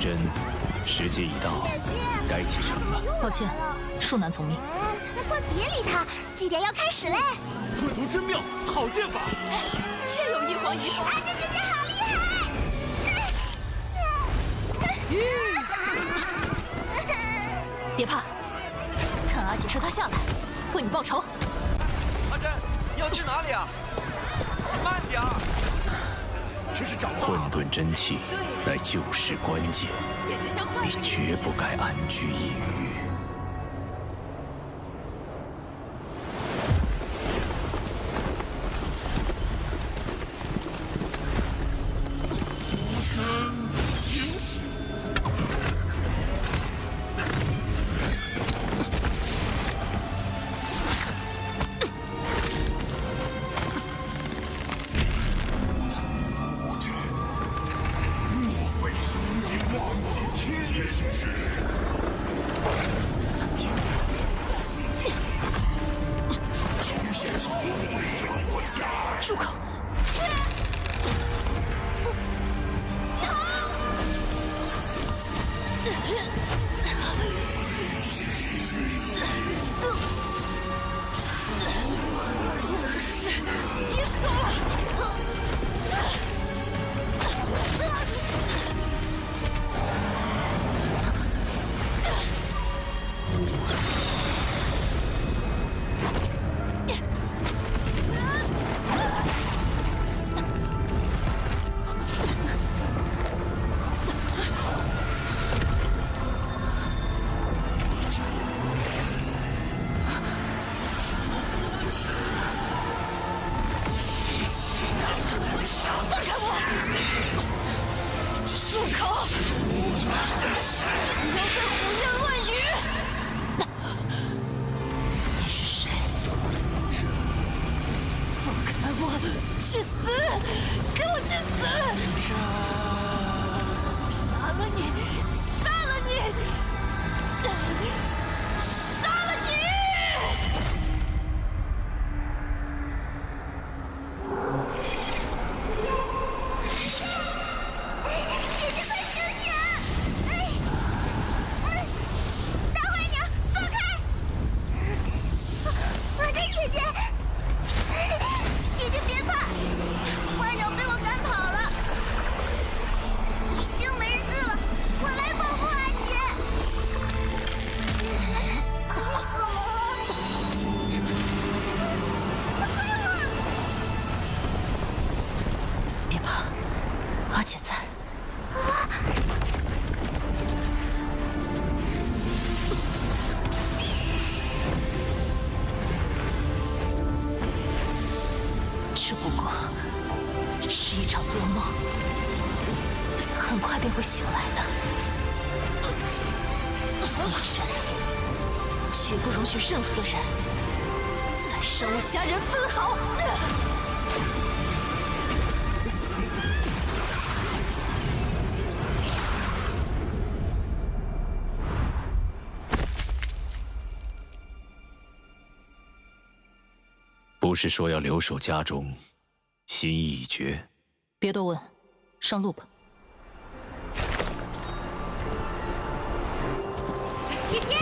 真，时机已到，该启程了。抱歉，恕难从命。快别理他，祭典要开始嘞！转图真妙，好剑法！确有一皇一后。阿珍姐姐好厉害！别怕，看阿姐射他下来，为你报仇。阿珍，你要去哪里啊？骑慢点儿。这是掌混沌真气，乃救世关键，你绝不该安居一隅。 住口！别说了！住口！不要再胡言乱语！你是谁？放开我！去死！给我去死！杀了你！杀了你！杀了你！ 阿姐在。只不过是一场噩梦，很快便会醒来的。我这里绝不容许任何人再伤我家人分毫。 不是说要留守家中，心意已决。别多问，上路吧。姐姐，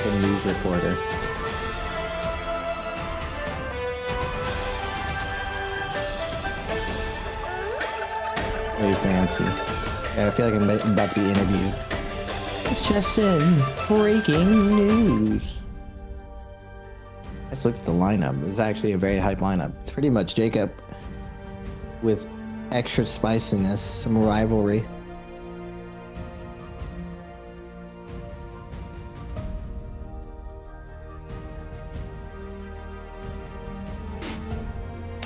a news reporter. Very fancy. Yeah, I feel like I'm about to be interviewed. It's just in breaking news. I just looked at the lineup. It's actually a very hype lineup. It's pretty much Jacob with extra spiciness, some rivalry.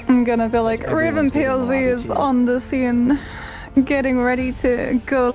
I'm gonna be like, Raven PLZ is on the scene, getting ready to go.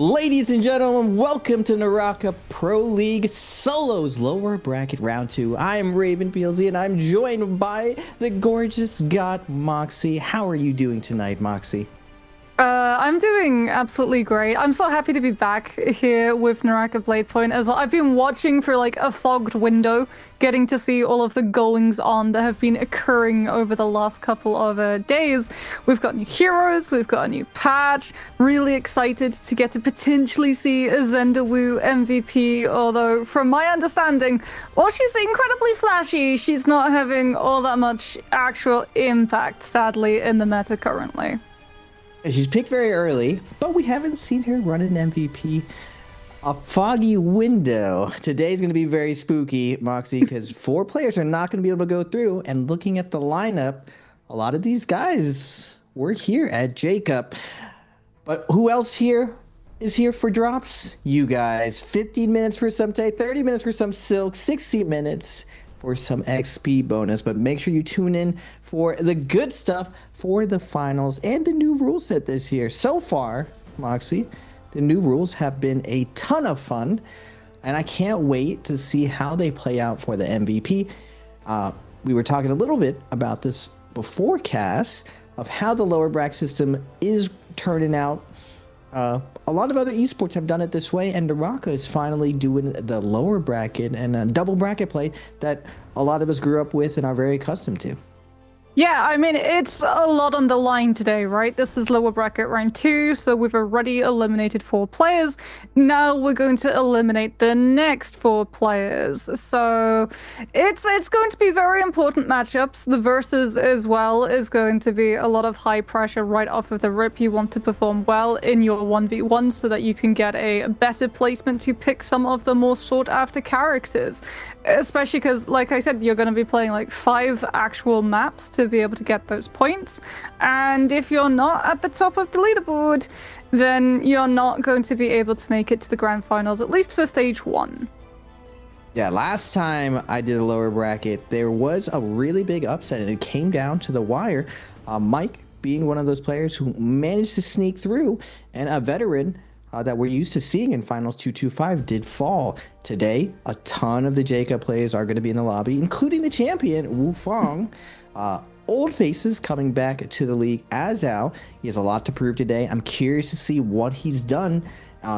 Ladies and gentlemen, welcome to NARAKA Pro League Solos Lower Bracket Round 2. I am Nbpl and I'm joined by the gorgeous God Moxie. How are you doing tonight, Moxie? I'm doing absolutely great. I'm so happy to be back here with NARAKA BLADEPOINT as well. I've been watching for like a fogged window, getting to see all of the goings on that have been occurring over the last couple of days. We've got new heroes, we've got a new patch. Really excited to get to potentially see a Zendawu MVP, although from my understanding, while she's incredibly flashy, she's not having all that much actual impact, sadly, in the meta currently. She's picked very early, but we haven't seen her run an MVP. A foggy window. Today's going to be very spooky, Moxie, because 4 players are not going to be able to go through. And looking at the lineup, a lot of these guys were here at Jacob. But who else here is here for drops? You guys. 15 minutes for some Tay, 30 minutes for some Silk, 60 minutes for some XP bonus, but make sure you tune in for the good stuff for the finals and the new rule set this year. So far, Moxie, the new rules have been a ton of fun, and I can't wait to see how they play out for the MVP. We were talking a little bit about this before cast of how the lower bracket system is turning out. A lot of other esports have done it this way, and NARAKA is finally doing the lower bracket and double bracket play that a lot of us grew up with and are very accustomed to. Yeah, I mean, it's a lot on the line today, right? This is lower bracket round 2, so we've already eliminated 4 players. Now we're going to eliminate the next 4 players. So it's going to be very important matchups. The versus as well is going to be a lot of high pressure right off of the rip. You want to perform well in your 1v1 so that you can get a better placement to pick some of the more sought after characters. Especially because, like I said, you're going to be playing like 5 actual maps to be able to get those points, and if you're not at the top of the leaderboard, then you're not going to be able to make it to the grand finals, at least for stage 1. Yeah, last time I did a lower bracket, there was a really big upset, and it came down to the wire. Mike being one of those players who managed to sneak through, and a veteran that we're used to seeing in finals 225 did fall. Today, a ton of the Jacob players are going to be in the lobby, including the champion, Wu Fong. Old faces coming back to the league as Al. He has a lot to prove today. I'm curious to see what he's done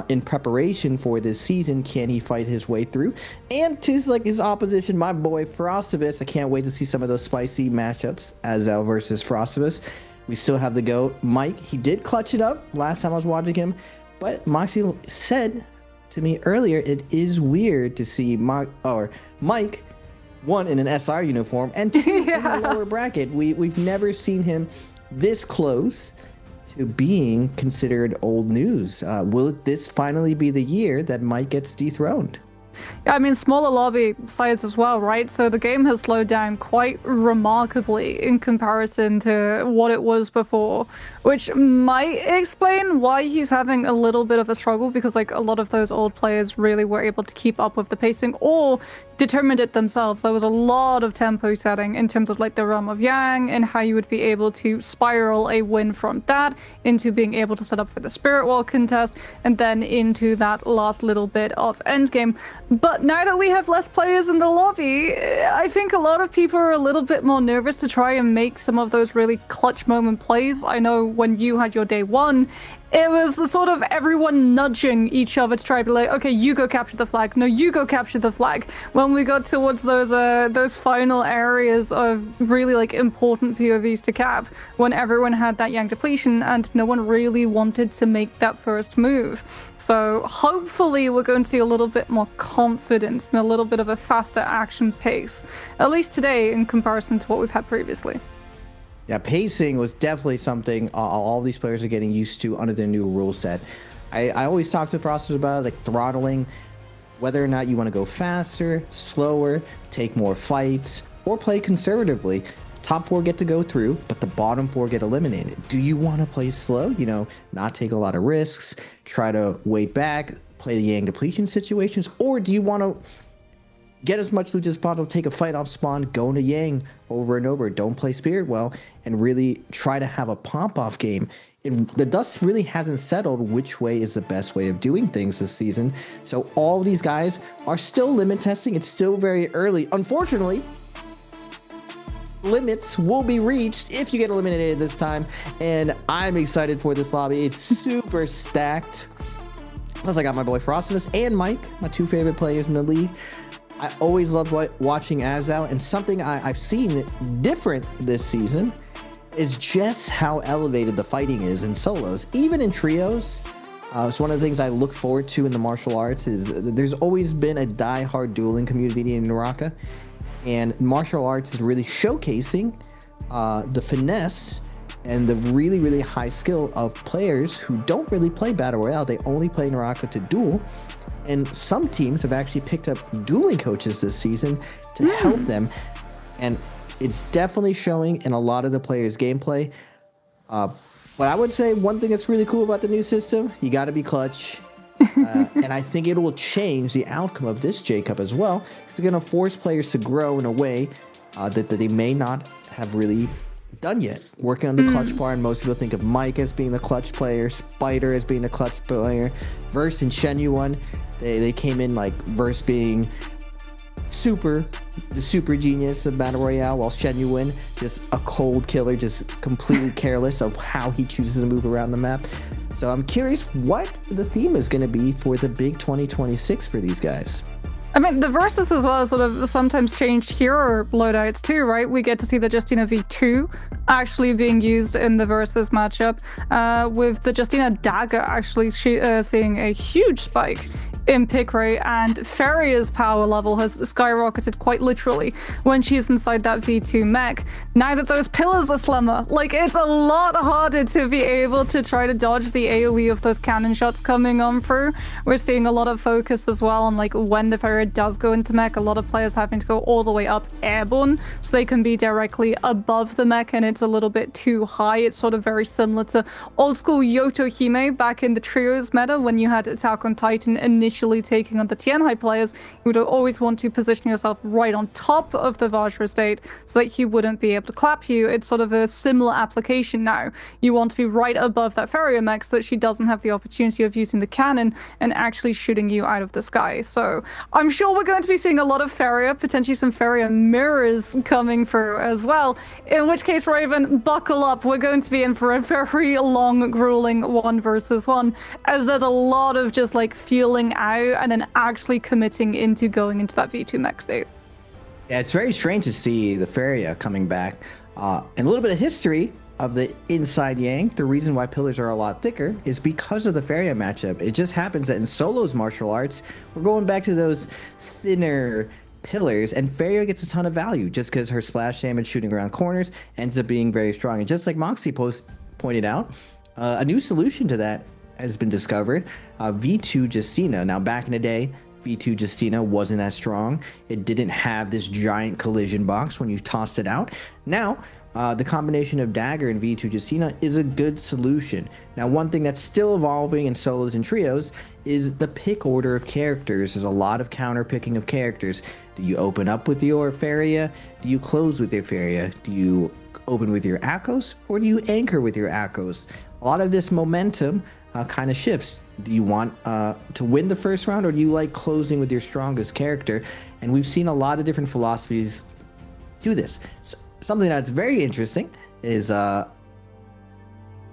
in preparation for this season. Can he fight his way through? And to his opposition, my boy Frostivus. I can't wait to see some of those spicy matchups, Azal versus Frostivus. We still have the GOAT, Mike. He did clutch it up last time I was watching him, but Moxie said to me earlier, it is weird to see Mike, 1 in an SR uniform, and 2 in the lower bracket. We've never seen him this close to being considered old news. Will this finally be the year that Mike gets dethroned? I mean, smaller lobby size as well, right? So the game has slowed down quite remarkably in comparison to what it was before, which might explain why he's having a little bit of a struggle, because like a lot of those old players really were able to keep up with the pacing or determined it themselves. There was a lot of tempo setting in terms of like the Realm of Yang and how you would be able to spiral a win from that into being able to set up for the Spirit Wall contest and then into that last little bit of endgame. But now that we have less players in the lobby, I think a lot of people are a little bit more nervous to try and make some of those really clutch moment plays. I know when you had your day 1, it was the sort of everyone nudging each other to try to be like, okay, you go capture the flag. No, you go capture the flag. When we got towards those final areas of really like important POVs to cap, when everyone had that Yang depletion and no one really wanted to make that first move. So hopefully we're going to see a little bit more confidence and a little bit of a faster action pace, at least today in comparison to what we've had previously. Yeah, pacing was definitely something all these players are getting used to under their new rule set. I always talk to Frosters about it, like throttling, whether or not you want to go faster, slower, take more fights, or play conservatively. Top 4 get to go through, but the bottom 4 get eliminated. Do you want to play slow? You know, not take a lot of risks, try to wait back, play the Yang depletion situations, or do you want to get as much loot as possible, take a fight off spawn, go into Yang over and over, don't play Spirit well, and really try to have a pop-off game the dust really hasn't settled which way is the best way of doing things this season. So all these guys are still limit testing. It's still very early. Unfortunately, limits will be reached if you get eliminated this time, and I'm excited for this lobby. It's super stacked. Plus, I got my boy Frostinus and Mike, my 2 favorite players in the league. I always loved watching Azal, and something I've seen different this season is just how elevated the fighting is in solos, even in trios. It's one of the things I look forward to in the martial arts. Is there's always been a die-hard dueling community in NARAKA, and martial arts is really showcasing the finesse and the really, really high skill of players who don't really play Battle Royale. They only play NARAKA to duel. And some teams have actually picked up dueling coaches this season to help them. And it's definitely showing in a lot of the players' gameplay. But I would say one thing that's really cool about the new system, you got to be clutch. And I think it will change the outcome of this J-Cup as well. It's going to force players to grow in a way that they may not have really done yet. Working on the clutch part, and most people think of Mike as being the clutch player, Spider as being the clutch player. Verse and Shenyuan, they came in like Verse being the super genius of Battle Royale, while Shenyuan just a cold killer, just completely careless of how he chooses to move around the map. So I'm curious what the theme is going to be for the big 2026 for these guys. I mean, the verses as well sort of sometimes changed hero loadouts too, right? We get to see the Justina V2 actually being used in the versus matchup, with the Justina Dagger actually seeing a huge spike in pick rate, and Feria's power level has skyrocketed quite literally when she's inside that V2 mech. Now that those pillars are slimmer, like, it's a lot harder to be able to try to dodge the AoE of those cannon shots coming on through. We're seeing a lot of focus as well on, like, when the Feria does go into mech, a lot of players having to go all the way up airborne so they can be directly above the mech, and it's a little bit too high. It's sort of very similar to old school Yoto Hime back in the trios meta when you had Attack on Titan initially taking on the Tianhai players. You would always want to position yourself right on top of the Vajra state so that he wouldn't be able to clap you. It's sort of a similar application now. You want to be right above that Feria mech so that she doesn't have the opportunity of using the cannon and actually shooting you out of the sky. So I'm sure we're going to be seeing a lot of Feria, potentially some Feria mirrors coming through as well, in which case, Raven, buckle up. We're going to be in for a very long, grueling 1 versus 1, as there's a lot of just like feeling out and then actually committing into going into that V2 mech state. Yeah, it's very strange to see the Feria coming back. And a little bit of history of the inside Yang. The reason why pillars are a lot thicker is because of the Feria matchup. It just happens that in solos martial arts, we're going back to those thinner pillars, and Feria gets a ton of value just because her splash damage shooting around corners ends up being very strong. And just like Moxie pointed out, a new solution to that has been discovered, V2 Justina. Now, back in the day, V2 Justina wasn't as strong. It didn't have this giant collision box when you tossed it out. Now, the combination of Dagger and V2 Justina is a good solution. Now, one thing that's still evolving in solos and trios is the pick order of characters. There's a lot of counter picking of characters. Do you open up with your Feria? Do you close with your Feria? Do you open with your Akos? Or do you anchor with your Akos? A lot of this momentum kind of shifts. Do you want to win the first round, or do you like closing with your strongest character? And we've seen a lot of different philosophies do this. Something that's very interesting is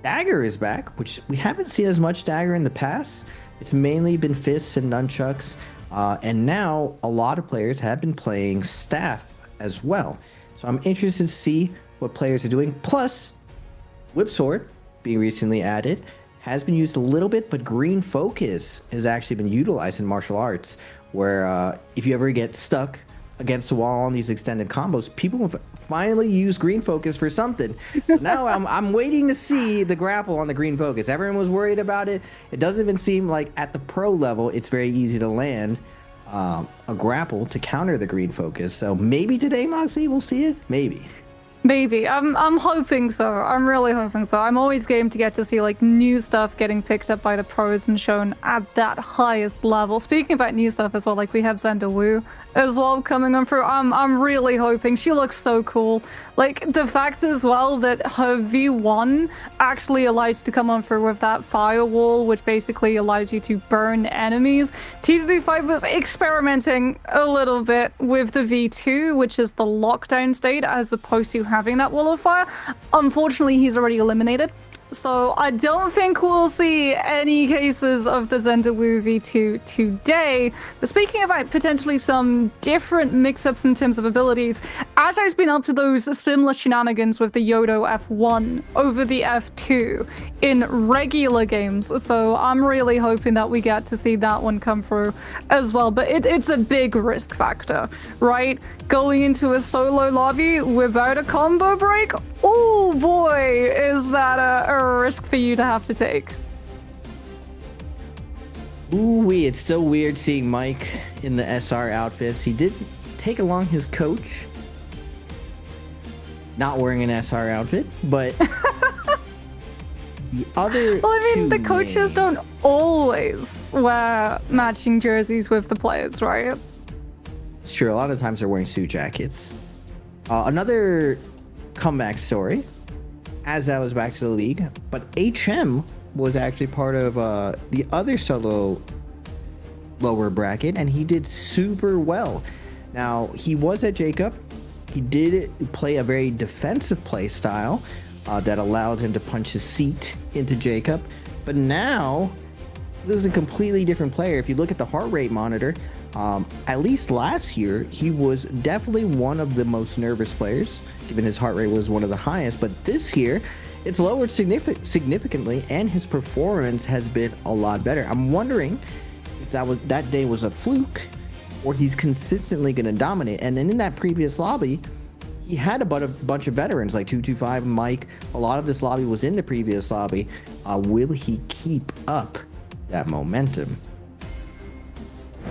Dagger is back, which we haven't seen as much Dagger in the past. It's mainly been fists and nunchucks, and now a lot of players have been playing staff as well. So I'm interested to see what players are doing. Plus, Whip Sword being recently added has been used a little bit, but green focus has actually been utilized in martial arts, where if you ever get stuck against the wall on these extended combos, people have finally used green focus for something. So now I'm waiting to see the grapple on the green focus. Everyone was worried about it. It doesn't even seem like at the pro level it's very easy to land a grapple to counter the green focus. So maybe today, Moxie, we'll see it. Maybe. Maybe. I'm hoping so. I'm really hoping so. I'm always game to get to see like new stuff getting picked up by the pros and shown at that highest level. Speaking about new stuff as well, like we have Xander Wu as well coming on through. I'm really hoping. She looks so cool. Like the fact as well that her V1 actually allows you to come on through with that firewall, which basically allows you to burn enemies. TD5 was experimenting a little bit with the V2, which is the lockdown state, as opposed to having that wall of fire. Unfortunately, he's already eliminated. So I don't think we'll see any cases of the Xander Wu V2 today. But speaking about potentially some different mix-ups in terms of abilities, Ajai's been up to those similar shenanigans with the Yodo F1 over the F2 in regular games. So I'm really hoping that we get to see that one come through as well. But it's a big risk factor, right? Going into a solo lobby without a combo break? Oh boy, is that a risk for you to have to take. Ooh-wee, it's so weird seeing Mike in the SR outfits. He did take along his coach, not wearing an SR outfit, but the other well, I mean, the coaches names don't always wear matching jerseys with the players, right? Sure, a lot of times they're wearing suit jackets. Another comeback story, as I was back to the league, but HM was actually part of the other solo lower bracket, and he did super well. Now, he was at Jacob. He did play a very defensive play style that allowed him to punch his seat into Jacob, but now this is a completely different player. If you look at the heart rate monitor, at least last year, he was definitely one of the most nervous players, given his heart rate was one of the highest. But this year, it's lowered significantly, and his performance has been a lot better. I'm wondering if that day was a fluke, or he's consistently going to dominate. And then in that previous lobby, he had a bunch of veterans like 225, Mike. A lot of this lobby was in the previous lobby. Will he keep up that momentum?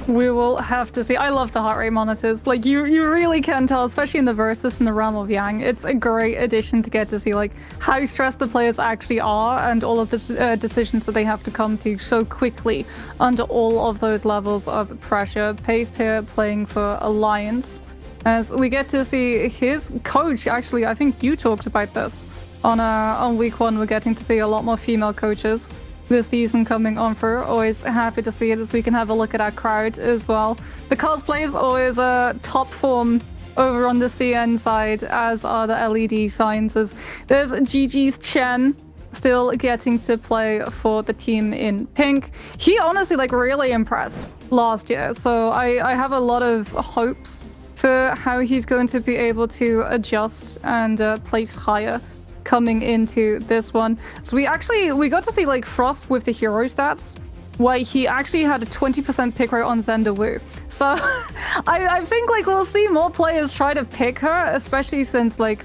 We will have to see. I love the heart rate monitors. Like you really can tell, especially in the Versus and the Realm of Yang. It's a great addition to get to see like how stressed the players actually are and all of the decisions that they have to come to so quickly under all of those levels of pressure. Paste here playing for Alliance, as we get to see his coach. Actually, I think you talked about this on week 1. We're getting to see a lot more female coaches this season coming on through. Always happy to see it, as we can have a look at our crowd as well. The cosplay is always a top form over on the CN side, as are the LED signs. As there's GG's Chen still getting to play for the team in pink. He honestly like really impressed last year, so I have a lot of hopes for how he's going to be able to adjust and place higher coming into this one. So we got to see like Frost with the hero stats, where he actually had a 20% pick rate on Xander Wu. So I think like we'll see more players try to pick her, especially since like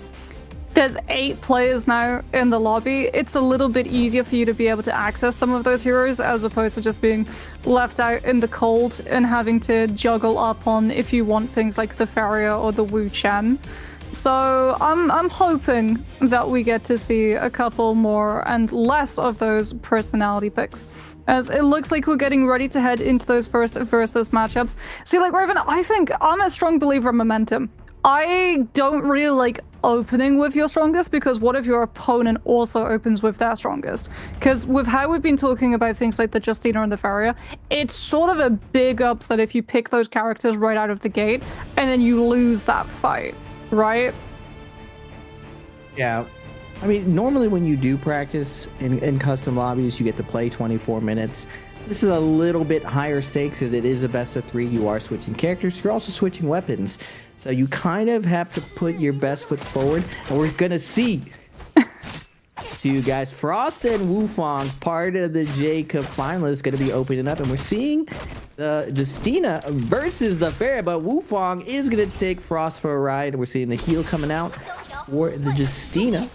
there's 8 players now in the lobby. It's a little bit easier for you to be able to access some of those heroes, as opposed to just being left out in the cold and having to juggle up on if you want things like the Farrier or the Wu Chen. So I'm hoping that we get to see a couple more and less of those personality picks, as it looks like we're getting ready to head into those first versus matchups. See, like Raven, I think I'm a strong believer in momentum. I don't really like opening with your strongest, because what if your opponent also opens with their strongest? Because with how we've been talking about things like the Justina and the Farrier, it's sort of a big upset if you pick those characters right out of the gate and then you lose that fight. Right? Yeah. I mean, normally when you do practice in custom lobbies, you get to play 24 minutes. This is a little bit higher stakes, because it is a best of 3. You are switching characters. You're also switching weapons. So you kind of have to put your best foot forward. And we're going to see you guys. Frost and Wufang, part of the Jacob finalists, going to be opening up. And we're seeing the Justina versus the Farrier, but Wufang is going to take Frost for a ride. We're seeing the heal coming out for the Justina.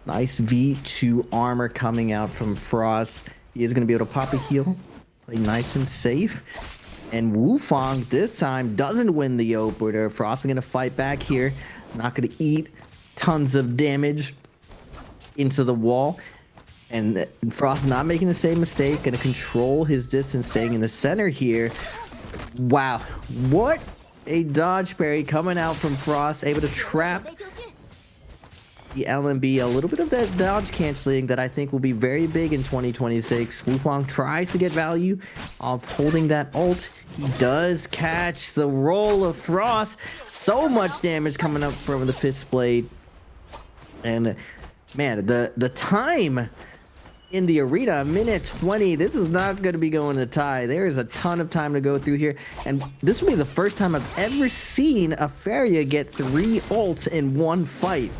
Nice V2 armor coming out from Frost. He is going to be able to pop a heal, play nice and safe. And Wufang this time doesn't win the opener. Frost is going to fight back here. not going to eat tons of damage into the wall. And Frost not making the same mistake, going to control his distance, staying in the center here. Wow, what a dodge parry coming out from Frost, able to trap the LMB. A little bit of that dodge canceling that I think will be very big in 2026. Wufang tries to get value of holding that ult. He does catch the roll of Frost. So much damage coming up from the Fist Blade. And man, the time in the arena, minute 20. This is not going to be going to tie. There is a ton of time to go through here. And this will be the first time I've ever seen a Feria get 3 ults in one fight.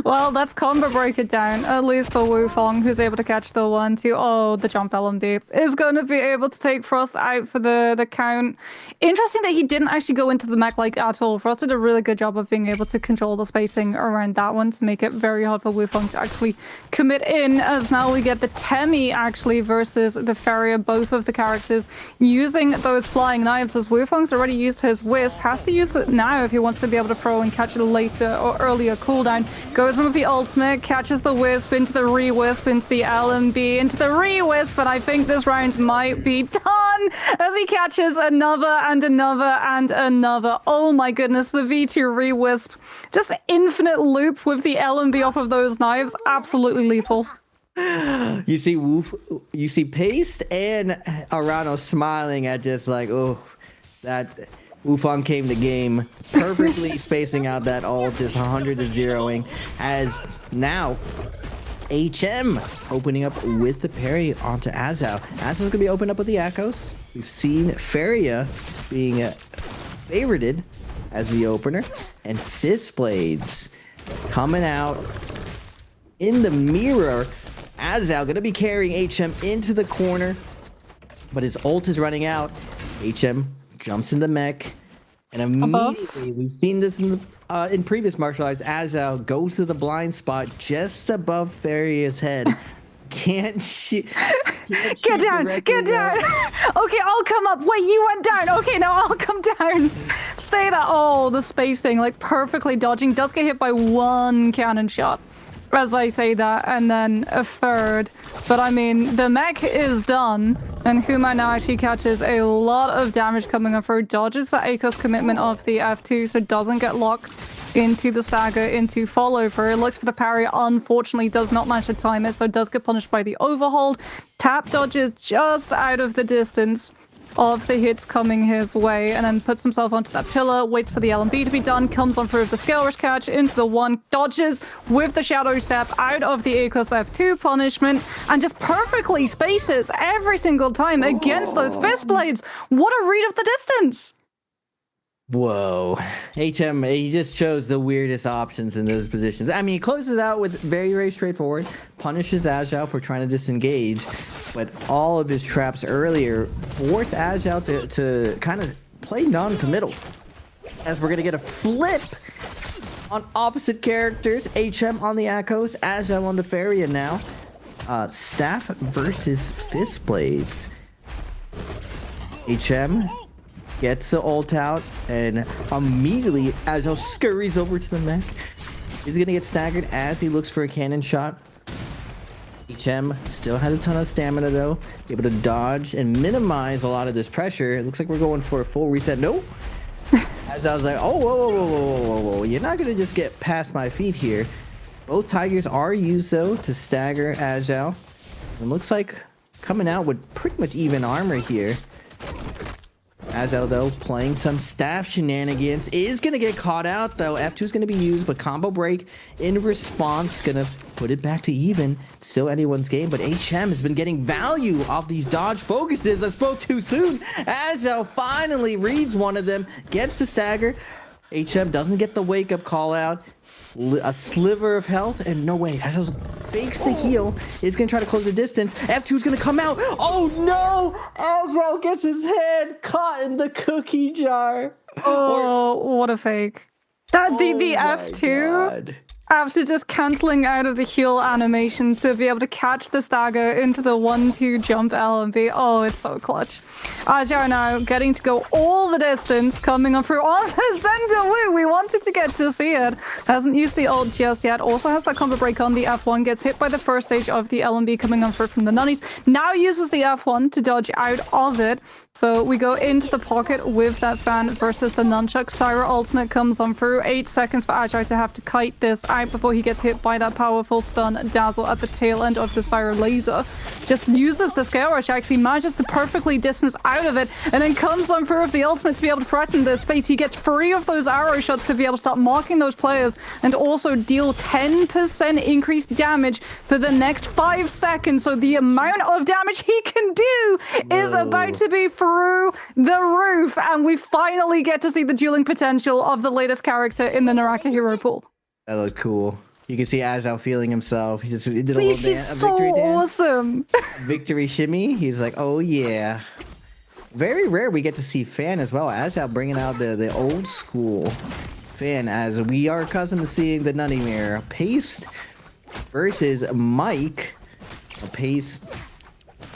Well, that's combo break it down, at least for Wufang, who's able to catch the 1-2. Oh, the jump LMB is going to be able to take Frost out for the count. Interesting that he didn't actually go into the mech like at all. Frost did a really good job of being able to control the spacing around that one to make it very hard for Wufang to actually commit in, as now we get the Temi actually versus the Feria, both of the characters using those flying knives, as Wufang's already used his Wisp, has to use it now if he wants to be able to throw and catch it later or earlier cooldown. Goes in with the ultimate, catches the Wisp into the re-Wisp, into the LMB, into the re-Wisp, but I think this round might be done as he catches another and another and another. Oh my goodness, the V2 re-Wisp. Just infinite loop with the LMB off of those knives. Absolutely lethal. You see Paste and Arano smiling at just like, oh, that Wufang came to game, perfectly spacing out that ult, just 100 to 0ing, as now HM opening up with the parry onto Azal. Azal's going to be opened up with the Echoes. We've seen Feria being favorited as the opener, and Fist Blades coming out in the mirror. Azal going to be carrying HM into the corner, but his ult is running out. HM jumps in the mech, and immediately we've seen this in previous martial arts. Azal goes to the blind spot just above Feria's head. Can't shoot. Get down! Get down! Okay, I'll come up. Wait, you went down. Okay, now I'll come down. Stay there. Oh, the spacing, like perfectly dodging. Does get hit by 1 cannon shot as I say that, and then a third. But I mean, the mech is done, and Huma now actually catches a lot of damage coming up through, dodges the ACOS commitment of the F2, so doesn't get locked into the stagger, into follow through. Looks for the parry, unfortunately does not manage to time it, so does get punished by the overhold. Tap dodges just out of the distance of the hits coming his way, and then puts himself onto that pillar, waits for the LMB to be done, comes on through with the Scale Rush catch into the 1, dodges with the Shadow Step out of the ACOS F2 punishment, and just perfectly spaces every single time against those Fist Blades. What a read of the distance! Whoa. HM, he just chose the weirdest options in those positions. I mean, he closes out with very, very straightforward, punishes Azal for trying to disengage, but all of his traps earlier force Azal to kind of play non-committal. As we're going to get a flip on opposite characters. HM on the Echoes, Azal on the Feria now. Staff versus Fist Blades. HM gets the ult out, and immediately Azal scurries over to the mech. He's gonna get staggered as he looks for a cannon shot. HM still has a ton of stamina though, able to dodge and minimize a lot of this pressure. It looks like we're going for a full reset. Nope. Azal's like, oh, whoa, you're not gonna just get past my feet here. Both Tigers are used though to stagger Azal. It looks like coming out with pretty much even armor here. Azal, though, playing some staff shenanigans, is going to get caught out, though. F2 is going to be used, but combo break in response, going to put it back to even. Still anyone's game, but HM has been getting value off these dodge focuses. I spoke too soon. Azal finally reads one of them, gets the stagger. HM doesn't get the wake-up call out. A sliver of health, and no way. Azal fakes the heal. He's going to try to close the distance. F2 is going to come out. Oh, no! Azal gets his head caught in the cookie jar. Oh, what a fake. That the F2? God. After just cancelling out of the heal animation to be able to catch the stagger into the 1-2 jump LMB. Oh, it's so clutch. Ajay now getting to go all the distance, coming up through on the center woo. We wanted to get to see it. Hasn't used the ult just yet. Also has that combo break on the F1. Gets hit by the first stage of the LMB coming on through from the Nunnies. Now uses the F1 to dodge out of it. So we go into the pocket with that fan versus the nunchuck. Syra ultimate comes on through. 8 seconds for Ajay to have to kite this out before he gets hit by that powerful stun dazzle at the tail end of the Syra laser. Just uses the scale rush, actually manages to perfectly distance out of it, and then comes on through with the ultimate to be able to threaten the space. He gets 3 of those arrow shots to be able to start marking those players and also deal 10% increased damage for the next 5 seconds. So the amount of damage he can do is about to be through the roof, and we finally get to see the dueling potential of the latest character in the NARAKA hero pool. That looked cool. You can see Azal feeling himself. He just did a See, little she's dance, a so victory dance. awesome. Victory shimmy. He's like, oh yeah. Very rare we get to see Fan as well. Azal bringing out the old school Fan, as we are accustomed to seeing the Nutty Mirror. Paste versus Mike. Paste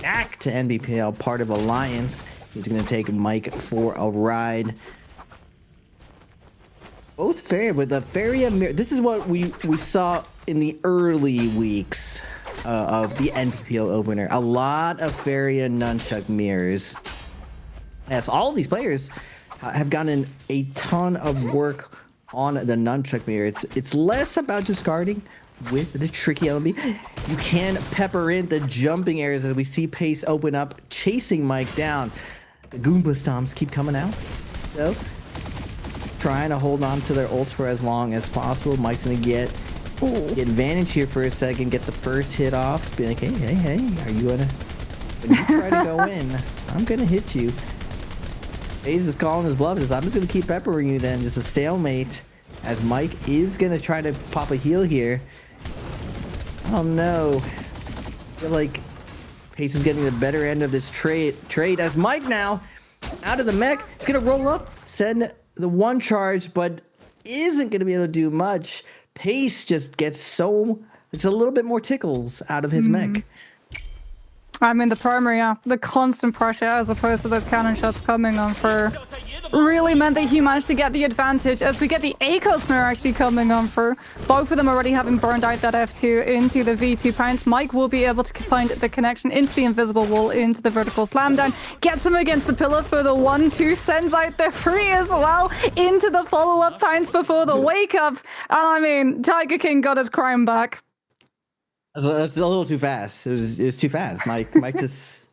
back to Nbpl, part of Alliance. He's going to take Mike for a ride. Both fair with the Faria mirror. This is what we saw in the early weeks of the Nbpl opener. A lot of Faria nunchuck mirrors. Yes, all of these players have gotten a ton of work on the nunchuck mirror. It's less about just guarding with the tricky LB. You can pepper in the jumping areas as we see Pace open up, chasing Mike down. The Goomba Stomps keep coming out, though. Trying to hold on to their ults for as long as possible. Mike's gonna get the advantage here for a second, get the first hit off. Be like, hey, are you gonna... When you try to go in, I'm gonna hit you. Pace is calling his bluff. I'm just gonna keep peppering you then. Just a stalemate, as Mike is gonna try to pop a heal here. Oh no. I feel like Pace is getting the better end of this trade as Mike now out of the mech. He's gonna roll up, send the one charge, but isn't gonna be able to do much. Pace just gets it's a little bit more tickles out of his mech. I mean, the primary, yeah, the constant pressure as opposed to those cannon shots coming on for really meant that he managed to get the advantage as we get the ACOS mirror actually coming on for both of them already having burned out that F2 into the V2 pounds. Mike will be able to find the connection into the invisible wall, into the vertical slam down, gets him against the pillar for the 1-2, sends out the 3 as well into the follow-up pounds before the wake up. And I mean, Tiger King got his crown back. That's a little too fast. It was too fast. Mike just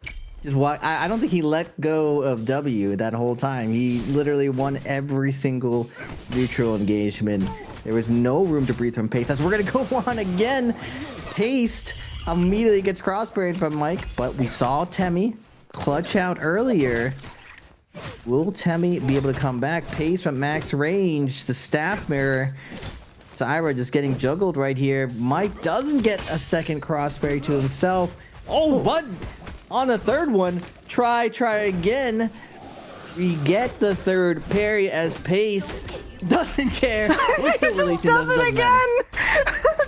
walk. I don't think he let go of W that whole time. He literally won every single neutral engagement. There was no room to breathe from Pace. As we're gonna go on again. Pace immediately gets crossburied from Mike, but we saw Temmie clutch out earlier. Will Temmie be able to come back? Pace from max range. The staff mirror. Syra just getting juggled right here. Mike doesn't get a second crossberry to himself. Oh, but on the third one, try again. We get the third parry as Pace doesn't care. He just does it again.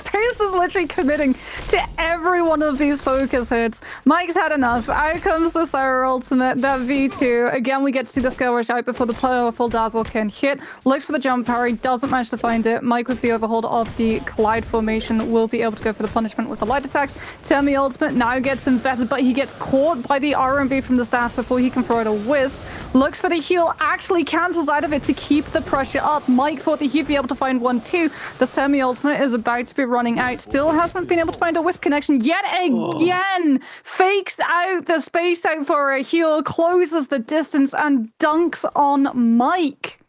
Pace is literally committing to every one of these focus hits. Mike's had enough. Out comes the Syra ultimate, that V2. Again, we get to see the skill rush out before the powerful dazzle can hit. Looks for the jump parry, doesn't manage to find it. Mike with the overhold of the collide formation will be able to go for the punishment with the light attacks. Temmie ultimate now gets invested, but he gets caught by the RMB from the staff before he can throw out a wisp. Looks for the heal, actually cancels out of it to keep the pressure up. Mike thought that he'd be able to find 1-2. This Temmie ultimate is about to be running out. Still hasn't been able to find a wisp connection yet again. Fakes out the space out for a heal, closes the distance, and dunks on Mike.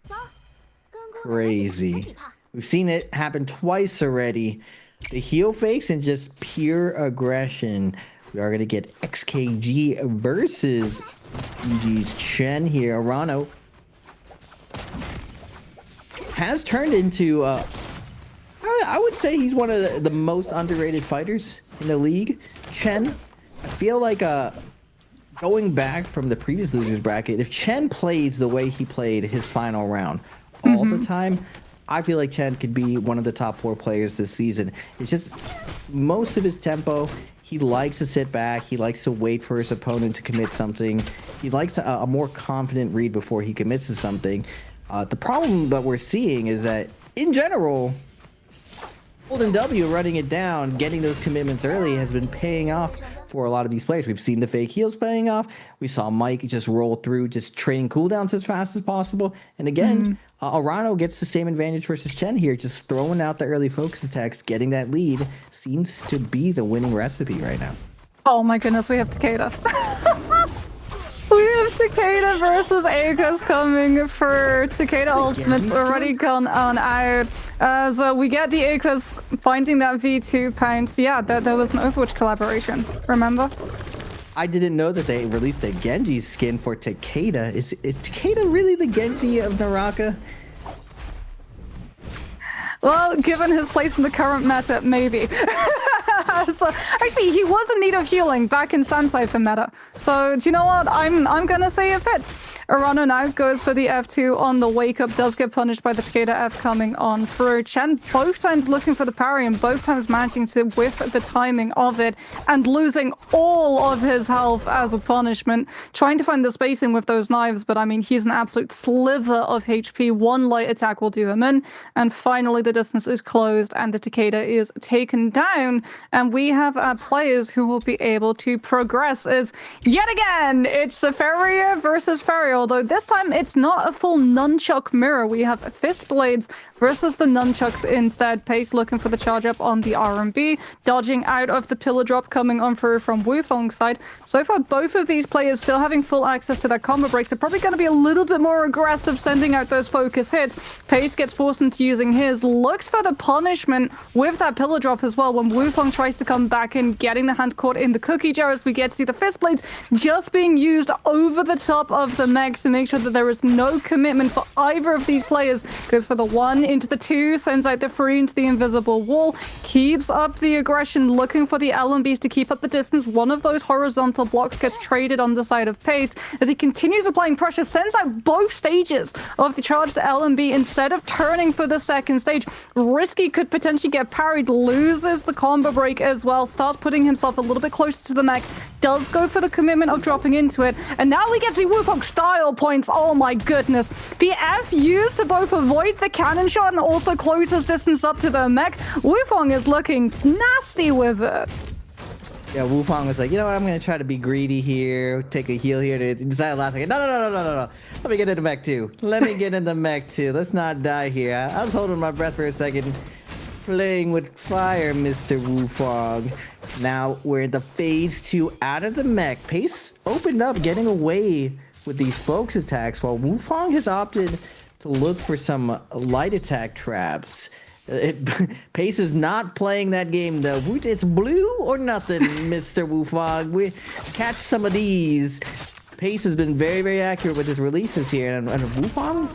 Crazy. We've seen it happen twice already. The heal fakes and just pure aggression. We are going to get XKG versus EG's Chen here. Arano has turned into, I would say he's one of the most underrated fighters in the league. Chen, I feel like going back from the previous losers bracket, if Chen plays the way he played his final round all the time, I feel like Chen could be one of the top 4 players this season. It's just most of his tempo. He likes to sit back. He likes to wait for his opponent to commit something. He likes a more confident read before he commits to something. The problem that we're seeing is that, in general, Golden W running it down, getting those commitments early has been paying off for a lot of these players. We've seen the fake heals paying off. We saw Mike just roll through, just trading cooldowns as fast as possible. And again, Arano gets the same advantage versus Chen here, just throwing out the early focus attacks, getting that lead seems to be the winning recipe right now. Oh my goodness, we have Takeda. We have Takeda versus Aegis coming for Takeda Ultimate's already gone on out. So we get the Aegis finding that V2 pounds. Yeah, there was an Overwatch collaboration, remember? I didn't know that they released a Genji skin for Takeda. Is Takeda really the Genji of Naraka? Well, given his place in the current meta, maybe. So, actually, he was in need of healing back in Sandscypher meta. So, do you know what? I'm gonna say it fits. Arano now goes for the F2 on the wake up, does get punished by the Takeda F coming on through. Chen both times looking for the parry and both times managing to whiff the timing of it and losing all of his health as a punishment. Trying to find the spacing with those knives, but I mean, he's an absolute sliver of HP. One light attack will do him in. And finally, the distance is closed and the Takeda is taken down. And we have players who will be able to progress. Is yet again, it's a Farrier versus Farrier, although this time it's not a full nunchuck mirror. We have fist blades versus the nunchucks instead. Pace looking for the charge up on the R&B, dodging out of the pillar drop coming on through from Wufong's side. So far, both of these players still having full access to their combo breaks. They're probably going to be a little bit more aggressive, sending out those focus hits. Pace gets forced into using his, looks for the punishment with that pillar drop as well when Wufong tries to come back in, getting the hand caught in the cookie jar as we get to see the fist blades just being used over the top of the mechs to make sure that there is no commitment for either of these players. Goes for the 1 into the 2, sends out the 3 into the invisible wall, keeps up the aggression, looking for the LMBs to keep up the distance. One of those horizontal blocks gets traded on the side of Pace as he continues applying pressure, sends out both stages of the charged LMB instead of turning for the second stage. Risky could potentially get parried, loses the combo break as well, starts putting himself a little bit closer to the mech, does go for the commitment of dropping into it, and now we get to see Wufong style points. Oh my goodness. The F used to both avoid the cannon shot and also close his distance up to the mech. Wufong is looking nasty with it. Yeah, Wufong was like, you know what, I'm going to try to be greedy here, take a heal here to decide last second. No. Let me get into mech 2. Let me get into mech 2. Let's not die here. I was holding my breath for a second. Playing with fire, Mr. Wufong. Now we're in the phase 2 out of the mech. Pace opened up, getting away with these focus attacks, while Wufong has opted to look for some light attack traps. Pace is not playing that game though. It's blue or nothing, Mr. Wufong. We catch some of these. Pace has been very, very accurate with his releases here, and Wufong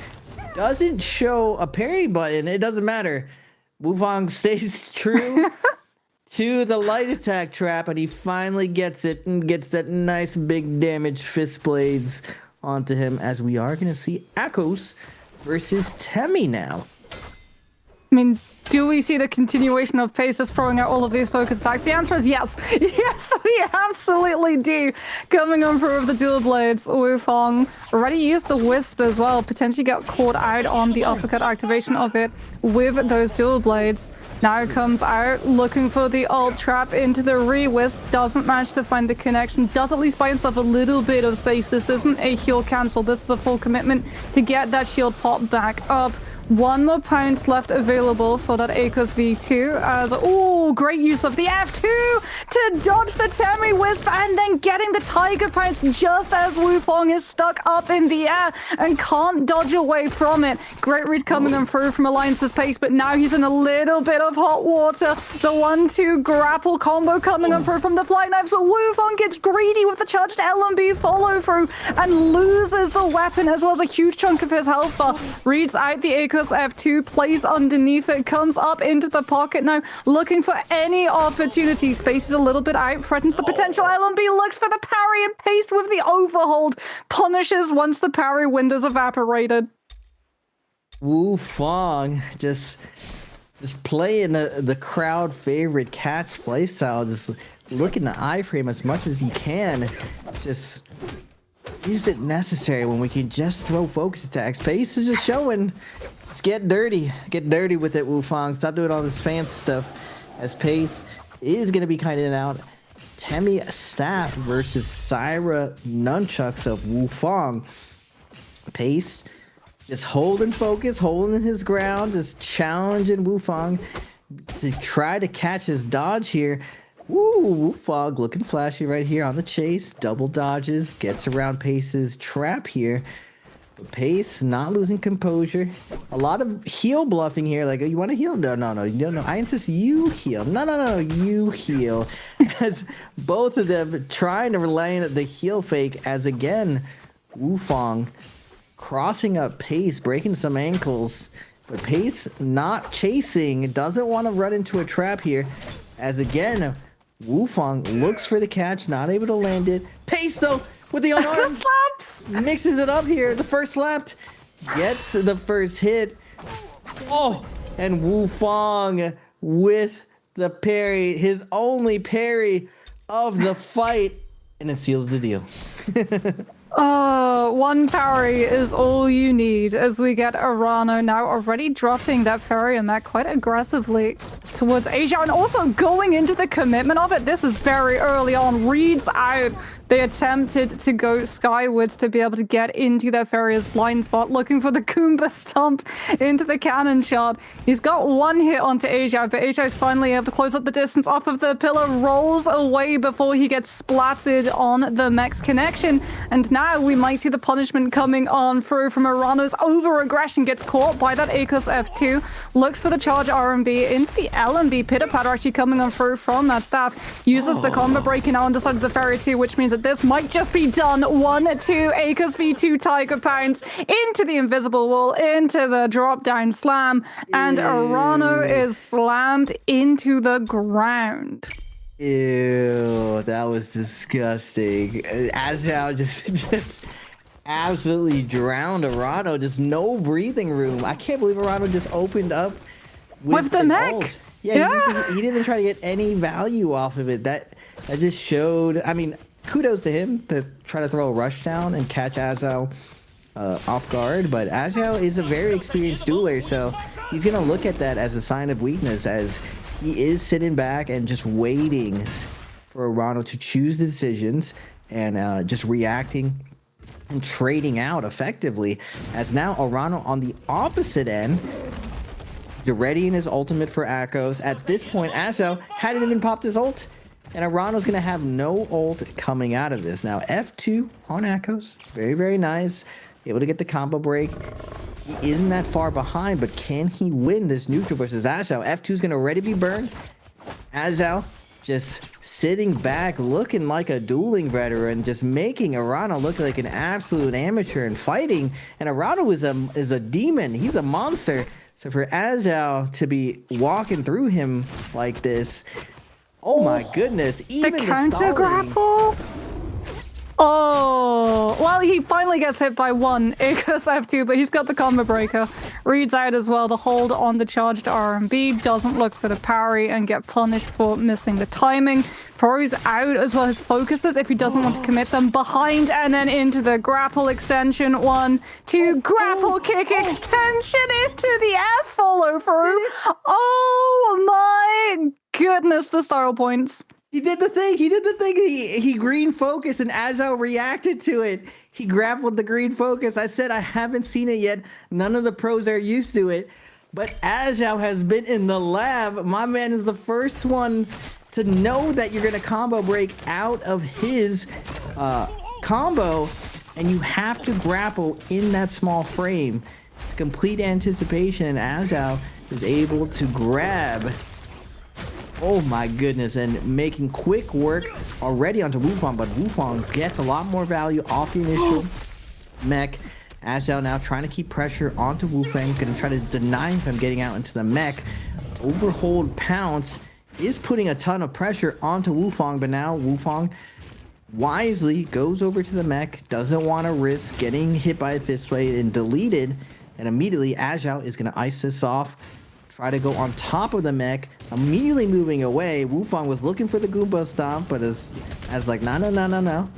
doesn't show a parry button. It doesn't matter. Wufong stays true to the light attack trap, and he finally gets it and gets that nice big damage fist blades onto him, as we are going to see Akos versus Temi now. I mean, do we see the continuation of Pace just throwing out all of these focus attacks? The answer is yes. Yes, we absolutely do. Coming on through with the dual blades, Wufong already used the Wisp as well, potentially got caught out on the uppercut activation of it with those dual blades. Now comes out looking for the ult trap into the re-Wisp, doesn't manage to find the connection, does at least buy himself a little bit of space. This isn't a heal cancel, this is a full commitment to get that shield pop back up. 1 more pounce left available for that Aegis V2 as, oh, great use of the F2 to dodge the Temi Wisp and then getting the Tiger Pounce just as Wufong is stuck up in the air and can't dodge away from it. Great read coming on through from Alliance's Pace, but now he's in a little bit of hot water. The 1-2 grapple combo coming on through from the Flight Knives, but Wufong gets greedy with the charged LMB follow through and loses the weapon as well as a huge chunk of his health bar. Reads out the Aegis F2, plays underneath it, comes up into the pocket now, looking for any opportunity. Spaces a little bit out, threatens the potential LMB, looks for the parry and Pace with the overhold, punishes once the parry window's evaporated. Wu Fong just playing the crowd favorite catch playstyle, just looking the iframe as much as he can. Just, is it necessary when we can just throw focus attacks? Pace is just showing. Just get dirty with it, Wu Fong. Stop doing all this fancy stuff, as Pace is gonna be kind of in and out. Temi Staff versus Syra Nunchucks of Wu Fong. Pace just holding focus, holding his ground, just challenging Wu Fong to try to catch his dodge here. Woo, Wu Fong looking flashy right here on the chase. Double dodges, gets around Pace's trap here. But Pace not losing composure. A lot of heal bluffing here. Like, oh, you want to heal? No. I insist you heal. No, you heal. As both of them trying to land the heal fake, as again, Wu Fong crossing up Pace, breaking some ankles, but Pace not chasing, doesn't want to run into a trap here, as again, Wu Fong looks for the catch, not able to land it. Pace though, with the unarmed, slaps! Mixes it up here, the first slapped, gets the first hit. Oh, and Wu Fong with the parry, his only parry of the fight, and it seals the deal. One parry is all you need, as we get Arano now already dropping that Farrier mech quite aggressively towards Asia, and also going into the commitment of it. This is very early on. Reads out. They attempted to go skywards to be able to get into their Farrier's blind spot, looking for the Goomba stomp into the cannon shot. He's got one hit onto Asia, but Asia is finally able to close up the distance off of the pillar, rolls away before he gets splattered on the mech's connection. And now we might see the punishment coming on through from Arano's over-aggression. Gets caught by that Akos F2, looks for the charge RMB into the LMB. Pitter-patter actually coming on through from that staff. Uses the combo breaking out on the side of the Ferry 2, which means that this might just be done. 1-2 Akos V2 Tiger Pounce into the invisible wall, into the drop-down slam, and Arano is slammed into the ground. Ew, that was disgusting. Azhao just absolutely drowned Arano. Just no breathing room. I can't believe Arano just opened up with the mech. Ult. Yeah. He didn't even try to get any value off of it. That just showed. I mean, kudos to him to try to throw a rush down and catch Azhao off guard. But Azhao is a very experienced dueler, so he's gonna look at that as a sign of weakness, as he is sitting back and just waiting for Arano to choose the decisions and just reacting and trading out effectively. As now Arano on the opposite end, he's readying his ultimate for Akos. At this point, Azhao hadn't even popped his ult, and Arano's going to have no ult coming out of this. Now, F2 on Akos. Very, very nice. Able to get the combo break. He isn't that far behind, but can he win this neutral versus Azhao? F2 is going to already be burned. Azhao just sitting back, looking like a dueling veteran, just making Arano look like an absolute amateur and fighting. And Arano is a demon. He's a monster. So for Azhao to be walking through him like this, oh my goodness. Even the counter grapple? Oh, well, he finally gets hit by one Akos F2, but he's got the combo breaker. Reads out as well the hold on the charged RMB, doesn't look for the parry and get punished for missing the timing. Throws out as well his focuses if he doesn't want to commit them, behind and then into the grapple extension. 1, 2, grapple kick extension into the F follow through. Oh my goodness, the style points. He did the thing. He green focus and Azhao reacted to it. He grappled the green focus. I said I haven't seen it yet. None of the pros are used to it. But Azhao has been in the lab. My man is the first one to know that you're going to combo break out of his combo. And you have to grapple in that small frame. It's complete anticipation. And Azhao is able to grab. Oh my goodness, and making quick work already onto Wu Fong, but Wu Fong gets a lot more value off the initial mech. Azhao now trying to keep pressure onto Wu Fong, going to try to deny him from getting out into the mech. Overhold Pounce is putting a ton of pressure onto Wu Fong, but now Wu Fong wisely goes over to the mech, doesn't want to risk getting hit by a fist blade and deleted, and immediately Ajao is going to ice this off, try to go on top of the mech, immediately moving away. Wufang was looking for the Goomba Stomp, but as like, no.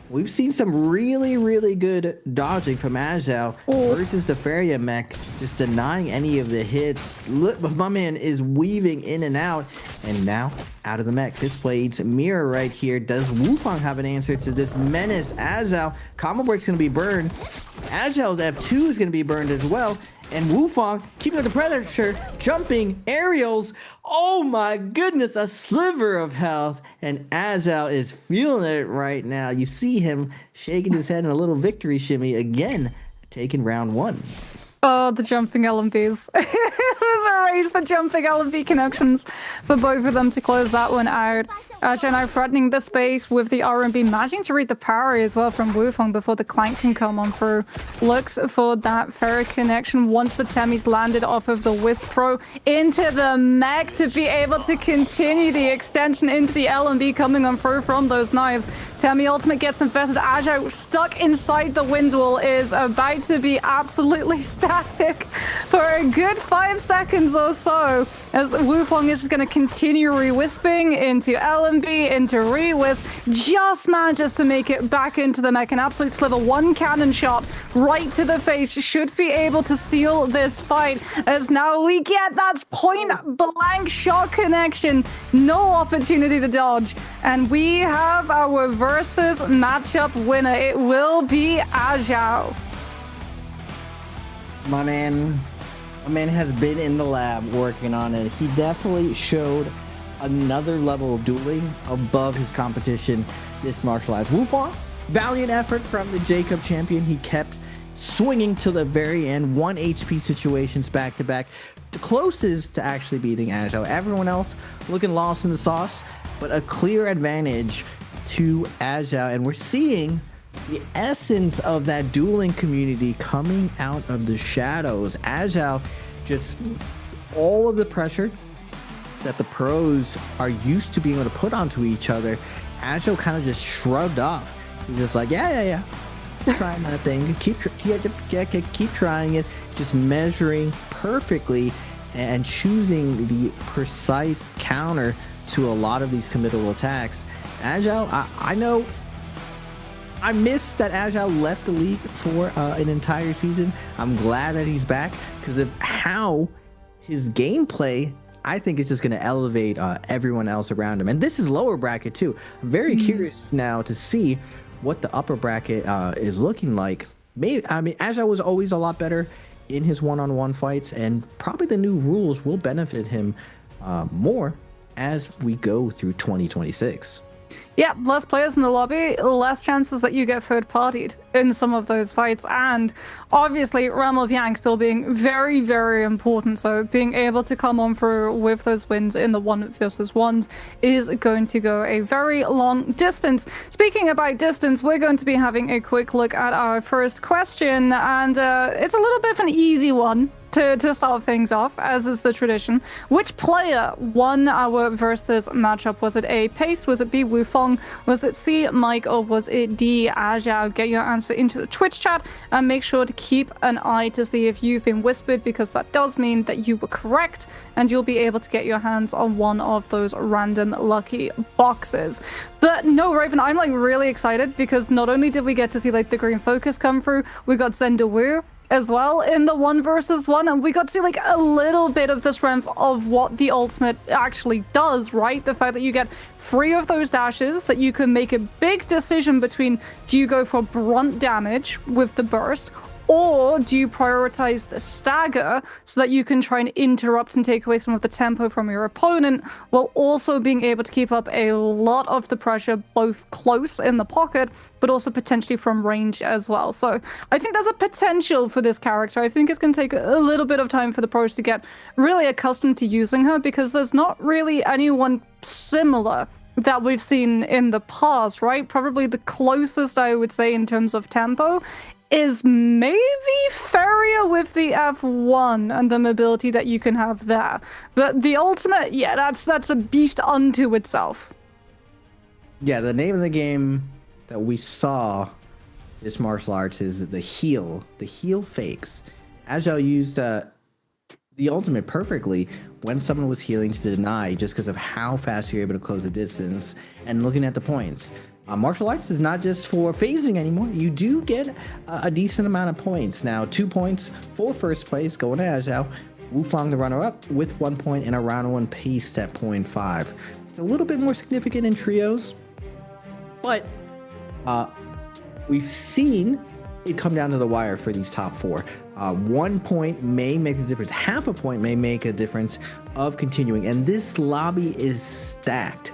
We've seen some really good dodging from Ajao versus the Feria mech, just denying any of the hits. Look, my man is weaving in and out, and now out of the mech. Fistblade's mirror right here. Does Wufang have an answer to this menace? Ajao, combo break's gonna be burned. Ajao's F2 is gonna be burned as well. And Wufang keeping up the pressure, jumping aerials. Oh my goodness, a sliver of health. And Ajao is feeling it right now. You see him shaking his head in a little victory shimmy again, taking round 1. Oh, the jumping LMBs. It was a race for jumping LMB connections for both of them to close that one out. Ajao now threatening the space with the RMB, managing to read the parry as well from Wufang before the clank can come on through. Looks for that ferry connection once the Temmie's landed off of the Wisp Pro into the mech to be able to continue the extension into the LMB coming on through from those knives. Temmie ultimate gets invested. Ajao stuck inside the wind wall is about to be absolutely static for a good 5 seconds or so as Wufang is just going to continue re-wisping into LMB, into re-wisp, just manages to make it back into the mech. An absolute sliver, one cannon shot right to the face should be able to seal this fight, as now we get that point blank shot connection, no opportunity to dodge, and we have our versus matchup winner. It will be Ajao. My man has been in the lab working on it. He definitely showed another level of dueling above his competition this martial arts. Wufang, valiant effort from the Jacob champion. He kept swinging to the very end. 1 HP situations back to back. The closest to actually beating Ajao. Everyone else looking lost in the sauce, but a clear advantage to Ajao. And we're seeing the essence of that dueling community coming out of the shadows. Ajao, just all of the pressure that the pros are used to being able to put onto each other, Ajao kind of just shrugged off. He's just like, yeah. Trying that thing. Keep trying it. Just measuring perfectly and choosing the precise counter to a lot of these committable attacks. Ajao, I know I missed that Ajao left the league for an entire season. I'm glad that he's back because of how his gameplay, I think, is just going to elevate everyone else around him. And this is lower bracket too. I'm very curious now to see what the upper bracket is looking like. Ajao was always a lot better in his one-on-one fights, and probably the new rules will benefit him more as we go through 2026. Yeah, less players in the lobby, less chances that you get third-partied in some of those fights, and obviously Realm of Yang still being very important, so being able to come on through with those wins in the 1v1s is going to go a very long distance. Speaking about distance, we're going to be having a quick look at our first question, and it's a little bit of an easy one to start things off, as is the tradition. Which player won our versus matchup? Was it A, Pace? Was it B, Wufang? Was it C, Mike? Or was it D, Ajao? Get your answer into the Twitch chat and make sure to keep an eye to see if you've been whispered, because that does mean that you were correct and you'll be able to get your hands on one of those random lucky boxes. But no, Raven, I'm like really excited because not only did we get to see like the green focus come through, we got Zenda Wu as well in the 1v1, and we got to see like a little bit of the strength of what the ultimate actually does, right? The fact that you get 3 of those dashes, that you can make a big decision between, do you go for brunt damage with the burst, or do you prioritize the stagger so that you can try and interrupt and take away some of the tempo from your opponent, while also being able to keep up a lot of the pressure, both close in the pocket, but also potentially from range as well. So I think there's a potential for this character. I think it's going to take a little bit of time for the pros to get really accustomed to using her, because there's not really anyone similar that we've seen in the past, right? Probably the closest, I would say, in terms of tempo is maybe Feria with the F1 and the mobility that you can have there. But the ultimate, yeah, that's a beast unto itself. Yeah, the name of the game that we saw this martial arts is the heel fakes. Agile used the ultimate perfectly when someone was healing to deny, just because of how fast you're able to close the distance and looking at the points. Martial arts is not just for phasing anymore. You do get a decent amount of points. Now, 2 points for first place going to Agile. Wufang, the runner-up, with 1 point and a round 1 pace at 0.5. It's a little bit more significant in trios, but we've seen it come down to the wire for these top 4. 1 point may make the difference. Half a point may make a difference of continuing. And this lobby is stacked.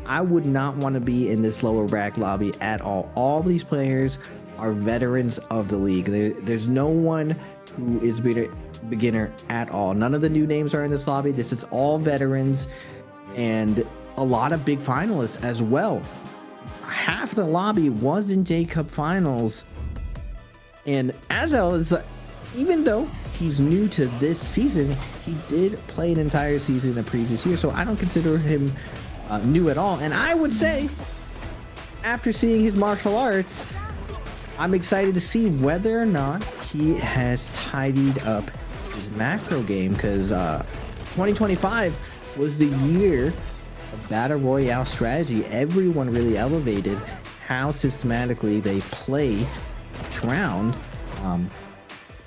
I would not want to be in this lower bracket lobby at all. All these players are veterans of the league. There's no one who is beginner at all. None of the new names are in this lobby. This is all veterans and a lot of big finalists as well. Half the lobby was in J-Cup finals. And Agile is, even though he's new to this season, he did play an entire season the previous year. So I don't consider him new at all. And I would say, after seeing his martial arts, I'm excited to see whether or not he has tidied up his macro game, because 2025 was the year of Battle Royale strategy. Everyone really elevated how systematically they play each round.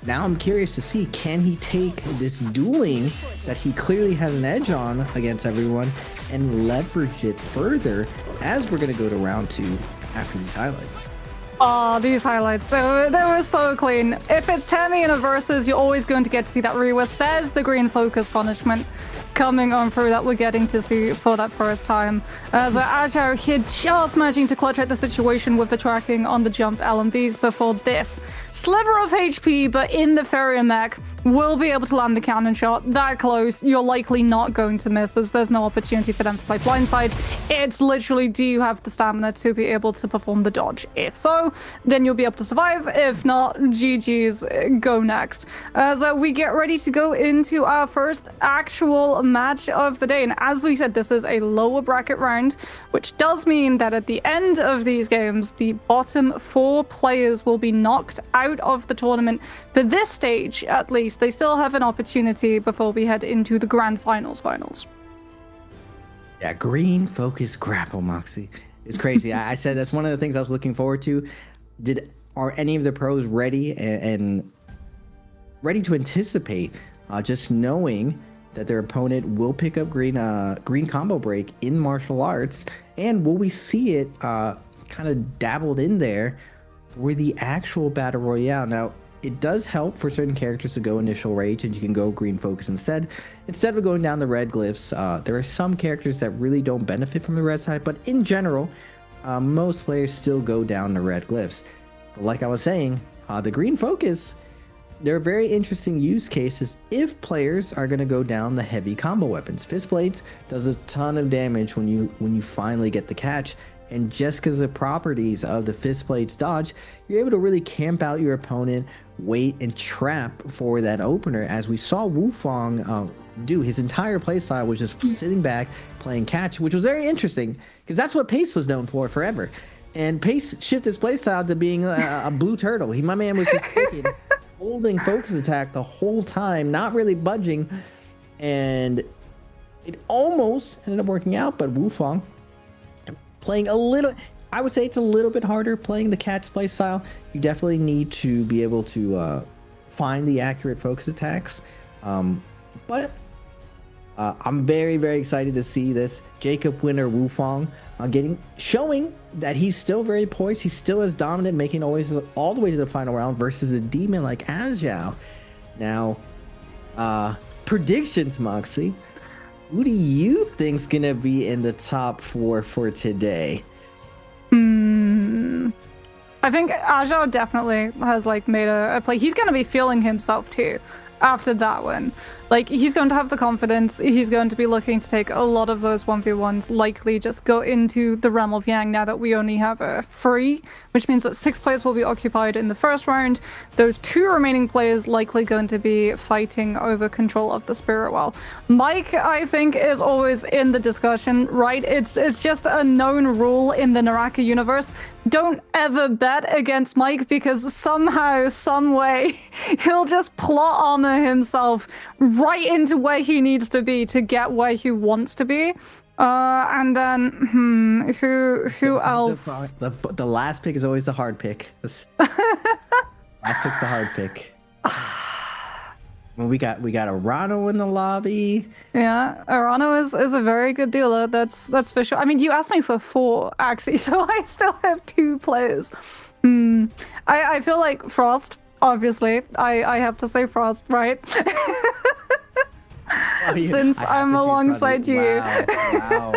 Now I'm curious to see, can he take this dueling that he clearly has an edge on against everyone and leverage it further as we're going to go to round 2 after these highlights. Oh, these highlights, they were so clean. If it's Tammy in a versus, you're always going to get to see that re-wisp. There's the green focus punishment coming on through that we're getting to see for that first time. As Agile here just managing to clutch out the situation with the tracking on the jump LMBs before this sliver of HP, but in the Farrier mech will be able to land the cannon shot. That close, you're likely not going to miss, as there's no opportunity for them to play blindside. It's literally, do you have the stamina to be able to perform the dodge? If so, then you'll be able to survive. If not, GG's, go next. As we get ready to go into our first actual match of the day. And as we said, this is a lower bracket round, which does mean that at the end of these games, the bottom 4 players will be knocked out of the tournament. For this stage, at least, they still have an opportunity before we head into the grand finals. Yeah, green focus grapple, Moxie. It's crazy. I said that's one of the things I was looking forward to. Are any of the pros ready and ready to anticipate just knowing that their opponent will pick up green combo break in martial arts, and will we see it kind of dabbled in there for the actual battle royale? Now, it does help for certain characters to go initial rage, and you can go green focus instead of going down the red glyphs. There are some characters that really don't benefit from the red side, but in general, most players still go down the red glyphs. But like I was saying, the green focus, there are very interesting use cases if players are going to go down the heavy combo weapons. Fist Blades does a ton of damage when you finally get the catch, and just because of the properties of the Fist Blades dodge, you're able to really camp out your opponent, wait and trap for that opener, as we saw Wufang do. His entire playstyle was just sitting back playing catch, which was very interesting because that's what Pace was known for forever. And Pace shifted his playstyle to being a blue turtle. My man was just sticking, holding focus attack the whole time, not really budging, and it almost ended up working out. But Wufang playing a little, I would say it's a little bit harder playing the catch play style. You definitely need to be able to find the accurate focus attacks. But I'm very, very excited to see this J-Cup winner Wufang showing that he's still very poised. He's still as dominant, making always all the way to the final round versus a demon like Agile. Now, predictions, Moxie. Who do you think's gonna be in the top 4 for today? I think Agile definitely has made a play. He's gonna be feeling himself too after that one. Like, he's going to have the confidence, he's going to be looking to take a lot of those 1v1s, likely just go into the realm of Yang now that we only have 3, which means that 6 players will be occupied in the first round. Those 2 remaining players likely going to be fighting over control of the spirit well. Mike, I think, is always in the discussion, right? It's just a known rule in the NARAKA universe. Don't ever bet against Mike, because somehow, some way, he'll just plot armor himself right into where he needs to be to get where he wants to be. And then, who else? The last pick is always the hard pick. Last pick's the hard pick. Well, we got Arano in the lobby. Yeah, Arano is a very good dealer. That's for sure. I mean, you asked me for 4 actually, so I still have 2 players. I feel like Frost. Obviously, I have to say Frost, right? Since I'm alongside you. Wow.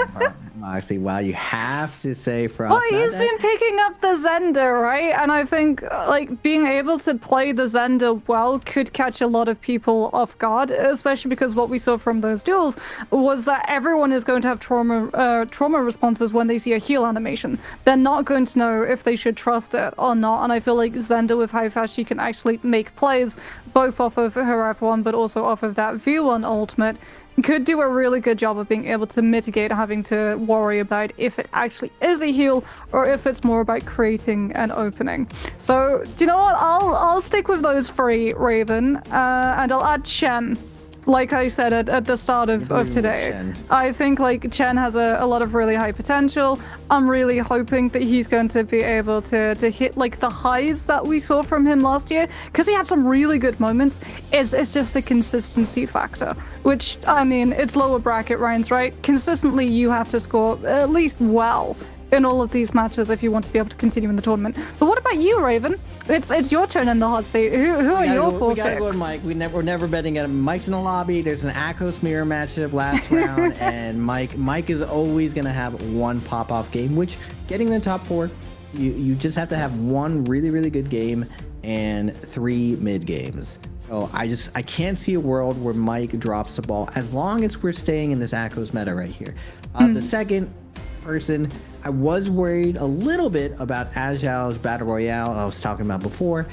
Moxie, wow, you have to say Frost. Well, he's been picking up the Zender, right? And I think, like, being able to play the Zender well could catch a lot of people off guard, especially because what we saw from those duels was that everyone is going to have trauma responses when they see a heal animation. They're not going to know if they should trust it or not, and I feel like Zender, with how fast she can actually make plays, both off of her F1 but also off of that V1 ultimate, could do a really good job of being able to mitigate having to worry about if it actually is a heal or if it's more about creating an opening. So, do you know what? I'll stick with those 3, Raven, and I'll add Chen. Like I said at the start of today, I think like Chen has a lot of really high potential. I'm really hoping that he's going to be able to hit like the highs that we saw from him last year, because he had some really good moments. It's just the consistency factor, which, I mean, it's lower bracket rounds, right? Consistently, you have to score at least well in all of these matches if you want to be able to continue in the tournament. But what about you, Raven? It's your turn in the hot seat. Who are your 4 picks? We gotta go with Mike. We're never betting at him. Mike's in the lobby. There's an Akos mirror matchup last round, and Mike is always gonna have 1 pop-off game, which getting in the top 4, you just have to have 1 really, really good game and 3 mid games. So I can't see a world where Mike drops the ball as long as we're staying in this Akos meta right here. The second person, I was worried a little bit about Ajal's Battle Royale I was talking about before,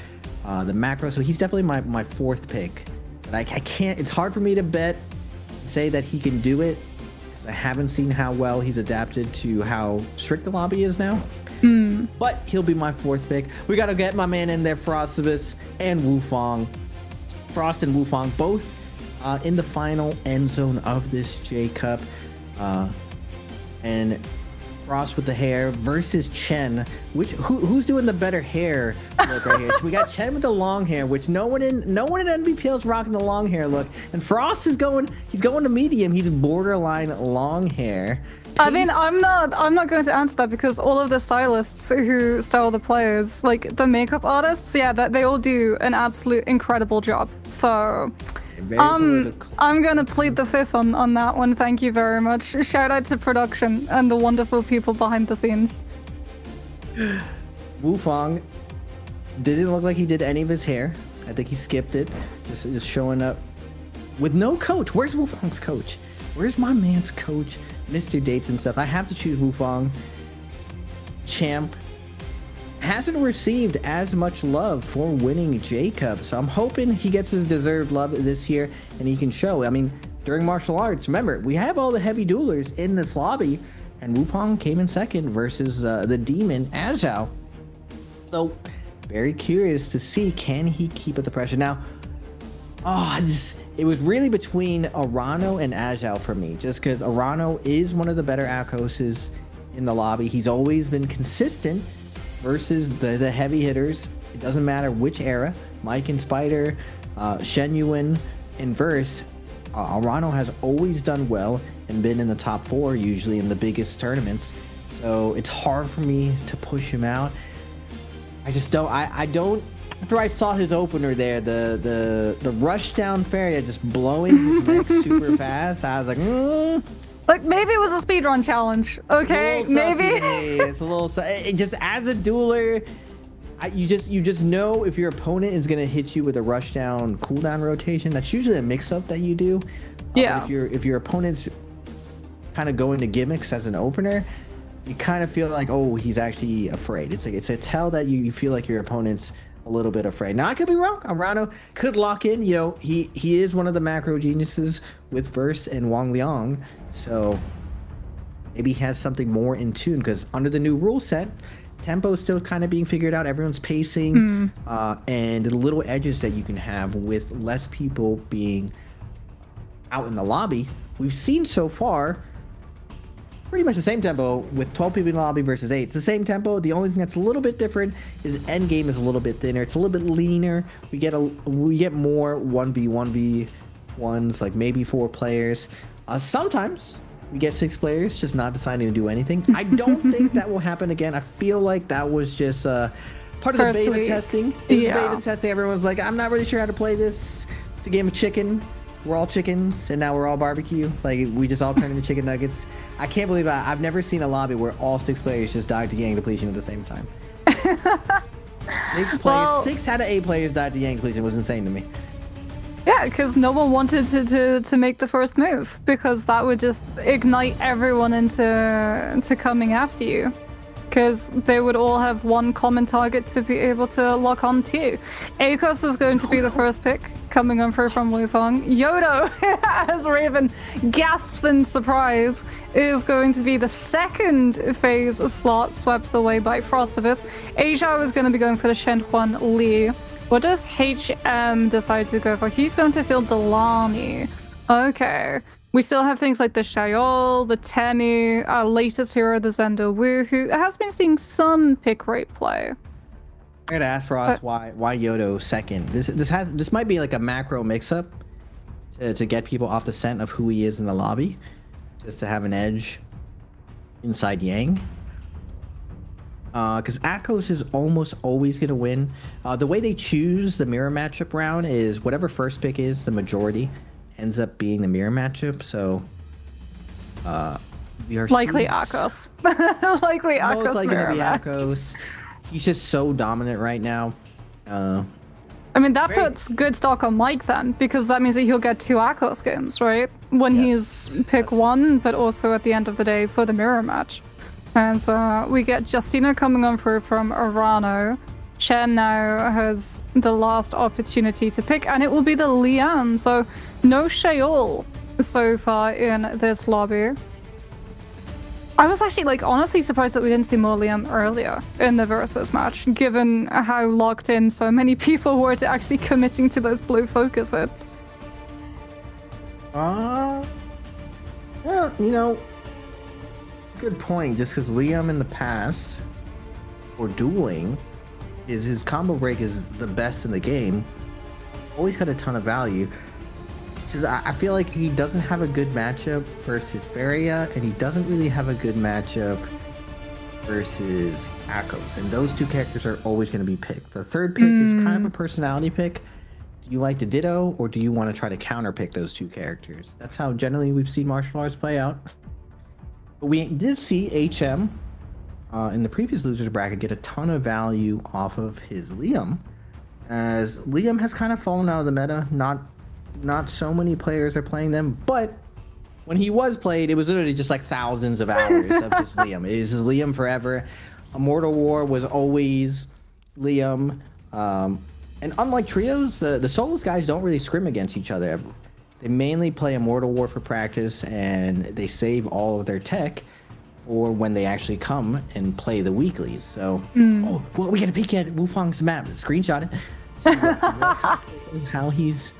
the macro, so he's definitely my 4th pick. But I can't, it's hard for me to say that he can do it, because I haven't seen how well he's adapted to how strict the lobby is now. But he'll be my 4th pick. We gotta get my man in there, Frostabus and Wufong. Frost and Wufong both in the final end zone of this J Cup. And Frost with the hair versus Chen. Who's doing the better hair look right here? So we got Chen with the long hair, which no one in NBPL is rocking the long hair look. And Frost is going to medium. He's borderline long hair. I mean, I'm not going to answer that, because all of the stylists who style the players, like the makeup artists, yeah, they all do an absolute incredible job. So I'm gonna plead the 5th on that one. Thank you very much. Shout out to production and the wonderful people behind the scenes. Wufong didn't look like he did any of his hair. I think he skipped it. Just showing up with no coach. Where's Wufong's coach? Where's my man's coach? Mr. Dates himself. I have to choose Wufong. Champ hasn't received as much love for winning J-Cup, so I'm hoping he gets his deserved love this year and he can show. I mean, during martial arts, remember, we have all the heavy duelers in this lobby, and Wufong came in 2nd versus the demon Ajao. So very curious to see, can he keep up the pressure? Now, it was really between Arano and Ajao for me, just because Arano is one of the better Akoses in the lobby. He's always been consistent versus the heavy hitters. It doesn't matter which era. Mike and Spider, Shen Yuan and Verse. Arano has always done well and been in the top 4 usually in the biggest tournaments. So it's hard for me to push him out. I just don't. I don't. After I saw his opener there, the rush down Faria just blowing his neck super fast, I was like, Like, maybe it was a speedrun challenge, okay? Maybe. It's a little just as a dueler, you just know if your opponent is gonna hit you with a rush down cooldown rotation. That's usually a mix up that you do. Yeah. If your opponent's kind of going to gimmicks as an opener, you kind of feel like, oh, he's actually afraid. It's a tell that you feel like your opponent's a little bit afraid. Now I could be wrong. Arano could lock in. You know, he is one of the macro geniuses with Verse and Wang Liang, so maybe he has something more in tune. Because under the new rule set, tempo is still kind of being figured out. Everyone's pacing, and the little edges that you can have with less people being out in the lobby. We've seen so far pretty much the same tempo with 12 people in the lobby versus 8. It's the same tempo. The only thing that's a little bit different is end game is a little bit thinner. It's a little bit leaner. We get more 1v1s, like maybe 4 players. Sometimes we get 6 players just not deciding to do anything. I don't think that will happen again. I feel like that was just part of the beta testing. It was beta testing. Everyone's like, I'm not really sure how to play this. It's a game of chicken. We're all chickens, and now we're all barbecue. Like, we just all turn into chicken nuggets. I can't believe I've never seen a lobby where all 6 players just died to Yang depletion at the same time. 6 players, 6 out of 8 players died to Yang depletion. Was insane to me. Yeah, because no one wanted to make the first move, because that would just ignite everyone into coming after you. Because they would all have one common target to be able to lock on to. Akos is going to be the first pick coming on through from Wufang. Yodo, as Raven gasps in surprise, is going to be the second phase slot swept away by Frostivus. Asia is going to be going for the Shenhuan Li. What does HM decide to go for? He's going to field the Lani. Okay. We still have things like the Shayol, the Temi, our latest hero, the Zendo Wu, who has been seeing some pick rate play. I gotta ask Frost why Yodo second. This might be like a macro mix-up to get people off the scent of who he is in the lobby, just to have an edge inside Yang. Because Akos is almost always gonna win. The way they choose the mirror matchup round is whatever first pick is, the majority ends up being the mirror matchup, so we are likely Akos. Likely Akos. Most likely gonna be Akos. He's just so dominant right now. I mean, that puts good stock on Mike then, because that means that he'll get 2 Akos games, right? When he's pick 1, but also at the end of the day for the mirror match. And so we get Justina coming on through from Arano. Chen now has the last opportunity to pick, and it will be the Lian. So no Sheol so far in this lobby. I was actually, like, honestly surprised that we didn't see more Liam earlier in the versus match, given how locked in so many people were to actually committing to those blue focus hits. Yeah, you know, good point. Just because Liam in the past, or dueling, his combo break is the best in the game. Always got a ton of value. Because I feel like he doesn't have a good matchup versus Varia, and he doesn't really have a good matchup versus Akos. And those 2 characters are always going to be picked. The third pick is kind of a personality pick. Do you like the Ditto, or do you want to try to counter pick those 2 characters? That's how generally we've seen martial arts play out. But we did see HM in the previous losers bracket get a ton of value off of his Liam, as Liam has kind of fallen out of the meta. Not so many players are playing them, but when he was played, it was literally just like thousands of hours of just Liam. It was just Liam forever. Immortal War was always Liam, and unlike trios, the solos guys don't really scrim against each other. They mainly play Immortal War for practice, and they save all of their tech for when they actually come and play the weeklies. So, oh, well, we get a peek at Wufang's map. Screenshot it. See how he's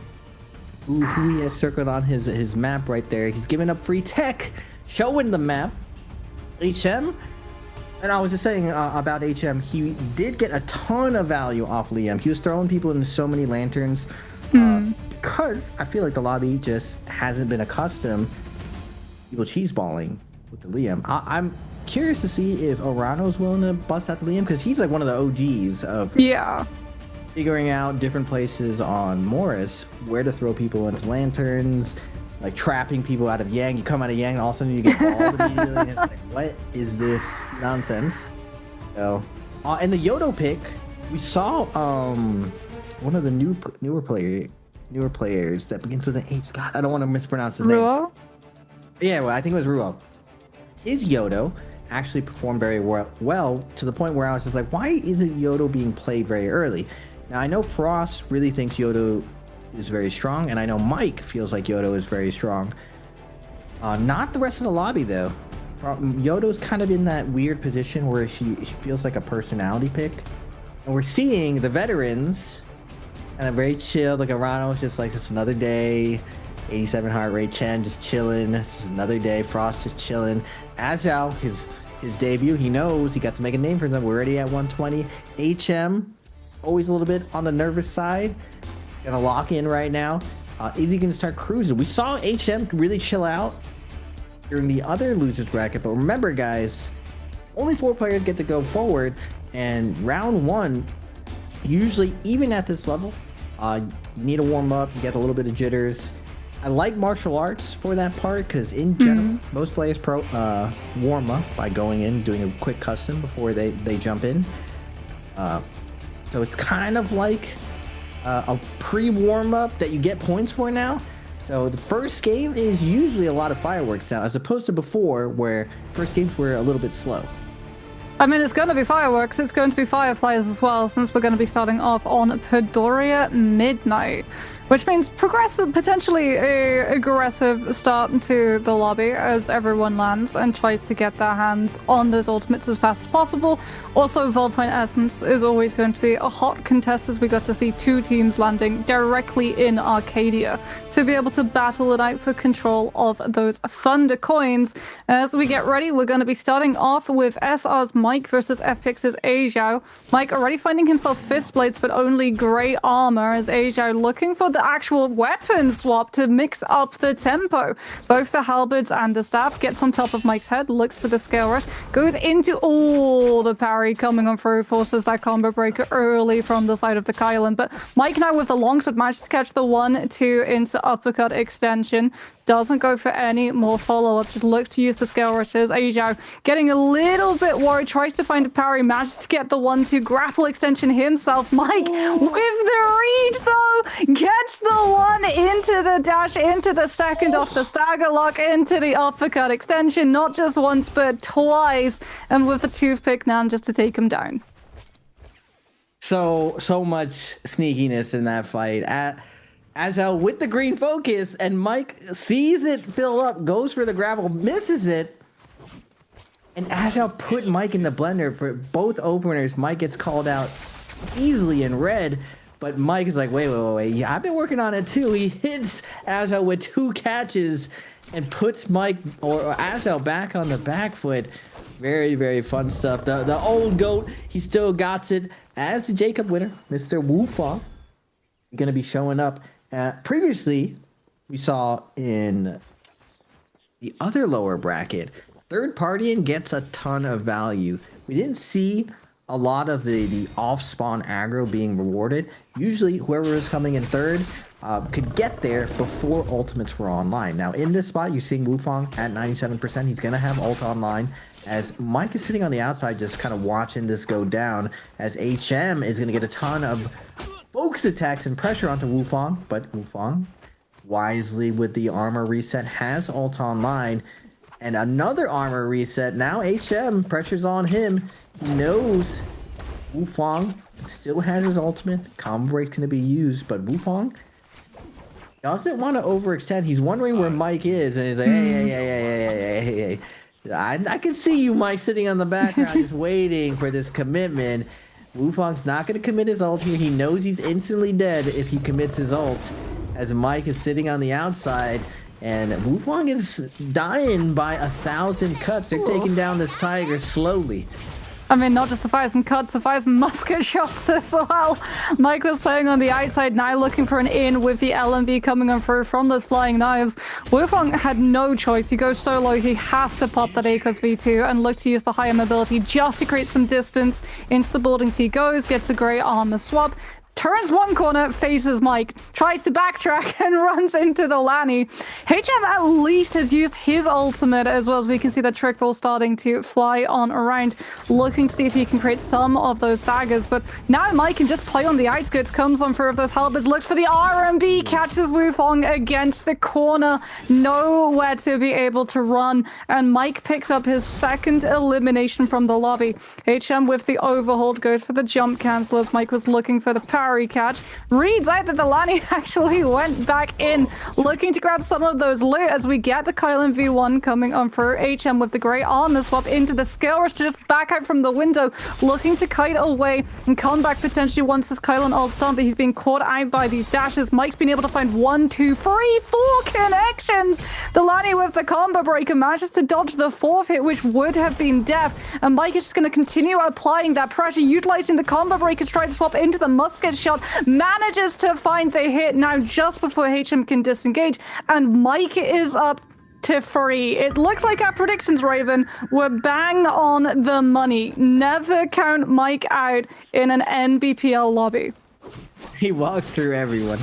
who he has circled on his map right there. He's giving up free tech, showing the map. HM, and I was just saying about HM, he did get a ton of value off Liam. He was throwing people into so many lanterns. Because I feel like the lobby just hasn't been accustomed to people cheeseballing with the Liam. I'm curious to see if Arano's willing to bust out the Liam, because he's like one of the OGs of figuring out different places on Morris where to throw people into lanterns, like trapping people out of Yang. You come out of Yang and all of a sudden you get balled immediately, and it's like, what is this nonsense? So, and the Yodo pick We saw one of the newer players that begins with an H. God, I don't want to mispronounce his name. Yeah, well, I think it was Ruo. His Yodo actually performed very well to the point where I was just like, why isn't Yodo being played very early? Now, I know Frost really thinks Yodo is very strong, and I know Mike feels like Yodo is very strong. Not the rest of the lobby, though. Yodo's kind of in that weird position where she feels like a personality pick. And we're seeing the veterans kind of very chill. Like Arano's just like, just another day. 87 heart rate. Chen just chilling. This is another day. Frost just chilling. Azhao, his debut, he knows he got to make a name for them. We're already at 120. HM, always a little bit on the nervous side. Gonna lock in right now. Is he gonna start cruising? We saw HM really chill out during the other losers bracket, but remember, guys, only 4 players get to go forward, and round 1, usually even at this level, you need to warm up. You get a little bit of jitters. I like martial arts for that part because in general, most players warm up by going in, doing a quick custom before they jump in. So it's kind of like a pre-warm-up that you get points for now. So the first game is usually a lot of fireworks now, as opposed to before where first games were a little bit slow. I mean, it's going to be fireworks. It's going to be fireflies as well, since we're going to be starting off on Padoria Midnight, which means potentially a aggressive start to the lobby as everyone lands and tries to get their hands on those ultimates as fast as possible. Also, BLADEPOINT Essence is always going to be a hot contest, as we got to see 2 teams landing directly in Arcadia to be able to battle it out for control of those Thunder coins. As we get ready, we're going to be starting off with SR's Mike versus FPX's Azhao. Mike already finding himself fist blades, but only grey armor, as Azhao looking for the actual weapon swap to mix up the tempo. Both the halberds and the staff gets on top of Mike's head, looks for the scale rush, goes into the parry coming on through, forces that combo breaker early from the side of the Kylan. But Mike now with the longsword manages to catch the 1-2 into uppercut extension. Doesn't go for any more follow-up, just looks to use the scale rushes. Azhao getting a little bit worried, tries to find a parry, manages to get the 1-2 grapple extension himself. Mike with the read though, gets the 1 into the dash, into the second off the stagger lock, into the uppercut extension, not just once but twice, and with the toothpick now just to take him down. So much sneakiness in that fight. Azhao with the green focus, and Mike sees it fill up, goes for the grapple, misses it, and Azhao put Mike in the blender for both openers. Mike gets called out easily in red, but Mike is like, wait, yeah, I've been working on it too. He hits Azhao with 2 catches and puts Mike or Azhao back on the back foot. Very, very fun stuff. The old goat, he still got it as the Jacob winner, Mr. Wu Fang, gonna be showing up. Previously, we saw in the other lower bracket, third partying gets a ton of value. We didn't see a lot of the off-spawn aggro being rewarded. Usually, whoever was coming in third could get there before ultimates were online. Now, in this spot, you're seeing Wu Fang at 97%. He's going to have ult online, as Mike is sitting on the outside just kind of watching this go down, as HM is going to get a ton of focus attacks and pressure onto Wu Fang, but Wu Fang, wisely with the armor reset, has ult online, and another armor reset. Now HM, pressure's on him. He knows Wu Fang still has his ultimate. Combo break's going to be used, but Wu Fang doesn't want to overextend. He's wondering where Mike is, and he's like, hey. I can see you, Mike, sitting on the background just waiting for this commitment. Wu Fang's not going to commit his ult here. He knows he's instantly dead if he commits his ult, as Mike is sitting on the outside, and Wu Fang is dying by 1,000 cuts. They're taking down this tiger slowly. I mean, not just the 1,000 cuts, the 1,000 musket shots as well. Mike was playing on the outside, now looking for an in with the LMB coming on through from those flying knives. Wu Fang had no choice. He goes solo. He has to pop that ACOS V2 and look to use the higher mobility just to create some distance. Into the building T goes, gets a great armor swap. turns one corner, faces Mike, tries to backtrack and runs into the Lanny. HM at least has used his ultimate as well, as we can see the trick ball starting to fly on around, looking to see if he can create some of those daggers. But now Mike can just play on the outskirts, comes on through of those halberds, looks for the RMB, catches Wufong against the corner, nowhere to be able to run, and Mike picks up his second elimination from the lobby. HM with the overhold goes for the jump cancel as Mike was looking for the parry catch. Reads out that the Lanny actually went back in, looking to grab some of those loot as we get the Kylan V1 coming on through. HM with the great armor swap into the skill rush to just back out from the window, looking to kite away and come back potentially once this Kylan ult's done, but he's being caught out by these dashes. Mike's been able to find 1, 2, 3, 4 connections. The Lanny with the combo breaker manages to dodge the 4th hit, which would have been death, and Mike is just going to continue applying that pressure, utilizing the combo breaker to try to swap into the musket shot, manages to find the hit now just before HM can disengage, and Mike is up to 3. It looks like our predictions, Raven, were bang on the money. Never count Mike out in an NBPL lobby. He walks through everyone.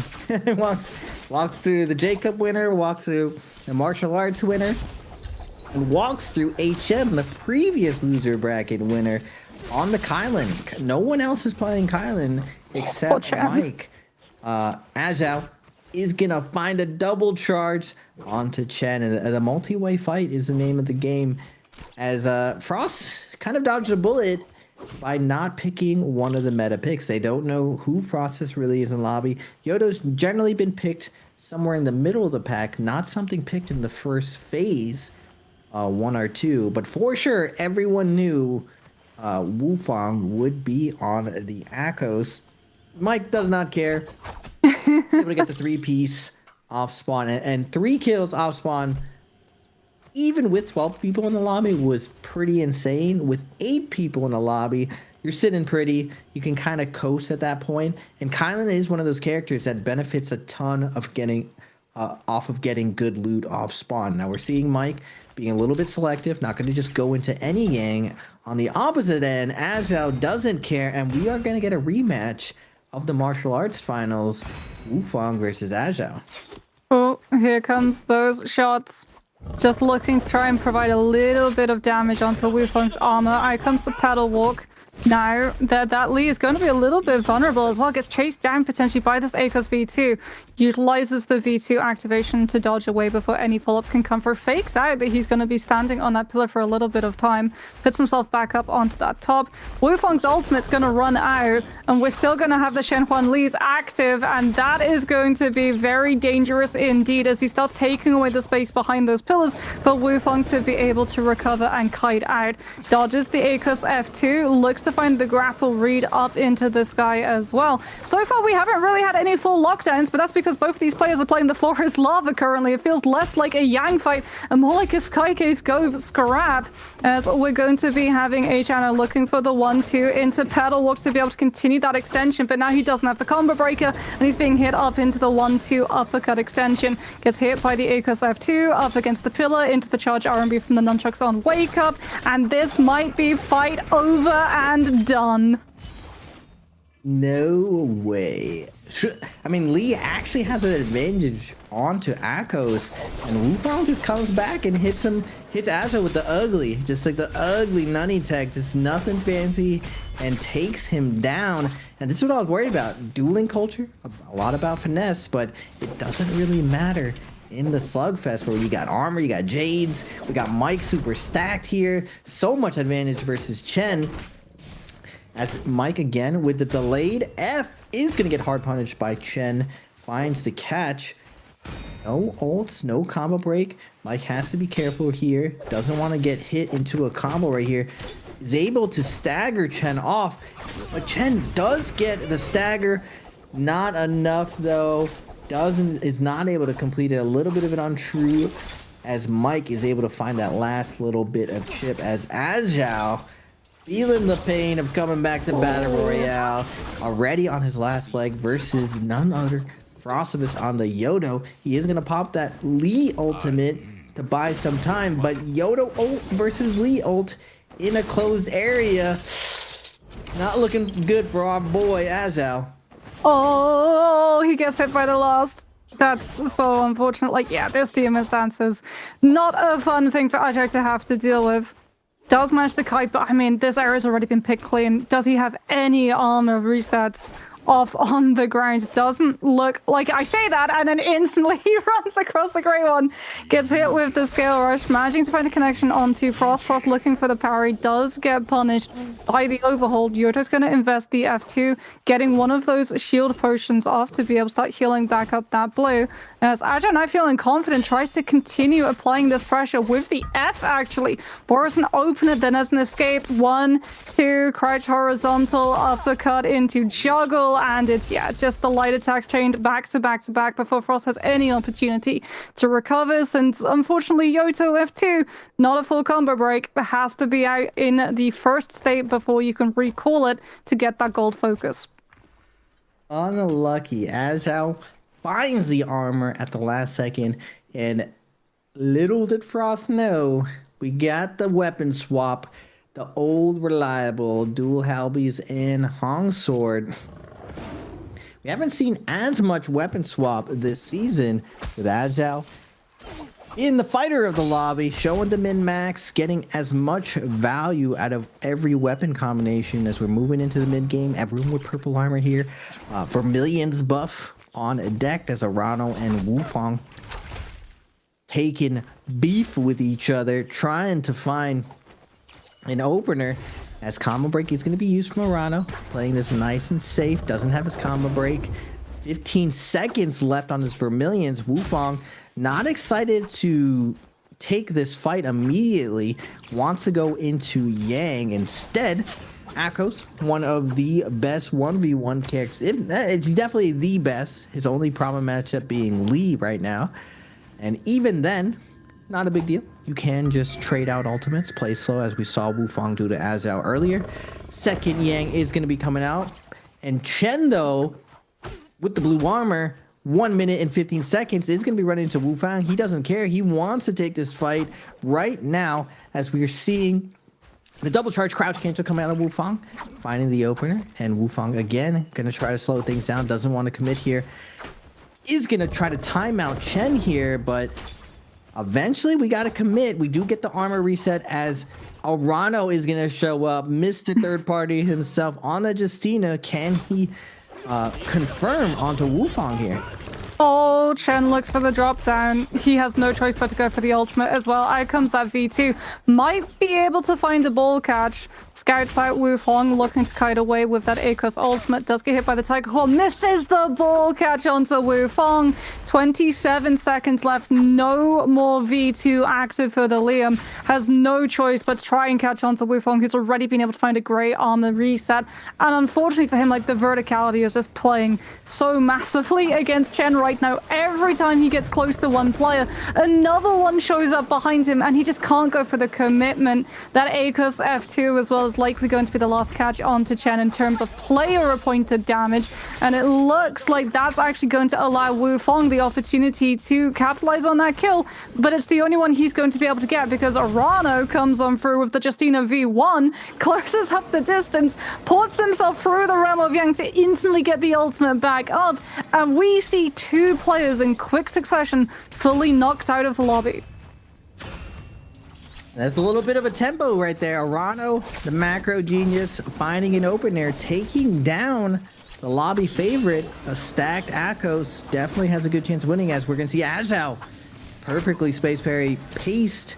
walks through the Jacob winner, walks through the martial arts winner, and walks through HM, the previous loser bracket winner, on the Kylan. No one else is playing Kylan except Mike. Azhao is gonna find a double charge onto Chen, and the multi-way fight is the name of the game, as Frost kind of dodged a bullet by not picking one of the meta picks. They don't know who Frostus really is in lobby. Yodo's generally been picked somewhere in the middle of the pack, not something picked in the first phase, 1 or 2, but for sure everyone knew Wufong would be on the Akos. Mike does not care. He's able to get the 3-piece off spawn, and 3 kills off spawn, even with 12 people in the lobby, was pretty insane. With 8 people in the lobby, you're sitting pretty. You can kind of coast at that point. And Kylan is one of those characters that benefits a ton of getting off of getting good loot off spawn. Now we're seeing Mike being a little bit selective, not going to just go into any gang. On the opposite end, Azhao doesn't care, and we are going to get a rematch of the martial arts finals, Wufong versus Azhao. Oh, here comes those shots. Just looking to try and provide a little bit of damage onto Wufong's armor. Out comes the pedal walk. Now that Lee is going to be a little bit vulnerable as well. Gets chased down potentially by this Akos V2. Utilizes the V2 activation to dodge away before any follow-up can come through. Fakes out that he's going to be standing on that pillar for a little bit of time. Puts himself back up onto that top. Wufong's ultimate's going to run out, and we're still going to have the Shenhuan Lee's active, and that is going to be very dangerous indeed as he starts taking away the space behind those pillars for Wufong to be able to recover and kite out. Dodges the Akos F2, looks to find the grapple read up into this guy as well. So far we haven't really had any full lockdowns, but that's because both of these players are playing the floor as lava currently. It feels less like a Yang fight and more like a Skycase go scrap, as we're going to be having H-Channel looking for the 1-2 into pedal walks to be able to continue that extension, but now he doesn't have the combo breaker and he's being hit up into the 1-2 uppercut extension. Gets hit by the Akos F2 up against the pillar into the charge RMB from the nunchucks on wake up, and this might be fight over and done. No way. I mean, Lee actually has an advantage onto Akos, and Wufong just comes back and hits Azhao with the ugly, just like the ugly nunny tech, just nothing fancy, and takes him down. And this is what I was worried about. Dueling culture, a lot about finesse, but it doesn't really matter in the slugfest where you got armor, you got jades, we got Mike super stacked here, so much advantage versus Chen. As Mike again with the delayed F is going to get hard punished by Chen. Finds the catch. No ults, no combo break. Mike has to be careful here. Doesn't want to get hit into a combo right here. Is able to stagger Chen off. But Chen does get the stagger. Not enough though. Is not able to complete it. A little bit of an untrue as Mike is able to find that last little bit of chip as Azhao, feeling the pain of coming back to Battle Royale, already on his last leg versus none other Frostivus on the Yodo. He is going to pop that Lee ultimate to buy some time, but Yodo ult versus Lee ult in a closed area. It's not looking good for our boy Azhao. Oh, he gets hit by the last. That's so unfortunate. Like, yeah, this demon stance is not a fun thing for Ajay to have to deal with. Does manage to kite, but I mean, this area's already been picked clean. Does he have any armor resets off on the ground? Doesn't look like. I say that, and then instantly he runs across the grey one, gets hit with the scale rush, managing to find a connection onto Frost. Frost looking for the parry, does get punished by the overhold. Yoto's going to invest the F2, getting one of those shield potions off to be able to start healing back up that blue. As Ajay, now feeling confident, tries to continue applying this pressure with the F, actually. More as an opener than as an escape. 1, 2, crouch horizontal, uppercut into juggle, and it's, yeah, just the light attacks chained back to back to back before Frost has any opportunity to recover. Since, unfortunately, Yoto F2, not a full combo break, but has to be out in the first state before you can recall it to get that gold focus. Unlucky. Azhao finds the armor at the last second, and little did Frost know, we got the weapon swap, the old reliable dual halbies and Hong sword. We haven't seen as much weapon swap this season with Azhao in the fighter of the lobby, showing the min-max, getting as much value out of every weapon combination as we're moving into the mid-game. Everyone with purple armor here. Vermilion's buff on deck as Arano and Wufang taking beef with each other, trying to find an opener. As combo break is going to be used from Arano, playing this nice and safe, doesn't have his combo break. 15 seconds left on his Vermilions. Wufang not excited to take this fight immediately, wants to go into Yang instead. Akos, one of the best 1v1 characters. It's definitely the best. His only problem matchup being Lee right now. And even then, not a big deal. You can just trade out ultimates, play slow, as we saw Wufang do to Azhao earlier. Second Yang is going to be coming out. And Chen, though, with the blue armor, 1 minute and 15 seconds, is going to be running into Wufang. He doesn't care. He wants to take this fight right now, as we are seeing the double charge crouch cancel coming out of Wufang, finding the opener, and Wufang again going to try to slow things down, doesn't want to commit here. Is going to try to time out Chen here, but eventually we got to commit. We do get the armor reset as Arano is going to show up, Mr. Third Party himself on the Justina. Can he confirm onto Wufang here? Oh, Chen looks for the drop down. He has no choice but to go for the ultimate as well. Out comes that V2. Might be able to find a ball catch. Scouts out Wufang, looking to kite away with that Akos ultimate. Does get hit by the Tiger Claw. Misses the ball catch onto Wufang. 27 seconds left. No more V2 active for the Liam. Has no choice but to try and catch onto Wufang, who's already been able to find a great armor reset. And unfortunately for him, like, the verticality is just playing so massively against Chen right now. Every time he gets close to one player, another one shows up behind him, and he just can't go for the commitment. That Akos F2 as well is likely going to be the last catch onto Chen in terms of player-appointed damage, and it looks like that's actually going to allow Wufang the opportunity to capitalize on that kill, but it's the only one he's going to be able to get because Arano comes on through with the Justina V1, closes up the distance, ports himself through the realm of Yang to instantly get the ultimate back up, and we see two players in quick succession fully knocked out of the lobby. That's a little bit of a tempo right there. Arano, the macro genius, finding an opener, taking down the lobby favorite. A stacked Akos definitely has a good chance of winning, as we're going to see Azhao perfectly space parry, paced.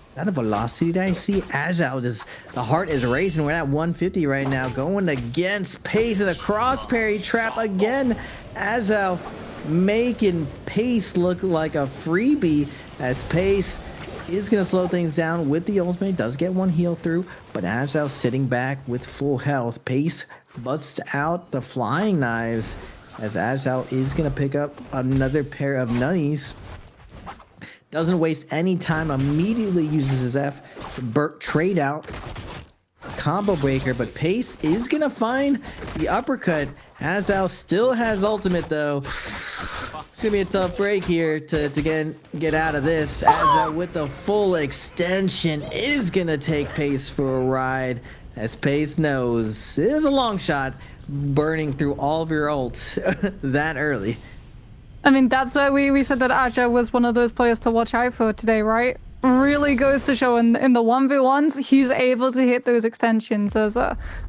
Is that a velocity that I see? Azhao, the heart is racing. We're at 150 right now, going against Pace, and the cross parry trap again. Azhao making Pace look like a freebie, as Pace is going to slow things down with the ultimate. Does get one heal through, but Azhao sitting back with full health. Pace busts out the flying knives, as Azhao is going to pick up another pair of nunnies. Doesn't waste any time, immediately uses his F to trade out combo breaker, but Pace is going to find the uppercut. Azhao still has ultimate, though. It's going to be a tough break here to get out of this. Azhao with the full extension is going to take Pace for a ride, as Pace knows it is a long shot, burning through all of your ults that early. I mean, that's why we said that Aja was one of those players to watch out for today, right? Really goes to show in the 1v1s, he's able to hit those extensions. As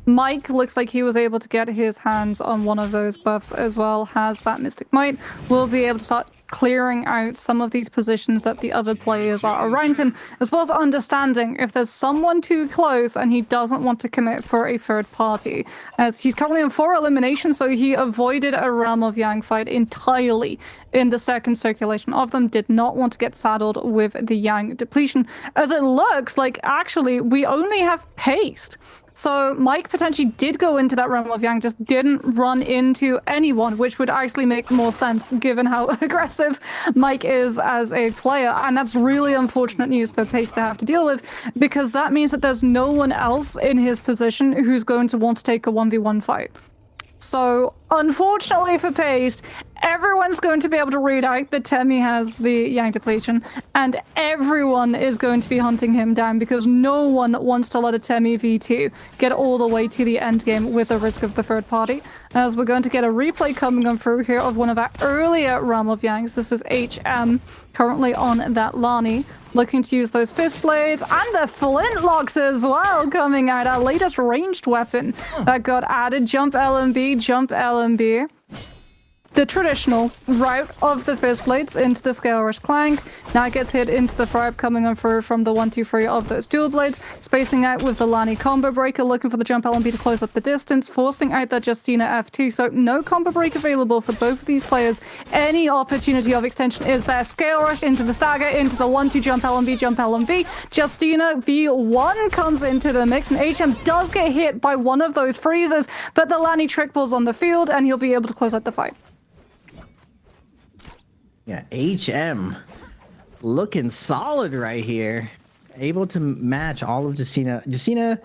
Mike looks like he was able to get his hands on one of those buffs as well, has that Mystic Might, will be able to start clearing out some of these positions that the other players are around him, as well as understanding if there's someone too close and he doesn't want to commit for a third party. As he's currently on 4 eliminations, so he avoided a Realm of Yang fight entirely in the second circulation of them, did not want to get saddled with the Yang depletion, as it looks like actually we only have Paste. So Mike potentially did go into that Realm of Yang, just didn't run into anyone, which would actually make more sense given how aggressive Mike is as a player. And that's really unfortunate news for Pace to have to deal with, because that means that there's no one else in his position who's going to want to take a 1v1 fight. So, unfortunately for Pace, everyone's going to be able to read out that Temmie has the Yang depletion, and everyone is going to be hunting him down because no one wants to let a Temmie V2 get all the way to the end game with the risk of the third party. As we're going to get a replay coming on through here of one of our earlier Realm of Yangs. This is HM, currently on that Lani, looking to use those fist blades and the flintlocks as well, coming out. Our latest ranged weapon that got added. Jump LMB, jump LMB. The traditional route of the fist blades into the Scale Rush Clank. Now it gets hit into the fire coming on through from the 1-2-3 of those dual blades. Spacing out with the Lani combo breaker, looking for the jump LMB to close up the distance, forcing out that Justina F2. So no combo break available for both of these players. Any opportunity of extension is there. Scale Rush into the stagger, into the 1-2 jump LMB, jump LMB. Justina V1 comes into the mix, and HM does get hit by one of those freezes, but the Lani trick balls on the field, and he'll be able to close out the fight. Yeah, HM looking solid right here. Able to match all of Justina. Justina,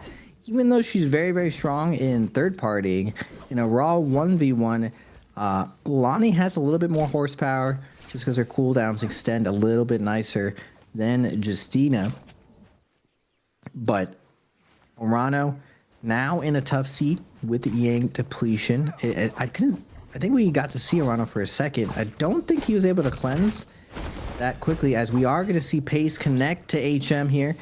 even though she's very, very strong in third party, in a raw 1v1, Lani has a little bit more horsepower just because her cooldowns extend a little bit nicer than Justina. But Orano now in a tough seat with the Yang depletion. I think we got to see Orano for a second. I don't think he was able to cleanse that quickly, as we are going to see Pace connect to HM here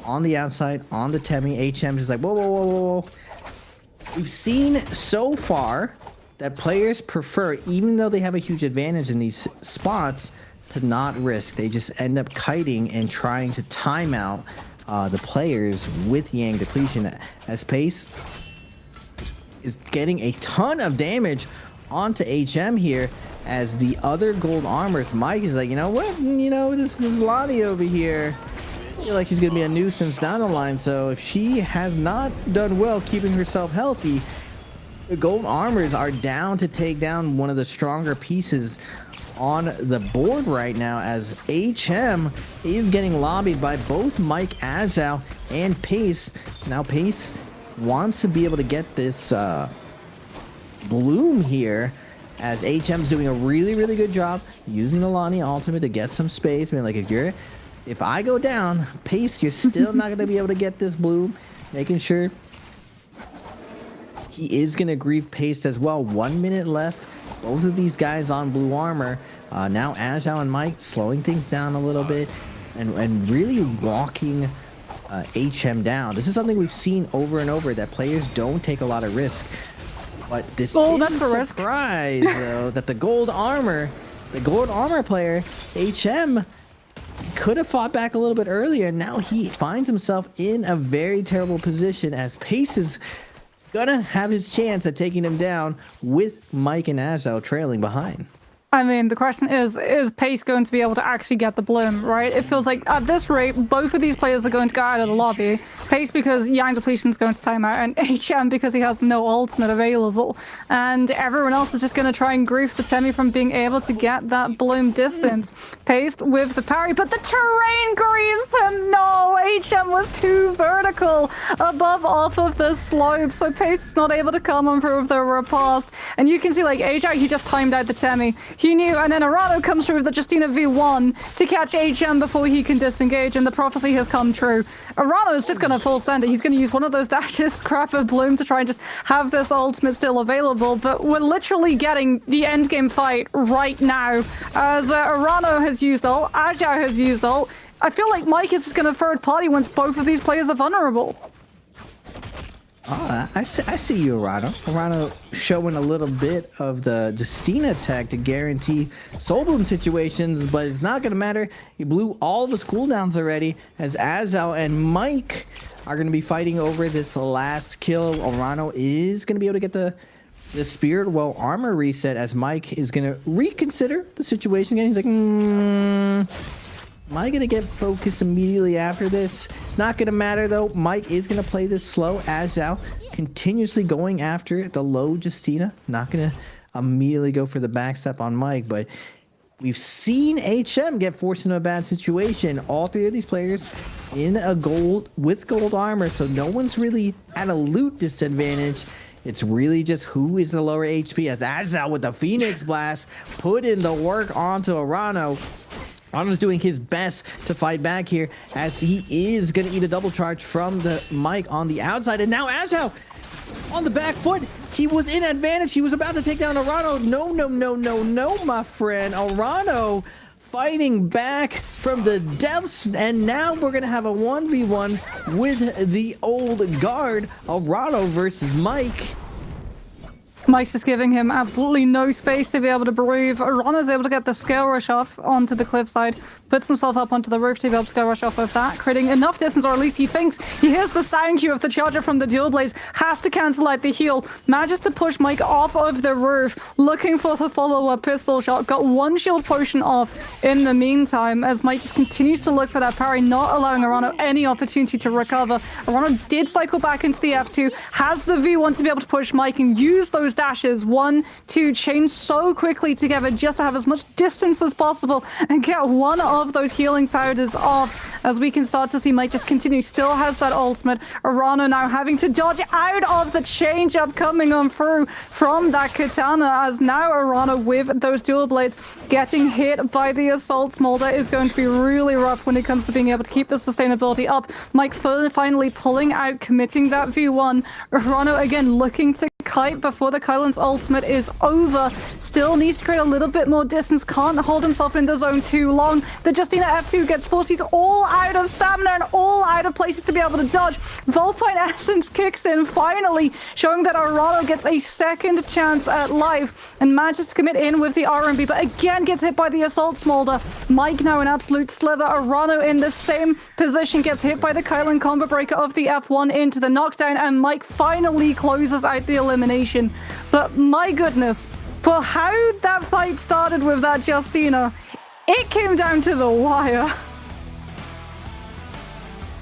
on the outside, on the Temmie. HM is like, whoa, whoa, whoa, whoa. We've seen so far that players prefer, even though they have a huge advantage in these spots, to not risk. They just end up kiting and trying to time out the players with Yang depletion, as Pace is getting a ton of damage onto HM here, as the other gold armors. Mike is like, you know what? You know, this is Lani over here. I feel like she's gonna be a nuisance down the line. So if she has not done well keeping herself healthy, the gold armors are down to take down one of the stronger pieces on the board right now, as HM is getting lobbied by both Mike Azhao and Pace. Now Pace wants to be able to get this bloom here, as HM's doing a really, really good job using the Lani ultimate to get some space. I mean, like, if I go down, Pace, you're still not going to be able to get this bloom. Making sure he is going to grieve Pace as well. 1 minute left. Both of these guys on blue armor. Now Azhao and Mike slowing things down a little bit and really walking HM down. This is something we've seen over and over, that players don't take a lot of risk. But this is a surprise, though, that the gold armor player, HM, could have fought back a little bit earlier. Now he finds himself in a very terrible position, as Pace is gonna have his chance at taking him down with Mike and Azhao trailing behind. I mean, the question is Pace going to be able to actually get the bloom, right? It feels like at this rate, both of these players are going to go out of the lobby. Pace because Yang depletion is going to time out, and HM because he has no ultimate available. And everyone else is just going to try and grief the Temmie from being able to get that bloom distance. Pace with the parry, but the terrain grieves him. No, HM was too vertical above off of the slope, so Pace is not able to come on through the riposte. And you can see, like, HM, he just timed out the Temmie. He knew, and then Arano comes through with the Justina V1 to catch HM before he can disengage, and the prophecy has come true. Arano is just going to full send it. He's going to use one of those dashes, grab a bloom to try and just have this ultimate still available, but we're literally getting the endgame fight right now. As Arano has used ult, Ajao has used ult. I feel like Mike is just going to third party once both of these players are vulnerable. Oh, I see you, Arano. Arano showing a little bit of the Justina tech to guarantee Soul Bloom situations, but it's not going to matter. He blew all of his cooldowns already, as Azal and Mike are going to be fighting over this last kill. Arano is going to be able to get the Spirit Well armor reset, as Mike is going to reconsider the situation again. He's like, am I going to get focused immediately after this? It's not going to matter, though. Mike is going to play this slow. Azal continuously going after the low Justina. Not going to immediately go for the backstep on Mike, but we've seen HM get forced into a bad situation. All three of these players in a gold armor, so no one's really at a loot disadvantage. It's really just who is the lower HP, as Azal with the Phoenix Blast put in the work onto Arano. Arano's doing his best to fight back here, as he is going to eat a double charge from the Mike on the outside. And now Azao on the back foot. He was in advantage. He was about to take down Arano. No, my friend. Arano fighting back from the depths. And now we're going to have a 1v1 with the old guard. Arano versus Mike. Mike's just giving him absolutely no space to be able to breathe. Arano's able to get the scale rush off onto the cliffside, puts himself up onto the roof to be able to scale rush off of that, creating enough distance, or at least he thinks. He hears the sound cue of the charger from the dual blades, has to cancel out the heal, manages to push Mike off of the roof, looking for the follow-up pistol shot, got one shield potion off in the meantime, as Mike just continues to look for that parry, not allowing Arano any opportunity to recover. Arano did cycle back into the F2, has the V1 to be able to push Mike and use those dashes, 1, 2, chain so quickly together just to have as much distance as possible and get one of those healing powders off, as we can start to see Mike just continue. Still has that ultimate. Arano now having to dodge out of the change up coming on through from that katana, as now Arano with those dual blades getting hit by the assault smolder is going to be really rough when it comes to being able to keep the sustainability up. Mike finally pulling out, committing that V1. Arano again looking to kite before the Kylan's ultimate is over. Still needs to create a little bit more distance. Can't hold himself in the zone too long. The Justina F2 gets forced. He's all out of stamina and all out of places to be able to dodge. Volpine Essence kicks in finally, showing that Arano gets a second chance at life and manages to commit in with the RMB, but again gets hit by the assault smolder. Mike now an absolute sliver. Arano in the same position gets hit by the Kylan combo breaker of the F1 into the knockdown, and Mike finally closes out the elimination. But my goodness, for how that fight started with that Justina, it came down to the wire.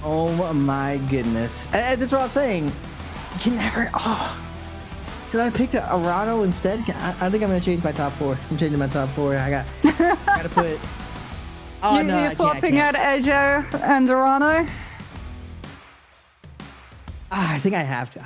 Oh my goodness. And that's what I was saying. You can never... Oh. Should I pick Arano instead? I think I'm going to change my top 4. I'm changing my top 4. I got to put... Oh, no, you're swapping out Ejo and Arano? I think I have to.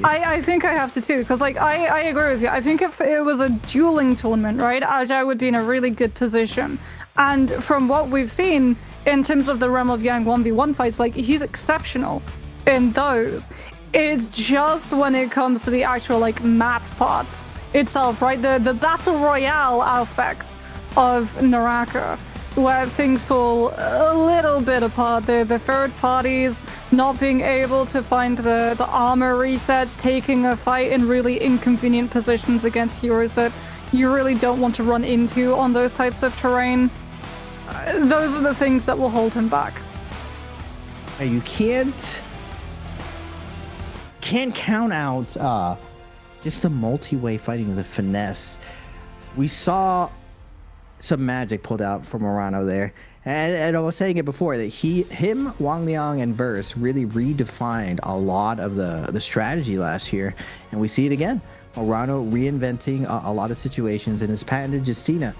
I think I have to too, because like I agree with you. I think if it was a dueling tournament, right, Ajay would be in a really good position. And from what we've seen in terms of the Realm of Yang 1v1 fights, like he's exceptional in those. It's just when it comes to the actual like map parts itself, right? The battle royale aspects of NARAKA, where things fall a little bit apart. The third parties not being able to find the armor resets, taking a fight in really inconvenient positions against heroes that you really don't want to run into on those types of terrain. Those are the things that will hold him back. You can't count out just the multi-way fighting, the finesse. We saw some magic pulled out from Arano there, and I was saying it before that him, Wang Liang, and Verse really redefined a lot of the strategy last year, and we see it again. Arano reinventing a lot of situations, and his patented Justina,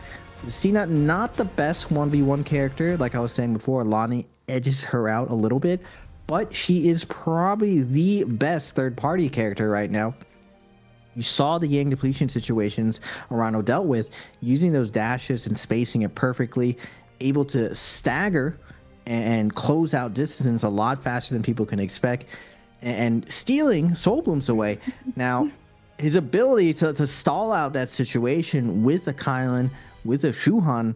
not the best 1v1 character, like I was saying before. Lonnie edges her out a little bit, but she is probably the best third-party character right now. You saw the Yang depletion situations Arano dealt with, using those dashes and spacing it perfectly, able to stagger and close out distance a lot faster than people can expect, and stealing Soul Blooms away. Now, his ability to stall out that situation with a Kylan, with a Shuhan,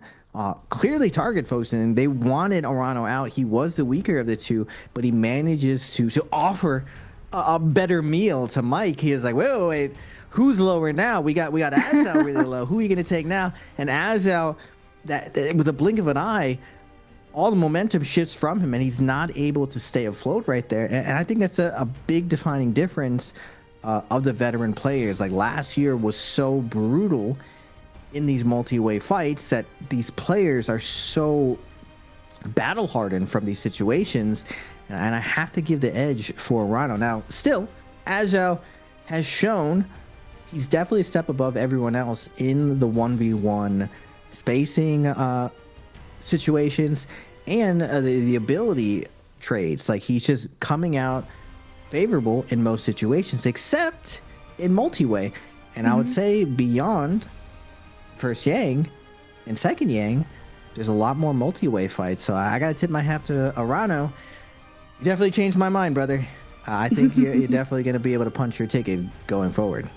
clearly target folks, and they wanted Arano out. He was the weaker of the two, but he manages to offer a better meal to Mike. He was like, wait, who's lower now? We got Azal really low. Who are you gonna take now? And Azal, that with a blink of an eye, all the momentum shifts from him, and he's not able to stay afloat right there. And I think that's a big defining difference of the veteran players. Like, last year was so brutal in these multi-way fights that these players are so battle hardened from these situations, and I have to give the edge for Arano. Now, still, Azal has shown he's definitely a step above everyone else in the 1v1 spacing situations and the ability trades. Like, he's just coming out favorable in most situations, except in multi-way. And I would say beyond first Yang and second Yang, there's a lot more multi-way fights. So I gotta tip my hat to Arano. You definitely changed my mind, brother. I think you're definitely gonna be able to punch your ticket going forward.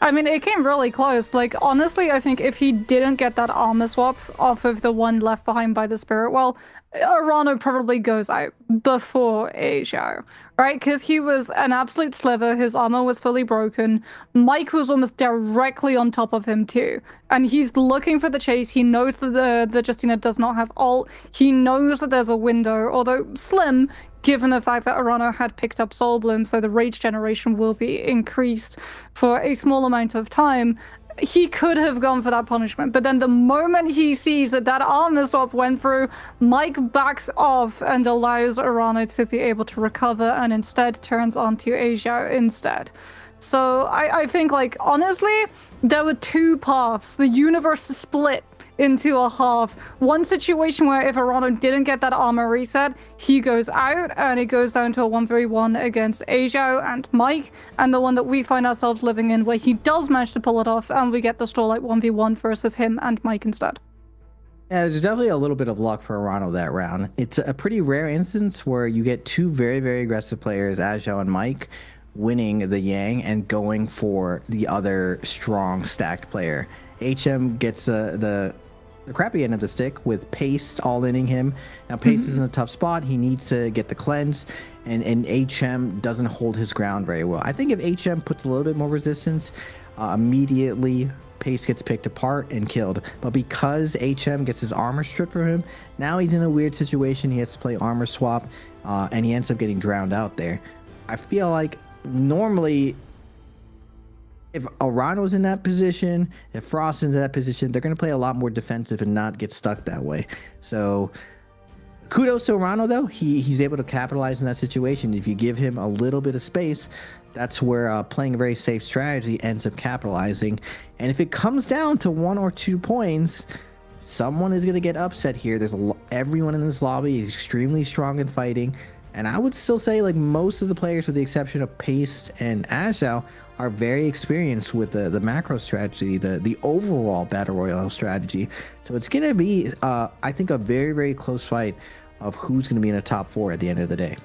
I mean, it came really close. Like, honestly, I think if he didn't get that armor swap off of the one left behind by the Spirit Well, Arano probably goes out before Xiao, right? Because he was an absolute sliver. His armor was fully broken. Mike was almost directly on top of him too. And he's looking for the chase. He knows that the Justina does not have ult. He knows that there's a window, although slim, given the fact that Arano had picked up Soul Bloom, so the rage generation will be increased for a small amount of time. He could have gone for that punishment, but then the moment he sees that armor swap went through, Mike backs off and allows Arano to be able to recover, and instead turns onto Xiao instead. So I think, like, honestly, there were two paths. The universe split into a half. One situation where if Arano didn't get that armor reset, he goes out and it goes down to a 1v1 against Xiao and Mike, and the one that we find ourselves living in where he does manage to pull it off and we get the Starlight 1v1 versus him and Mike instead. Yeah, there's definitely a little bit of luck for Arano that round. It's a pretty rare instance where you get two very, very aggressive players, Xiao and Mike, winning the Yang and going for the other strong stacked player. HM gets the crappy end of the stick with Pace all-inning him. Now, Pace is in a tough spot. He needs to get the cleanse, and HM doesn't hold his ground very well. I think if HM puts a little bit more resistance, immediately Pace gets picked apart and killed. But because HM gets his armor stripped from him, now he's in a weird situation. He has to play armor swap, and he ends up getting drowned out there. I feel like normally, if Arano's in that position, if Frost's in that position, they're going to play a lot more defensive and not get stuck that way. So kudos to Arano, though. He's able to capitalize in that situation. If you give him a little bit of space, that's where playing a very safe strategy ends up capitalizing. And if it comes down to 1 or 2 points, someone is going to get upset here. Everyone in this lobby is extremely strong in fighting. And I would still say, like, most of the players, with the exception of Pace and Azal, are very experienced with the macro strategy, the overall Battle Royale strategy. So it's going to be, I think, a very, very close fight of who's going to be in the top 4 at the end of the day.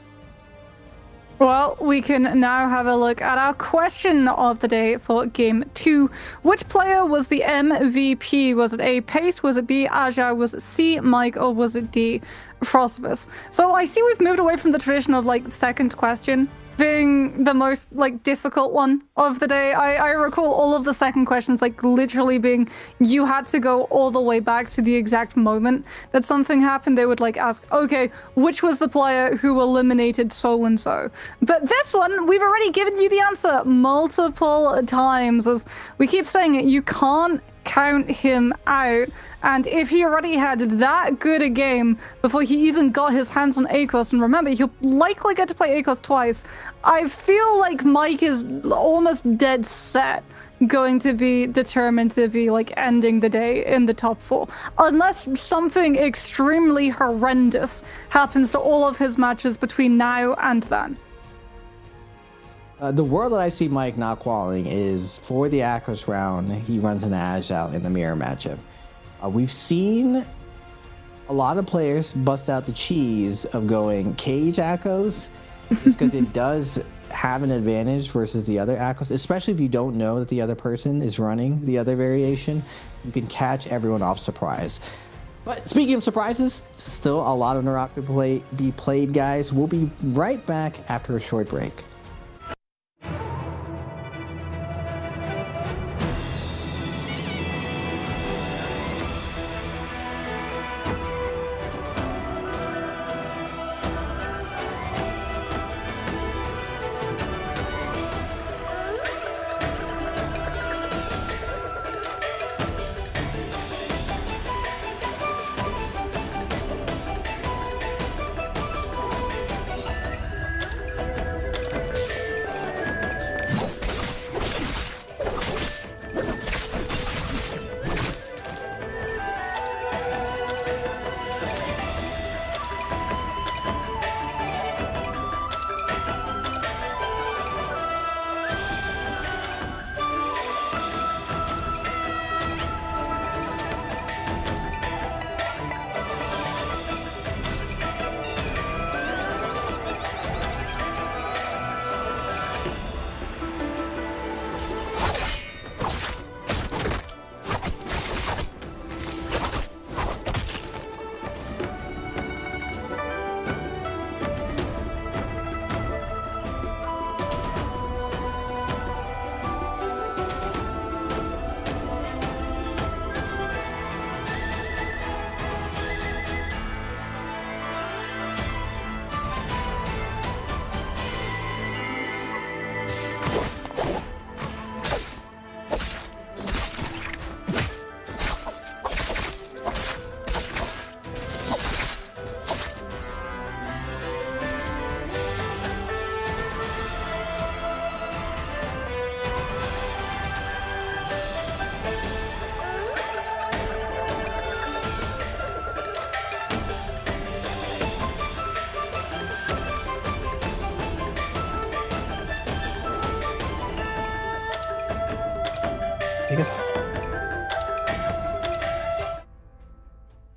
Well, we can now have a look at our question of the day for Game 2. Which player was the MVP? Was it A, Pace? Was it B, Azal? Was it C, Mike? Or was it D, Frostvus? So I see we've moved away from the tradition of, like, second question being the most, like, difficult one of the day. I recall all of the second questions, like, literally being, you had to go all the way back to the exact moment that something happened. They would, like, ask, okay, which was the player who eliminated so-and-so? But this one, we've already given you the answer multiple times. As we keep saying it, you can't count him out. And if he already had that good a game before he even got his hands on ACOS, and remember, he'll likely get to play ACOS twice, I feel like Mike is almost dead set going to be determined to be, like, ending the day in the top 4. Unless something extremely horrendous happens to all of his matches between now and then. The world that I see Mike not qualifying is for the Akos round, he runs into Agile in the mirror matchup. We've seen a lot of players bust out the cheese of going Cage Akos just because it does have an advantage versus the other Akos, especially if you don't know that the other person is running the other variation. You can catch everyone off surprise. But speaking of surprises, still a lot of NARAKA to be played, guys. We'll be right back after a short break.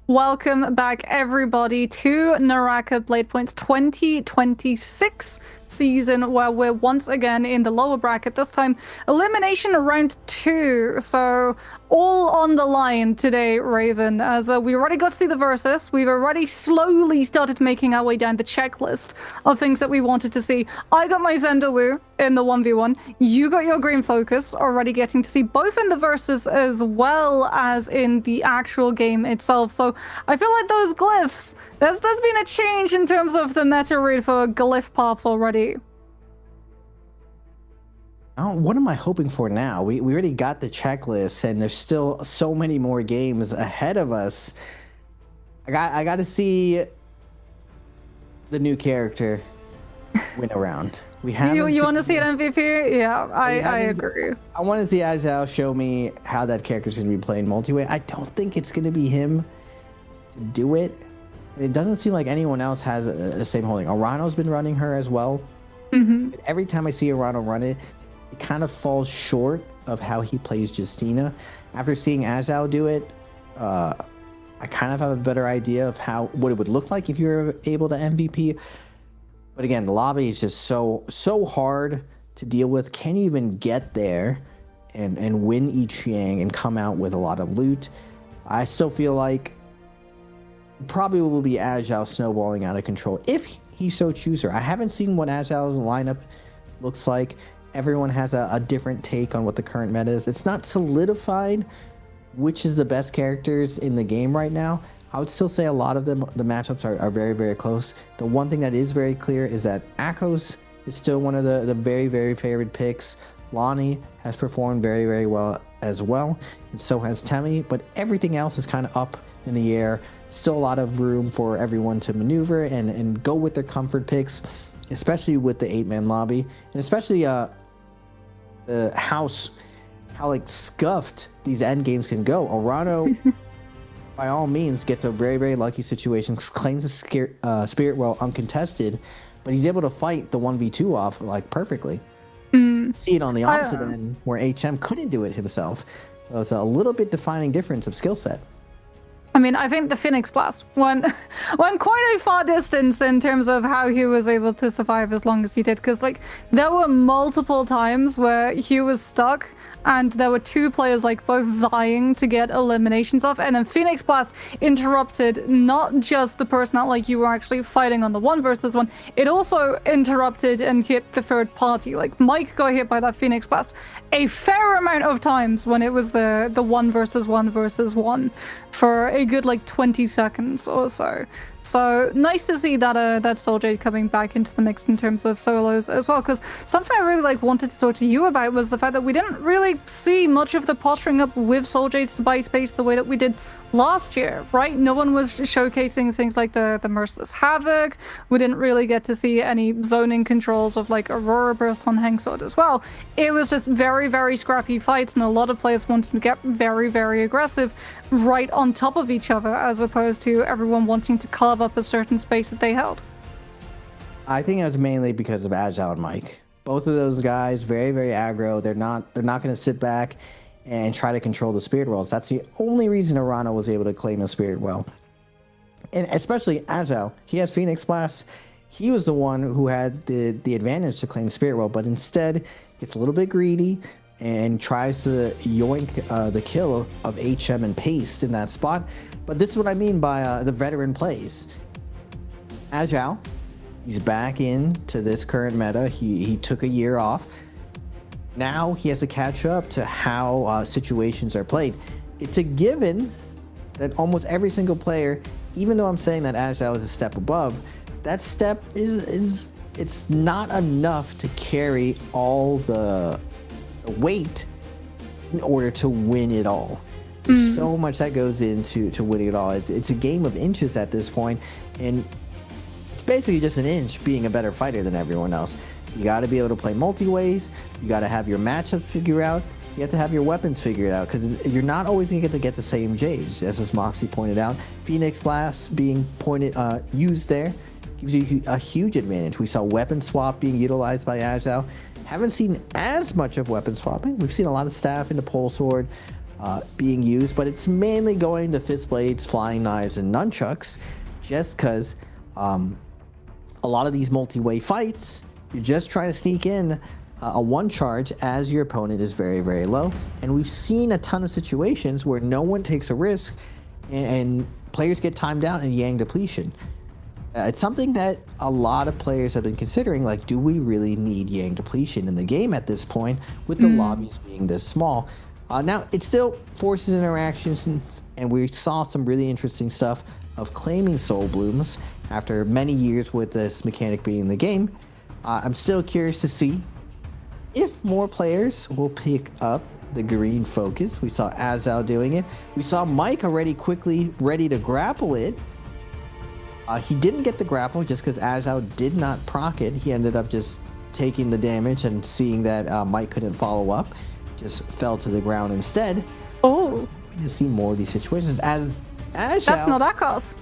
Welcome back, everybody, to NARAKA BLADEPOINT's 2026 season, where we're once again in the lower bracket, this time elimination round 2. So all on the line today, Raven, as we already got to see the versus. We've already slowly started making our way down the checklist of things that we wanted to see. I got my Zendawu in the 1v1. You got your Green Focus, already getting to see both in the versus as well as in the actual game itself. So I feel like those glyphs, there's been a change in terms of the meta read for glyph paths already. Oh, what am I hoping for now? We already got the checklist, and there's still so many more games ahead of us. I got to see the new character win a round. We have. You want to see an MVP? Yeah, I agree. I want to see Agile show me how that character's going to be playing multi-way. I don't think it's going to be him to do it. It doesn't seem like anyone else has the same holding. Arano's been running her as well. Mm-hmm. Every time I see Arano run it, it kind of falls short of how he plays Justina. After seeing Agile do it, I kind of have a better idea of what it would look like if you were able to MVP. But again, the lobby is just so hard to deal with. Can you even get there and win each Yang and come out with a lot of loot? I still feel like probably will be Agile snowballing out of control if he so chooses. I haven't seen what Agile's lineup looks like. Everyone has a different take on what the current meta is. It's not solidified which is the best characters in the game right now. I would still say a lot of them, the matchups are very, very close. The one thing that is very clear is that Akos is still one of the very, very favored picks. Lonnie has performed very, very well as well, and so has Temi, but everything else is kind of up in the air. Still a lot of room for everyone to maneuver and go with their comfort picks, especially with the 8-man lobby, and especially how like scuffed these end games can go. Arano by all means gets a very, very lucky situation, claims the spirit well uncontested, but he's able to fight the 1v2 off like perfectly. See it on the opposite end where HM couldn't do it himself. So it's a little bit defining difference of skill set. I mean, I think the Phoenix Blast went quite a far distance in terms of how he was able to survive as long as he did. Because, like, there were multiple times where he was stuck and there were two players, like, both vying to get eliminations off. And then Phoenix Blast interrupted not just the person that, like, you were actually fighting on the 1 versus 1. It also interrupted and hit the third party. Like, Mike got hit by that Phoenix Blast a fair amount of times when it was the 1 versus 1 versus 1 for a good like 20 seconds or so. So nice to see that that Soul Jade coming back into the mix in terms of solos as well, because something I really wanted to talk to you about was the fact that we didn't really see much of the posturing up with Soul Jades to buy space the way that we did last year, right? No one was showcasing things like the Merciless Havoc. We didn't really get to see any zoning controls of like Aurora Burst on Hengsword as well. It was just very, very scrappy fights, and a lot of players wanted to get very, very aggressive right on top of each other, as opposed to everyone wanting to carve up a certain space that they held. I think it was mainly because of Agile and Mike. Both of those guys, very, very aggro. They're not going to sit back and try to control the Spirit Worlds. That's the only reason Arana was able to claim the Spirit Well. And especially Agile. He has Phoenix Blast. He was the one who had the advantage to claim Spirit World, but instead gets a little bit greedy and tries to yoink the kill of HM and Pace in that spot. But this is what I mean by the veteran plays. Agile, he's back into this current meta. He took a year off. Now he has to catch up to how situations are played. It's a given that almost every single player, even though I'm saying that Agile is a step above, that step is it's not enough to carry all the weight in order to win it all. There's so much that goes into winning it all. It's a game of inches at this point, and it's basically just an inch being a better fighter than everyone else. You got to be able to play multi-ways. You got to have your matchups figured out. You have to have your weapons figured out, because you're not always going to get the same Jades, as Moxie pointed out. Phoenix Blast being used there gives you a huge advantage. We saw weapon swap being utilized by Agile. Haven't seen as much of weapon swapping. We've seen a lot of staff into Pole Sword being used, but it's mainly going to Fist Blades, Flying Knives, and Nunchucks, just because a lot of these multi-way fights, you're just trying to sneak in a one charge as your opponent is very, very low. And we've seen a ton of situations where no one takes a risk and players get timed out and Yang depletion. It's something that a lot of players have been considering, like, do we really need Yang depletion in the game at this point with the lobbies being this small? Now, it still forces interactions, and we saw some really interesting stuff of claiming Soul Blooms after many years with this mechanic being in the game. I'm still curious to see if more players will pick up the green focus. We saw Azal doing it. We saw Mike already quickly ready to grapple it. He didn't get the grapple just because Azal did not proc it. He ended up just taking the damage and seeing that Mike couldn't follow up. Just fell to the ground instead. Oh. We just see more of these situations as Azal. That's not Akos.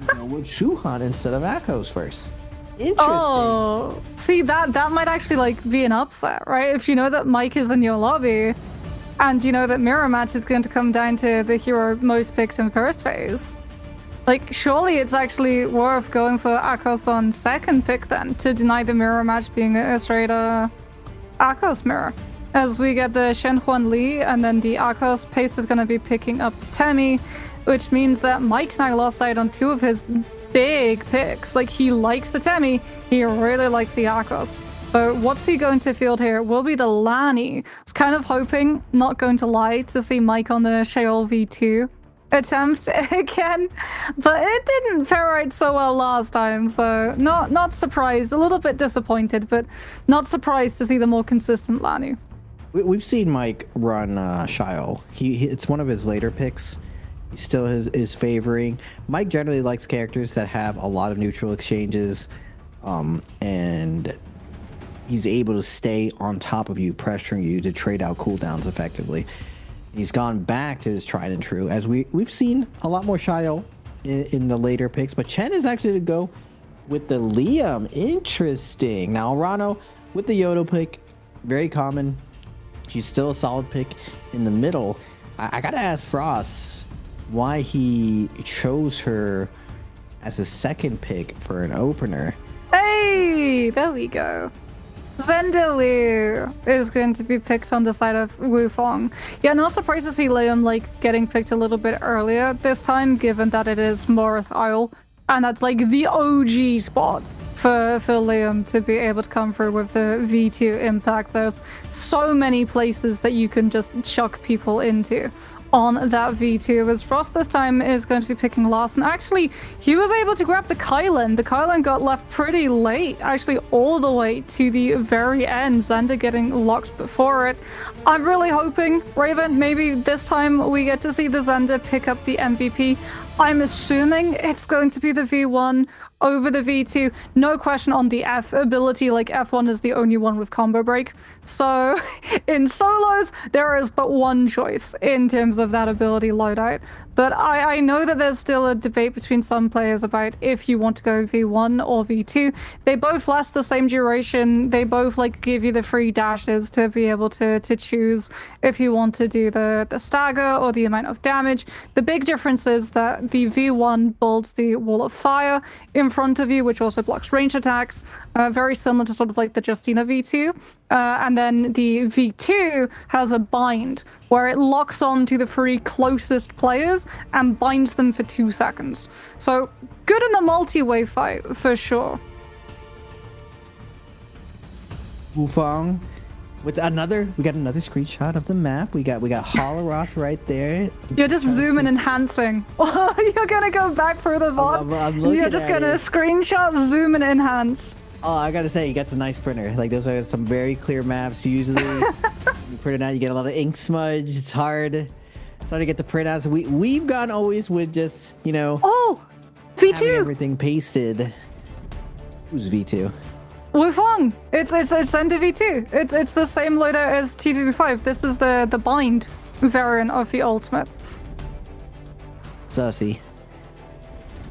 Go with Shuhan instead of Akos first. Interesting. Oh, see, that might actually like be an upset, right? If you know that Mike is in your lobby, and you know that mirror match is going to come down to the hero most picked in first phase, like surely it's actually worth going for Akos on second pick then to deny the mirror match being a straight Akos mirror. As we get the Shen Huan Li, and then the Akos Pace is going to be picking up Temi, which means that Mike's now lost out on two of his big picks. Like, he likes the Temi, he really likes the Akos. So what's he going to field here? Will be the Lani. I was kind of hoping, not going to lie, to see Mike on the Sheol V2 attempt again, but it didn't fare out so well last time, so not surprised. A little bit disappointed, but not surprised to see the more consistent Lani. We've seen Mike run Sheol. It's one of his later picks. He still is favoring. Mike generally likes characters that have a lot of neutral exchanges, and he's able to stay on top of you, pressuring you to trade out cooldowns effectively. He's gone back to his tried and true, as we've seen a lot more Sheol in the later picks, but Chen is actually to go with the Liam. Interesting. Now, Rano with the Yodo pick, very common. She's still a solid pick in the middle. I gotta ask Frost why he chose her as a second pick for an opener. Hey, there we go. Zendelu is going to be picked on the side of Wufong. Yeah, not surprised to see Liam like getting picked a little bit earlier this time, given that it is Morris Isle, and that's like the OG spot for Liam to be able to come through with the V2 impact. There's so many places that you can just chuck people into on that V2, as Frost this time is going to be picking Larson. Actually, he was able to grab the Kylan. The Kylan got left pretty late, actually all the way to the very end, Xander getting locked before it. I'm really hoping, Raven, maybe this time we get to see the Xander pick up the MVP. I'm assuming it's going to be the V1 over the V2. No question on the F ability, like F1 is the only one with combo break. So in solos, there is but one choice in terms of that ability loadout. But I know that there's still a debate between some players about if you want to go V1 or V2. They both last the same duration. They both like give you the free dashes to be able to choose if you want to do the stagger or the amount of damage. The big difference is that the V1 builds the wall of fire in front of you, which also blocks range attacks, very similar to sort of like the Justina V2. And then the V2 has a bind where it locks on to the three closest players and binds them for 2 seconds. So good in the multi-way fight for sure. Wufong with another, we got another screenshot of the map. We got Holoroth right there. You're just zooming enhancing. You're gonna go back through the VOD. You're just gonna screenshot, zoom and enhance. Oh, I gotta say, you got some nice printer. Like, those are some very clear maps. Usually, you print it out, you get a lot of ink smudge. It's hard. It's hard to get the printouts. We've gone always with just, you know, V2, everything pasted. Who's V2? Wufong. It's Xander V2. It's the same loader as T25. This is the bind variant of the ultimate. Sussy.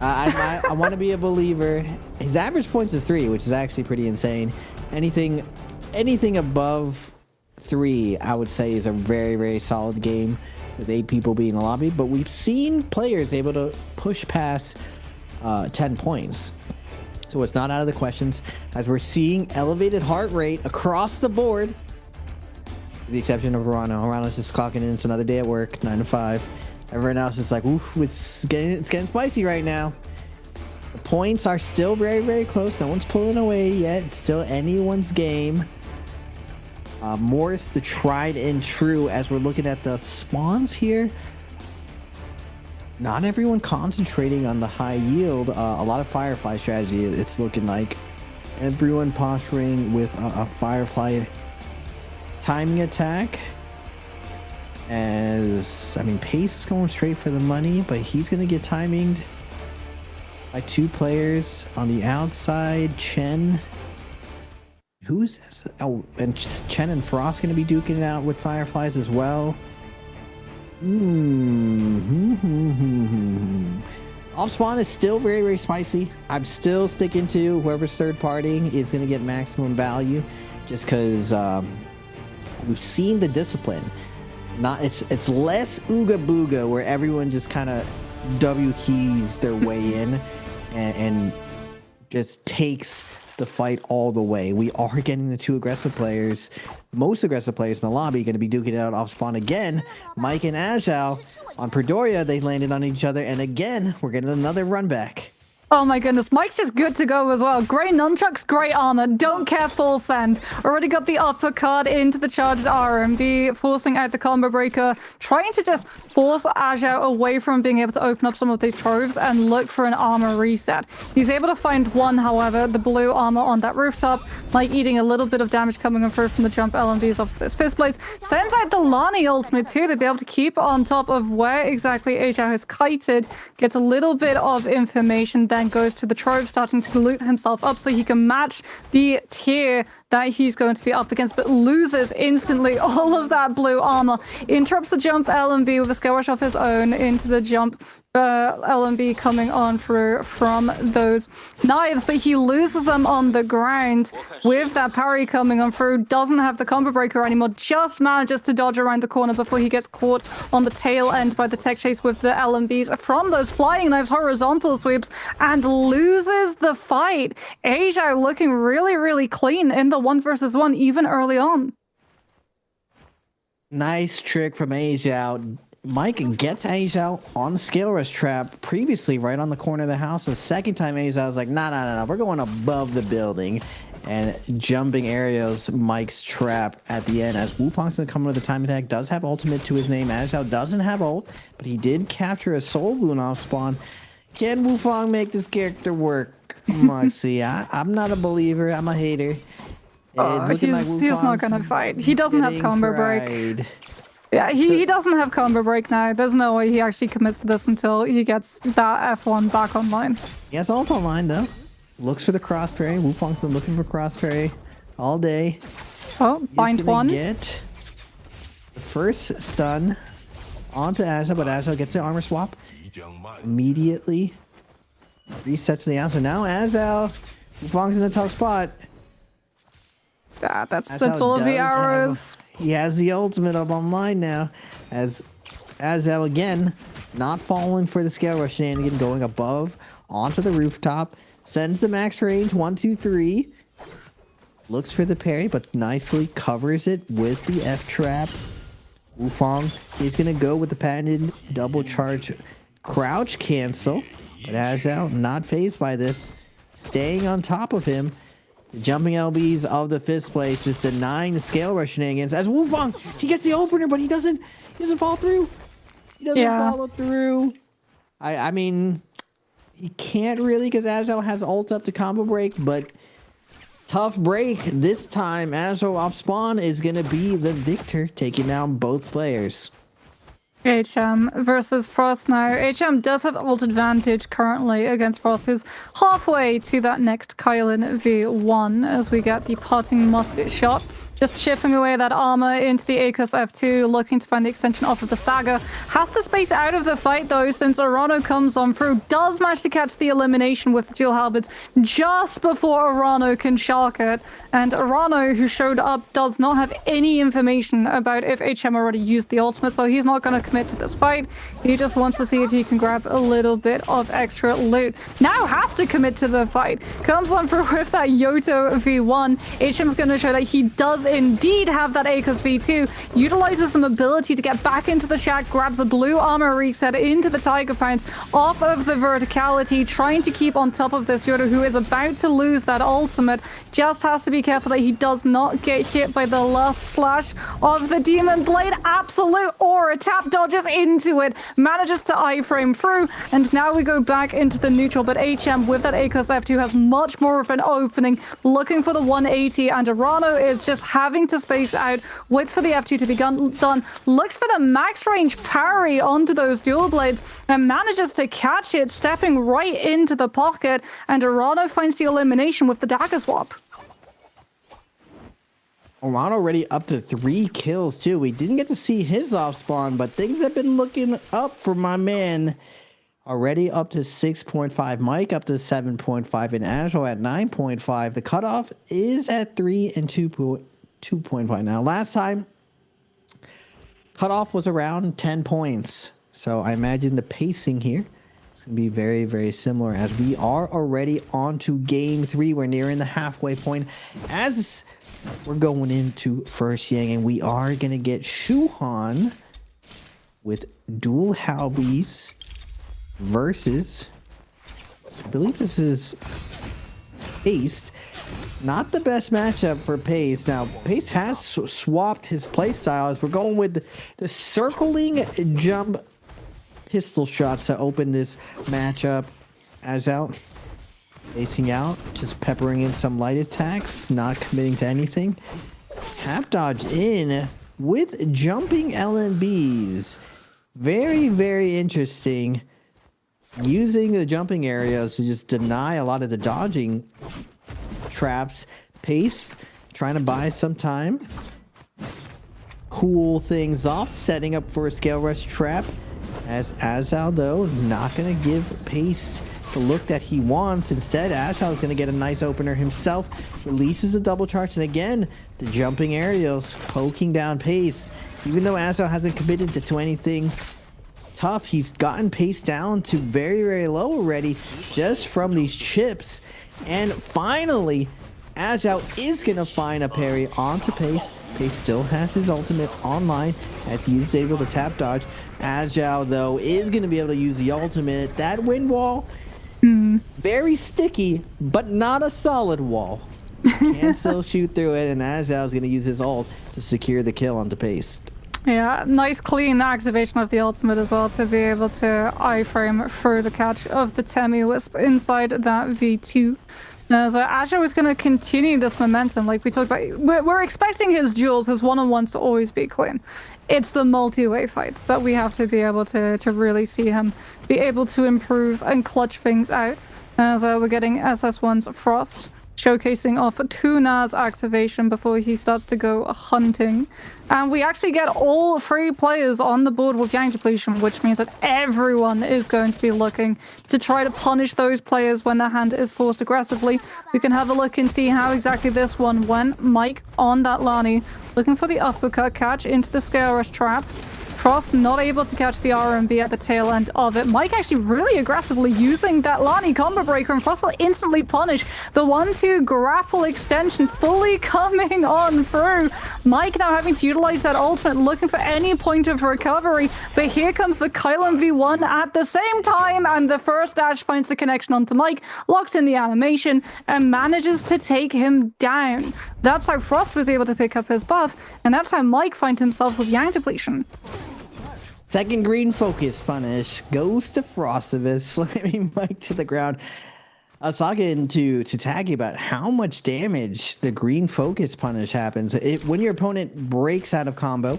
I want to be a believer. His average points is 3, which is actually pretty insane. Anything above 3, I would say, is a very, very solid game with 8 people being in the lobby. But we've seen players able to push past 10 points. So it's not out of the questions, as we're seeing elevated heart rate across the board. With the exception of Rano. Rano's just clocking in. It's another day at work, 9 to 5. Everyone else is like, oof, it's getting spicy right now. The points are still very, very close. No one's pulling away yet. It's still anyone's game. Morris, the tried and true, as we're looking at the spawns here. Not everyone concentrating on the high yield. A lot of Firefly strategy, it's looking like. Everyone posturing with a Firefly timing attack. As, I mean, Pace is going straight for the money, but he's going to get timinged by 2 players on the outside. Chen. Who's this? Oh, and Chen and Frost going to be duking it out with Fireflies as well. Off spawn is still very, very spicy. I'm still sticking to whoever's third partying is going to get maximum value, just because we've seen the discipline. It's less ooga booga where everyone just kind of W keys their way in and just takes the fight all the way. We are getting the 2 aggressive players, most aggressive players in the lobby, going to be duking it out off spawn again. Mike and Ajal on Predoria, they landed on each other, and again we're getting another run back. Oh my goodness, Mike's is good to go as well. Great nunchucks, great armor, don't care full send. Already got the uppercut into the charged RMB, forcing out the combo breaker, trying to just force Ajao away from being able to open up some of these troves and look for an armor reset. He's able to find one, however, the blue armor on that rooftop. Mike eating a little bit of damage coming through from the jump LMBs off of those fist blades. Sends out the Lani ultimate too to be able to keep on top of where exactly Ajao has kited. Gets a little bit of information, then goes to the trove, starting to loot himself up so he can match the tier that he's going to be up against, but loses instantly all of that blue armor. Interrupts the jump LMB with a skill rush of his own into the jump. LMB coming on through from those knives, but he loses them on the ground with that parry coming on through. Doesn't have the combo breaker anymore, just manages to dodge around the corner before he gets caught on the tail end by the tech chase with the LMBs from those flying knives, horizontal sweeps, and loses the fight. Asia looking really, really clean in the 1 versus 1 even early on. Nice trick from Asia. Mike gets Asia on the scale rush trap previously right on the corner of the house. The second time Asia was like, nah, we're going above the building. And jumping aerials Mike's trap at the end as Wufong's gonna come with the time attack. Does have ultimate to his name. Asia doesn't have ult, but he did capture a soul wound off spawn. Can Wufong make this character work? Moxie, I'm not a believer. I'm a hater. He's not gonna fight. He doesn't have combo break. Yeah, he doesn't have combo break now. There's no way he actually commits to this until he gets that F1 back online. He has ult online though. Looks for the cross parry. Wufong's been looking for cross parry all day. Oh, bind one. Get the first stun onto Asia, but Asia gets the armor swap immediately. Resets to the outside. Now Azal, Wufong's in a tough spot. That's all of the arrows. He has the ultimate up online now. As Azal again, not falling for the scale rush shenanigan, going above onto the rooftop. Sends the max range 1, 2, 3. Looks for the parry, but nicely covers it with the F trap. Wufong is gonna go with the patented double charge crouch cancel. But Azal not phased by this, staying on top of him. The jumping LBs of the fifth place just denying the scale rush shenanigans. As Wufong, he gets the opener, but he doesn't fall through. He doesn't follow through. I mean, he can't really because Azal has ult up to combo break, but tough break. This time, Azal off spawn is going to be the victor, taking down both players. HM versus Frost now. HM does have ult advantage currently against Frost, who's halfway to that next Kylan V1 as we get the parting musket shot. Just chipping away that armor into the Akos F2, looking to find the extension off of the stagger. Has to space out of the fight though, since Arano comes on through. Does manage to catch the elimination with the dual halberds just before Arano can shark it. And Arano, who showed up, does not have any information about if HM already used the ultimate, so he's not going to commit to this fight. He just wants to see if he can grab a little bit of extra loot. Now has to commit to the fight. Comes on through with that Yoto V1. HM's going to show that he does indeed have that Akos V2, utilizes the mobility to get back into the shack, grabs a blue armor reset into the Tiger Pounce off of the verticality, trying to keep on top of this Yoto, who is about to lose that ultimate. Just has to be careful that he does not get hit by the last slash of the Demon Blade. Absolute aura, tap dodges into it, manages to iframe through, and now we go back into the neutral, but HM with that Akos F2 has much more of an opening, looking for the 180, and Arano is just having to space out, waits for the F2 to be done, looks for the max range parry onto those dual blades, and manages to catch it, stepping right into the pocket, and Arano finds the elimination with the dagger swap. Arano already up to 3 kills too. We didn't get to see his off spawn, but things have been looking up for my man. Already up to 6.5. Mike up to 7.5, and Azure at 9.5. The cutoff is at 3 and 2.5. Now, last time, cutoff was around 10 points. So I imagine the pacing here is going to be very, very similar as we are already on to game 3. We're nearing the halfway point as we're going into first Yang, and we are going to get Shuhan with dual Halbies versus, I believe this is Paste. Not the best matchup for Pace. Now, Pace has swapped his playstyle as we're going with the circling jump pistol shots to open this matchup. As out, facing out, just peppering in some light attacks, not committing to anything. Tap dodge in with jumping LMBs. Very, very interesting. Using the jumping areas to just deny a lot of the dodging traps. Pace trying to buy some time. Cool things off, setting up for a scale rush trap. As Azal, though, not going to give Pace the look that he wants. Instead, Azal is going to get a nice opener himself. Releases the double charge, and again, the jumping aerials poking down Pace. Even though Azal hasn't committed to anything tough, he's gotten Pace down to very, very low already just from these chips. And finally, Azal is going to find a parry onto Pace. Pace still has his ultimate online as he is able to tap dodge. Azal, though, is going to be able to use the ultimate. That wind wall, very sticky, but not a solid wall. Can still shoot through it, and Azal is going to use his ult to secure the kill onto Pace. Yeah, nice clean activation of the ultimate as well to be able to iframe through the catch of the Temi Wisp inside that V2. So Azal is going to continue this momentum like we talked about. We're expecting his duels, his one-on-ones to always be clean. It's the multi-way fights that we have to be able to really see him be able to improve and clutch things out. So we're getting SS1's Frost showcasing off Tuna's activation before he starts to go hunting. And we actually get all 3 players on the board with Yang Depletion, which means that everyone is going to be looking to try to punish those players when their hand is forced aggressively. We can have a look and see how exactly this one went. Mike on that Lani, looking for the uppercut catch into the Scale Rush trap. Frost not able to catch the RMB at the tail end of it. Mike actually really aggressively using that Lani combo breaker, and Frost will instantly punish the 1-2 grapple extension fully coming on through. Mike now having to utilize that ultimate, looking for any point of recovery, but here comes the Kylan V1 at the same time, and the first dash finds the connection onto Mike, locks in the animation, and manages to take him down. That's how Frost was able to pick up his buff, and that's how Mike finds himself with Yang Depletion. Second green focus punish goes to Frostivus, slamming Mike to the ground. I was talking to Taggy about how much damage the green focus punish happens. When your opponent breaks out of combo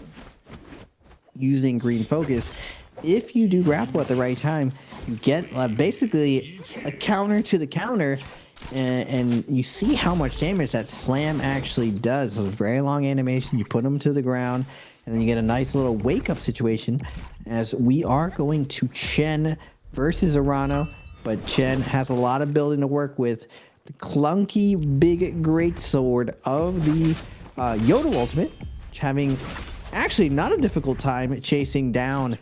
using green focus, if you do grapple at the right time, you get basically a counter to the counter, and you see how much damage that slam actually does. It's a very long animation. You put them to the ground, and then you get a nice little wake-up situation as we are going to Chen versus Arano. But Chen has a lot of building to work with. The clunky, big, great sword of the Yodel ultimate, having actually not a difficult time chasing down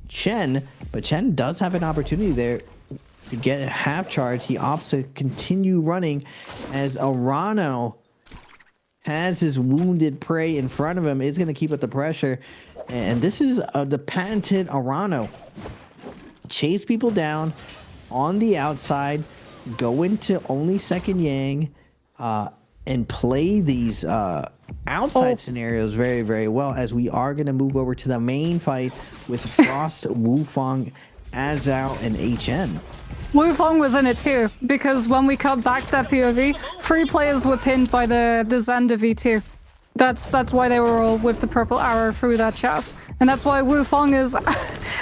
Chen. But Chen does have an opportunity there to get a half charge. He opts to continue running as Arano has his wounded prey in front of him, is going to keep up the pressure. And this is the patented Arano. Chase people down on the outside, go into only second Yang, and play these outside scenarios very, very well, as we are going to move over to the main fight with Frost, Wufong, Azal, and HN. Wufong was in it too, because when we come back to that POV, 3 players were pinned by the Xander V2. That's why they were all with the purple arrow through that chest. And that's why Wufong is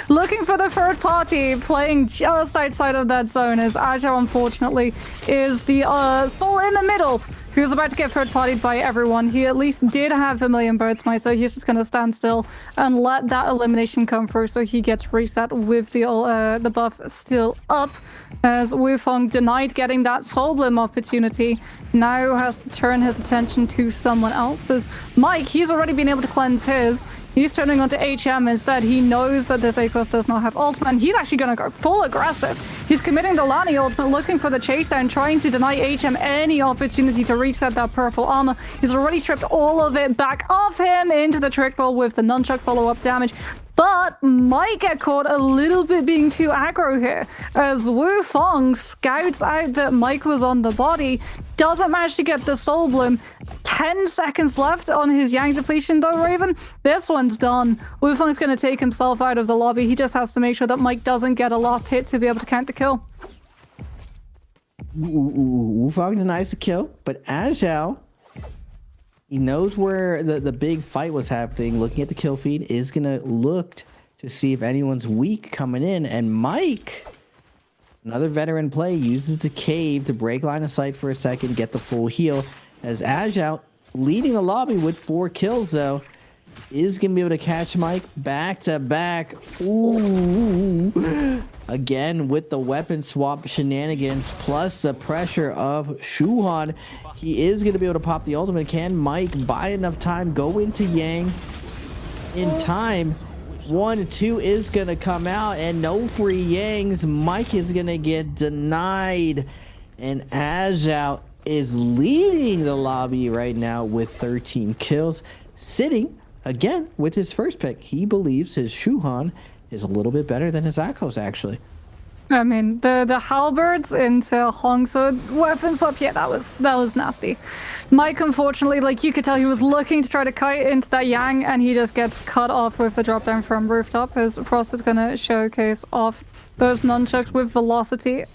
looking for the third party, playing just outside of that zone, as Azal, unfortunately, is the soul in the middle, who's about to get third-partied by everyone. He at least did have a million birds mice, so he's just going to stand still and let that elimination come through, so he gets reset with the buff still up, as Wufong, denied getting that soul blim opportunity, now has to turn his attention to someone else's. Mike, he's already been able to cleanse his. He's turning onto HM instead. He knows that this A-Class does not have ultimate, and he's actually going to go full aggressive. He's committing the Lani ultimate, looking for the chase down, trying to deny HM any opportunity to reset that purple armor. He's already stripped all of it back off him into the trick ball with the nunchuck follow-up damage. But might get caught a little bit being too aggro here, as Wufong scouts out that Mike was on the body, doesn't manage to get the soul bloom. 10 seconds left on his Yang Depletion though, Raven. This one's done. Wufong's going to take himself out of the lobby. He just has to make sure that Mike doesn't get a last hit to be able to count the kill. Wufong denies the kill, but Azal, he knows where the big fight was happening. Looking at the kill feed, is going to look to see if anyone's weak coming in. And Mike, another veteran play, uses the cave to break line of sight for a second, get the full heal. As Azal leading the lobby with 4 kills, though. Is going to be able to catch Mike back to back. Ooh. Again, with the weapon swap shenanigans, plus the pressure of Shuhan, he is going to be able to pop the ultimate. Can Mike buy enough time, go into Yang in time? 1-2 is going to come out, and no free Yangs. Mike is going to get denied, and Azhao is leading the lobby right now with 13 kills, sitting again with his first pick. He believes his Shuhan is a little bit better than his Akos, actually. I mean, the halberds into Hongsword weapon swap, yeah, that was nasty. Mike, unfortunately, like, you could tell he was looking to try to kite into that Yang, and he just gets cut off with the drop down from rooftop, as Frost is going to showcase off those nunchucks with velocity.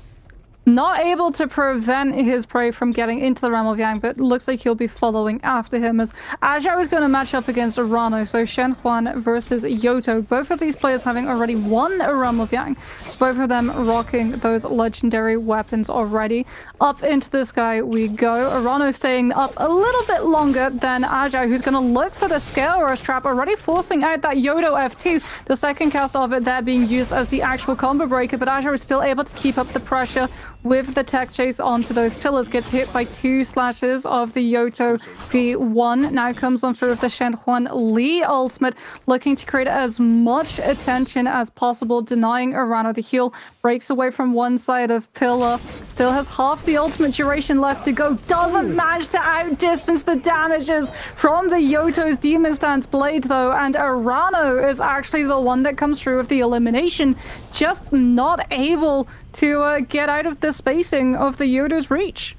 Not able to prevent his prey from getting into the realm of Yang, but looks like he'll be following after him, as Azhao is going to match up against Arano. So Shen Huan versus Yoto. Both of these players having already won a realm of Yang. So both of them rocking those legendary weapons already. Up into the sky we go. Arano staying up a little bit longer than Azhao, who's going to look for the Scale Rush trap, already forcing out that Yoto F2. The second cast of it there being used as the actual combo breaker, but Azhao is still able to keep up the pressure with the tech chase onto those pillars. Gets hit by 2 slashes of the Yoto V1. Now comes on through with the Shen Huan Li ultimate, looking to create as much attention as possible, denying Arano the heal. Breaks away from one side of pillar. Still has half the ultimate duration left to go. Doesn't manage to outdistance the damages from the Yoto's Demon Stance Blade, though, and Arano is actually the one that comes through with the elimination. Just not able to get out of the spacing of the Yoto's reach.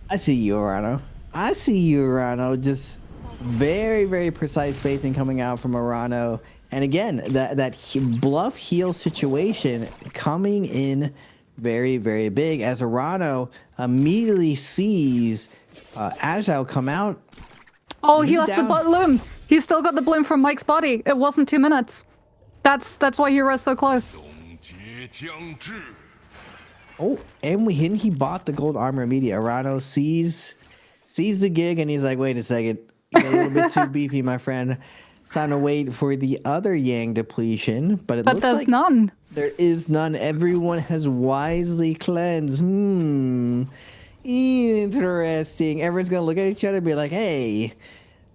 I see you, Arano. I see you, Arano. Just very, very precise spacing coming out from Arano. And again, that bluff heal situation coming in very, very big, as Arano immediately sees Azhao come out. Oh, he left the bloom. He's still got the bloom from Mike's body. It wasn't 2 minutes. That's why he was so close. Oh, and he bought the gold armor immediately. Arano sees the gig, and he's like, wait a second, you're a little bit too beefy, my friend. It's time to wait for the other Yang depletion, but it looks there's like none. There is none. Everyone has wisely cleansed. Interesting. Everyone's gonna look at each other and be like, hey,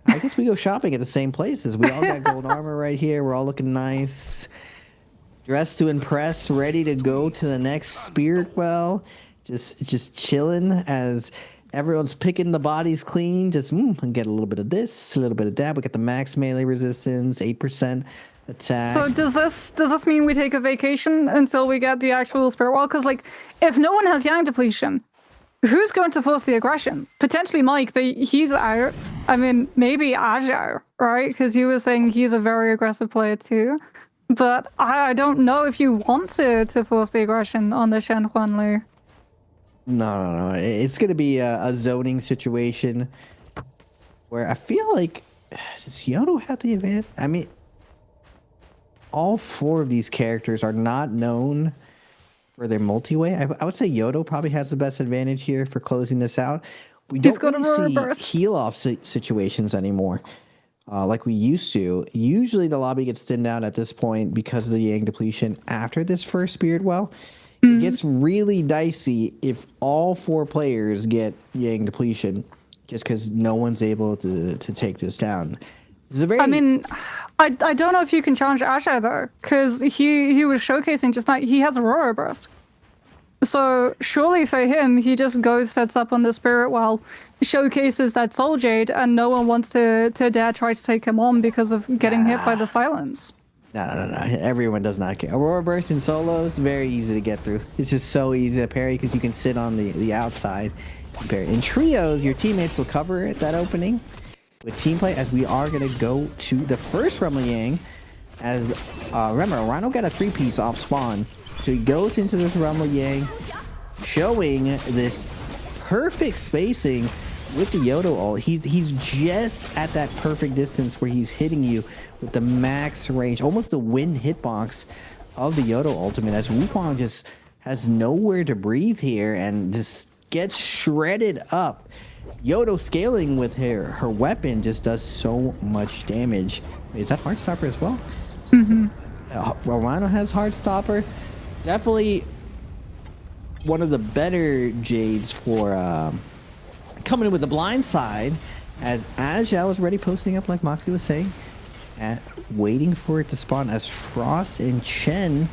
I guess we go shopping at the same places. We all got gold armor right here. We're all looking nice. Dressed to impress, ready to go to the next spirit well. Just chilling as everyone's picking the bodies clean. Just get a little bit of this, a little bit of that. We got the max melee resistance, 8% attack. So does this mean we take a vacation until we get the actual spirit well? Because, like, if no one has Yang depletion, who's going to force the aggression? Potentially Mike, but he's out. I mean, maybe Azhao, right? Because you were saying he's a very aggressive player too. But I don't know if you want to force the aggression on the Shen Huan Li. No. It's going to be a zoning situation where I feel like, does Yoto have the advantage? I mean, all 4 of these characters are not known for their multi-way. I would say Yoto probably has the best advantage here for closing this out. We don't really see heal-off situations anymore. Like we used to. Usually the lobby gets thinned out at this point because of the Yang depletion after this first Spirit Well. It gets really dicey if all 4 players get Yang depletion, just because no one's able to take this down. This is I mean, I don't know if you can challenge Azhao though, because he was showcasing just now, he has Aurora Burst. So surely for him, he just goes, sets up on the Spirit Well, showcases that Soul Jade, and no one wants to dare try to take him on because of getting hit by the silence. No. Everyone does not care. Aurora Burst in solos, very easy to get through. It's just so easy to parry because you can sit on the outside and parry. In trios, your teammates will cover that opening with team play, as we are going to go to the first Rumble Yang. As remember, Rhino got a 3-piece off spawn. So he goes into this Rumble Yang, showing this perfect spacing with the Yoto ult. He's just at that perfect distance where he's hitting you with the max range, almost the wind hitbox of the Yoto ultimate, as Wukong just has nowhere to breathe here and just gets shredded up. Yodo scaling with her weapon just does so much damage. Wait, is that Heartstopper as well? Mm-hmm. Rhino has Heartstopper. Definitely one of the better Jades for coming in with the blind side, as Ajao was already posting up like Moxie was saying, waiting for it to spawn, as Frost and Chen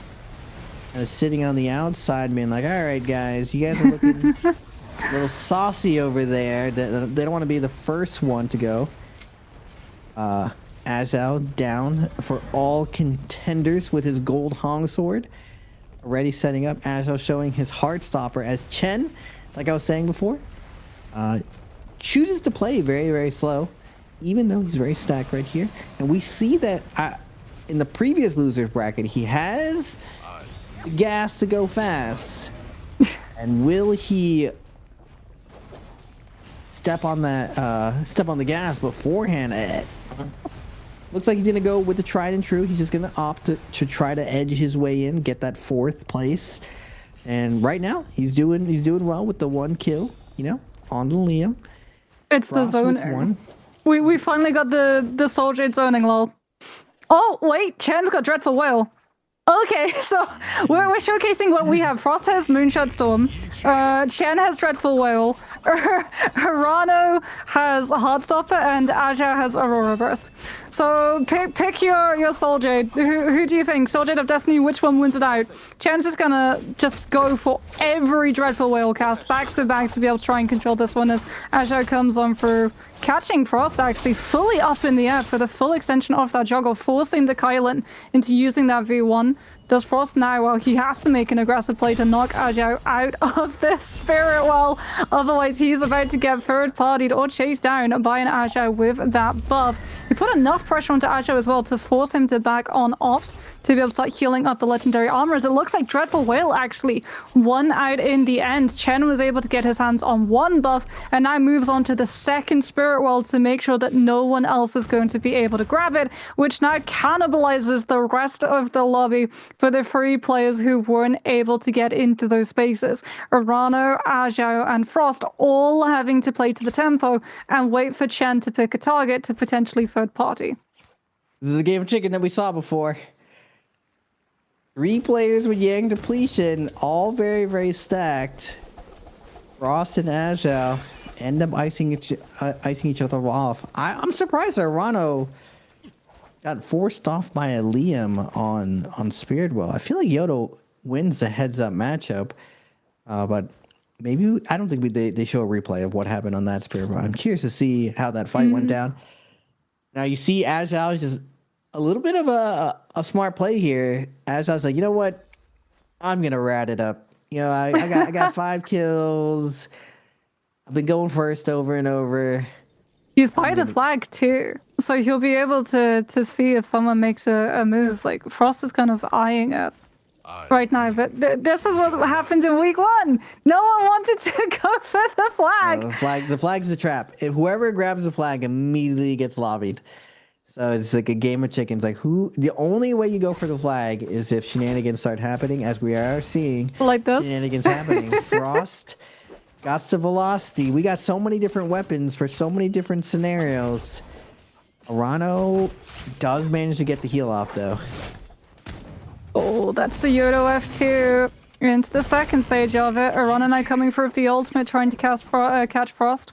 sitting on the outside being like, all right guys, you guys are looking a little saucy over there. They don't want to be the first one to go. Ajao down for all contenders with his gold Hong sword. Already setting up. Ajao showing his Heartstopper as Chen, like I was saying before, chooses to play very, very slow, even though he's very stacked right here. And we see that in the previous losers bracket, he has the gas to go fast. And will he step on that, step on the gas beforehand? Looks like he's gonna go with the tried and true. He's just gonna opt to try to edge his way in, get that 4th place. And right now, he's doing well with the 1 kill, you know, on the Liam. It's Frost the zoning. We finally got the Soul Jade zoning, lol. Oh wait, Chen's got Dreadful Whale. Okay, so we're showcasing what we have. Frost has Moonshot Storm. Chen has Dreadful Whale. Hirano has Heartstopper, and Ajao has Aurora Burst. So pick your Soul Jade. Who do you think? Soul Jade of Destiny, which one wins it out? Chen's is gonna just go for every Dreadful Whale cast back to back to be able to try and control this one, as Ajao comes on through, catching Frost actually fully up in the air for the full extension of that juggle, forcing the Kylan into using that V1. Does Frost now? Well, he has to make an aggressive play to knock Ajao out of this Spirit Well. Otherwise, he's about to get third-partied or chased down by an Ajao with that buff. He put enough pressure onto Ajao as well to force him to back on off to be able to start healing up the legendary armor, as it looks like Dreadful Whale actually won out in the end. Chen was able to get his hands on 1 buff and now moves on to the 2nd Spirit Well to make sure that no one else is going to be able to grab it, which now cannibalizes the rest of the lobby for the 3 players who weren't able to get into those spaces. Urano, Ajao, and Frost all having to play to the tempo and wait for Chen to pick a target to potentially third party. This is a game of chicken that we saw before. 3 players with Yang Depletion, all very, very stacked. Frost and Ajao end up icing each other off. I'm surprised Urano got forced off by a Liam on Spirit Well. I feel like Yodo wins the heads-up matchup, but maybe I don't think they show a replay of what happened on that Spirit Well. I'm curious to see how that fight went down. Now you see Ajao is just a little bit of a smart play here. Ajao's like, you know what? I'm gonna rat it up. You know, I got 5 kills. I've been going first over and over. He's by the flag too, so he'll be able to see if someone makes a move. Like, Frost is kind of eyeing it right now, but this is what happened in week 1. No one wanted to go for the flag. The flag's a trap. If whoever grabs the flag immediately gets lobbied. So it's like a game of chickens. Like, the only way you go for the flag is if shenanigans start happening, as we are seeing. Like this? Shenanigans happening. Frost got to velocity. We got so many different weapons for so many different scenarios. Urano does manage to get the heal off, though. Oh, that's the Yodo F2 into the 2nd stage of it. Urano now coming through with the ultimate, trying to catch Frost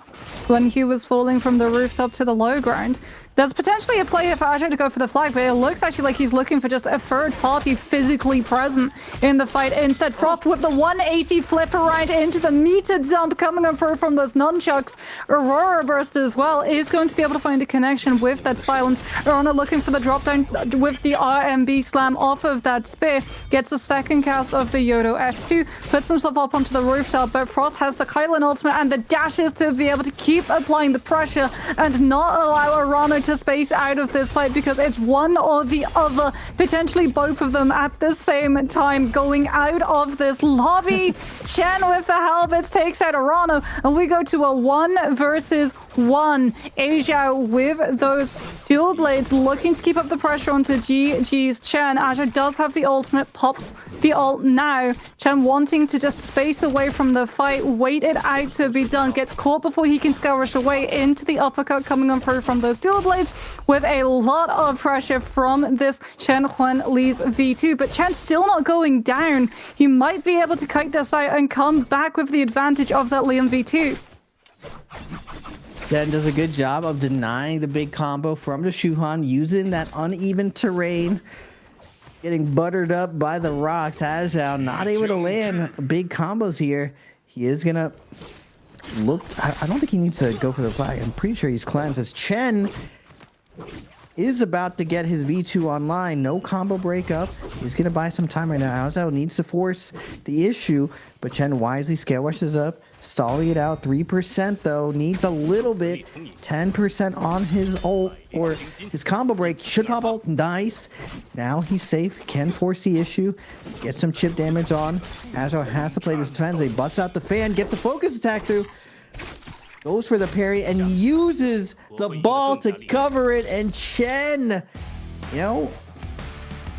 when he was falling from the rooftop to the low ground. There's potentially a play here for Ajao to go for the flag, but it looks actually like he's looking for just a 3rd party physically present in the fight. Instead, Frost with the 180 flip around into the meter dump coming up from those nunchucks. Aurora Burst as well is going to be able to find a connection with that silence. Urano looking for the drop down with the RMB slam off of that spear. Gets a 2nd cast of the Yodo F2, puts himself up onto the rooftop, but Frost has the Kylan ultimate and the dashes to be able to keep applying the pressure and not allow Urano to space out of this fight, because it's one or the other, potentially both of them at the same time going out of this lobby. Chen with the halberds takes out Urano, and we go to a 1 versus one. Asia with those dual blades looking to keep up the pressure onto GG's Chen. Asia does have the ultimate, pops the ult now. Chen wanting to just space away from the fight, wait it out to be done, gets caught before he can scarish away into the uppercut coming on through from those dual blades with a lot of pressure from this Chen Huan Li's V2. But Chen's still not going down. He might be able to kite this out and come back with the advantage of that Liam V2. Chen does a good job of denying the big combo from the Shuhan, using that uneven terrain, getting buttered up by the rocks. Hajao not able to land big combos here. He is gonna look. I don't think he needs to go for the flag. I'm pretty sure he's cleansed as Chen is about to get his V2 online. No combo breakup. He's gonna buy some time right now. Hajao needs to force the issue, but Chen wisely scale rushes up, stalling it out. 3% though, needs a little bit. 10% on his ult, or his combo break. Should pop ult. Nice. Now he's safe, can force the issue, get some chip damage on. Hajao has to play this defense. He busts out the fan, gets the focus attack through, goes for the parry and uses the ball to cover it. And Chen, you know,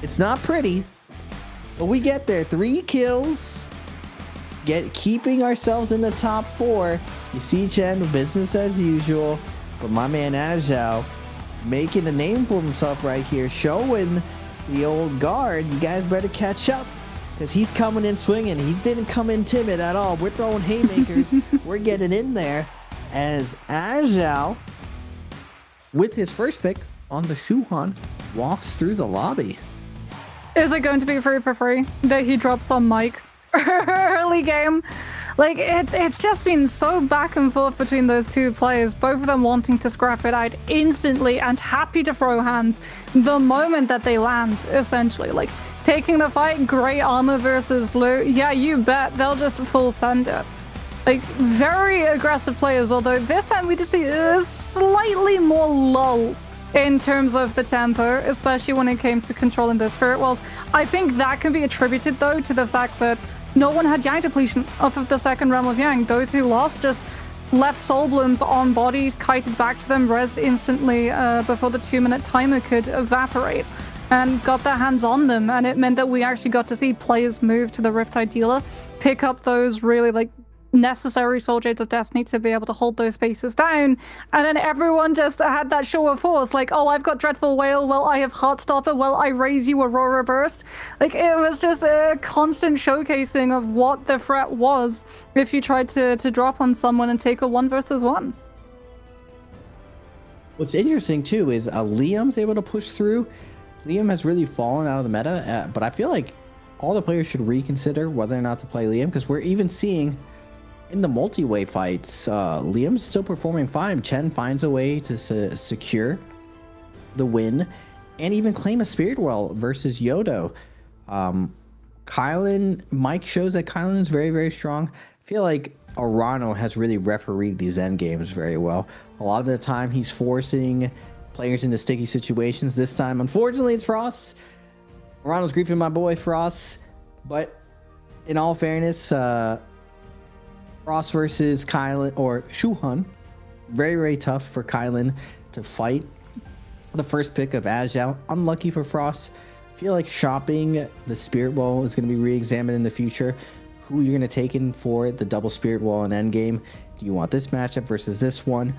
it's not pretty, but we get there. 3 kills, keeping ourselves in the top 4. You see Chen, business as usual, but my man Hajao making a name for himself right here, showing the old guard, you guys better catch up, because he's coming in swinging. He didn't come in timid at all. We're throwing haymakers. We're getting in there. As Hajao, with his first pick on the Shuhan, walks through the lobby. Is it going to be free for free that he drops on Mike early game? Like, it's just been so back and forth between those two players, both of them wanting to scrap it out instantly and happy to throw hands the moment that they land, essentially. Like, taking the fight, gray armor versus blue, yeah, you bet, they'll just full send it. Like, very aggressive players, although this time we just see a slightly more lull in terms of the tempo, especially when it came to controlling the spirit walls. I think that can be attributed, though, to the fact that no one had Yang depletion off of the second realm of Yang. Those who lost just left soul blooms on bodies, kited back to them, rezzed instantly before the 2-minute timer could evaporate, and got their hands on them. And it meant that we actually got to see players move to the Riptide dealer, pick up those really, like, necessary Soul Jades of Destiny to be able to hold those spaces down, and then everyone just had that show of force, like, oh, I've got Dreadful Whale, well, I have Heartstopper, well, I raise you Aurora Burst. Like, it was just a constant showcasing of what the threat was if you tried to drop on someone and take a 1 versus 1. What's interesting too is Liam's able to push through. Liam has really fallen out of the meta, but I feel like all the players should reconsider whether or not to play Liam, because we're even seeing in the multi-way fights, Liam's still performing fine. Chen finds a way to secure the win and even claim a Spirit Well versus Yodo. Kylan, Mike shows that Kylan is very, very strong. I feel like Arano has really refereed these end games very well. A lot of the time he's forcing players into sticky situations. This time, unfortunately, it's Frost. Arano's griefing my boy Frost, but in all fairness, Frost versus Kylan, or Shuhan, very, very tough for Kylan to fight. The first pick of Hajao, unlucky for Frost. I feel like shopping the Spirit Wall is going to be re-examined in the future. Who you're going to take in for the double Spirit Wall in endgame. Do you want this matchup versus this one?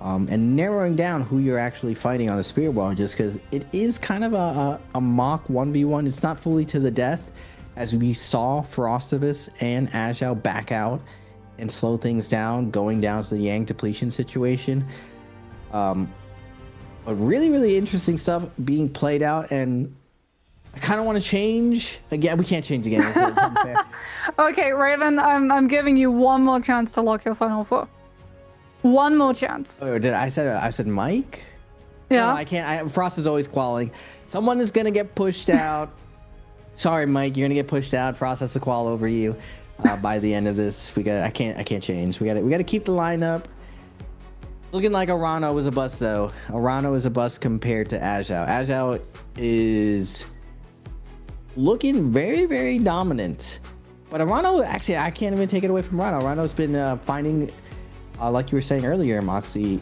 And narrowing down who you're actually fighting on the Spirit Wall, just because it is kind of a mock 1v1. It's not fully to the death, as we saw Frostivus and Hajao back out and slow things down, going down to the Yang depletion situation. But really, really interesting stuff being played out, and I kind of want to change again. We can't change again. It's unfair. Okay, Raven, I'm giving you one more chance to lock your final 4. One more chance. Oh, did I said Mike? Yeah. No, I can't. Frost is always qualing. Someone is gonna get pushed out. Sorry, Mike, you're gonna get pushed out. Frost has to qual over you. By the end of this, I can't change. We gotta keep the lineup. Looking like Arano was a bust though. Arano is a bust compared to Hajao. Hajao is looking very, very dominant. But Arano, actually, I can't even take it away from Arano. Arano's been finding like you were saying earlier, Moxie,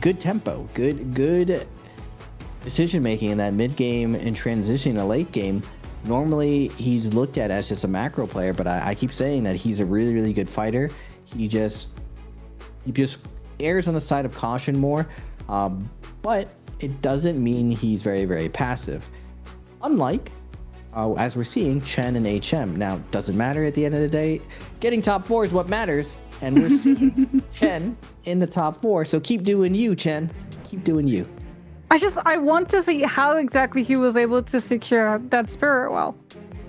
good tempo, good decision making in that mid game and transition to late game. Normally, he's looked at as just a macro player, but I keep saying that he's a really good fighter. He just errs on the side of caution more, but it doesn't mean he's very passive. Unlike, as we're seeing, Chen and HM. Now, doesn't matter at the end of the day. Getting top 4 is what matters, and we're seeing Chen in the top 4. So keep doing you, Chen. Keep doing you. I want to see how exactly he was able to secure that Spirit Well.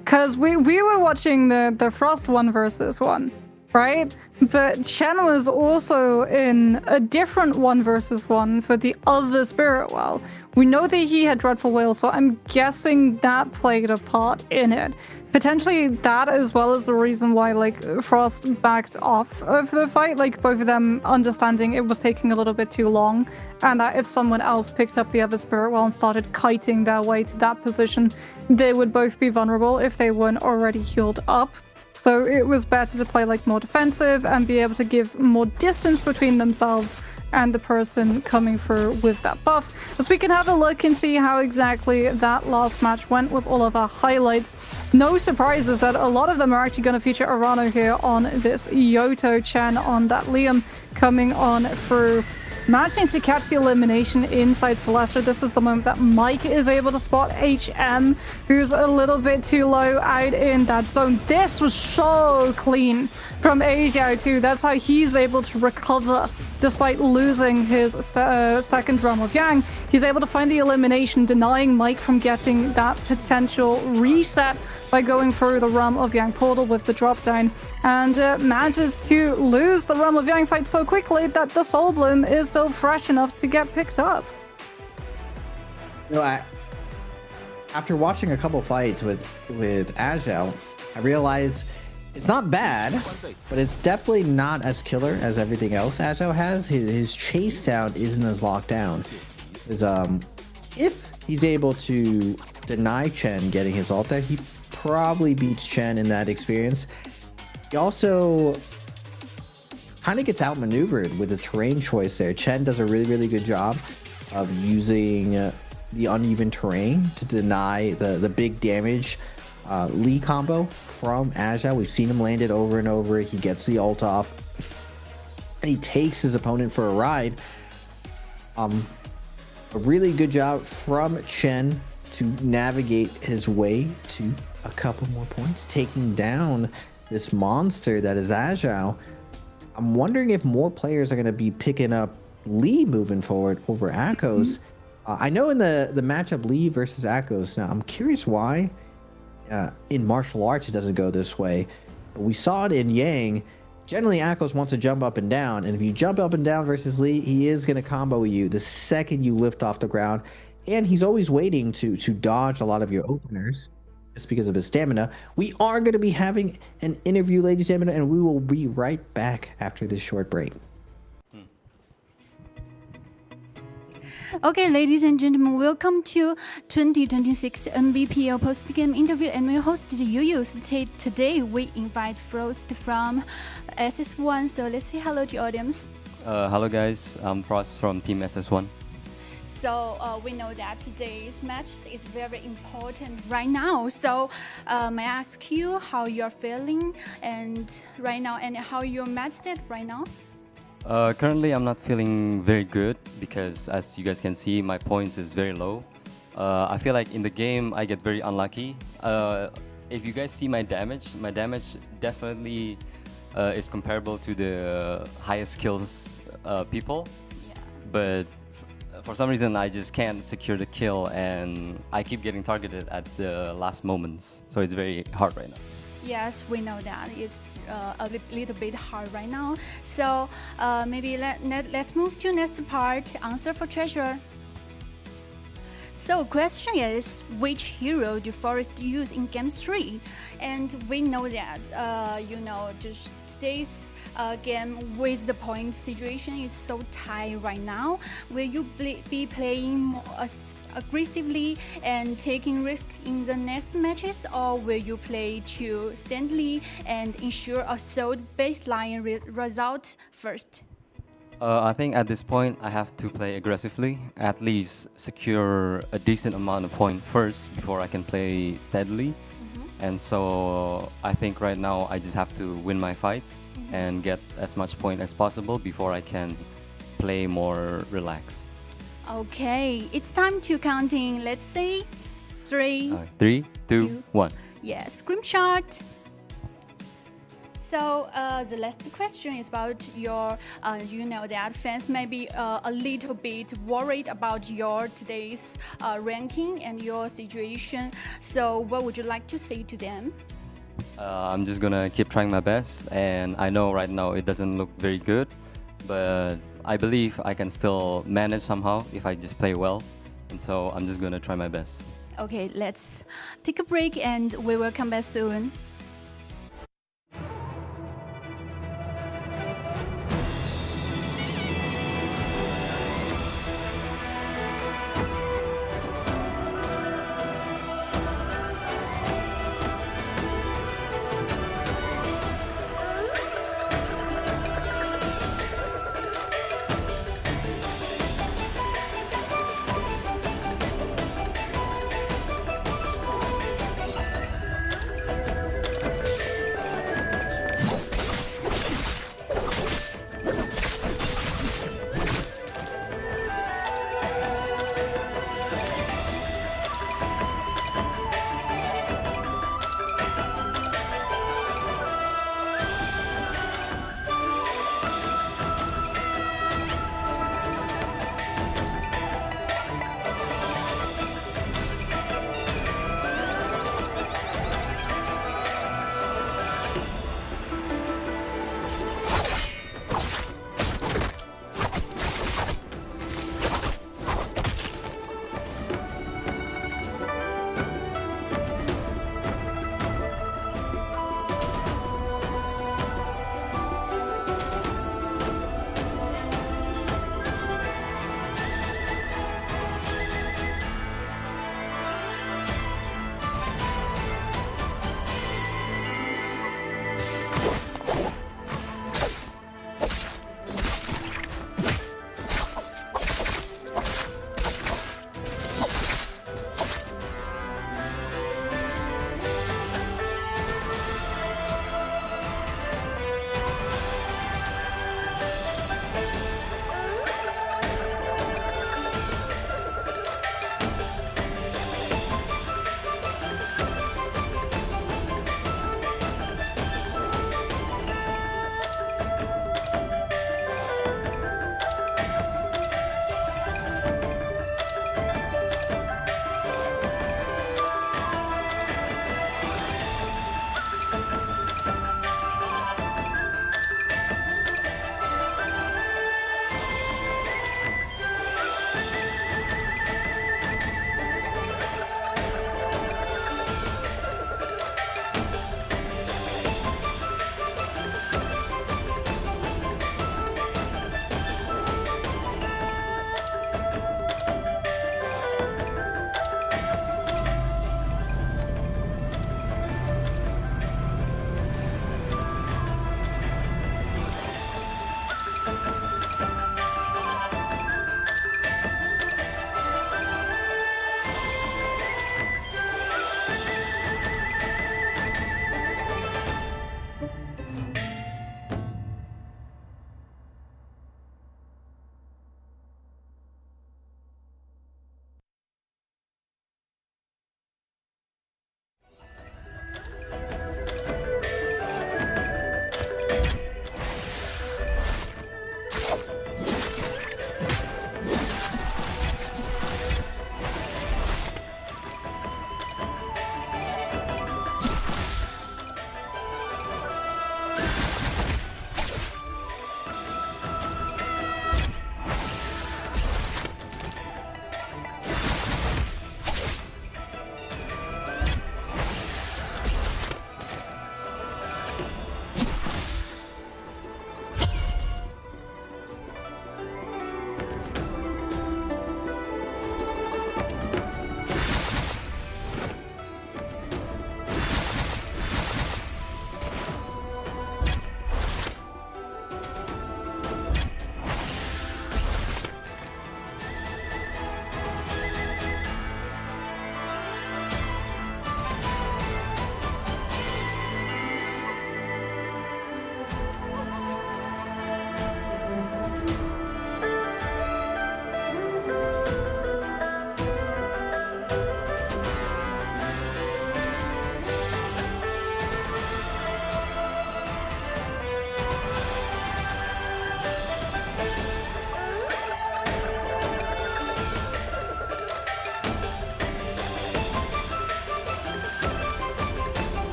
Because we were watching the Frost 1 versus 1, right? But Chen was also in a different 1 versus 1 for the other Spirit Well. We know that he had Dreadful Whale, so I'm guessing that played a part in it. Potentially that, as well as the reason why like Frost backed off of the fight, like both of them understanding it was taking a little bit too long, and that if someone else picked up the other Spirit Well and started kiting their way to that position, they would both be vulnerable if they weren't already healed up. So it was better to play like more defensive and be able to give more distance between themselves and the person coming through with that buff. So we can have a look and see how exactly that last match went with all of our highlights. No surprises that a lot of them are actually going to feature Arano here on this Yoto, Chen on that Liam coming on through. Managing to catch the elimination inside Celestia. This is the moment that Mike is able to spot HM, who's a little bit too low out in that zone. This was so clean from Asia too. That's how he's able to recover despite losing his second drum of Yang. He's able to find the elimination, denying Mike from getting that potential reset by going through the Realm of Yang portal with the drop down, and manages to lose the Realm of Yang fight so quickly that the Soul Bloom is still fresh enough to get picked up. You know, after watching a couple fights with Agile, I realized it's not bad, but it's definitely not as killer as everything else Agile has. His chase sound isn't as locked down. If he's able to deny Chen getting his ult there, he probably beats Chen in that experience. He also kind of gets outmaneuvered with the terrain choice there. Chen does a really good job of using the uneven terrain to deny the big damage Lee combo from Agile. We've seen him land it over and over. He gets the ult off and he takes his opponent for a ride. A really good job from Chen to navigate his way to a couple more points, taking down this monster that is Agile. I'm wondering if more players are going to be picking up Lee moving forward over Akos. I know in the matchup Lee versus Akos, now I'm curious why in martial arts it doesn't go this way, but we saw it in Yang. Generally Akos wants to jump up and down, and if you jump up and down versus Lee, he is going to combo you the second you lift off the ground, and he's always waiting to dodge a lot of your openers just because of his stamina. We are going to be having an interview, ladies and gentlemen, and we will be right back after this short break. Okay, ladies and gentlemen, welcome to 2026 Nbpl post-game interview, and we hosted Yuyu. Today we invite Frost from SS1, so let's say hello to audience. Hello guys, I'm Frost from Team SS1. So we know that today's match is very important right now. So may I ask you how you're feeling and right now, and how your match state right now? Currently, I'm not feeling very good because, as you guys can see, my points is very low. I feel like in the game I get very unlucky. If you guys see my damage definitely is comparable to the highest skills people. Yeah. But for some reason I just can't secure the kill, and I keep getting targeted at the last moments. So it's very hard right now. Yes, we know that it's a little bit hard right now. So maybe let's move to next part, answer for treasure. So question is, which hero do Forest use in game 3? And we know that, just today's game with the point situation is so tight right now. Will you be playing more aggressively and taking risks in the next matches, or will you play to steadily and ensure a solid baseline result first? I think at this point I have to play aggressively, at least secure a decent amount of points first before I can play steadily. And so I think right now I just have to win my fights and get as much point as possible before I can play more relaxed. Okay, it's time to counting. Let's say 3. 3, 2, 1. Yes, screenshot. So the last question is about your, you know that fans may be a little bit worried about your today's ranking and your situation. So what would you like to say to them? I'm just gonna keep trying my best, and I know right now it doesn't look very good, but I believe I can still manage somehow if I just play well, and so I'm just gonna try my best. Okay, let's take a break and we will come back soon.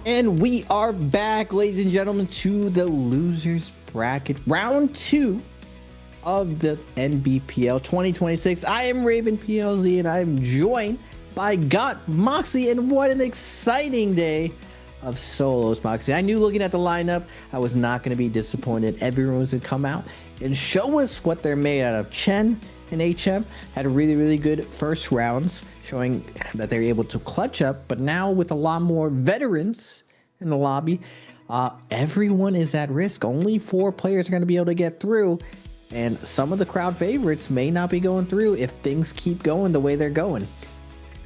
And we are back, ladies and gentlemen, to the losers bracket, round 2 of the NBPL 2026. I am Raven PLZ, and I am joined by Got Moxie, and what an exciting day of solos, Moxie. I knew looking at the lineup, I was not going to be disappointed. Everyone was going to come out and show us what they're made out of. Chen and HM had really good first rounds, showing that they're able to clutch up, but now with a lot more veterans in the lobby, everyone is at risk. Only 4 players are going to be able to get through, and some of the crowd favorites may not be going through if things keep going the way they're going.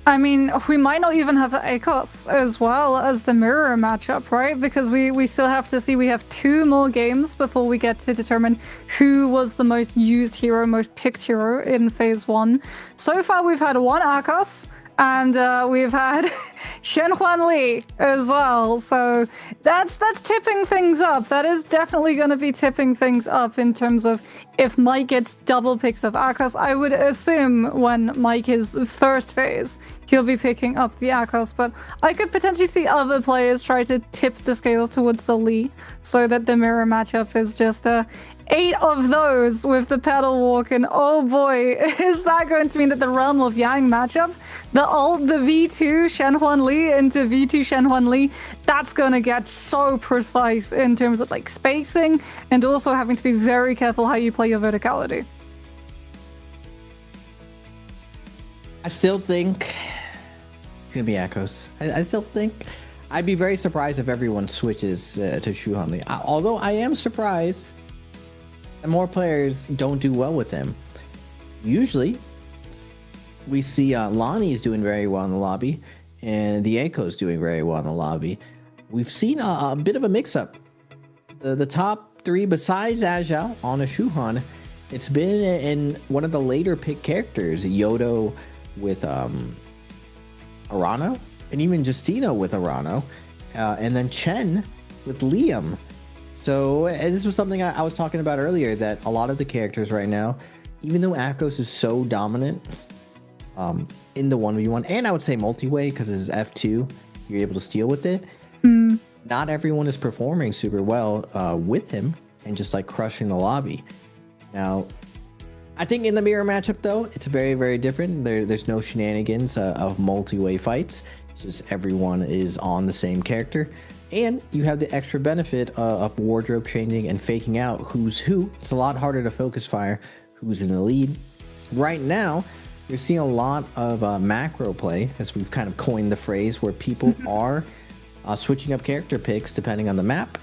I mean, we might not even have the ACOS as well as the mirror matchup, right? Because we still have to see, we have 2 more games before we get to determine who was the most used hero, most picked hero in phase 1. So far, we've had 1 ACOS, and we've had Shen Huan Li as well. So that's tipping things up. That is definitely going to be tipping things up in terms of if Mike gets double picks of ACOS. I would assume when Mike is first phase, he'll be picking up the ACOS. But I could potentially see other players try to tip the scales towards the Li so that the mirror matchup is just 8 of those with the pedal walk, and oh boy, is that going to mean that the Realm of Yang matchup, the V2 Shen Huan Li into V2 Shen Huan Li, that's going to get so precise in terms of like spacing, and also having to be very careful how you play your verticality. I still think it's going to be ACOS. I still think I'd be very surprised if everyone switches to Shu Han Li. Although I am surprised and more players don't do well with them. Usually, we see Lonnie is doing very well in the lobby, and the Echo is doing very well in the lobby. We've seen a bit of a mix-up. The top 3, besides Ajao on a Shuhan, it's been in one of the later picked characters, Yodo with Arano, and even Justino with Arano, and then Chen with Liam. So this was something I was talking about earlier, that a lot of the characters right now, even though ACOS is so dominant in the 1v1, and I would say multi-way because this is F2, you're able to steal with it, not everyone is performing super well with him and just like crushing the lobby. Now, I think in the mirror matchup though, it's very different. There's no shenanigans of multi-way fights. It's just everyone is on the same character. And you have the extra benefit of wardrobe changing and faking out who's who. It's a lot harder to focus fire who's in the lead. Right now, you're seeing a lot of macro play, as we've kind of coined the phrase, where people are switching up character picks depending on the map.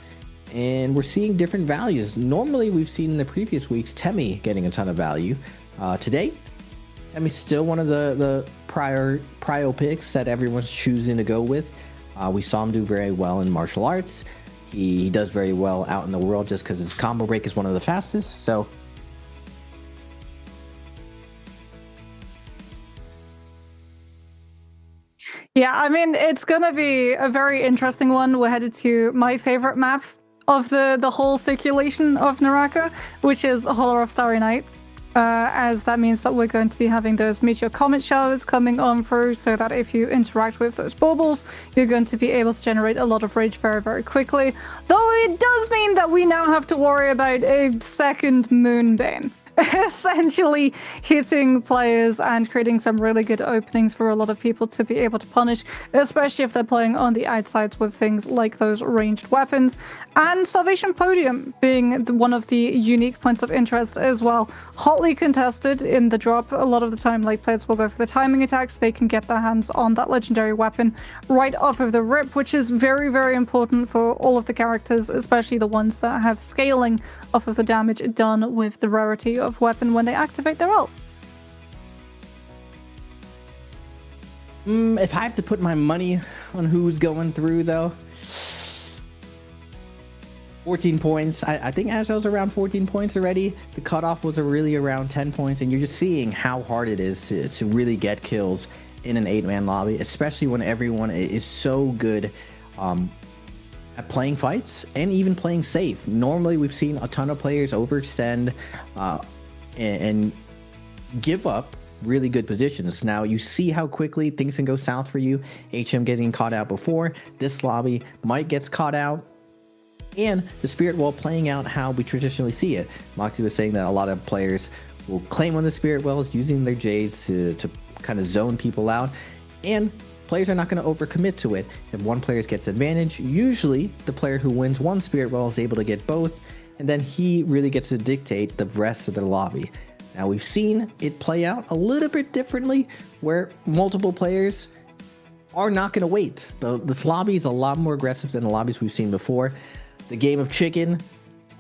And we're seeing different values. Normally, we've seen in the previous weeks, Temmie getting a ton of value. Today, Temmie's still one of the prio picks that everyone's choosing to go with. We saw him do very well in martial arts. He does very well out in the world just because his combo break is one of the fastest. So yeah, I mean, it's gonna be a very interesting one. We're headed to my favorite map of the whole circulation of Naraka, which is Holler of Starry Night. As that means that we're going to be having those meteor comet showers coming on through, so that if you interact with those baubles, you're going to be able to generate a lot of rage very quickly. Though it does mean that we now have to worry about a second Moonbane essentially hitting players and creating some really good openings for a lot of people to be able to punish, especially if they're playing on the outsides with things like those ranged weapons. And Salvation Podium being one of the unique points of interest as well. Hotly contested in the drop. A lot of the time, like, players will go for the timing attacks. They can get their hands on that legendary weapon right off of the rip, which is very important for all of the characters, especially the ones that have scaling off of the damage done with the rarity of weapon when they activate their ult. If I have to put my money on who's going through though, 14 points. I think Agile's around 14 points already. The cutoff was really around 10 points, and you're just seeing how hard it is to really get kills in an 8-man lobby, especially when everyone is so good at playing fights and even playing safe. Normally, we've seen a ton of players overextend and give up really good positions. Now you see how quickly things can go south for you. HM getting caught out before. This lobby, Mike gets caught out. And the Spirit Well playing out how we traditionally see it. Moxie was saying that a lot of players will claim on the Spirit Wells using their J's to kind of zone people out. And players are not going to overcommit to it. If one player gets advantage, usually the player who wins one Spirit Well is able to get both. And then he really gets to dictate the rest of the lobby. Now we've seen it play out a little bit differently where multiple players are not going to wait. This lobby is a lot more aggressive than the lobbies we've seen before. The game of chicken,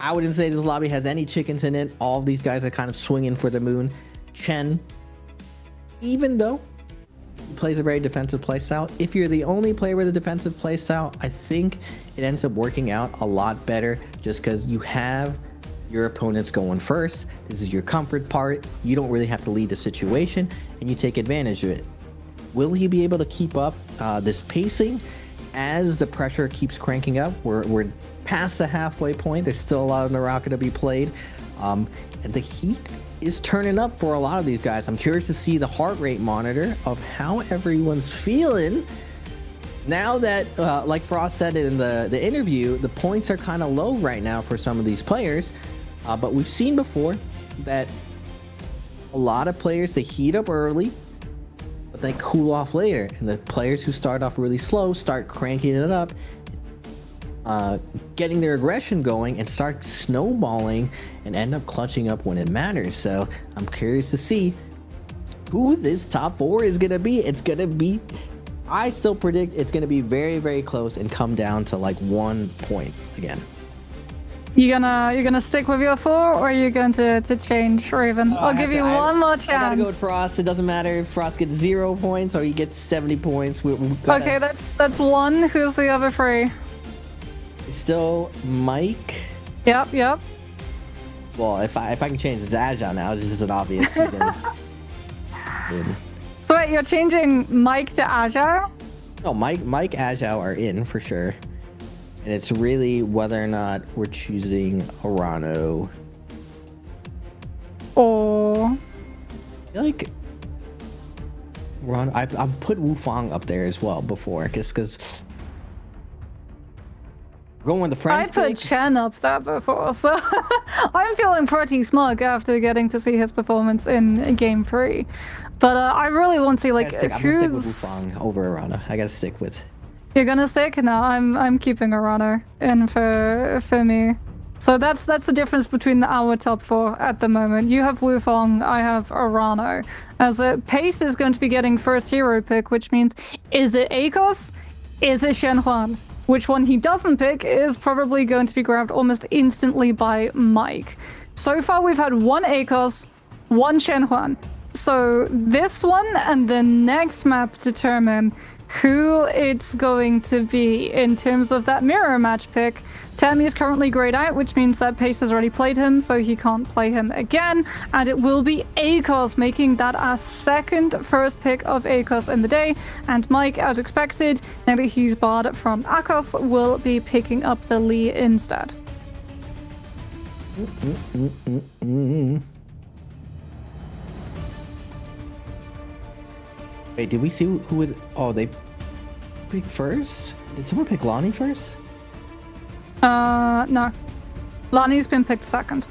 I wouldn't say this lobby has any chickens in it. All of these guys are kind of swinging for the moon. Chen, even though he plays a very defensive playstyle, if you're the only player with a defensive playstyle, I think it ends up working out a lot better just because you have your opponents going first. This is your comfort part. You don't really have to lead the situation and you take advantage of it. Will he be able to keep up this pacing as the pressure keeps cranking up? We're past the halfway point. There's still a lot of NARAKA to be played. And the heat is turning up for a lot of these guys. I'm curious to see the heart rate monitor of how everyone's feeling now that, like Frost said in the interview, the points are kind of low right now for some of these players. But we've seen before that a lot of players, they heat up early, but they cool off later. And the players who start off really slow start cranking it up, getting their aggression going and start snowballing and end up clutching up when it matters. So I'm curious to see who this top 4 is going to be. It's going to be, I still predict it's going to be very, very close and come down to like 1 point again. You're gonna stick with your 4, or are you going to change, Raven? I'll give you one more chance. I gotta go with Frost. It doesn't matter if Frost gets 0 points or he gets 70 points. Okay, that's 1. Who's the other 3? It's still Mike. Yep. Well, if I can change, it's Agile now. This is an obvious season. So wait, you're changing Mike to Agile? No, Mike, Agile are in for sure. And it's really whether or not we're choosing Arano. Or I feel like Arano, I've put Wufang up there as well before, because going with the friends. I put Chen up there before, so I'm feeling pretty smug after getting to see his performance in Game 3. But I really want to see like I'm gonna stick with Wufang over Arano. I gotta stick with. You're gonna stick? No, I'm keeping Arano in for me. So that's the difference between our top 4 at the moment. You have Wufang, I have Arano. As Pace is going to be getting first hero pick, which means is it Akos? Is it Shenhuan? Which one he doesn't pick is probably going to be grabbed almost instantly by Mike. So far we've had 1 Akos, 1 Shenhuan. So this one and the next map determine who it's going to be in terms of that mirror match pick. Tammy is currently grayed out, which means that Pace has already played him, so he can't play him again. And it will be Akos, making that our second first pick of Akos in the day. And Mike, as expected, now that he's barred from Akos, will be picking up the Lee instead. Wait, did we see who would... Oh, they picked first? Did someone pick Lonnie first? No. Lonnie's been picked second.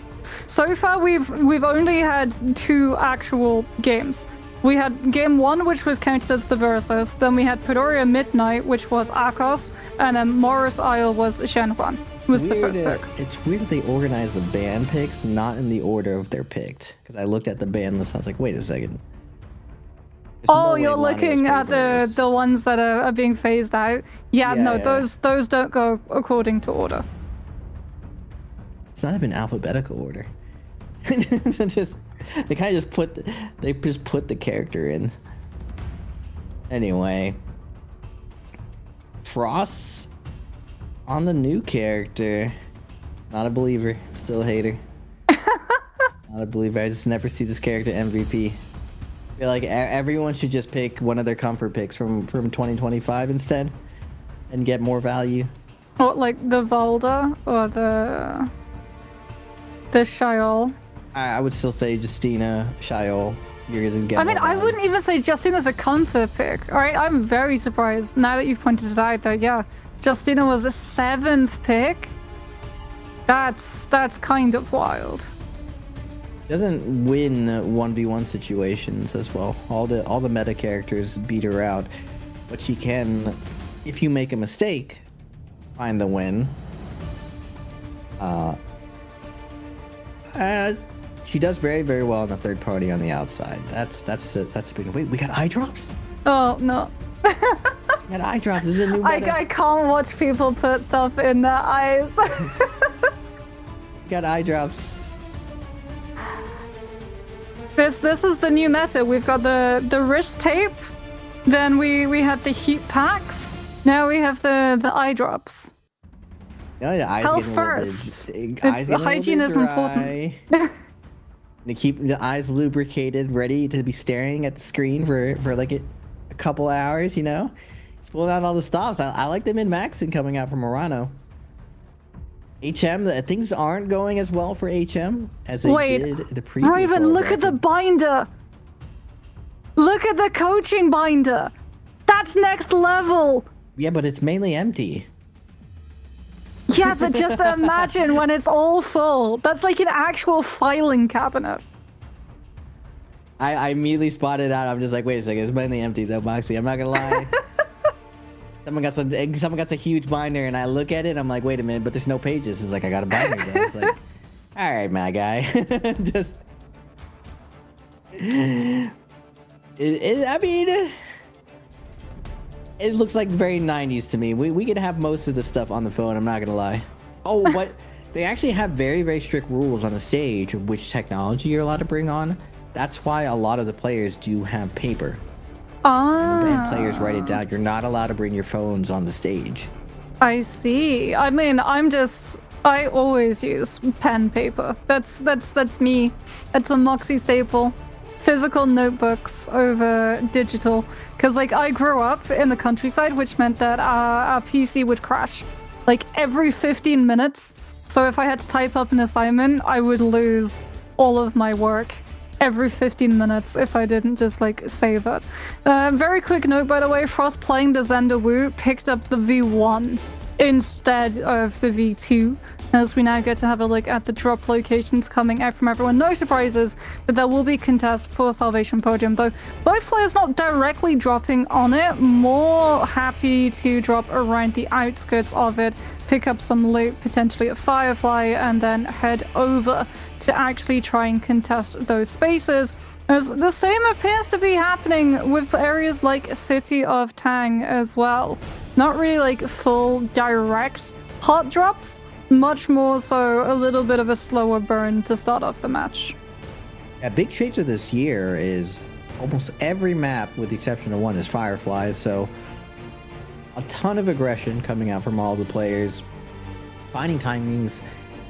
So far, we've only had 2 actual games. We had game 1, which was counted as the Versus. Then we had Pedoria Midnight, which was Akos. And then Morris Isle was Shenhuan, was the first pick. It's weird that they organize the band picks not in the order of their picked. Because I looked at the band list, I was like, wait a second. Oh, you're looking at the ones that are being phased out. Yeah, no, those don't go according to order. It's not even alphabetical order. They kind of just put the character in. Anyway, Frost on the new character. Not a believer, still a hater. Not a believer. I just never see this character MVP. I feel like everyone should just pick one of their comfort picks from 2025 instead, and get more value. What, like the Volda or the Shiol? I would still say Justina, Shiol. you're gonna get. I mean, more I value. wouldn't even say Justina's a comfort pick. All right, I'm very surprised now that you've pointed it out that yeah, Justina was a 7th pick. That's kind of wild. Doesn't win 1v1 situations as well. All the meta characters beat her out, but she can, if you make a mistake, find the win. She does very, very well in the third party on the outside. That's the big. Wait, we got eye drops. Oh no. We got eye drops. This is a new meta. I can't watch people put stuff in their eyes. We got eye drops. This is the new meta. We've got the wrist tape, then we had the heat packs. Now we have the eye drops. No, the eyes Health getting first. A little bit, eyes getting Hygiene a is little bit dry. important. To keep the eyes lubricated, ready to be staring at the screen for like a couple hours, you know? He's pulling out all the stops. I like the min-maxing coming out from Murano. HM, things aren't going as well for HM as they did the previous. Raven, look at the binder. Look at the coaching binder. That's next level. Yeah, but it's mainly empty. Yeah, but just imagine when it's all full. That's like an actual filing cabinet. I immediately spotted out. I'm just like, wait a second, it's mainly empty though, Moxie. I'm not gonna lie. Someone got a huge binder, and I look at it, and I'm like, wait a minute, but there's no pages. It's like, I got a binder though. It's like, all right, my guy. Just, I mean, it looks like very 90s to me. We could have most of the stuff on the phone. I'm not gonna lie. Oh, but they actually have very, very strict rules on the stage of which technology you're allowed to bring on. That's why a lot of the players do have paper. And players write it down. You're not allowed to bring your phones on the stage. I see. I mean, I always use pen paper. That's me. It's a Moxie staple. Physical notebooks over digital. Because, like, I grew up in the countryside, which meant that our PC would crash, like, every 15 minutes. So if I had to type up an assignment, I would lose all of my work every 15 minutes if I didn't just, like, save it. Very quick note, by the way, Frost playing the Zender Wu picked up the V1 instead of the V2, as we now get to have a look at the drop locations coming out from everyone. No surprises, but there will be contest for Salvation Podium, though both players not directly dropping on it, more happy to drop around the outskirts of it, pick up some loot, potentially at Firefly, and then head over to actually try and contest those spaces. As the same appears to be happening with areas like City of Tang as well. Not really like full direct hot drops, much more so a little bit of a slower burn to start off the match. A big change of this year is almost every map, with the exception of one, is Fireflies, so a ton of aggression coming out from all the players, finding timings,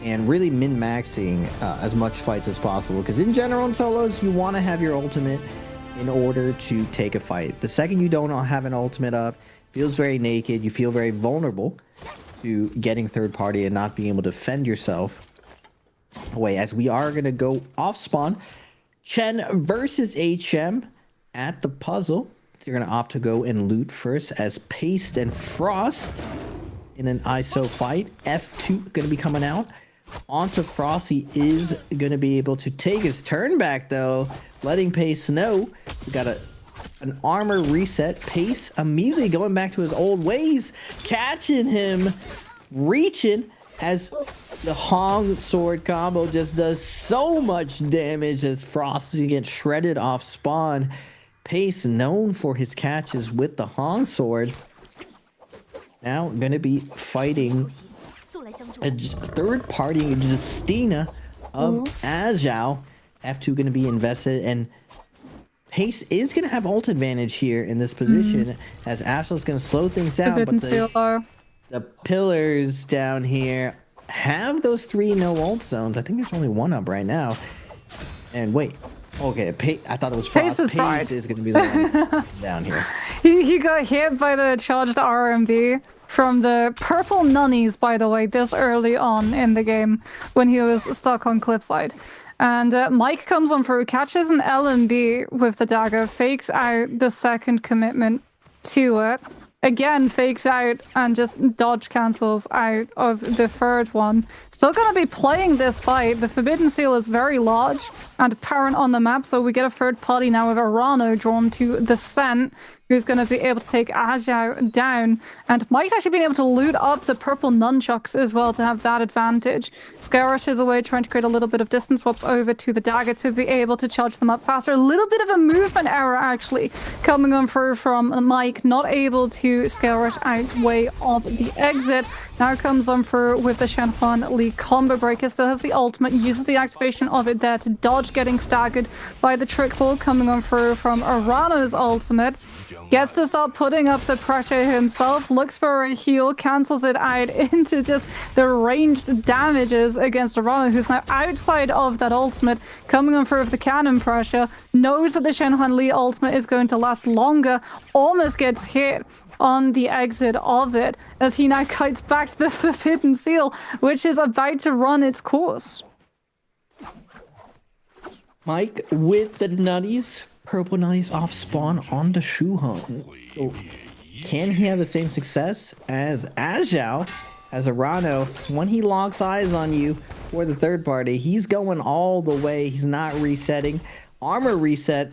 and really min-maxing as much fights as possible, because in general in solos you want to have your ultimate in order to take a fight. The second you don't have an ultimate up, feels very naked, you feel very vulnerable to getting third party and not being able to defend yourself away, as we are going to go off spawn. Chen versus HM at the puzzle. They're going to opt to go and loot first, as Paste and Frost in an ISO fight. F2 going to be coming out. Onto Frost. He is going to be able to take his turn back, though, letting Pace know. We got an armor reset. Pace immediately going back to his old ways, catching him, reaching, as the Hong sword combo just does so much damage as Frost gets shredded off spawn. Pace, known for his catches with the Hong sword, now going to be fighting a third-party Justina of Azhao. F2 going to be invested, and Pace is going to have ult advantage here in this position, as Ashel's going to slow things down, but the pillars down here have those 3 no ult zones. I think there's only one up right now. And wait, okay, I thought it was Frost. Pace is going to be the one down here. He got hit by the charged RMB from the purple nunnies, by the way, this early on in the game when he was stuck on cliffside. And Mike comes on through, catches an LMB with the dagger, fakes out the second commitment to it. Again, fakes out and just dodge cancels out of the third one. Still gonna be playing this fight. The Forbidden Seal is very large and apparent on the map, so we get a third party now with Arano drawn to the scent, who's gonna be able to take Ajao down. And Mike's actually been able to loot up the purple nunchucks as well to have that advantage. Scale rushes away, trying to create a little bit of distance, swaps over to the dagger to be able to charge them up faster. A little bit of a movement error actually coming on through from Mike, not able to scale rush out way of the exit. Now comes on through with the Shenhuan Li combo breaker, still has the ultimate, uses the activation of it there to dodge getting staggered by the trick ball coming on through from Arano's ultimate. Gets to start putting up the pressure himself, looks for a heal, cancels it out into just the ranged damages against Arano, who's now outside of that ultimate, coming on through with the cannon pressure, knows that the Shenhuan Li ultimate is going to last longer, almost gets hit on the exit of it as he now kites back to the Forbidden Seal, which is about to run its course. Mike with the nutties. Purple nutties off spawn on the Shuhan. So can he have the same success as Ajao? As Arano, when he locks eyes on you for the third party, he's going all the way. He's not resetting. Armor reset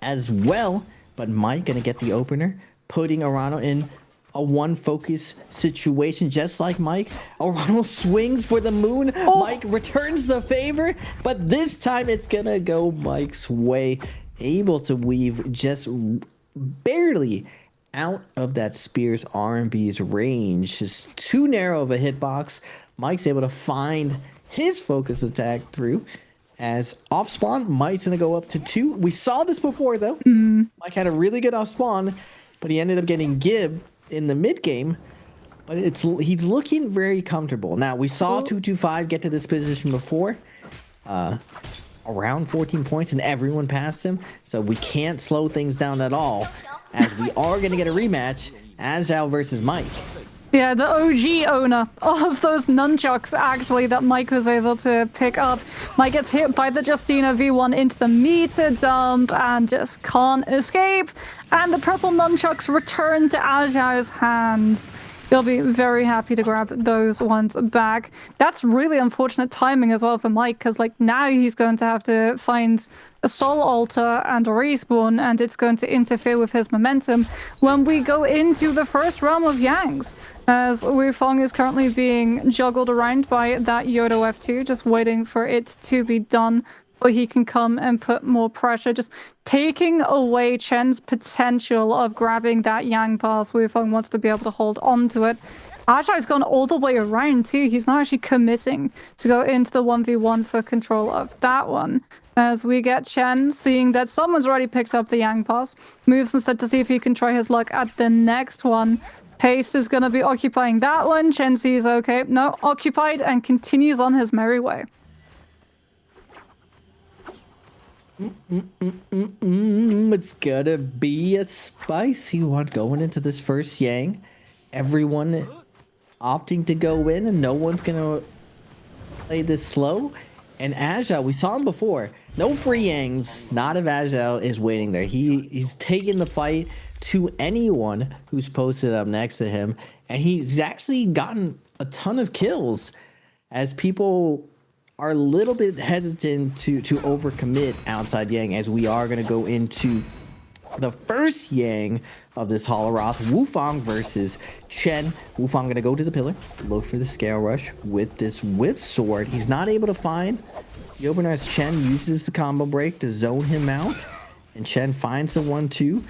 as well, but Mike gonna get the opener, putting Arano in a one focus situation, just like Mike. Arano swings for the moon. Mike returns the favor, but this time it's gonna go Mike's way. Able to weave just barely out of that Spear's R&B's range. Just too narrow of a hitbox. Mike's able to find his focus attack through. As off spawn, Mike's gonna go up to 2. We saw this before though. Mike had a really good off spawn, but he ended up getting Gib in the mid game. But he's looking very comfortable. Now we saw 225 get to this position before. Around 14 points and everyone passed him, so we can't slow things down at all, as we are going to get a rematch, Ajao versus Mike. Yeah, the OG owner of those nunchucks, actually, that Mike was able to pick up. Mike gets hit by the Justina V1 into the meter dump and just can't escape. And the purple nunchucks return to Ajao's hands. He'll be very happy to grab those ones back. That's really unfortunate timing as well for Mike, because like now he's going to have to find a soul altar and a respawn, and it's going to interfere with his momentum when we go into the first realm of Yangs, as Wu Feng is currently being juggled around by that Yodo F2, just waiting for it to be done. Or he can come and put more pressure, just taking away Chen's potential of grabbing that Yang pass. Wu Feng wants to be able to hold on to it. Ajao's gone all the way around too. He's not actually committing to go into the 1v1 for control of that one. As we get Chen seeing that someone's already picked up the Yang pass, moves instead to see if he can try his luck at the next one. Paste is going to be occupying that one. Chen sees, okay, no, occupied, and continues on his merry way. It's gonna be a spicy one going into this first Yang. Everyone opting to go in, and no one's gonna play this slow. And Ajao, we saw him before. No free Yangs. Not if Ajao is waiting there. He's taking the fight to anyone who's posted up next to him, and he's actually gotten a ton of kills, as people are a little bit hesitant to overcommit outside Yang, as we are going to go into the first Yang of this Holoroth. Wu Feng versus Chen. Wu Feng going to go to the pillar, look for the scale rush with this whip sword. He's not able to find the opener, as Chen uses the combo break to zone him out. And Chen finds the 1-2,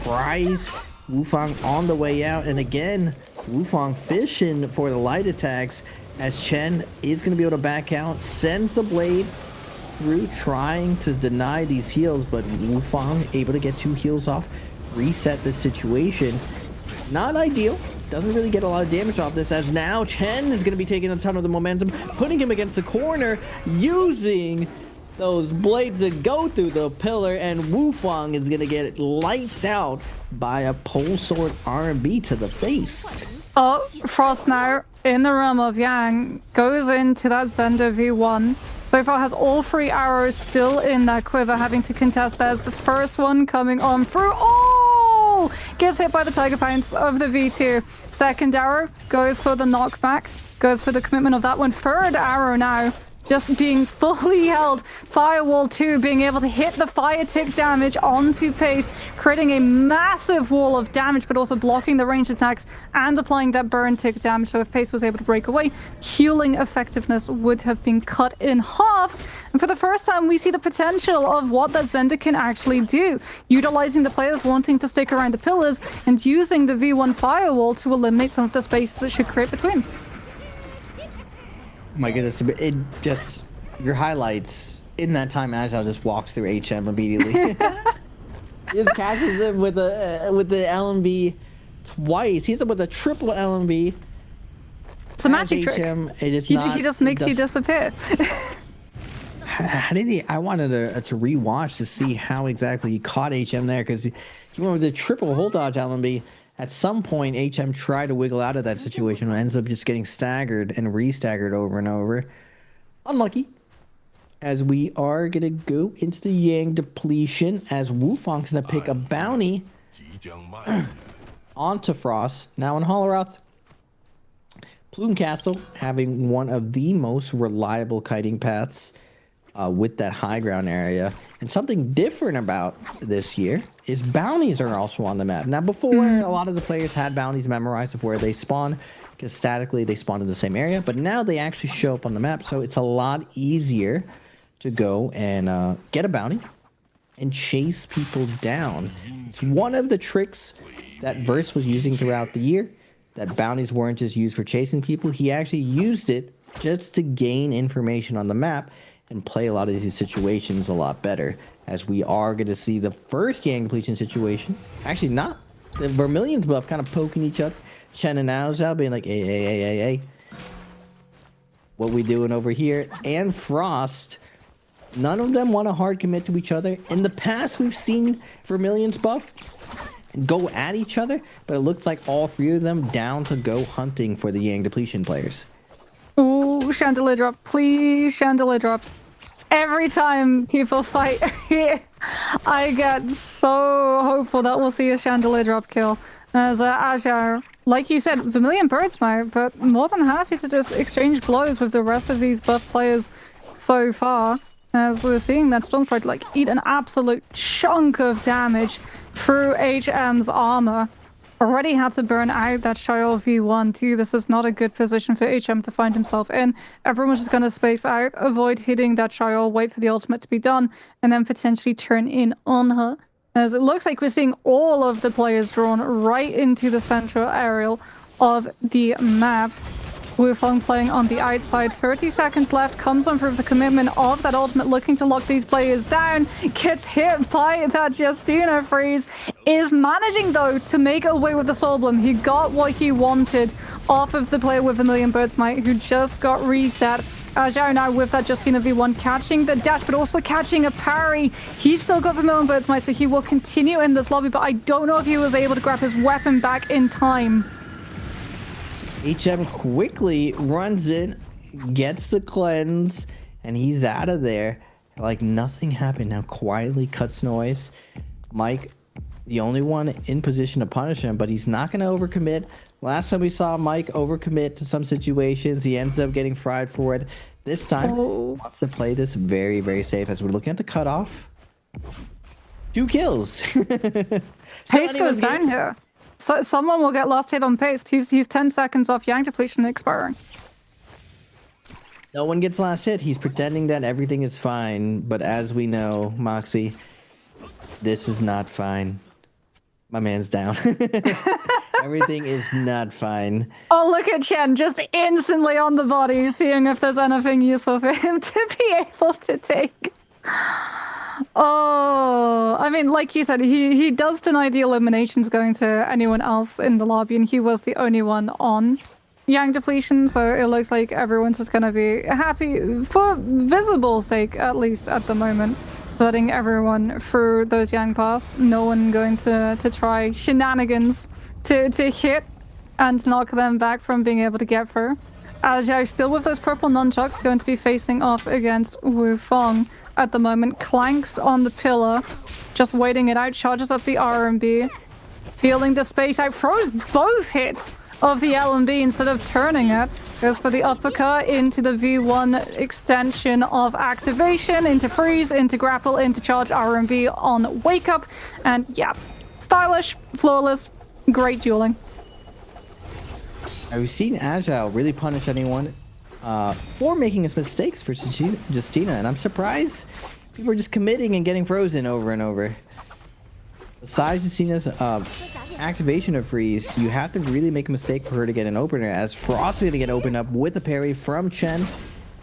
fries Wu Feng on the way out. And again, Wu Feng fishing for the light attacks, as Chen is going to be able to back out, sends the blade through, trying to deny these heals, but Wu Feng able to get 2 heals off, reset the situation. Not ideal. Doesn't really get a lot of damage off this, as now Chen is going to be taking a ton of the momentum, putting him against the corner, using those blades that go through the pillar, and Wu Feng is going to get lights out by a pole sword R&B to the face. Oh, Frost now in the realm of Yang goes into that Zender V1. So far has all 3 arrows still in that quiver, having to contest. There's the first one coming on through. Oh! Gets hit by the Tiger Pounce of the V2. Second arrow goes for the knockback. Goes for the commitment of that one. Third arrow now. Just being fully held. Firewall 2 being able to hit the fire tick damage onto Paste, creating a massive wall of damage, but also blocking the range attacks and applying that burn tick damage. So if Paste was able to break away, healing effectiveness would have been cut in half. And for the first time, we see the potential of what that Zender can actually do, utilizing the players wanting to stick around the pillars and using the V1 firewall to eliminate some of the spaces it should create between. My goodness, it just, your highlights, in that time Agile just walks through HM immediately. He just catches him with the LMB twice. He's up with a triple LMB. It's a magic trick. He just makes you disappear. How did he? I wanted to rewatch to see how exactly he caught HM there, because he went with the triple hold dodge LMB. At some point, HM tried to wiggle out of that situation and ends up just getting staggered and re-staggered over and over. Unlucky, as we are going to go into the Yang depletion, as Wufong's going to pick a bounty onto Frost. Now in Holleroth, Plume Castle having one of the most reliable kiting paths with that high ground area. And something different about this year is bounties are also on the map. Now before, a lot of the players had bounties memorized of where they spawn, because statically they spawn in the same area, but now they actually show up on the map, so it's a lot easier to go and get a bounty and chase people down. It's one of the tricks that Verse was using throughout the year, that bounties weren't just used for chasing people. He actually used it just to gain information on the map and play a lot of these situations a lot better, as we are going to see the first Yang depletion situation. Actually, not. The Vermilion's buff kind of poking each other. Shen and Aozhao being like, hey. What we doing over here? And Frost. None of them want to hard commit to each other. In the past, we've seen Vermilion's buff go at each other, but it looks like all 3 of them down to go hunting for the Yang depletion players. Ooh, Chandelier drop. Please, Chandelier drop. Every time people fight here, I get so hopeful that we'll see a Chandelier drop kill. As Ajar, like you said, Vermilion Birdsmite, but more than happy to just exchange blows with the rest of these buff players so far. As we're seeing that Stormfront like eat an absolute chunk of damage through HM's armor. Already had to burn out that Shiol V1 too. This is not a good position for HM to find himself in. Everyone's just going to space out, avoid hitting that Shiol, wait for the ultimate to be done, and then potentially turn in on her. As it looks like we're seeing all of the players drawn right into the central area of the map. Wufong playing on the outside. 30 seconds left. Comes on through the commitment of that ultimate, looking to lock these players down. Gets hit by that Justina freeze. Is managing, though, to make away with the Soul Bloom. He got what he wanted off of the player with Vermilion Birdsmite, who just got reset. Zhao now with that Justina V1 catching the dash, but also catching a parry. He's still got Vermilion Birdsmite, so he will continue in this lobby, but I don't know if he was able to grab his weapon back in time. HM quickly runs in, gets the cleanse, and he's out of there like nothing happened. Now quietly cuts noise. Mike, the only one in position to punish him, but he's not going to overcommit. Last time we saw Mike overcommit to some situations, he ends up getting fried for it. This time, wants to play this very, very safe. As we're looking at the cutoff, 2 kills. Pace goes down here. So someone will get last hit on Pace. He's 10 seconds off Yang depletion expiring. No one gets last hit. He's pretending that everything is fine. But as we know, Moxie, this is not fine. My man's down. Everything is not fine. Oh, look at Chen just instantly on the body, seeing if there's anything useful for him to be able to take. Oh, I mean, like you said, he does deny the eliminations going to anyone else in the lobby, and he was the only one on Yang depletion, so it looks like everyone's just gonna be happy, for visible sake at least at the moment, letting everyone through those Yang pass. No one going to try shenanigans to hit and knock them back from being able to get through. Zhao still with those purple nunchucks, going to be facing off against Wu Feng at the moment. Clanks on the pillar, just waiting it out, charges up the RMB, feeling the space out, throws both hits of the LMB instead of turning it. Goes for the uppercut into the V1 extension of activation, into freeze, into grapple, into charge RMB on wake up. And yeah, stylish, flawless, great dueling. We've seen Agile really punish anyone for making his mistakes for Justina, and I'm surprised people are just committing and getting frozen over and over. Besides Justina's activation of freeze, you have to really make a mistake for her to get an opener, as Frost is going to get opened up with a parry from Chen.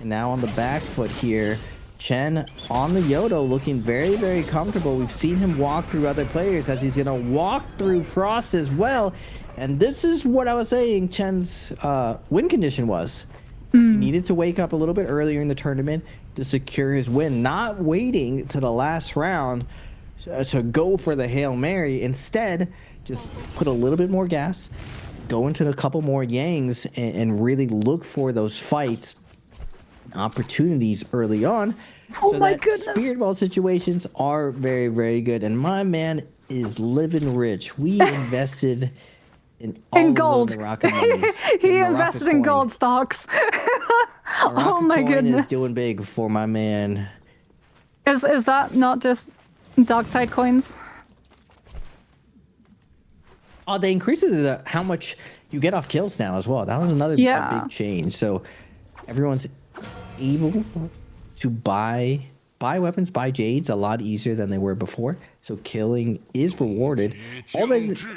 And now on the back foot here, Chen on the Yodo looking very, very comfortable. We've seen him walk through other players as he's going to walk through Frost as well. And this is what I was saying Chen's win condition was. He needed to wake up a little bit earlier in the tournament to secure his win, not waiting to the last round to go for the Hail Mary. Instead, just put a little bit more gas, go into a couple more Yangs, and really look for those fights, opportunities early on. Oh so my that goodness. Spirit Ball situations are very, very good. And my man is living rich. We invested in gold. NARAKA monies. He invested in gold stocks. Oh my goodness. Is doing big for my man. Is that not just Darktide coins? Oh, they increased how much you get off kills now as well. That was another big change. So everyone's able to buy weapons, buy jades a lot easier than they were before. So killing is rewarded.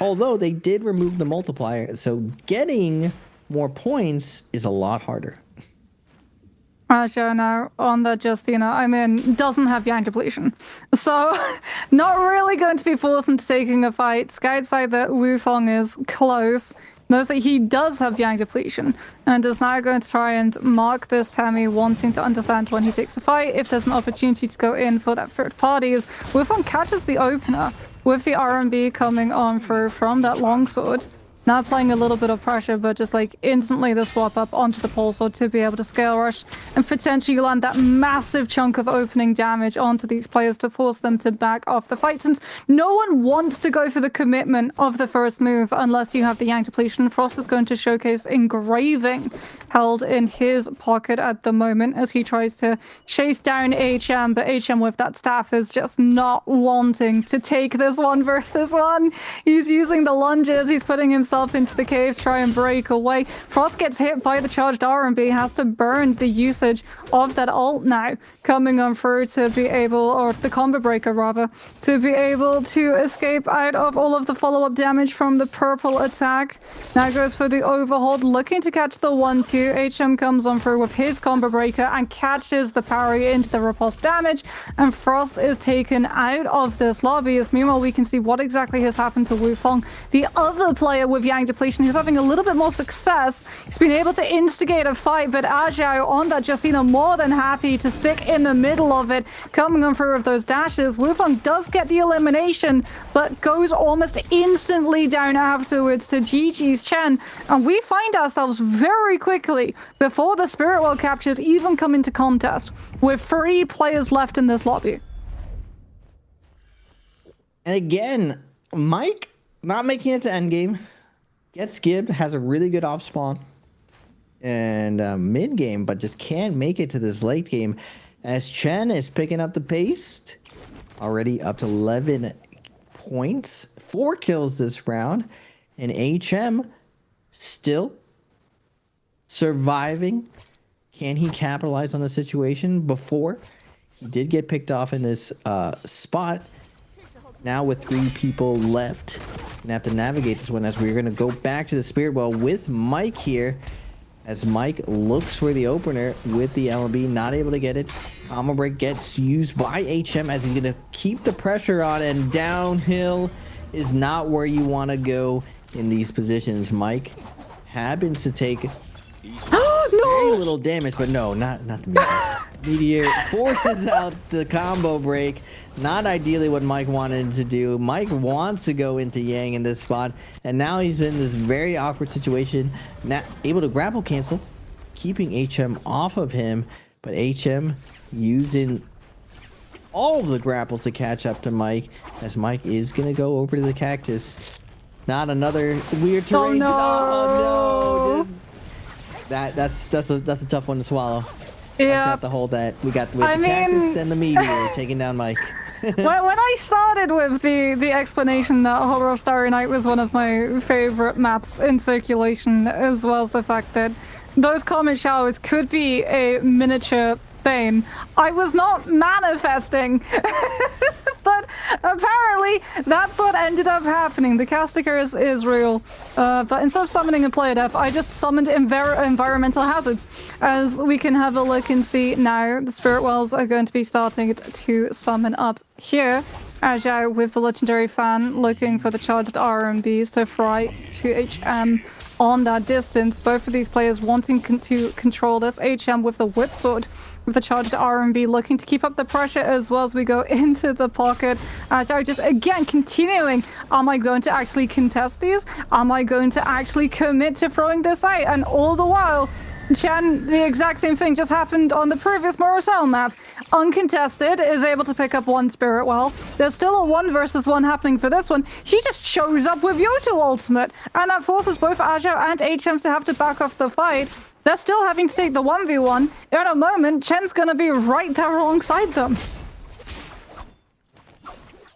Although they did remove the multiplier, so getting more points is a lot harder. Sure, now on the Justina, I mean, doesn't have Yang depletion. So, not really going to be forced into taking a fight. Scout side that Wu Feng is close. Knows that he does have Yang depletion and is now going to try and mark this Tammy, wanting to understand when he takes a fight, if there's an opportunity to go in for that third party. As Wu Feng catches the opener with the RMB coming on through from that longsword. Now playing a little bit of pressure, but just like instantly the swap up onto the pole sword to be able to scale rush and potentially land that massive chunk of opening damage onto these players to force them to back off the fight. Since no one wants to go for the commitment of the first move unless you have the Yang depletion, Frost is going to showcase Engraving held in his pocket at the moment as he tries to chase down HM, but HM with that staff is just not wanting to take this 1v1. He's using the lunges, he's putting himself into the cave, try and break away. Frost gets hit by the charged RMB, has to burn the usage of that ult now coming on through to be able, or the combo breaker rather, to be able to escape out of all of the follow-up damage from the purple attack. Now goes for the overhold, looking to catch the 1-2. HM comes on through with his combo breaker and catches the parry into the repulse damage, and Frost is taken out of this lobby. As meanwhile we can see what exactly has happened to Wu Feng, the other player with Yang depletion, who's having a little bit more success. He's been able to instigate a fight, but Ajao on that Justina more than happy to stick in the middle of it, coming on through with those dashes. Wu Feng does get the elimination, but goes almost instantly down afterwards to GG's Chen, and we find ourselves very quickly, before the Spirit World captures even come into contest, with 3 players left in this lobby. And again, Mike not making it to endgame. Gets skipped, has a really good off spawn and mid game, but just can't make it to this late game as Chen is picking up the pace. Already up to 11 points, 4 kills this round, and HM still surviving. Can he capitalize on the situation? Before he did get picked off in this spot. Now with 3 people left, he's gonna have to navigate this one as we're gonna go back to the Spirit Well with Mike here. As Mike looks for the opener with the LB, not able to get it. Combo break gets used by HM as he's gonna keep the pressure on, and downhill is not where you wanna go in these positions. Mike happens to take very little damage, but no, not the Meteor forces out the combo break. Not ideally what Mike wanted to do. Mike wants to go into Yang in this spot, and now he's in this very awkward situation. Not able to grapple cancel, keeping HM off of him, but HM using all of the grapples to catch up to Mike, as Mike is gonna go over to the cactus. Not another weird terrain. Oh no! That's a tough one to swallow. Yeah. Have to hold that. We got the cactus and the meteor taking down Mike. when I started with the explanation that Horror of Starry Night was one of my favorite maps in circulation, as well as the fact that those comet showers could be a miniature thing, I was not manifesting. But apparently that's what ended up happening. The caster curse is real, but instead of summoning a player death, I just summoned environmental hazards. As we can have a look and see now, the spirit wells are going to be starting to summon up here. Ajao with the legendary fan looking for the charged RMBs to fry QHM on that distance. Both of these players wanting to control this. HM with the whip sword with the charged RMB looking to keep up the pressure as well as we go into the pocket. Ajao just again continuing. Am I going to actually contest these? Am I going to actually commit to throwing this out? And all the while, Chen, the exact same thing just happened on the previous Morosel map. Uncontested, is able to pick up one spirit well. There's still a 1 versus 1 happening for this one. He just shows up with Yoto ultimate, and that forces both Ajao and HM to have to back off the fight. They're still having to take the 1v1. In a moment, Chen's gonna be right there alongside them.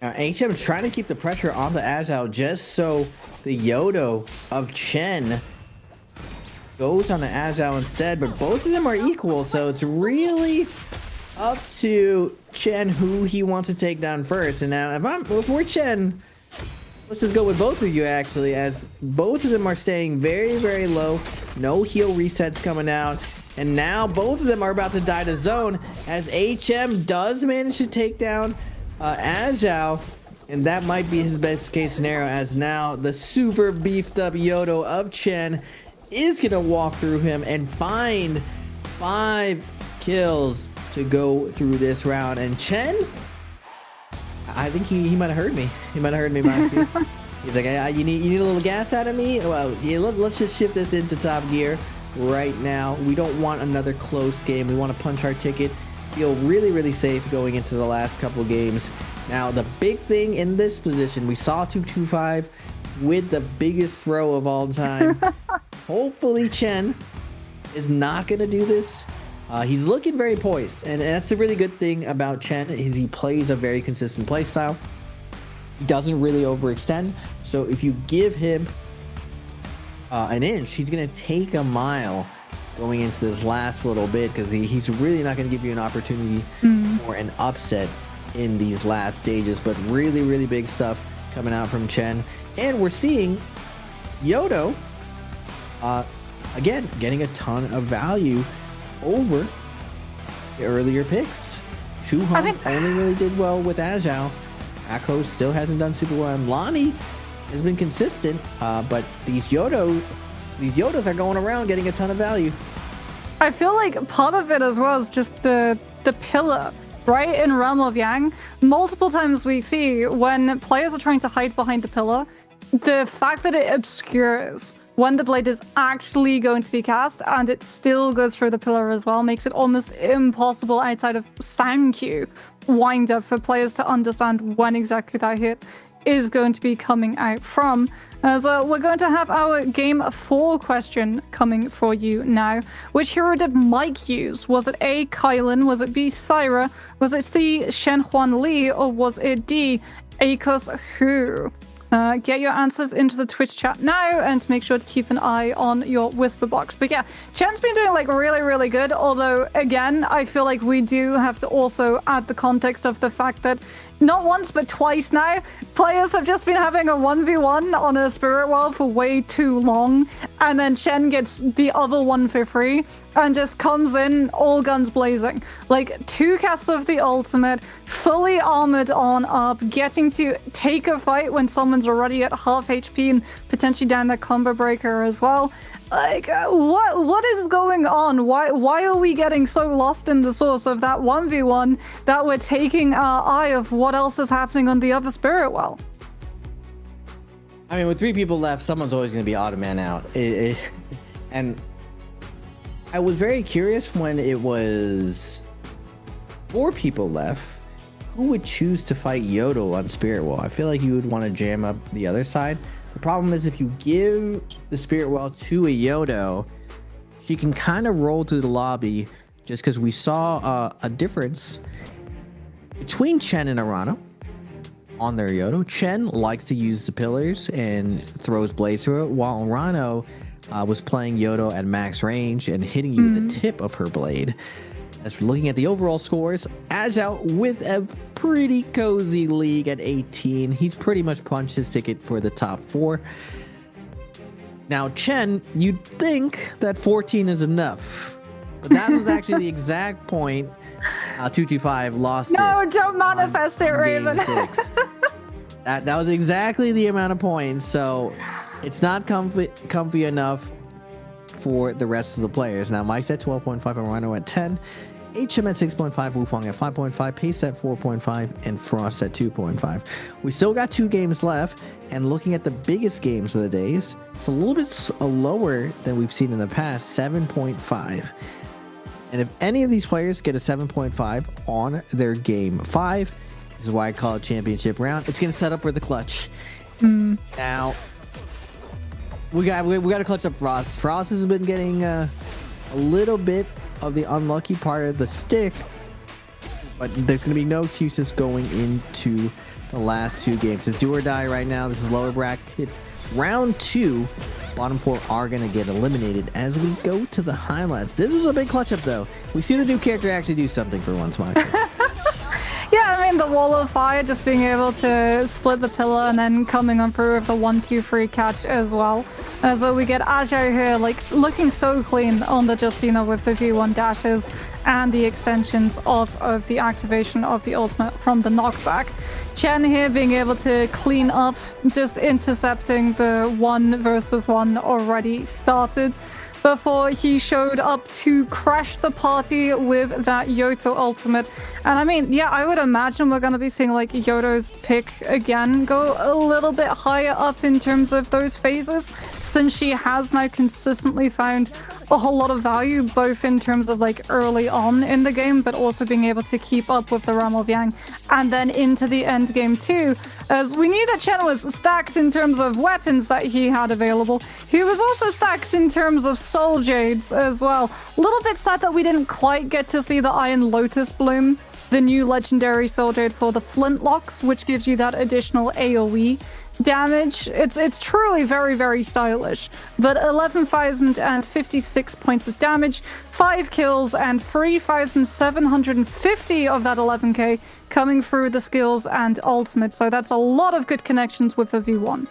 Now, HM's trying to keep the pressure on the Ajao just so the Yoto of Chen goes on the Ajao instead, but both of them are equal, so it's really up to Chen who he wants to take down first. And now if we're Chen, let's just go with both of you actually, as both of them are staying very, very low. No heal resets coming out, and now both of them are about to die to zone as HM does manage to take down Ajao, and that might be his best case scenario, as now the super beefed up Yoto of Chen is gonna walk through him and find 5 kills to go through this round. And Chen, I think he might have heard me. He might have heard me, Moxie. He's like, you need a little gas out of me? Well, yeah, let's just shift this into top gear right now. We don't want another close game. We want to punch our ticket, feel really, really safe going into the last couple games. Now, the big thing in this position, we saw 225 with the biggest throw of all time. Hopefully Chen is not going to do this. He's looking very poised, and that's a really good thing about Chen, is he plays a very consistent play style. He doesn't really overextend, so if you give him an inch, he's going to take a mile going into this last little bit, because he's really not going to give you an opportunity for an upset in these last stages. But really, really big stuff coming out from Chen. And we're seeing Yoto, again, getting a ton of value over the earlier picks. Shuhan only really did well with Ajao. Akko still hasn't done super well. And Lonnie has been consistent, but these Yotos are going around getting a ton of value. I feel like part of it as well is just the pillar, right? In Realm of Yang, multiple times we see when players are trying to hide behind the pillar, the fact that it obscures when the blade is actually going to be cast and it still goes through the pillar as well makes it almost impossible outside of sound cue wind up for players to understand when exactly that hit is going to be coming out from. As we're going to have our game 4 question coming for you now. Which hero did Mike use? Was it A, Kylan? Was it B, Syra? Was it C, Shen Huan Li? Or was it D, Akos Hu? Get your answers into the Twitch chat now and make sure to keep an eye on your whisper box. But yeah, Chen's been doing like really, really good. Although, again, I feel like we do have to also add the context of the fact that not once but twice now, players have just been having a 1v1 on a spirit well for way too long. And then Chen gets the other one for free and just comes in all guns blazing. Like 2 casts of the ultimate, fully armored on up, getting to take a fight when someone's already at half HP and potentially down the combo breaker as well. Like, what is going on? Why are we getting so lost in the source of that 1v1 that we're taking our eye of what else is happening on the other spirit well? I mean, with 3 people left, someone's always going to be odd man out. And I was very curious when it was 4 people left. Who would choose to fight Yodo on Spirit Well? I feel like you would want to jam up the other side. The problem is if you give the Spirit Well to a Yodo, she can kind of roll through the lobby just because we saw a difference between Chen and Arano on their Yodo. Chen likes to use the pillars and throws blades through it, while Arano was playing Yodo at max range and hitting you with the tip of her blade. As we're looking at the overall scores, Ajao with a pretty cozy league at 18. He's pretty much punched his ticket for the top 4. Now, Chen, you'd think that 14 is enough, but that was actually the exact point 225 lost it. No, don't manifest it, Raven. That was exactly the amount of points, so it's not comfy enough for the rest of the players. Now, Mike's at 12.5, Arano at 10. HM at 6.5, Wufang at 5.5, Pace at 4.5, and Frost at 2.5. We still got 2 games left, and looking at the biggest games of the days, it's a little bit lower than we've seen in the past, 7.5. And if any of these players get a 7.5 on their game 5, this is why I call it championship round, it's going to set up for the clutch. Now, we got to clutch up Frost. Frost has been getting a little bit of the unlucky part of the stick, but there's going to be no excuses going into the last 2 games. It's do or die right now. This is lower bracket round 2. Bottom 4 are going to get eliminated as we go to the highlights. This was a big clutch up though. We see the new character actually do something for once, Mike. Yeah, I mean, the wall of fire, just being able to split the pillar and then coming on through with the 1-2-3 catch as well. So we get Ajao here, like, looking so clean on the Justina with the V1 dashes and the extensions of the activation of the ultimate from the knockback. Chen here being able to clean up, just intercepting the 1 versus 1 already started before he showed up to crash the party with that Yoto ultimate. And I mean, yeah, I would imagine we're going to be seeing like Yoto's pick again go a little bit higher up in terms of those phases, since she has now consistently found a whole lot of value, both in terms of like early on in the game, but also being able to keep up with the Realm of Yang and then into the end game too, as we knew that Chen was stacked in terms of weapons that he had available. He was also stacked in terms of soul jades as well. A little bit sad that we didn't quite get to see the Iron Lotus Bloom, the new legendary soul jade for the flintlocks, which gives you that additional AoE damage. It's truly very, very stylish. But 11,056 points of damage, 5 kills, and 3,750 of that 11k coming through the skills and ultimate. So that's a lot of good connections with the V1.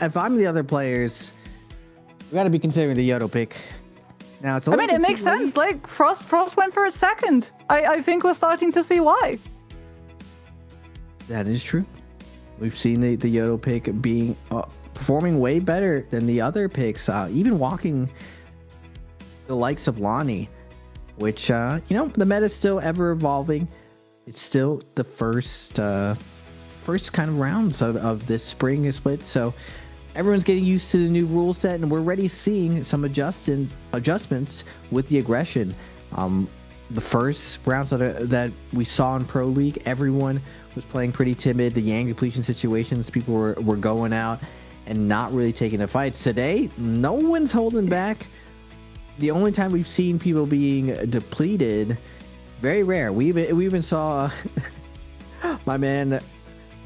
If I'm the other players, we got to be considering the Yodo pick. Now, it's a I mean, it makes sense. Like, Frost went for a second. I think we're starting to see why. That is true. We've seen the Yodo pick being performing way better than the other picks, even walking the likes of Lonnie, which, you know, the meta's still ever evolving. It's still the first kind of rounds of this spring split, so everyone's getting used to the new rule set, and we're already seeing some adjustments with the aggression. The first rounds that we saw in Pro League, everyone was playing pretty timid. The Yang depletion situations, people were going out and not really taking the fights. Today, no one's holding back. The only time we've seen people being depleted, very rare. We even saw my man,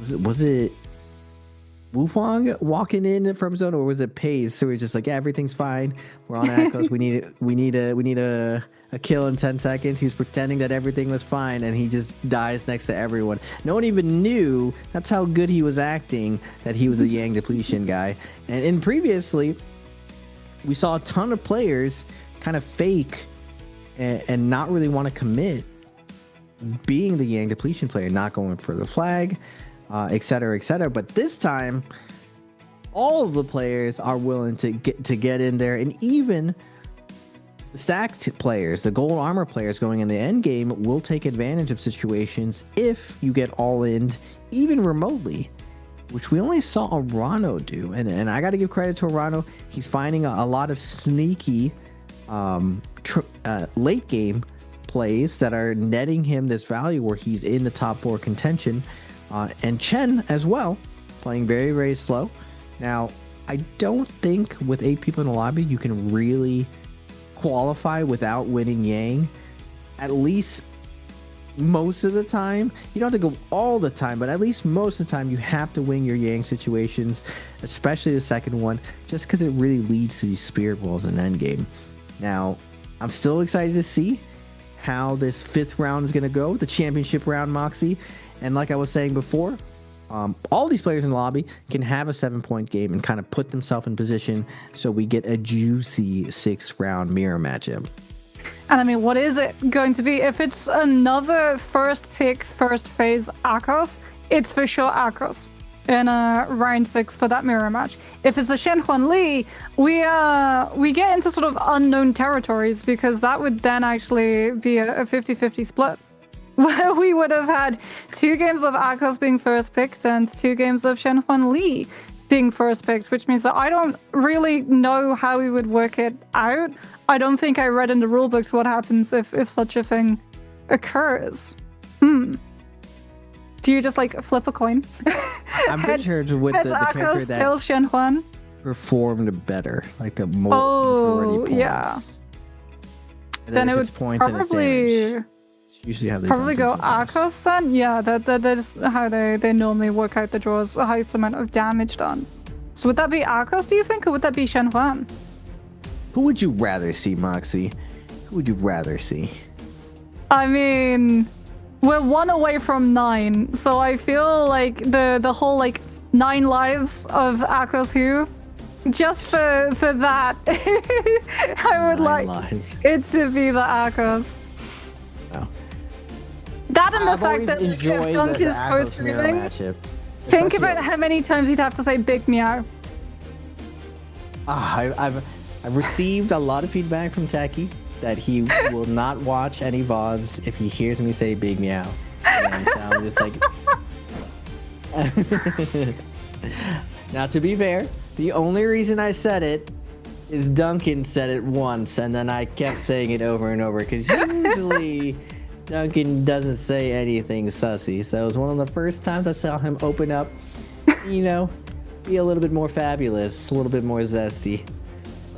was it Wufang walking in from zone, or was it Pace? So we're just like, yeah, everything's fine. We're on Echoes. we need a kill in 10 seconds. He was pretending that everything was fine, and he just dies next to everyone. No one even knew. That's how good he was acting, that he was a Yang depletion guy. And previously, we saw a ton of players kind of fake and not really want to commit being the Yang depletion player, not going for the flag, etc., etc. But this time, all of the players are willing to get in there, and even the stacked players, the gold armor players going in the end game will take advantage of situations if you get all in, even remotely, which we only saw Arano do. And I got to give credit to Arano. He's finding a lot of sneaky late game plays that are netting him this value where he's in the top 4 contention. And Chen as well, playing very, very slow. Now, I don't think with 8 people in the lobby, you can really qualify without winning Yang. At least most of the time. You don't have to go all the time, but at least most of the time you have to win your Yang situations, especially the second one, just because it really leads to these spirit walls in endgame. Now, I'm still excited to see how this 5th round is going to go, the championship round, Moxie. And like I was saying before, all these players in the lobby can have a 7-point game and kind of put themselves in position so we get a juicy 6th round mirror matchup. And I mean, what is it going to be? If it's another first pick, first phase Akos, it's for sure Akos in round 6 for that mirror match. If it's a Shenhuan Li, we get into sort of unknown territories, because that would then actually be a 50-50 split, where we would have had 2 games of Akos being first picked and 2 games of Shenhuan Li being first picked, which means that I don't really know how we would work it out. I don't think I read in the rulebooks what happens if such a thing occurs. Do you just like flip a coin? I'm pretty sure it's with the character that tails Shenhuan performed better, like the majority points. Yeah. And then it would points probably usually how they probably go Akos then. Yeah, that's how they normally work out the draws, the highest amount of damage done. So would that be Akos, do you think, or would that be Shenhuan? Who would you rather see, Moxie? Who would you rather see? I mean, we're 1 away from 9, so I feel like the whole like 9 lives of Akos Hu, just for that, I would like it to be the Akos. Oh. That and the fact that if Dunk is co-streaming, think about how many times you'd have to say Big Meow. I've received a lot of feedback from Taki that he will not watch any VODs if he hears me say Big Meow. And so I'm just like... Now, to be fair, the only reason I said it is Duncan said it once, and then I kept saying it over and over, because usually Duncan doesn't say anything sussy. So it was one of the first times I saw him open up, you know, be a little bit more fabulous, a little bit more zesty.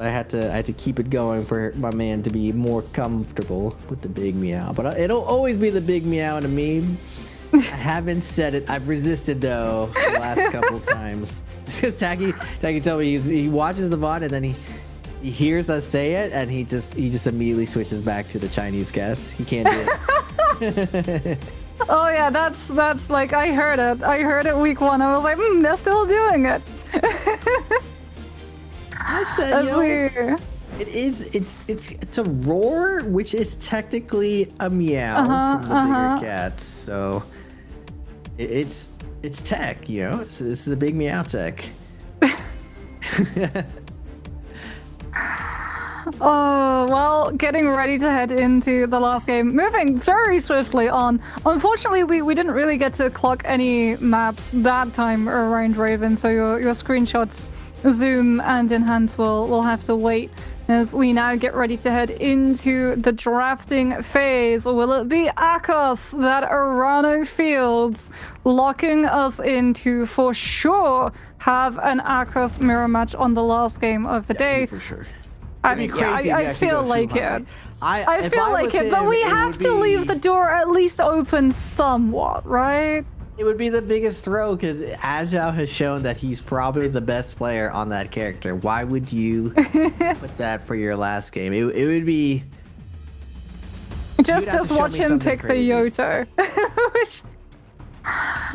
I had to keep it going for my man to be more comfortable with the Big Meow. But it'll always be the Big Meow in a meme. I haven't said it. I've resisted though the last couple times. Because Taki told me he watches the VOD and then he hears us say it and he just immediately switches back to the Chinese guess. He can't do it. Oh yeah, that's like I heard it week 1. I was like, they're still doing it. I said, it's a roar, which is technically a meow from the bigger cats. So it's tech, you know. So this is a big meow tech. Oh, well, getting ready to head into the last game. Moving very swiftly on. Unfortunately, we didn't really get to clock any maps that time around Raven, so your screenshots, zoom, and enhance will have to wait as we now get ready to head into the drafting phase. Will it be Akos that Arano fields, locking us into, for sure, have an Akos mirror match on the last game of the day? For sure. I mean, I feel like it. I feel like it, but we have to leave the door at least open somewhat, right? It would be the biggest throw because Agile has shown that he's probably the best player on that character. Why would you put that for your last game? It would be... Just watch him pick crazy. The Yoto. Which...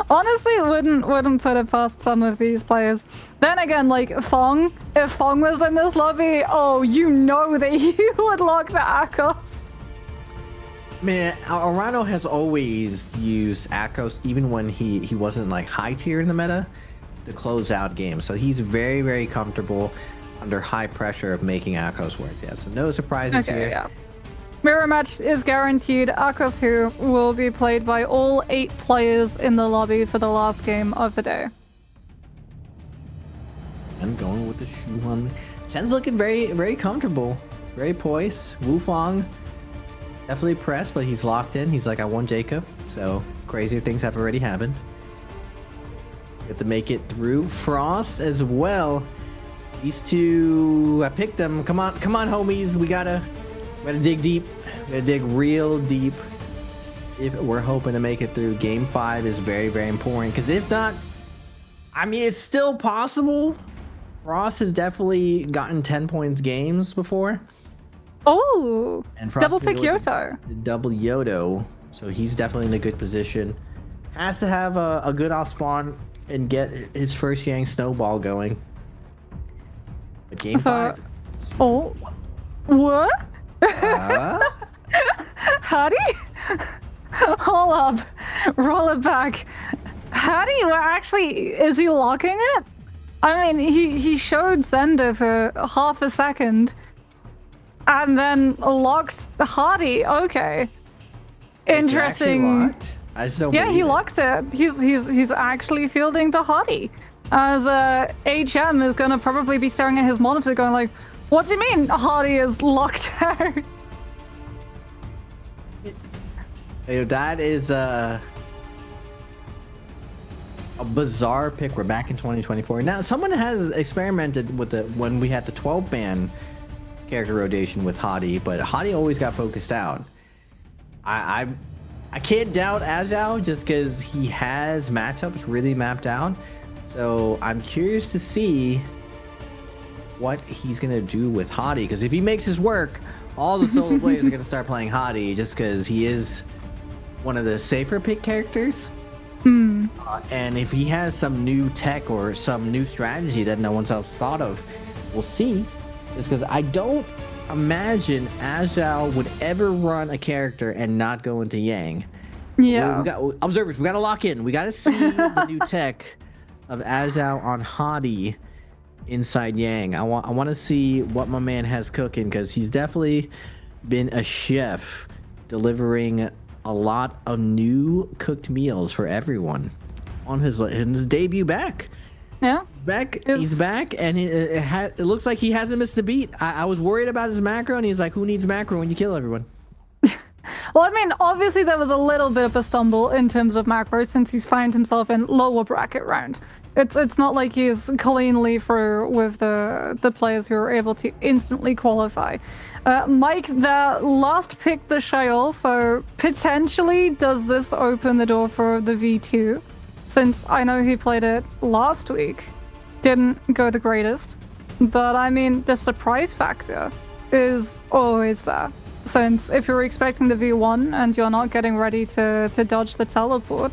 honestly, wouldn't put it past some of these players. Then again, like Fong, if Fong was in this lobby, oh, you know that he would lock the Akos. Man, Arano has always used Akos, even when he wasn't like high tier in the meta. to close out games. So he's very, very comfortable under high pressure of making Akos work. Yeah, so no surprises here. Yeah. Mirror match is guaranteed. Akos will be played by all 8 players in the lobby for the last game of the day. I'm going with the Shuhan. Chen's looking very, very comfortable. Very poised. Wufang definitely pressed, but he's locked in. He's like, I won Jacob. So crazier things have already happened. Get to make it through. Frost as well. These two, I picked them. Come on, homies. We gotta dig deep. We gotta dig real deep. If we're hoping to make it through, Game 5 is very, very important. Because if not, I mean, it's still possible. Frost has definitely gotten 10 points games before. Oh, and Frost double pick Yoto. Double Yoto. So he's definitely in a good position. Has to have a good off spawn and get his first Yang snowball going. But Game 5. Oh, what? Howdy? Hold up. Roll it back. Howdy? Is he locking it? I mean, he showed Zender for half a second and then locked Hardy. Okay. Interesting. I just don't he locked it. He's actually fielding the Hardy. As HM is gonna probably be staring at his monitor going like, what do you mean Hardy is locked out? That is a bizarre pick. We're back in 2024 now. Someone has experimented with when we had the 12-man character rotation with Hadi, but Hadi always got focused out. I can't doubt Ajao just because he has matchups really mapped out. So I'm curious to see what he's gonna do with Hadi, because if he makes his work, all the solo players are gonna start playing Hadi just because he is one of the safer pick characters. And if he has some new tech or some new strategy that no one's else thought of, we'll see. It's because I don't imagine Ajao would ever run a character and not go into Yang. Yeah. We got observers. We got to lock in. We got to see the new tech of Ajao on Hadi inside Yang. I want to see what my man has cooking, because he's definitely been a chef delivering a lot of new cooked meals for everyone on his debut back. Yeah, he's back, and it looks like he hasn't missed a beat. I was worried about his macro, and he's like, who needs macro when you kill everyone? Well, I mean, obviously there was a little bit of a stumble in terms of macro since he's found himself in lower bracket round. It's not like he's cleanly through with the players who are able to instantly qualify. Mike, the last pick the Shaol, so potentially does this open the door for the V2? Since I know he played it last week, didn't go the greatest. But I mean, the surprise factor is always there. Since if you're expecting the V1 and you're not getting ready to dodge the teleport,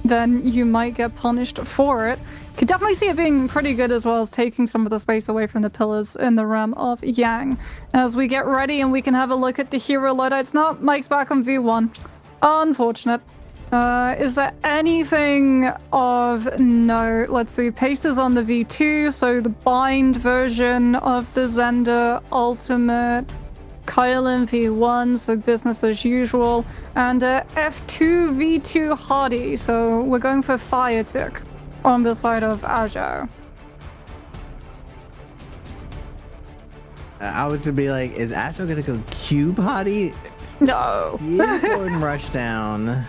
then you might get punished for it. Could definitely see it being pretty good, as well as taking some of the space away from the pillars in the realm of Yang. As we get ready and we can have a look at the hero loadouts. No, Mike's back on V1. Unfortunate. Is there anything of note? Let's see. Pace is on the V2, so the bind version of the Zender Ultimate. Kylan V1, so business as usual. And F2 V2 Hardy, so we're going for Fire Tick on the side of Ajao. I was gonna be like, is Ajao gonna go cube Hadi? No. He's going rushdown.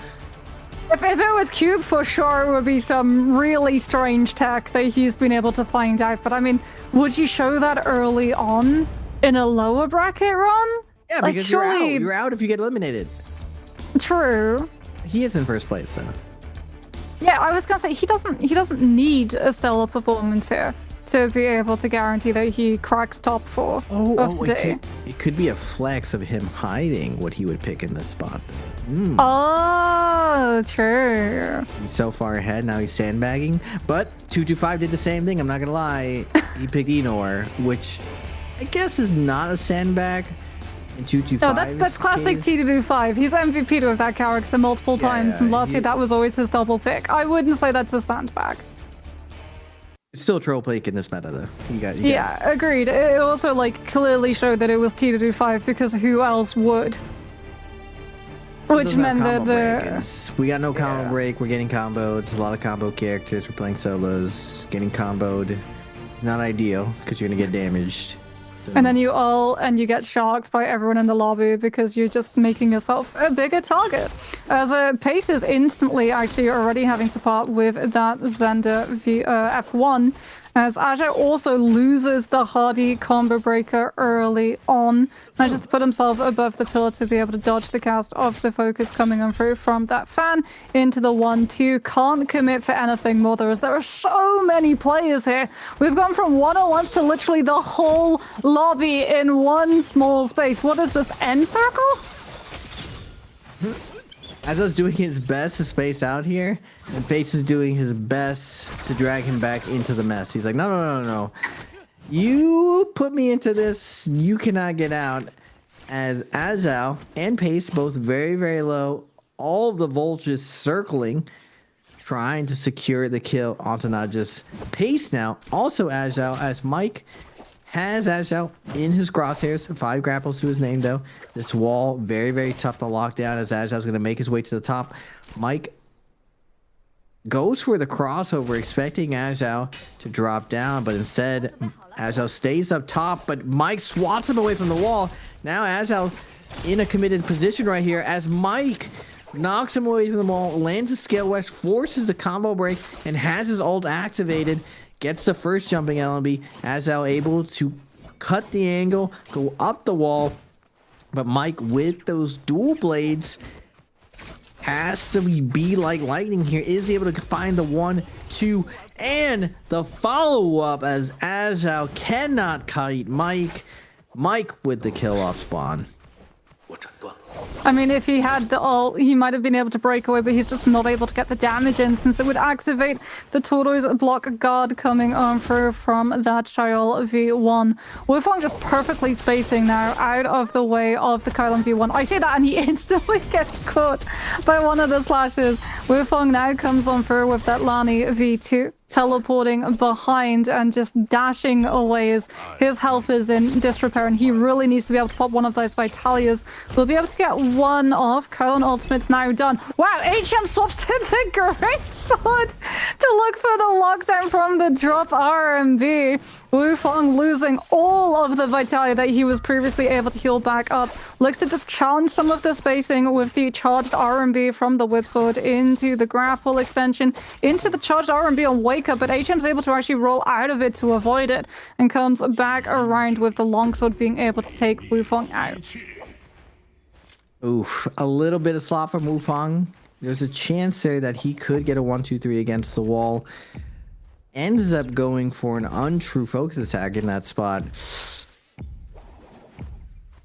If it was cube, for sure it would be some really strange tech that he's been able to find out. But I mean, would you show that early on in a lower bracket run? Yeah, like, because surely... you're out if you get eliminated. True. He is in first place though. Yeah, I was gonna say he doesn't need a stellar performance here to be able to guarantee that he cracks top 4 of today. It could be a flex of him hiding what he would pick in this spot. Oh, true. He's so far ahead, now he's sandbagging. But 225 did the same thing, I'm not gonna lie. He picked Enor, which I guess is not a sandbag. In 225. No, that's classic T225. He's MVP'd with that character multiple times, and last year that was always his double pick. I wouldn't say that's a sandbag. Still troll pick in this meta though. You got Yeah, agreed. It also like clearly showed that it was T to do 5 because who else would? Which meant that we got no combo break. We're getting comboed. There's a lot of combo characters. We're playing solos. Getting comboed. It's not ideal because you're gonna get damaged. So. And then you get shocked by everyone in the lobby because you're just making yourself a bigger target. As Pace is instantly actually already having to part with that Xander F1, as Ajay also loses the Hardy combo breaker early on. Manages to put himself above the pillar to be able to dodge the cast of the focus coming on through from that fan into the 1-2. Can't commit for anything more there are so many players here. We've gone from 1-on-1s to literally the whole lobby in one small space. What is this, end circle? Azo's doing his best to space out here, and Pace is doing his best to drag him back into the mess. He's like, no. You put me into this, you cannot get out. As Azo and Pace both very, very low, all of the vultures circling, trying to secure the kill onto not just Pace now, also Azo, as Mike has Ajay in his crosshairs. 5 grapples to his name, though. This wall, very, very tough to lock down as Ajay's going to make his way to the top. Mike goes for the crossover, expecting Ajay to drop down, but instead, Ajay stays up top, but Mike swats him away from the wall. Now Ajay in a committed position right here as Mike knocks him away from the wall, lands a scale west, forces the combo break, and has his ult activated. Gets the first jumping LMB. Ajay able to cut the angle, go up the wall. But Mike with those dual blades has to be like lightning here. Is able to find the 1-2 and the follow-up as Ajay cannot kite Mike. Mike with the kill off spawn. I mean, if he had the ult, he might have been able to break away, but he's just not able to get the damage in since it would activate the Tortoise block guard coming on through from that Chiol V1. Wufong just perfectly spacing now out of the way of the Kylon V1. I see that and he instantly gets caught by one of the slashes. Wufong now comes on through with that Lani V2. Teleporting behind and just dashing away as his health is in disrepair and he really needs to be able to pop one of those Vitalias. We'll be able to get one off. Kylon ultimate's now done. Wow, HM swaps to the Great Sword to look for the lockdown from the drop RMB. Wufong losing all of the Vitalia that he was previously able to heal back up. Looks to just challenge some of the spacing with the charged RMB from the Whip Sword into the grapple extension, into the charged RMB on Wake Up, but HM's able to actually roll out of it to avoid it and comes back around with the longsword being able to take Wufong out. Oof, a little bit of slop from Wufong. There's a chance there that he could get a 1-2-3 against the wall. Ends up going for an untrue focus attack in that spot. I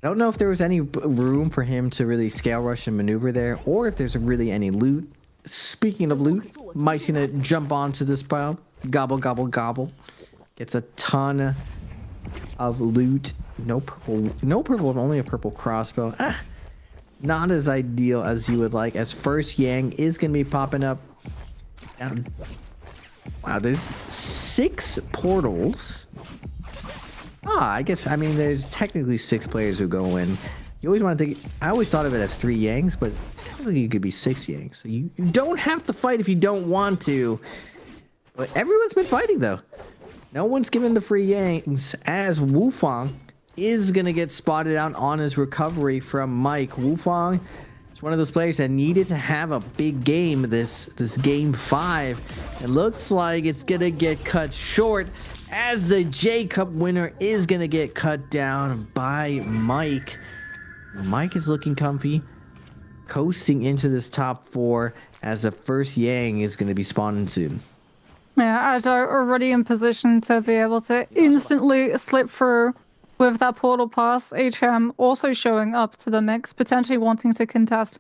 don't know if there was any room for him to really scale rush and maneuver there, or if there's really any loot. Speaking of loot, Mike's gonna jump onto this pile. Gobble, gobble, gobble. Gets a ton of loot. No purple, only a purple crossbow. Not as ideal as you would like, as first Yang is gonna be popping up. Wow, there's 6 portals. I guess, I mean, there's technically 6 players who go in. You always want to think, I always thought of it as 3 Yangs, but technically it could be 6 Yangs. So you don't have to fight if you don't want to. But everyone's been fighting, though. No one's given the free Yangs, as Wufong is going to get spotted out on his recovery from Mike. Wufong is one of those players that needed to have a big game this game 5. It looks like it's going to get cut short, as the J-Cup winner is going to get cut down by Mike. Mike is looking comfy, coasting into this top 4 as the first Yang is going to be spawning soon. Yeah, Ajay already in position to be able to instantly slip through with that portal pass. HM also showing up to the mix, potentially wanting to contest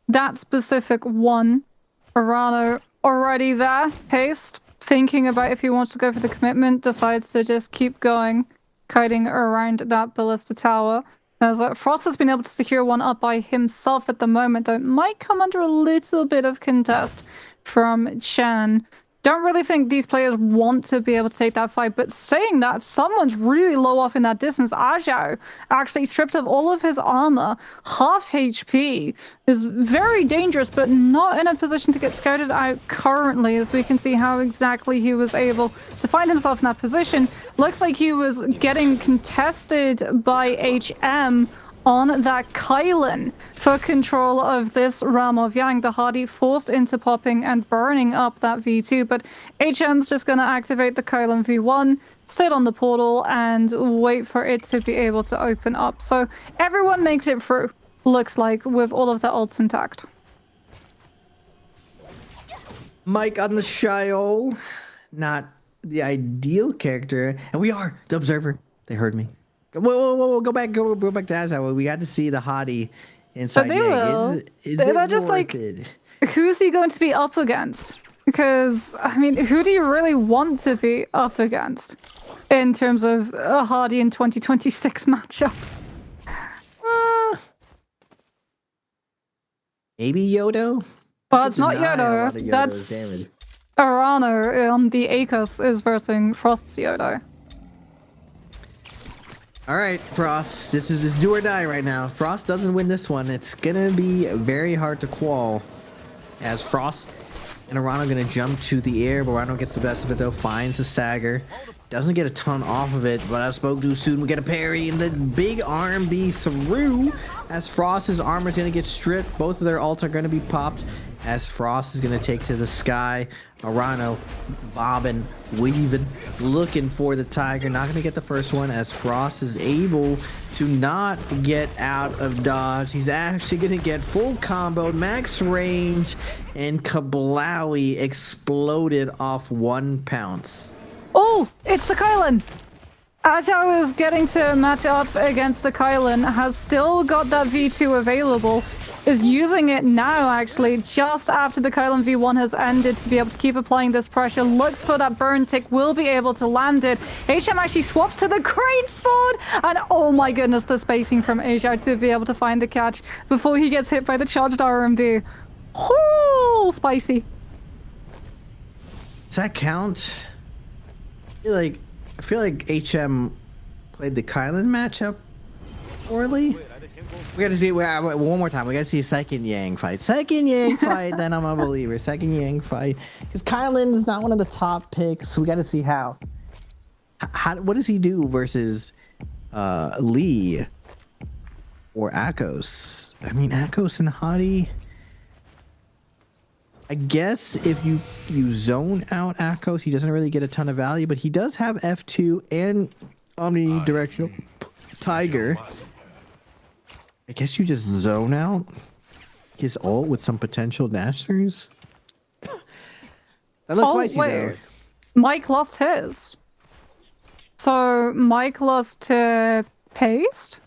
that specific one. Arano already there, paced, thinking about if he wants to go for the commitment, decides to just keep going, kiting around that ballista tower. As Frost has been able to secure one up by himself at the moment, though it might come under a little bit of contest from Chan. don't really think these players want to be able to take that fight. But saying that, someone's really low off in that distance. Ajao actually stripped of all of his armor, half HP, is very dangerous, but not in a position to get scouted out currently, as we can see how exactly he was able to find himself in that position. Looks like he was getting contested by HM on that Kylan for control of this Realm of Yang. The Hardy forced into popping and burning up that V2, but HM's just going to activate the Kylan V1, sit on the portal, and wait for it to be able to open up. So everyone makes it through, looks like, with all of their ults intact. Mike on the Shiol, not the ideal character, and we are the Observer. They heard me. Whoa, go back to Azza. We got to see the Hottie inside Yang. Is it just worth like, it? Who's he going to be up against? Because, I mean, who do you really want to be up against in terms of a Hardy in 2026 matchup? Maybe Yodo? Well, it's not Yodo. That's Arano. The Akos is versing Frost's Yodo. All right, Frost, this is do or die right now. If Frost doesn't win this one, it's gonna be very hard to qual, as Frost and Arano are gonna jump to the air, but Arano gets the best of it though, finds the stagger, doesn't get a ton off of it, but I spoke too soon. We get a parry and the big RMB through, as Frost's armor's gonna get stripped. Both of their ults are gonna be popped, as Frost is gonna take to the sky. Arano bobbing, weaving, looking for the Tiger. Not gonna get the first one, as Frost is able to not get out of dodge. He's actually gonna get full combo, max range, and Kablawi exploded off 1 pounce. Oh, it's the Kylan! Ajao is getting to match up against the Kylan, has still got that V2 available, is using it now actually, just after the Kylan V1 has ended, to be able to keep applying this pressure. Looks for that burn tick, will be able to land it. HM actually swaps to the great sword, and oh my goodness, the spacing from Ajao to be able to find the catch before he gets hit by the charged RMB. Oh, spicy. Does that count? I feel like HM played the Kylan matchup poorly. We got to see one more time. We got to see a second Yang fight. Second Yang fight, then I'm a believer. Second Yang fight, because Kylan is not one of the top picks. So we got to see how what does he do versus Lee or Akos. I mean, Akos and Hottie. I guess if you zone out Akos, he doesn't really get a ton of value, but he does have F2 and omnidirectional Tiger. I guess you just zone out his ult with some potential dash-throughs. That looks spicy, though. Mike lost his. So Mike lost to Paste?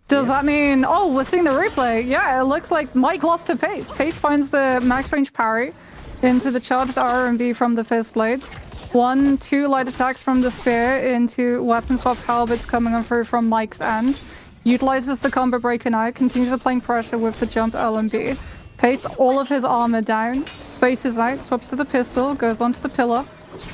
Does that mean... Oh, we're seeing the replay. Yeah, it looks like Mike lost to Paste. Paste finds the max range parry into the charged RMB from the Fist Blades. 1, 2 light attacks from the spear into weapon swap halberds coming on through from Mike's end. Utilizes the combo breaker now, continues applying pressure with the jump LMB. Pastes all of his armor down, spaces out, swaps to the pistol, goes onto the pillar,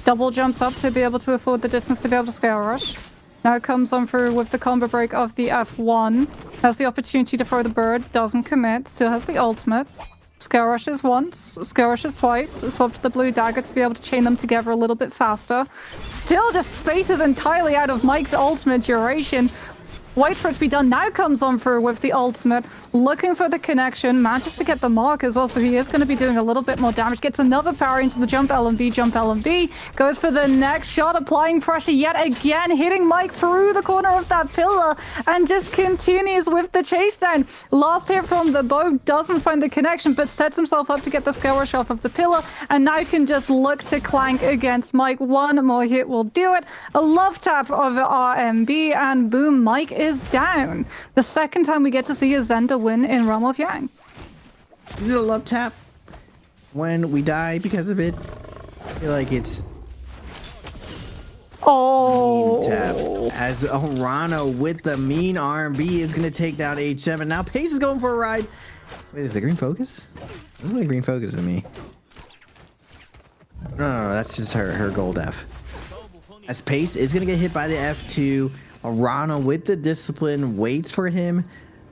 double jumps up to be able to afford the distance to be able to scale rush. Now comes on through with the combo break of the F1, has the opportunity to throw the bird, doesn't commit, still has the ultimate. Scale rushes once, scale rushes twice, swap to the blue dagger to be able to chain them together a little bit faster. Still just spaces entirely out of Mike's ultimate duration. Waits for it to be done, now comes on through with the ultimate, looking for the connection, manages to get the mark as well, so he is going to be doing a little bit more damage, gets another parry into the jump LMB, goes for the next shot, applying pressure yet again, hitting Mike through the corner of that pillar, and just continues with the chase down. Last hit from the bow, doesn't find the connection, but sets himself up to get the scale rush off of the pillar, and now can just look to clank against Mike. One more hit will do it, a love tap of RMB, and boom, Mike is down. The second time we get to see a Zenda win in Realm of Yang. Is it a love tap when we die because of it? I feel like it's mean tap, as Arano with the mean RMB is going to take down H7. Now Pace is going for a ride. Wait, is the green focus? Look like green focus to me. No, that's just her gold F. As Pace is gonna get hit by the F2, Arano with the discipline waits for him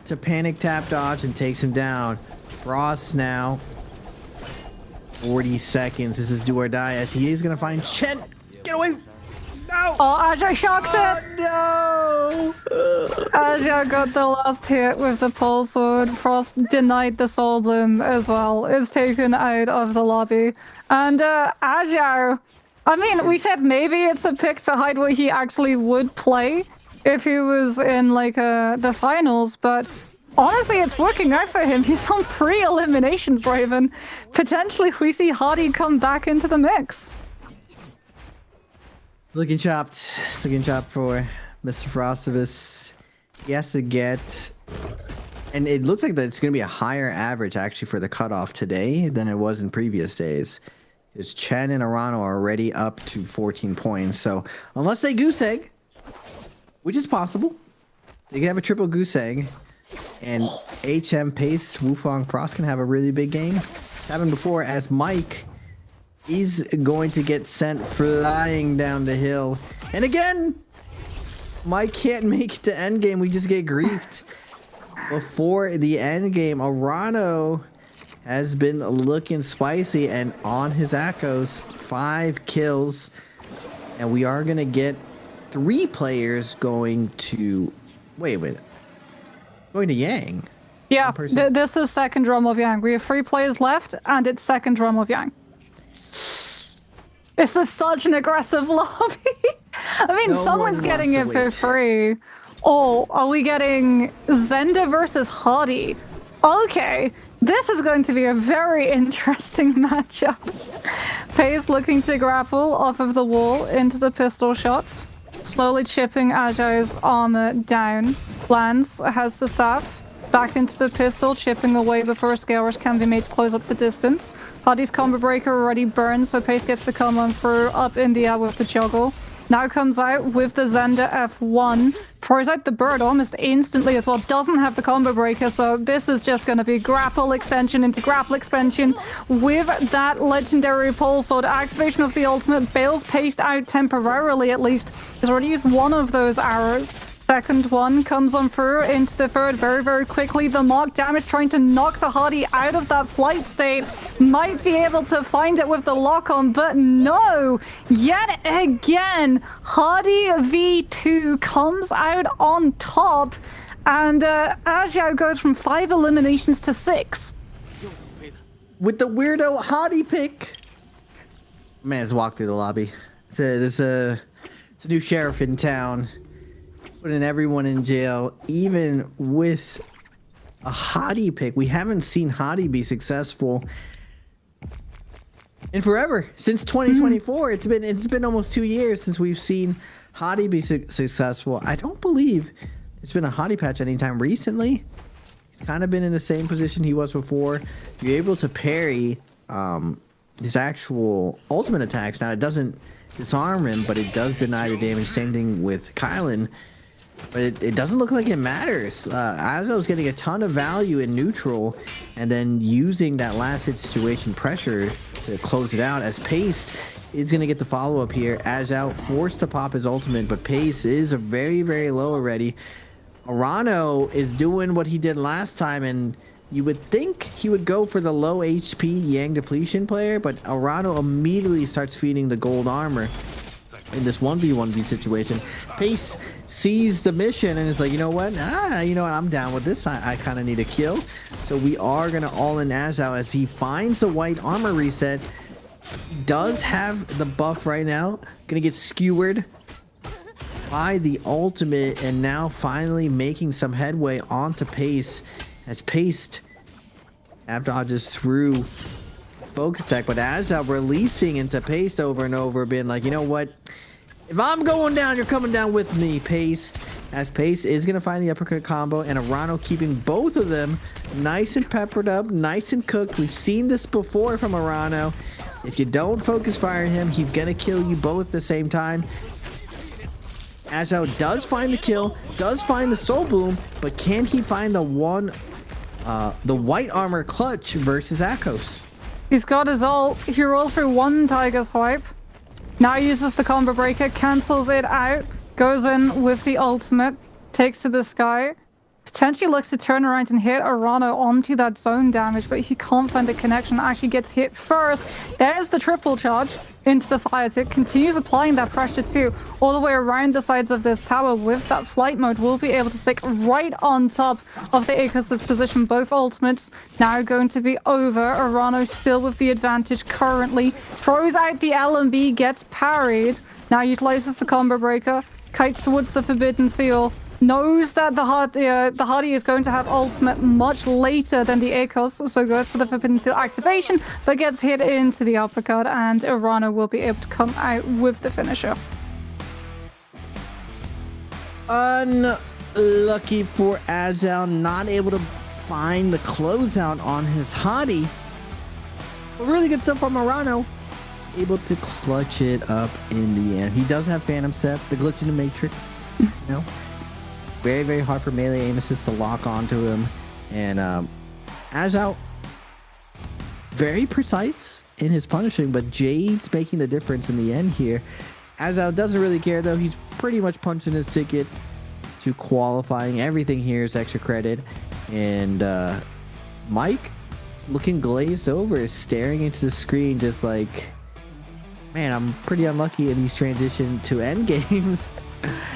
to panic tap dodge and takes him down. Frost now. 40 seconds. This is do or die as he is gonna find Chen. Get away! No! Oh, Ajay shocked it! No! Ajay got the last hit with the pole sword. Frost denied the soul bloom as well. Is taken out of the lobby. And Ajay, I mean, we said maybe it's a pick to hide what he actually would play if he was in like the finals, but honestly, it's working out for him. He's on 3 eliminations, Raven. Potentially, we see Hardy come back into the mix. Looking chopped for Mr. Frostivus. He has to get, and it looks like that it's going to be a higher average actually for the cutoff today than it was in previous days. Because Chen and Arano are already up to 14 points. So unless they goose egg, which is possible, they can have a triple goose egg, and HM Pace, Wufang Frost can have a really big game. It's happened before as Mike. He's going to get sent flying down the hill. And again, Mike can't make it to endgame. We just get griefed. Before the endgame, Arano has been looking spicy and on his Akos. 5 kills. And we are going to get 3 players going to... Wait. Going to Yang. Yeah, this is second Realm of Yang. We have 3 players left, and it's second Realm of Yang. This is such an aggressive lobby. I mean, someone's getting it for free. Oh, are we getting Zenda versus Hardy? Okay, this is going to be a very interesting matchup. Pace looking to grapple off of the wall into the pistol shots. Slowly chipping Ajay's armor down. Lance has the staff. Back into the pistol, chipping away before a scale rush can be made to close up the distance. Hardy's combo breaker already burned, so Pace gets to come on through up in the air with the juggle. Now comes out with the Zenda F1. Throws out the bird almost instantly as well. Doesn't have the combo breaker, so this is just going to be grapple extension into grapple expansion with that legendary pole sword. Activation of the ultimate bails Pace out temporarily at least. He's already used one of those arrows. Second one comes on through into the third very, very quickly. The mark damage trying to knock the Hardy out of that flight state. Might be able to find it with the lock on, but no! Yet again, Hardy V2 comes out on top, and Ajay goes from 5 eliminations to 6. With the weirdo Hardy pick. Man, just walk through the lobby. It's a new sheriff in town. Putting everyone in jail, even with a Hottie pick. We haven't seen Hottie be successful in forever. Since 2024, it's been almost 2 years since we've seen Hottie be successful. I don't believe it's been a Hottie patch anytime recently. He's kind of been in the same position he was before. You're able to parry his actual ultimate attacks. Now, it doesn't disarm him, but it does deny the damage. Same thing with Kylan. But it doesn't look like it matters. Azo's getting a ton of value in neutral and then using that last hit situation pressure to close it out as Pace is going to get the follow-up here. Azo forced to pop his ultimate, but Pace is very, very low already. Arano is doing what he did last time, and you would think he would go for the low HP Yang depletion player, but Arano immediately starts feeding the gold armor in this 1v1v situation. Pace sees the mission and is like, you know what, I'm down with this. I kind of need a kill, so we are gonna all in Azo as he finds the white armor reset. Does have the buff right now, gonna get skewered by the ultimate, and now finally making some headway onto Pace as Pace tap dodges through focus tech, but Azo releasing into Pace over and over, being like, you know what, if I'm going down, you're coming down with me, Pace. As Pace is going to find the uppercut combo, and Arano keeping both of them nice and peppered up, nice and cooked. We've seen this before from Arano. If you don't focus fire him, he's going to kill you both at the same time. Azo does find the kill, does find the soul boom, but can he find the one the white armor clutch versus Akos. He's got his ult. He rolls through one Tiger Swipe. Now uses the combo breaker, cancels it out, goes in with the ultimate, takes to the sky. Potentially looks to turn around and hit Arano onto that zone damage, but he can't find the connection. Actually gets hit first. There's the triple charge into the fire tick. Continues applying that pressure too, all the way around the sides of this tower with that flight mode. Will be able to stick right on top of the Akos' position. Both ultimates now going to be over. Arano still with the advantage currently. Throws out the LMB, gets parried. Now utilizes the combo breaker. Kites towards the Forbidden Seal. Knows that the Hardy is going to have ultimate much later than the Akos, so goes for the Forbidden Seal activation, but gets hit into the uppercut, and Arano will be able to come out with the finisher. Unlucky for Agile, not able to find the closeout on his Hardy. But really good stuff from Arano. Able to clutch it up in the end. He does have Phantom Step, the glitch in the Matrix, you know. Very, very hard for melee aim assist to lock onto him. And Agile, very precise in his punishing, but Jade's making the difference in the end here. Agile doesn't really care though. He's pretty much punching his ticket to qualifying. Everything here is extra credit. And Mike, looking glazed over, staring into the screen just like, man, I'm pretty unlucky in these transition to end games.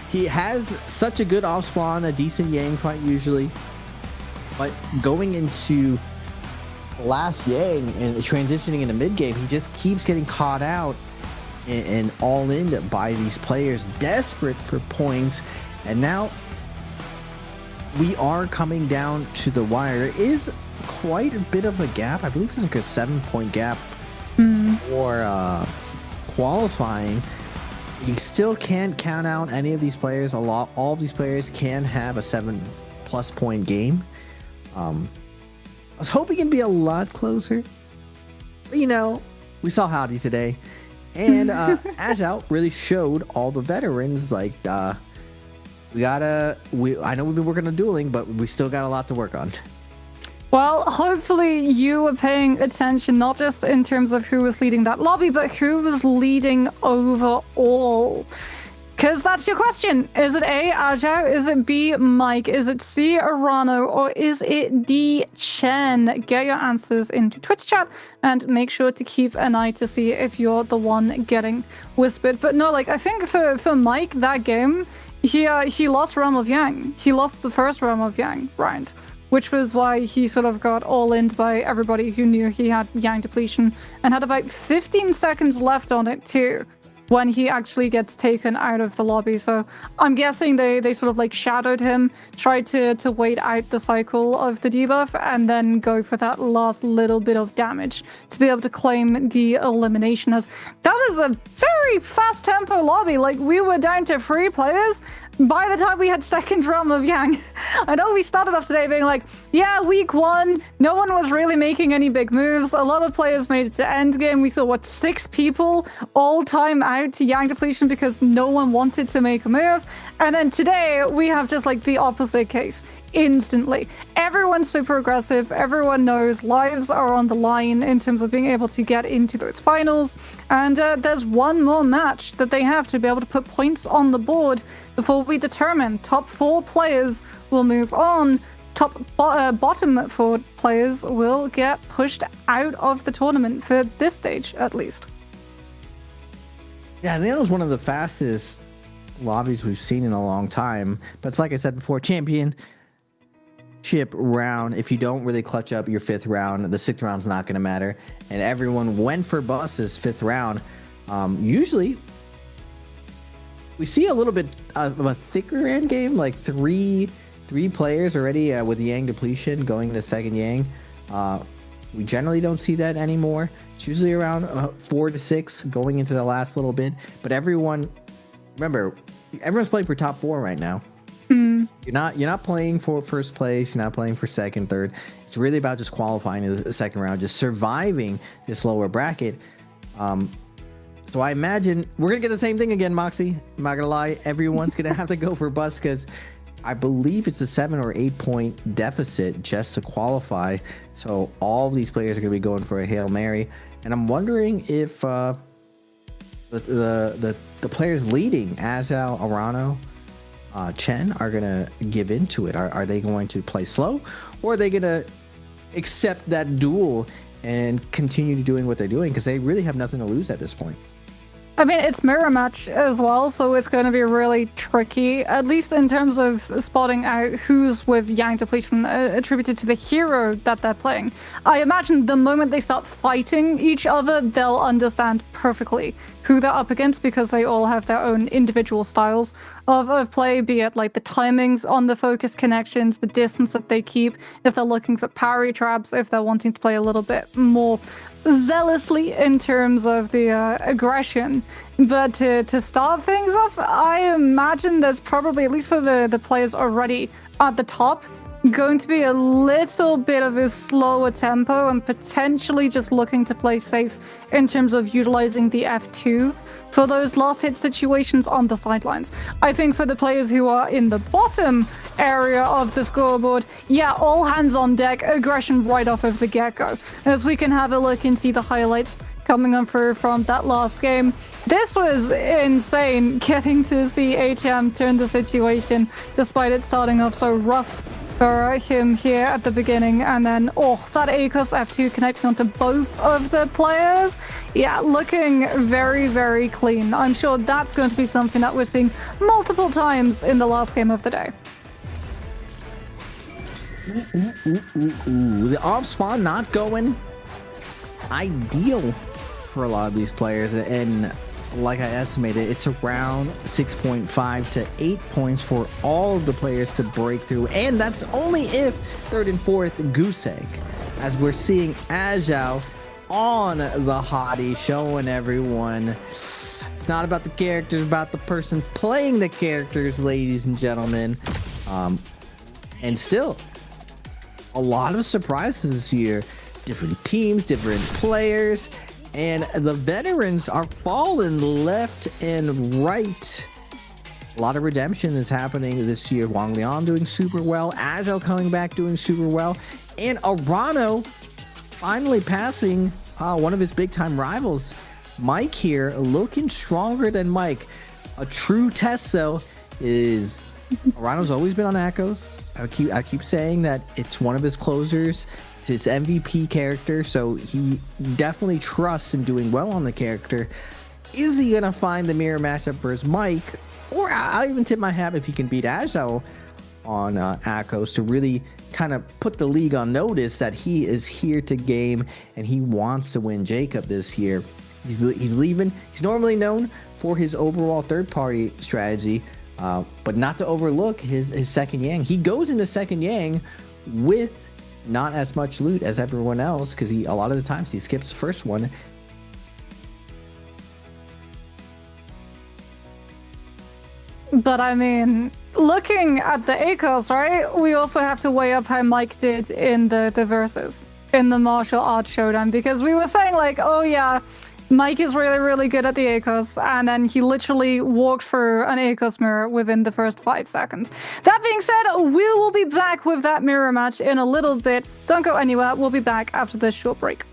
He has such a good off spawn, a decent Yang fight usually, but going into last Yang and transitioning into mid game, he just keeps getting caught out and all in by these players desperate for points. And now we are coming down to the wire. There is quite a bit of a gap. I believe it's like a 7-point gap for qualifying. You still can't count out any of these players. All of these players can have a 7+ point game. I was hoping it'd be a lot closer, but you know, we saw Howdy today, and Agile really showed all the veterans like I know we've been working on dueling, but we still got a lot to work on. Well, hopefully you were paying attention, not just in terms of who was leading that lobby, but who was leading overall. Because that's your question. Is it A, Agile? Is it B, Mike? Is it C, Arano? Or is it D, Chen? Get your answers into Twitch chat and make sure to keep an eye to see if you're the one getting whispered. But no, like, I think for Mike, that game, he lost Realm of Yang. He lost the first Realm of Yang round, which was why he sort of got all-in by everybody who knew he had Yang depletion and had about 15 seconds left on it too when he actually gets taken out of the lobby. So I'm guessing they sort of like shadowed him, tried to wait out the cycle of the debuff, and then go for that last little bit of damage to be able to claim the elimination. As that was a very fast tempo lobby. Like, we were down to 3 players by the time we had second Realm of Yang. I know we started off today being like, yeah, week 1, no one was really making any big moves. A lot of players made it to end game. We saw, what, 6 people all time out to Yang depletion because no one wanted to make a move. And then today we have just like the opposite case. Instantly. Everyone's super aggressive. Everyone knows lives are on the line in terms of being able to get into those finals. And there's one more match that they have to be able to put points on the board before we determine top 4 players will move on. Bottom 4 players will get pushed out of the tournament for this stage, at least. Yeah, I think that was one of the fastest lobbies we've seen in a long time. But it's like I said before, championship round, if you don't really clutch up your 5th round, the 6th round's not going to matter. And everyone went for buses 5th round. Usually we see a little bit of a thicker end game, like three players already with Yang depletion going to second Yang. We generally don't see that anymore. It's usually around 4 to 6 going into the last little bit. But everyone's playing for top 4 right now. You're not playing for first place. You're not playing for second, third. It's really about just qualifying in the second round, just surviving this lower bracket. So I imagine we're gonna get the same thing again, Moxie. I'm not gonna lie, everyone's gonna have to go for bus because I believe it's a 7 or 8 point deficit just to qualify. So all of these players are going to be going for a Hail Mary. And I'm wondering if the players leading, Azal, Arano, Chen, are going to give into it. Are they going to play slow, or are they going to accept that duel and continue doing what they're doing? Because they really have nothing to lose at this point. I mean, it's mirror match as well, so it's going to be really tricky, at least in terms of spotting out who's with Yang depletion attributed to the hero that they're playing. I imagine the moment they start fighting each other, they'll understand perfectly who they're up against, because they all have their own individual styles of play, be it like the timings on the focus connections, the distance that they keep, if they're looking for parry traps, if they're wanting to play a little bit more zealously in terms of the aggression. But to start things off, I imagine there's probably, at least for the players already at the top, going to be a little bit of a slower tempo and potentially just looking to play safe in terms of utilizing the F2 for those last hit situations on the sidelines. I think for the players who are in the bottom area of the scoreboard, yeah, all hands on deck, aggression right off of the get-go. As we can have a look and see the highlights coming on through from that last game. This was insane, getting to see HM turn the situation despite it starting off so rough for him here at the beginning, and then that ACOS F2 connecting onto both of the players. Yeah, looking very, very clean. I'm sure that's going to be something that we're seeing multiple times in the last game of the day. The off spawn not going ideal for a lot of these players, and like I estimated, it's around 6.5 to 8 points for all of the players to break through, and that's only if third and fourth goose egg, as we're seeing Azal on the hottie, showing everyone it's not about the characters, about the person playing the characters, ladies and gentlemen. And still a lot of surprises this year, different teams, different players, and the veterans are falling left and right. A lot of redemption is happening this year. Wang Liang doing super well, Agile coming back doing super well, and Arano finally passing one of his big time rivals, Mike, here, looking stronger than Mike. A true test though is Arano's always been on Akos. I keep saying that it's one of his closers. It's his MVP character, so he definitely trusts in doing well on the character. Is he gonna find the mirror matchup versus Mike? Or I'll even tip my hat if he can beat Agile on Akos to really kind of put the league on notice that he is here to game and he wants to win Jacob this year. He's leaving. He's normally known for his overall third-party strategy, but not to overlook his second Yang. He goes into second Yang with not as much loot as everyone else, because a lot of the times he skips the first one. But I mean, looking at the ACOS, right, we also have to weigh up how Mike did in the verses, in the martial arts showdown, because we were saying like, oh yeah, Mike is really, really good at the ACOS, and then he literally walked through an ACOS mirror within the first 5 seconds. That being said, we will be back with that mirror match in a little bit. Don't go anywhere, we'll be back after this short break.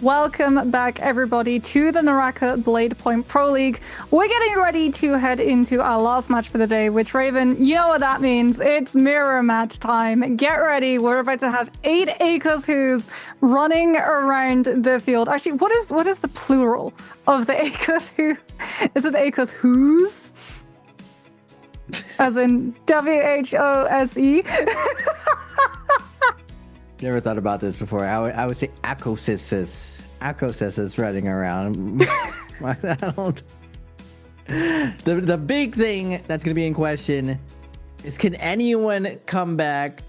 welcome back everybody to the NARAKA BLADEPOINT Pro League. We're getting ready to head into our last match for the day, which, Raven, you know what that means. It's mirror match time. Get ready. We're about to have 8 Akos Who's running around the field. Actually, what is the plural of the Akos Who? Is it the Akos Who's? As in WHOSE? Never thought about this before. I would say Akosys running around. I don't. The big thing that's going to be in question is, can anyone come back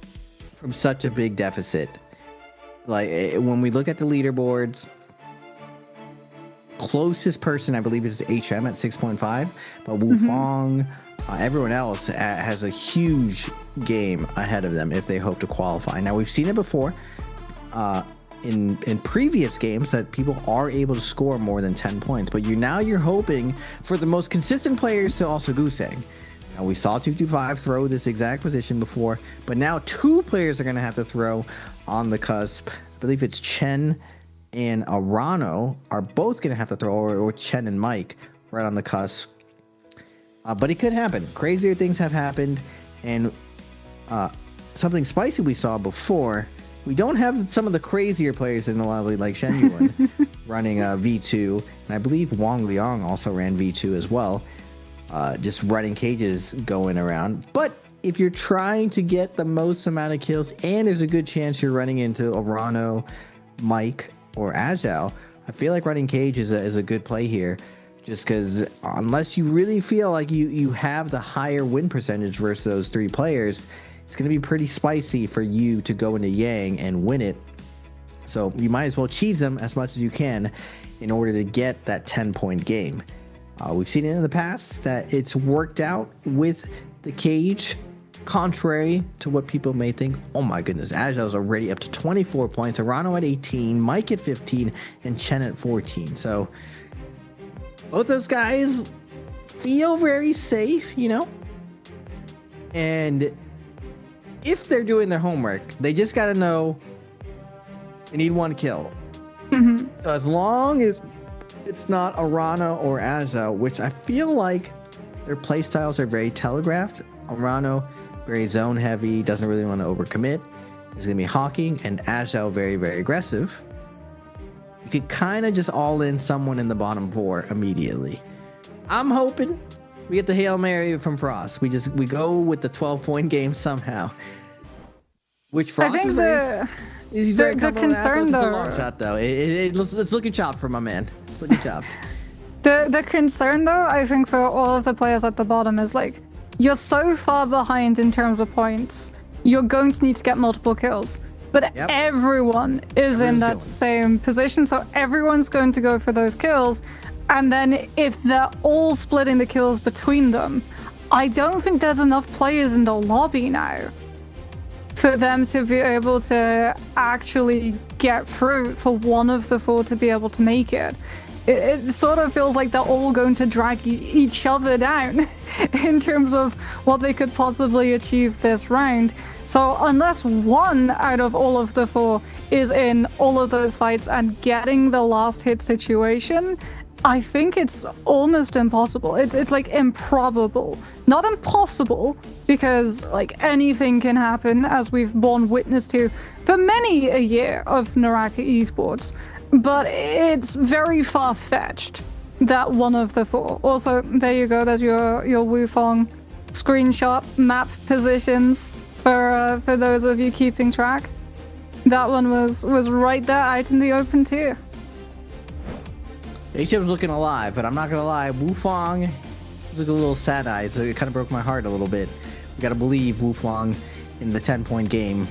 from such a big deficit? Like, when we look at the leaderboards, closest person I believe is HM at 6.5, but Wufong, everyone else has a huge game ahead of them if they hope to qualify. Now, we've seen it before in previous games that people are able to score more than 10 points, but you're hoping for the most consistent players to also goose egg. Now, we saw 225 throw this exact position before, but now 2 players are going to have to throw on the cusp. I believe it's Chen and Arano are both going to have to throw, or Chen and Mike right on the cusp. But it could happen. Crazier things have happened, and something spicy we saw before. We don't have some of the crazier players in the lobby like Shen Yuan running V2, and I believe Wang Liang also ran V2 as well, just running cages going around. But if you're trying to get the most amount of kills, and there's a good chance you're running into Arano, Mike, or Agile, I feel like running cage is a good play here. Just because unless you really feel like you have the higher win percentage versus those 3 players, it's going to be pretty spicy for you to go into Yang and win it. So you might as well cheese them as much as you can in order to get that 10-point game. We've seen it in the past that it's worked out with the cage, contrary to what people may think. Oh my goodness, Agile's already up to 24 points, Arano at 18, Mike at 15, and Chen at 14. So both those guys feel very safe, you know? And if they're doing their homework, they just got to know they need 1 kill. So as long as it's not Arano or Agile, which I feel like their playstyles are very telegraphed. Arano, very zone heavy, doesn't really want to overcommit. He's going to be hawking, and Agile, very, very aggressive. You could kind of just all in someone in the bottom 4 immediately. I'm hoping we get the Hail Mary from Frost. We go with the 12-point game somehow. Which Frost is very... He's very the concern, though... It's a long shot, though. It's looking chopped for my man. It's looking chopped. The concern, though, I think for all of the players at the bottom is, like, you're so far behind in terms of points. You're going to need to get multiple kills. But everyone is in that same position, so everyone's going to go for those kills. And then if they're all splitting the kills between them, I don't think there's enough players in the lobby now for them to be able to actually get through, for one of the 4 to be able to make it. It sort of feels like they're all going to drag each other down in terms of what they could possibly achieve this round. So unless one out of all of the 4 is in all of those fights and getting the last hit situation, I think it's almost impossible. It's like improbable. Not impossible, because like anything can happen, as we've borne witness to for many a year of NARAKA esports. But it's very far-fetched that one of the 4. Also, there you go. There's your Wufong screenshot map positions for those of you keeping track. That one was right there out in the open too. HM was looking alive, but I'm not gonna lie, Wufong was like a little sad eyes. It kind of broke my heart a little bit. We gotta believe Wufong in the 10-point game.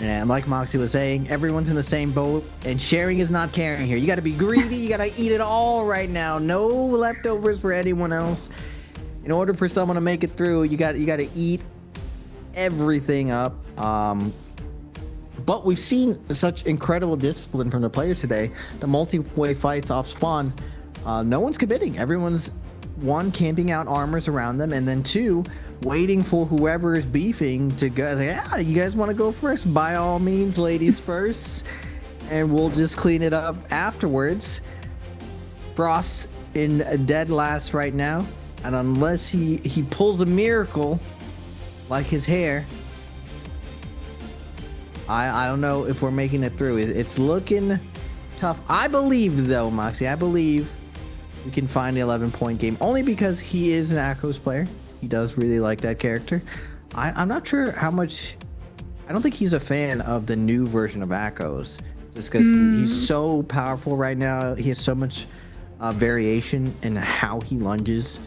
And like Moxie was saying, everyone's in the same boat, and sharing is not caring here. You got to be greedy. You got to eat it all right now. No leftovers for anyone else. In order for someone to make it through, you got to eat everything up. But we've seen such incredible discipline from the players today. The multi-way fights off spawn, no one's committing. Everyone's, 1, camping out armors around them, and then 2, waiting for whoever is beefing to go. Like, yeah, you guys want to go first? By all means, ladies first. and we'll just clean it up afterwards. Frost in dead last right now, and unless he pulls a miracle like his hair, I don't know if we're making it through. It's looking tough. I believe though, Moxie, I believe we can find the 11-point game, only because he is an Akos player. He does really like that character. I'm not sure how much. I don't think he's a fan of the new version of Akos, just because he's so powerful right now. He has so much variation in how he lunges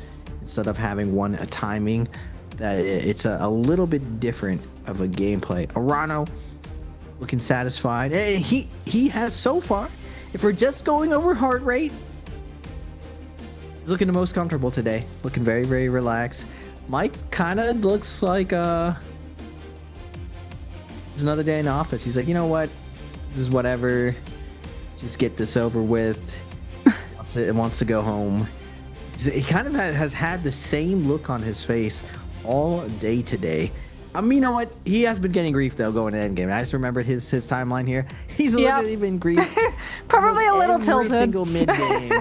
instead of having one timing, that it's a little bit different of a gameplay. Arano looking satisfied. He has so far, if we're just going over heart rate, he's looking the most comfortable today. Looking very, very relaxed. Mike kind of looks like it's another day in the office. He's like, you know what? This is whatever. Let's just get this over with. It wants to go home. He kind of has had the same look on his face all day today. You know what? He has been getting grief though going to endgame. I just remembered his timeline here. He's literally been grief. Probably a little tilted. Every single mid game.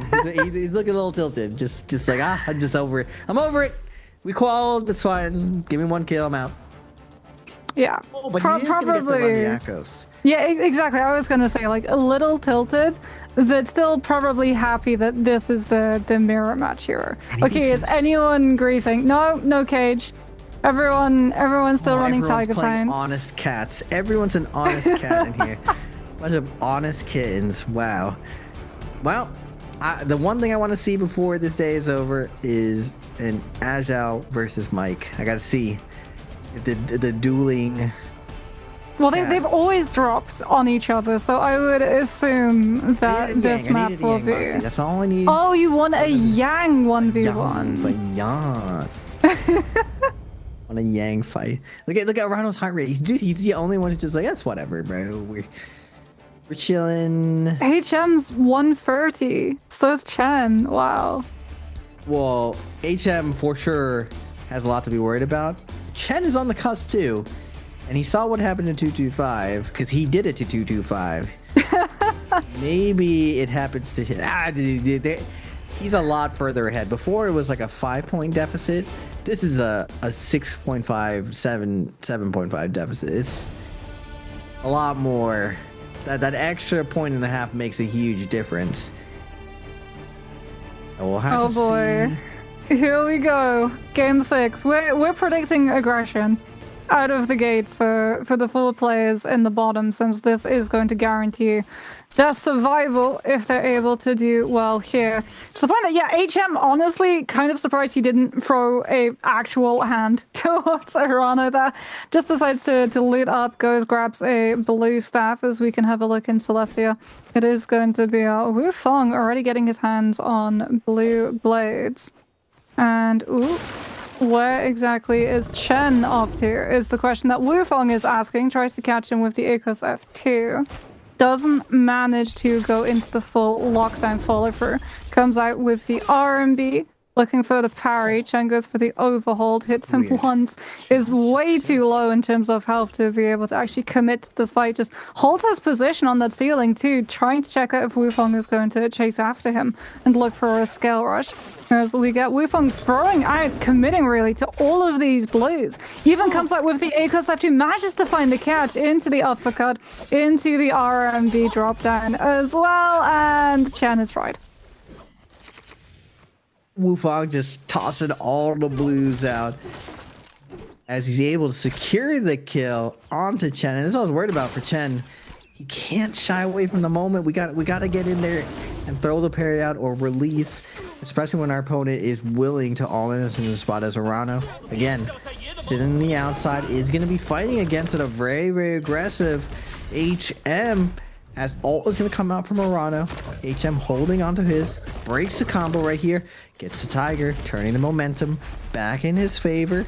he's looking a little tilted. Just like I'm just over it. I'm over it. We qualified. That's fine. Give me 1 kill. I'm out. Yeah. Oh, but he is gonna get the run the Akos. Yeah, exactly. I was gonna say like a little tilted, but still probably happy that this is the mirror match here. Okay, is anyone grieving? No Cage. Everyone's still running Tiger Pants. Honest cats. Everyone's an honest cat in here. Bunch of honest kittens. Wow. Well, the one thing I want to see before this day is over is an Agile versus Mike. I gotta see if the dueling. Well, they've always dropped on each other, so I would assume that this map will be. That's all I need. Oh, you want a Yang 1v1? Yes. On a Yang fight. Look at Rano's heart rate. Dude, he's the only one who's just like, that's whatever, bro. We're chilling. HM's 130. So is Chen. Wow. Well, HM for sure has a lot to be worried about. Chen is on the cusp too. And he saw what happened to 225 because he did it to 225. Maybe it happens to him. He's a lot further ahead. Before it was like a 5-point deficit. This is a 6.5, 7.5 deficit. It's a lot more. That extra 1.5 points makes a huge difference. We'll have to boy. See. Here we go. Game 6. We're predicting aggression out of the gates for the 4 players in the bottom, since this is going to guarantee their survival if they're able to do well here. To the point that, yeah, HM, honestly, kind of surprised he didn't throw a actual hand towards Arano there. Just decides to loot up, grabs a blue staff, as we can have a look in Celestia. It is going to be Wu Feng already getting his hands on blue blades. And, ooh. Where exactly is Chen off to is the question that Wu Feng is asking. Tries to catch him with the Akos F2. Doesn't manage to go into the full lockdown follow through. Comes out with the RMB. Looking for the parry. Chen goes for the overhold. Hits him once. Is way too low in terms of health to be able to actually commit to this fight. Just holds his position on that ceiling too. Trying to check out if Wu Feng is going to chase after him and look for a scale rush. As we get Wu Feng throwing out, committing really to all of these blues. Even comes out with the Akos F2, manages to find the catch into the uppercut, into the RMB drop down as well, and Chen is fried. Wu Feng just tossing all the blues out as he's able to secure the kill onto Chen. And this is what I was worried about for Chen. He can't shy away from the moment. We got to get in there and throw the parry out or release, especially when our opponent is willing to all in us in the spot as Arano. Again, sitting on the outside is going to be fighting against a very, very aggressive HM, as ult is going to come out from Arano. HM holding onto his, breaks the combo right here, gets the Tiger, turning the momentum back in his favor.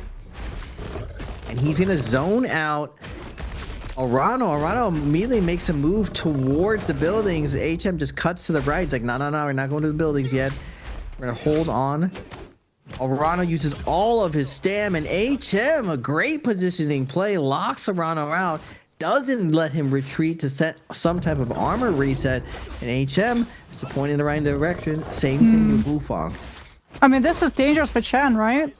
And he's going to zone out Arano immediately makes a move towards the buildings. HM just cuts to the right. It's like, no, we're not going to the buildings yet. We're going to hold on. Arano uses all of his stam, and HM, a great positioning play, locks Arano out. doesn't let him retreat to set some type of armor reset. And HM, it's a point in the right direction. Same thing with Wufang. I mean, this is dangerous for Chen, right?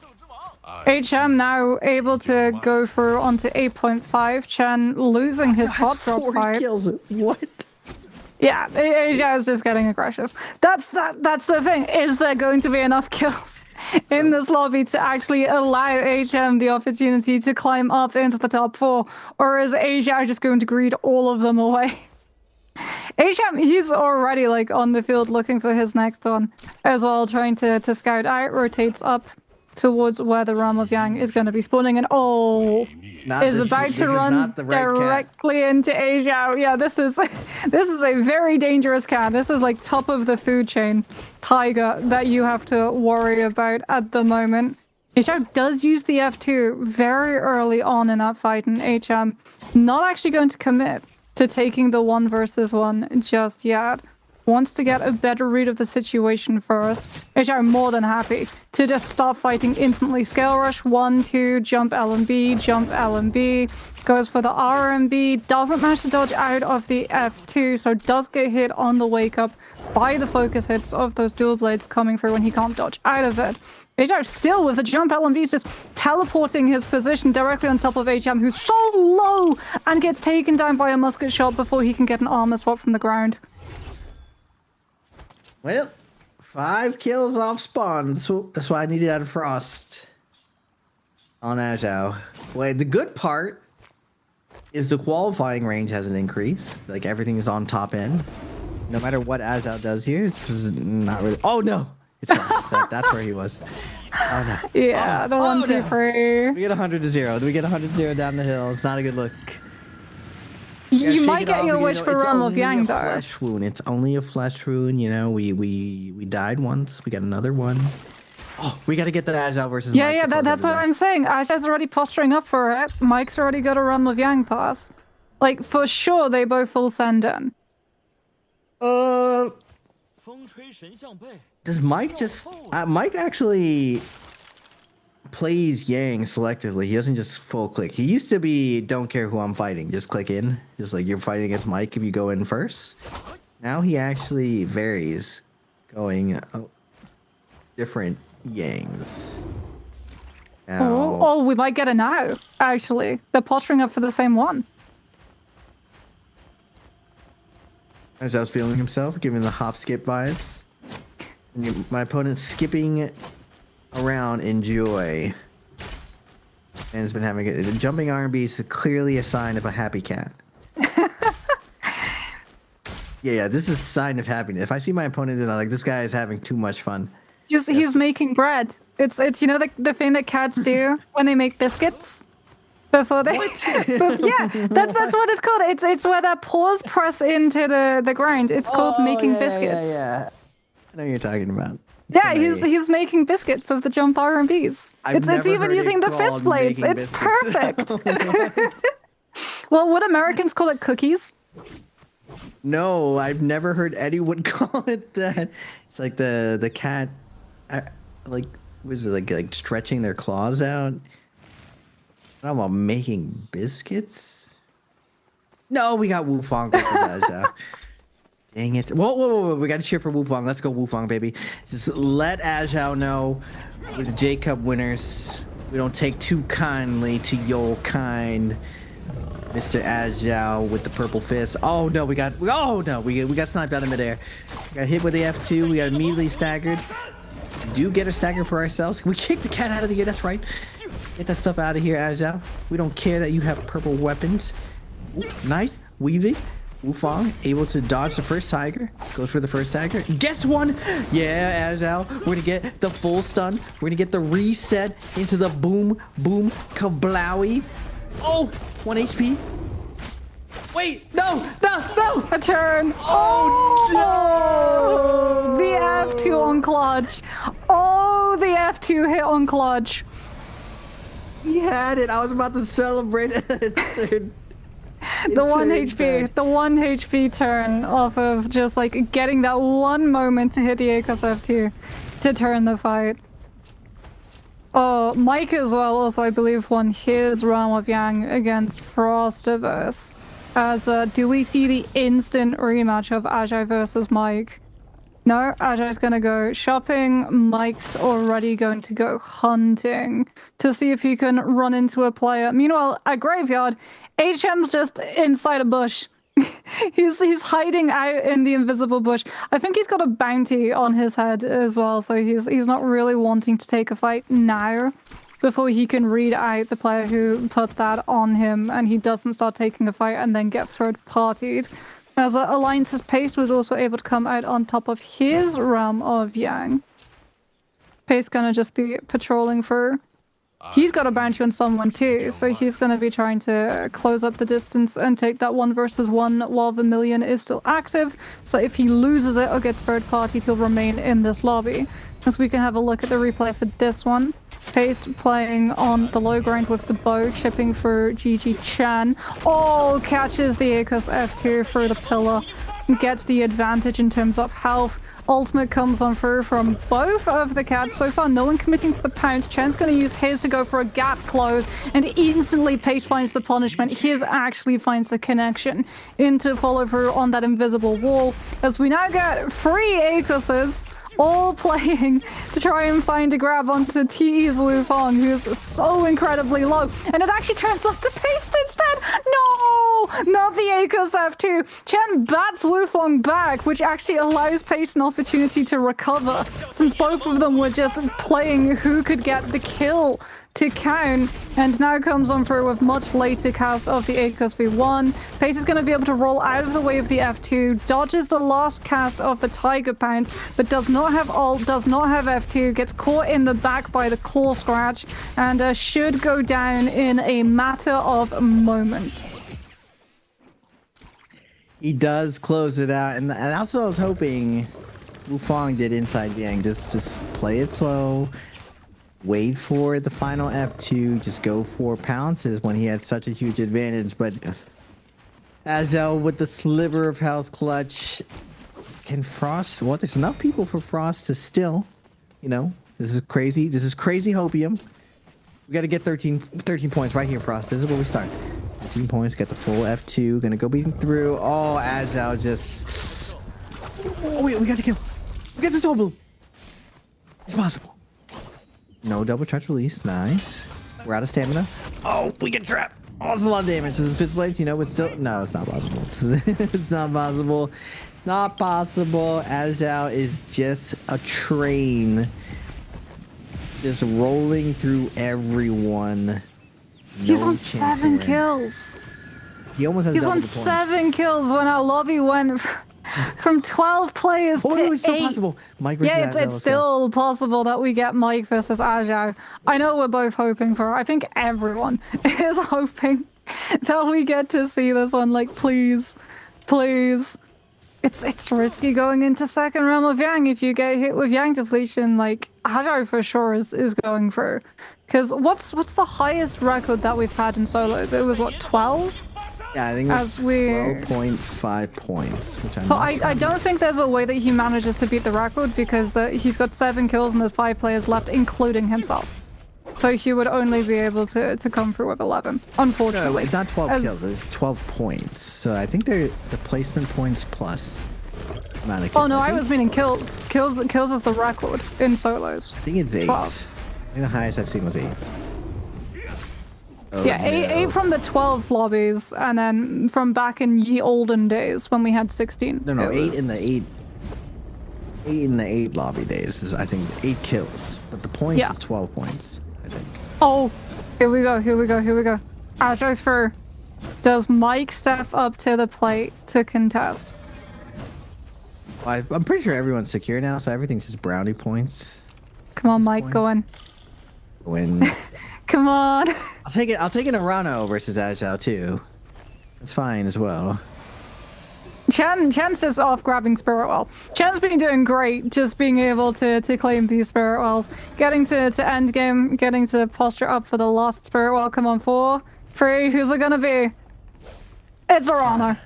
HM now able to go through onto 8.5. Chen losing his hot drop 40 fight. kills. What? Yeah, Asia is just getting aggressive. That's the thing. Is there going to be enough kills in this lobby to actually allow HM the opportunity to climb up into the top 4? Or is Asia just going to greed all of them away? HM, he's already like on the field looking for his next one as well, trying to scout out, rotates up towards where the Realm of Yang is going to be spawning, and is about to run directly into Asia. Yeah, this is a very dangerous cat. This is like top of the food chain tiger that you have to worry about at the moment. Asia does use the F2 very early on in that fight, and HM not actually going to commit to taking the 1 versus 1 just yet. Wants to get a better read of the situation first. HM more than happy to just start fighting instantly. Scale rush, 1, 2, jump LMB, jump LMB. Goes for the RMB, doesn't manage to dodge out of the F2, so does get hit on the wake up by the focus hits of those dual blades coming through when he can't dodge out of it. HM still with the jump LMBs just teleporting his position directly on top of HM, who's so low and gets taken down by a musket shot before he can get an armor swap from the ground. Well, 5 kills off spawn. That's why I needed out of Frost on Azhao. Wait, the good part is the qualifying range hasn't increased. Like, everything is on top end. No matter what Azhao does here, this is not really... Oh, no! It's Frost. That's where he was. Oh, no. Yeah, the 1, 2, 3. We get 100 to 0. Do we get 100 to 0 down the hill? It's not a good look. You might get your wish for Realm of Yang, though. Flesh wound. It's only a flesh wound. You know, we died once. We got another one. Oh, we got to get the Agile versus Mike. Yeah, that's what I'm saying. Aja's already posturing up for it. Mike's already got a Realm of Yang pass. Like, for sure, they both full send in. Does Mike just... Mike actually plays Yang selectively. He doesn't just full click. He used to be don't care who I'm fighting, just click in. Just like you're fighting against Mike if you go in first. Now he actually varies, going different Yangs. Now, oh, we might get it now, actually. They're posturing up for the same one. as I was feeling himself, giving the hop skip vibes. And my opponent's skipping around in joy. And has been having it. The jumping R&B is clearly a sign of a happy cat. Yeah, this is a sign of happiness. If I see my opponent and I'm like, this guy is having too much fun. He's making bread. It's you know the thing that cats do when they make biscuits before they. Yeah, that's what it's called. It's where their paws press into the ground. It's called making biscuits. Yeah. I know what you're talking about. Yeah, he's making biscuits with the jump R&Bs. It's even using the fist blades. It's perfect. Well, would Americans call it cookies? No, I've never heard anyone call it that. It's like the cat, like, was it like stretching their claws out? I don't know about making biscuits. No, we got Wufang versus Azhao. Dang it! Whoa! We got to cheer for Wufang. Let's go Wufang, baby. Just let Azhao know we're the J-Cup winners. We don't take too kindly to your kind. Mr. Azhao with the purple fist. Oh no, we got sniped out of midair. Got hit with the F2. We got immediately staggered. We do get a stagger for ourselves. We kick the cat out of the air. That's right. Get that stuff out of here, Azhao. We don't care that you have purple weapons. Ooh, nice weaving. Wufang able to dodge the first tiger. Goes for the first tiger. Gets one. Yeah, Azhao. We're gonna get the full stun. We're gonna get the reset into the boom kablowy. Oh, 1 HP. Wait, no. A turn. Oh, no. The F2 on clutch. Oh, the F2 hit on clutch. He had it. I was about to celebrate it. The 1 HP. The 1 HP turn off of just like getting that one moment to hit the ACOS F2 to turn the fight. Mike as well also, I believe, won his Realm of Yang against Frostiverse. As, do we see the instant rematch of Ajay versus Mike? No, Ajay's gonna go shopping. Mike's already going to go hunting to see if he can run into a player. Meanwhile, at Graveyard, HM's just inside a bush. he's hiding out in the invisible bush. I think he's got a bounty on his head as well, so he's not really wanting to take a fight now before he can read out the player who put that on him and he doesn't start taking a fight and then get third-partied. As Alliance's Pace was also able to come out on top of his Realm of Yang. Pace gonna just be patrolling for... He's got a bounty on someone too, so he's gonna be trying to close up the distance and take that 1 versus 1 while the million is still active. So if he loses it or gets third-partied, he'll remain in this lobby. As we can have a look at the replay for this one. Paste playing on the low ground with the bow, chipping for GG Chan. Oh, catches the Akos F2 through the pillar. Gets the advantage in terms of health. Ultimate comes on through from both of the cats. So far, no one committing to the pounce. Chan's going to use his to go for a gap close, and instantly Pace finds the punishment. His actually finds the connection into follow through on that invisible wall. As we now get 3 Akoses all playing to try and find a grab onto T's Wufong, who's so incredibly low. And it actually turns off to Paste instead. No! Not the Akos F2. Chen bats Wufong back, which actually allows Paste an opportunity to recover, since both of them were just playing who could get the kill to count, and now comes on through with much later cast of the Akos V1. Pace is going to be able to roll out of the way of the F2, dodges the last cast of the Tiger Pounce, but does not have ult, does not have F2, gets caught in the back by the claw scratch, and should go down in a matter of moments. He does close it out, and that's what I was hoping Wufong did inside Yang. Just play it slow. Wait for the final F2, just go for pounces when he had such a huge advantage. But Azhel with the sliver of health clutch. Can Frost... Well, there's enough people for Frost to still, you know, this is crazy. This is crazy hopium. We got to get 13 points right here, Frost. This is where we start. 13 points, get the full F2. Gonna go beating through. Oh, Azhel just... Oh, wait, we got to kill. We got the soul blue. It's possible. No double charge release. Nice. We're out of stamina. Oh, we get trapped. Oh, it's a lot of damage. This is 5th blade, you know, it's still... No, it's not possible. It's not possible. It's not possible. Azhel is just a train. Just rolling through everyone. He's on 7 kills. He almost has He's on 7 kills when our lobby went... From 12 players to 8. It's still possible. Mike versus yeah, it's still possible that we get Mike versus Ajay. I know we're both hoping for it. I think everyone is hoping that we get to see this one. Like, please, please. It's risky going into second Realm of Yang. If you get hit with Yang depletion, like, Ajay for sure is going through. Because what's the highest record that we've had in solos? It was, what, 12? Yeah, I think it's 12.5 points. Which I'm I don't think there's a way that he manages to beat the record, because he's got 7 kills and there's 5 players left, including himself. So he would only be able to come through with 11, unfortunately. No, it's not 12 kills, it's 12 points. So I think they're the placement points plus amount of kills. Oh no, I was meaning kills. Kills is the record in solos. I think it's 8. 12. I think the highest I've seen was 8. Oh, yeah, 8 from the 12 lobbies, and then from back in ye olden days when we had 16. No, 8 in the 8. 8 in the 8 lobby days is, I think, 8 kills, but the points is 12 points, I think. Oh, here we go. Ajay's for... Does Mike step up to the plate to contest? Well, I'm pretty sure everyone's secure now, so everything's just brownie points. Come on, Mike, go in. Win. Come on. I'll take it in Arano versus Ajay too. That's fine as well. Chan's just off grabbing Spirit Well. Chan's been doing great, just being able to claim these Spirit Wells. Getting to end game, getting to posture up for the last Spirit Well. Come on, 4, 3, who's it gonna be? It's Arano.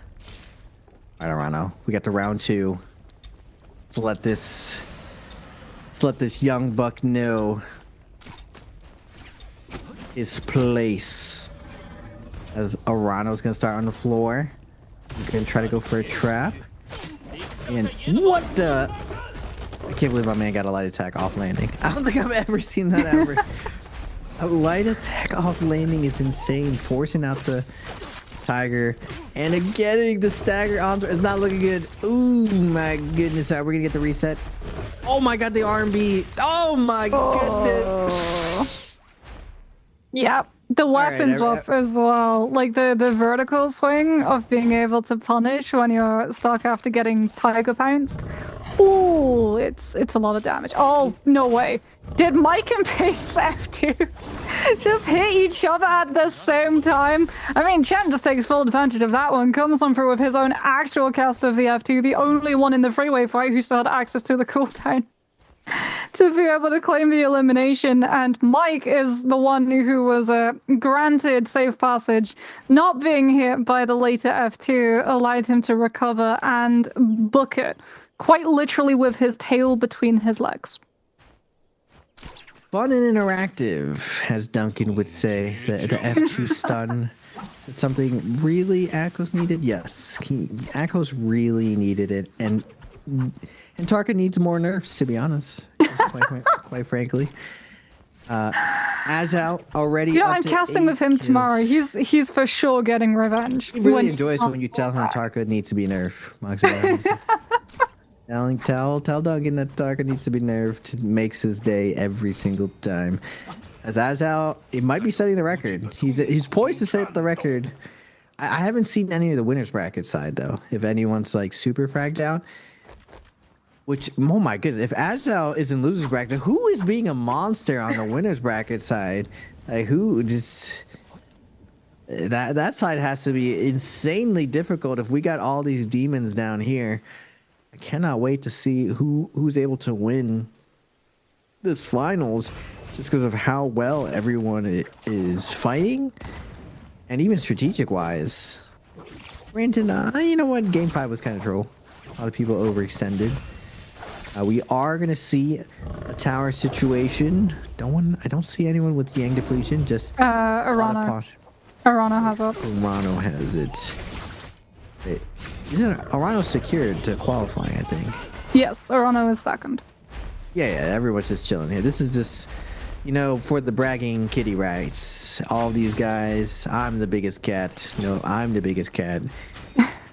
Alright, Arano. We got to round 2. Let's let this young buck know his place. As Arano's gonna start on the floor. He's gonna try to go for a trap. And what the? I can't believe my man got a light attack off landing. I don't think I've ever seen that ever. A light attack off landing is insane. Forcing out the Tiger. And getting the stagger onto it's not looking good. Ooh, my goodness. We're gonna get the reset. Oh my god, the R&B. Oh my goodness. Yep. The weapons swap as well, like the vertical swing of being able to punish when you're stuck after getting Tiger pounced. Oh, it's a lot of damage. Oh, no way. Did Mike and Pace's F2 just hit each other at the same time? I mean, Chen just takes full advantage of that one, comes on through with his own actual cast of the F2, the only one in the freeway fight who still had access to the cooldown to be able to claim the elimination. And Mike is the one who was granted safe passage. Not being hit by the later F2 allowed him to recover and book it, quite literally with his tail between his legs. Fun and interactive, as Duncan would say. The F2 stun. Something really Akos needed? Yes. Akos really needed it. And Tarka needs more nerfs, to be honest. Quite frankly. Agile already. Yeah, I'm casting with him tomorrow. He's for sure getting revenge. He really enjoys when you tell him Tarka needs to be nerfed. Tell Duncan that Tarka needs to be nerfed. It makes his day every single time. As Agile, he might be setting the record. He's poised to set the record. I haven't seen any of the winners bracket side though. If anyone's like super fragged out. Which, oh my goodness, if Agile is in losers bracket, who is being a monster on the winners bracket side? Like, who just... That side has to be insanely difficult if we got all these demons down here. I cannot wait to see who's able to win this finals just because of how well everyone is fighting. And even strategic-wise. Granted, you know what? Game 5 was kind of troll. A lot of people overextended. We are gonna see a tower situation. I don't see anyone with Yang depletion. Just Arano. Arano has it. Arano has it. Isn't Arano secured to qualifying? I think. Yes, Arano is second. Yeah. Everyone's just chilling here. This is just, you know, for the bragging kitty rights. All these guys. I'm the biggest cat. No, I'm the biggest cat.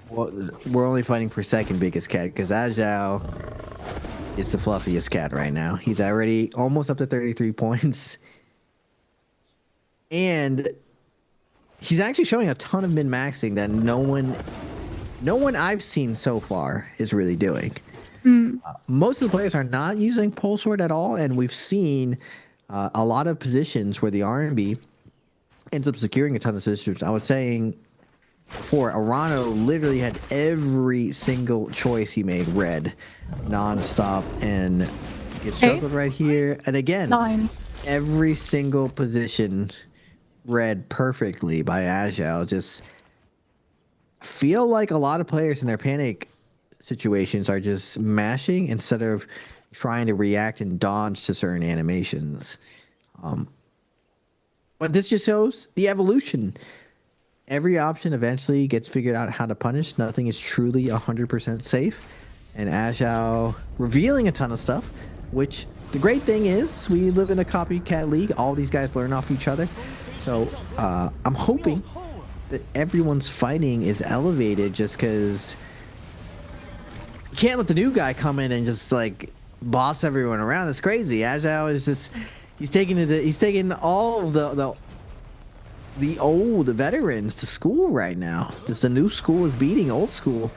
Well, we're only fighting for second biggest cat because Agile is the fluffiest cat right now. He's already almost up to 33 points. And he's actually showing a ton of min-maxing that no one I've seen so far is really doing. Most of the players are not using pole sword at all, and we've seen a lot of positions where the R&B ends up securing a ton of sisters. I was saying before, Arano literally had every single choice he made red non-stop and gets struggled right here. And again, 9. Every single position read perfectly by Agile. Just feel like a lot of players in their panic situations are just mashing instead of trying to react and dodge to certain animations. But this just shows the evolution. Every option eventually gets figured out how to punish. Nothing is truly 100% safe. And Agile revealing a ton of stuff, which the great thing is we live in a copycat league. All these guys learn off each other. So I'm hoping that everyone's fighting is elevated just because you can't let the new guy come in and just like boss everyone around. That's crazy. Agile is just, he's taking all of the old veterans to school right now. The new school is beating old school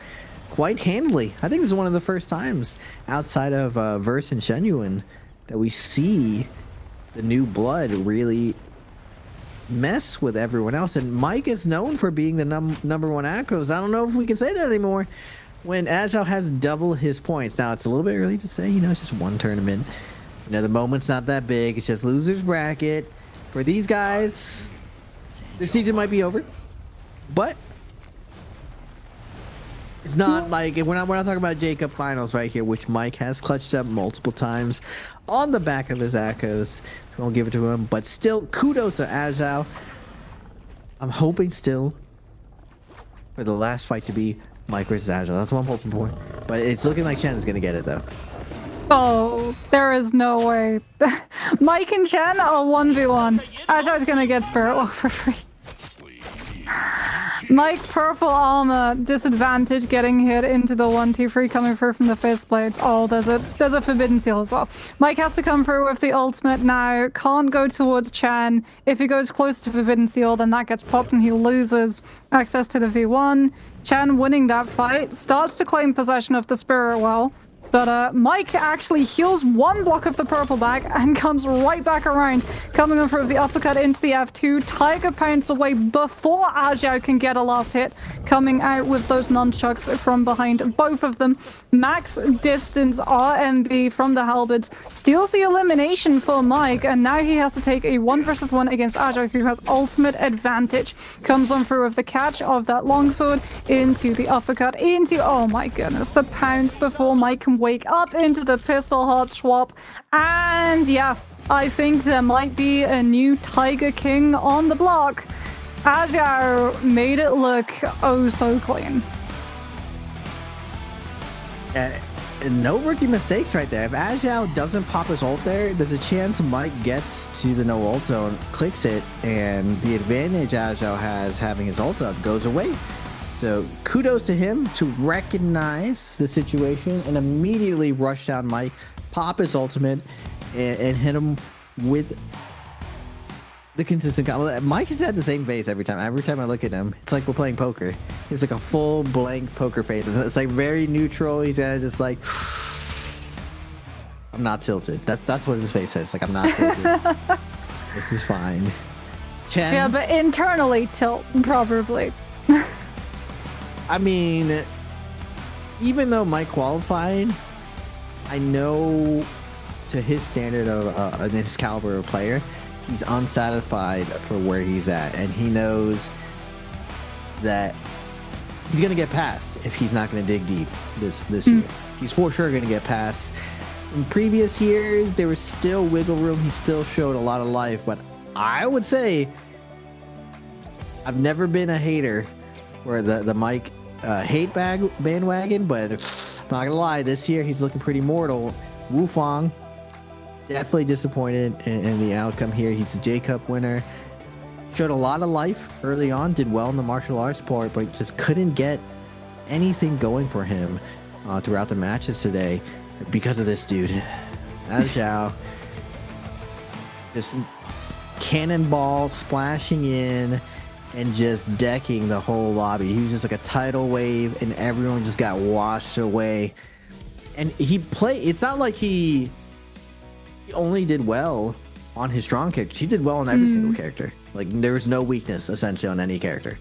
quite handily. I think this is one of the first times outside of Verse and Shenyuan that we see the new blood really mess with everyone else. And Mike is known for being the number one Akos. I don't know if we can say that anymore when Agile has double his points. Now, it's a little bit early to say, you know, it's just one tournament. You know, the moment's not that big. It's just losers bracket. For these guys, the season might be over, but It's not like we're not talking about J-Cup finals right here, which Mike has clutched up multiple times on the back of his Akos. We won't give it to him, but still, kudos to Agile. I'm hoping still for the last fight to be Mike versus Agile. That's what I'm hoping for. But it's looking like Chen is gonna get it though. Oh, there is no way. Mike and Chen are 1v1. Agile's gonna get Spirit Walk for free. Mike, purple armor, disadvantage getting hit into the 1-2-3 coming through from the fist blades. Oh, there's a forbidden seal as well. Mike has to come through with the ultimate now. Can't go towards Chen. If he goes close to forbidden seal, then that gets popped and he loses access to the V1. Chen winning that fight starts to claim possession of the Spirit Well. But Mike actually heals one block of the purple back and comes right back around, coming in for the uppercut into the F2. Tiger pounds away before Agile can get a last hit, coming out with those nunchucks from behind both of them. Max distance RMB from the halberds steals the elimination for Mike, and now he has to take a 1v1 against Agile, who has ultimate advantage. Comes on through with the catch of that longsword into the uppercut, into, oh my goodness, the pounds before Mike can wake up into the pistol hot swap. And yeah, I think there might be a new Tiger King on the block. Agile made it look oh so clean. No rookie mistakes right there. If Agile doesn't pop his ult there, there's a chance Mike gets to the no ult zone, clicks it, and the advantage Agile has having his ult up goes away. So kudos to him to recognize the situation and immediately rush down Mike, pop his ultimate, and hit him with the consistent combo. Mike has had the same face every time. Every time I look at him, it's like we're playing poker. It's like a full blank poker face. It's like very neutral. He's kind of just like, I'm not tilted. That's what his face says. Like, I'm not tilted. This is fine. Chen. Yeah, but internally tilt, probably. I mean, even though Mike qualified, I know to his standard of his caliber of player, he's unsatisfied for where he's at, and he knows that he's gonna get past if he's not gonna dig deep this year. He's for sure gonna get past. In previous years, there was still wiggle room. He still showed a lot of life, but I would say I've never been a hater for the Mike hate bandwagon, but I'm not gonna lie, this year he's looking pretty mortal. Wufang, definitely disappointed in the outcome here. He's the J-Cup winner. Showed a lot of life early on, did well in the martial arts part, but just couldn't get anything going for him throughout the matches today because of this dude. Agile. Just cannonball splashing in and just decking the whole lobby. He was just like a tidal wave and everyone just got washed away. And it's not like he only did well on his strong characters. He did well on every single character. Like, there was no weakness essentially on any character.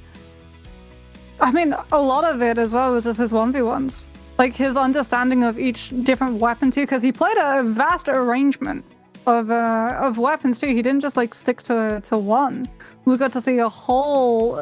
I mean, a lot of it as well was just his 1v1s. Like, his understanding of each different weapon too, because he played a vast arrangement of weapons too. He didn't just like stick to one. We got to see a whole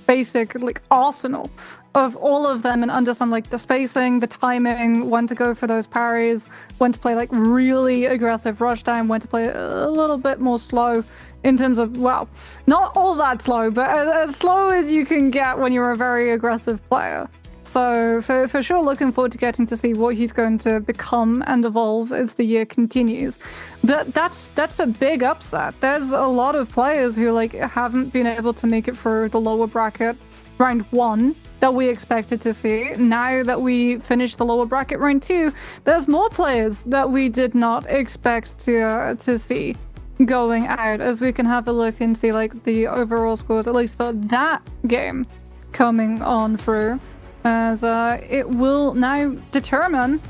basic like arsenal of all of them and understand like the spacing, the timing, when to go for those parries, when to play like really aggressive rushdown, when to play a little bit more slow in terms of, well, not all that slow, but as slow as you can get when you're a very aggressive player. So for sure, looking forward to getting to see what he's going to become and evolve as the year continues. But that's a big upset. There's a lot of players who like haven't been able to make it through the lower bracket round 1 that we expected to see. Now that we finished the lower bracket round 2, there's more players that we did not expect to see going out, as we can have a look and see like the overall scores, at least for that game, coming on through. As it will now determine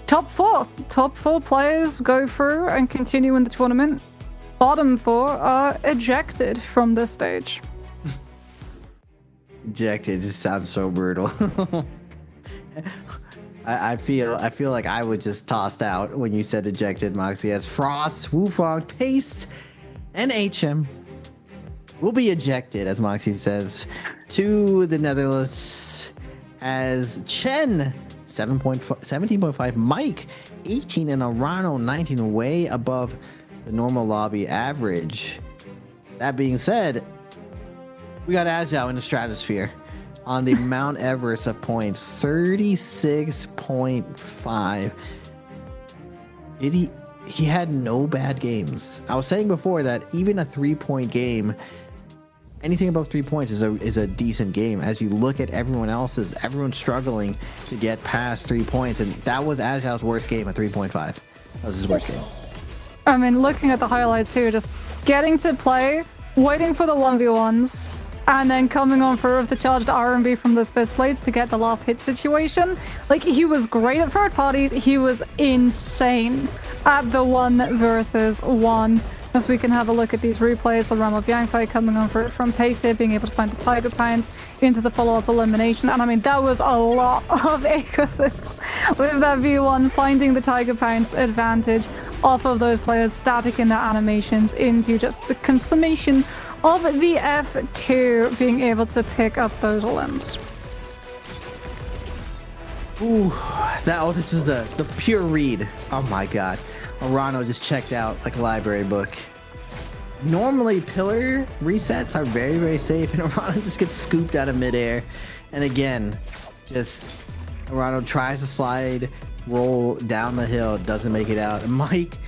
top 4. Top 4 players go through and continue in the tournament. Bottom 4 are ejected from this stage. Ejected just sounds so brutal. I feel like I was just tossed out when you said ejected, Moxie, as Frost, Wufang, Paste, and HM will be ejected, as Moxie says, to the Netherlands. as Chen 17.5, Mike 18, and Arano 19, way above the normal lobby average. That being said, we got Ajao in the stratosphere on the Mount Everest of points, 36.5. He had no bad games. I was saying before that even a 3-point game, anything above 3 points is a decent game. As you look at everyone else's, everyone's struggling to get past 3 points, and that was Ajao's worst game at 3.5. That was his worst game. I mean, looking at the highlights too, just getting to play, waiting for the 1v1s, and then coming on through with the charged R&B from those fist plates to get the last hit situation. Like, he was great at third parties. He was insane at the 1 versus 1. As we can have a look at these replays, the realm of Yangfei coming on for it from Pacer, being able to find the Tiger Pounce into the follow-up elimination. And I mean, that was a lot of aces with that V1, finding the Tiger Pounce advantage off of those players static in their animations into just the confirmation of the F2 being able to pick up those limbs. Ooh, this is the pure read. Oh my god. Arano just checked out like a library book. Normally, pillar resets are very, very safe, and Arano just gets scooped out of midair. And again, just Arano tries to slide, roll down the hill, doesn't make it out. Mike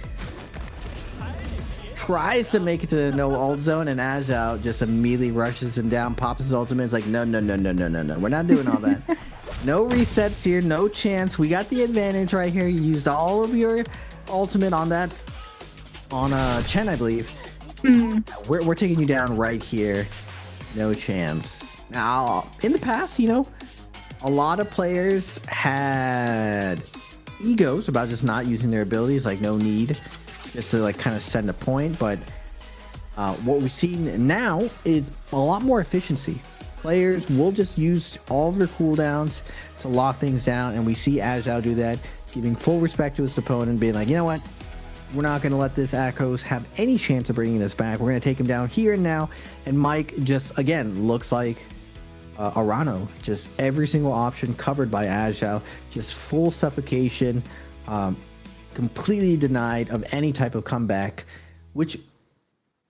tries to make it to the no ult zone, and Ajao just immediately rushes him down, pops his ultimate. It's like, no. We're not doing all that. No resets here, no chance. We got the advantage right here. You used all of your ultimate on Chen, I believe. We're taking you down right here. No chance. Now, in the past, a lot of players had egos about just not using their abilities, like no need, just to like kind of send a point. But what we've seen now is a lot more efficiency. Players will just use all of their cooldowns to lock things down, and we see Ajao do that, giving full respect to his opponent, being like, you know what? We're not going to let this Akos have any chance of bringing this back. We're going to take him down here and now. And Mike just, again, looks like Arano. Just every single option covered by Ajao. Just full suffocation. Completely denied of any type of comeback. Which,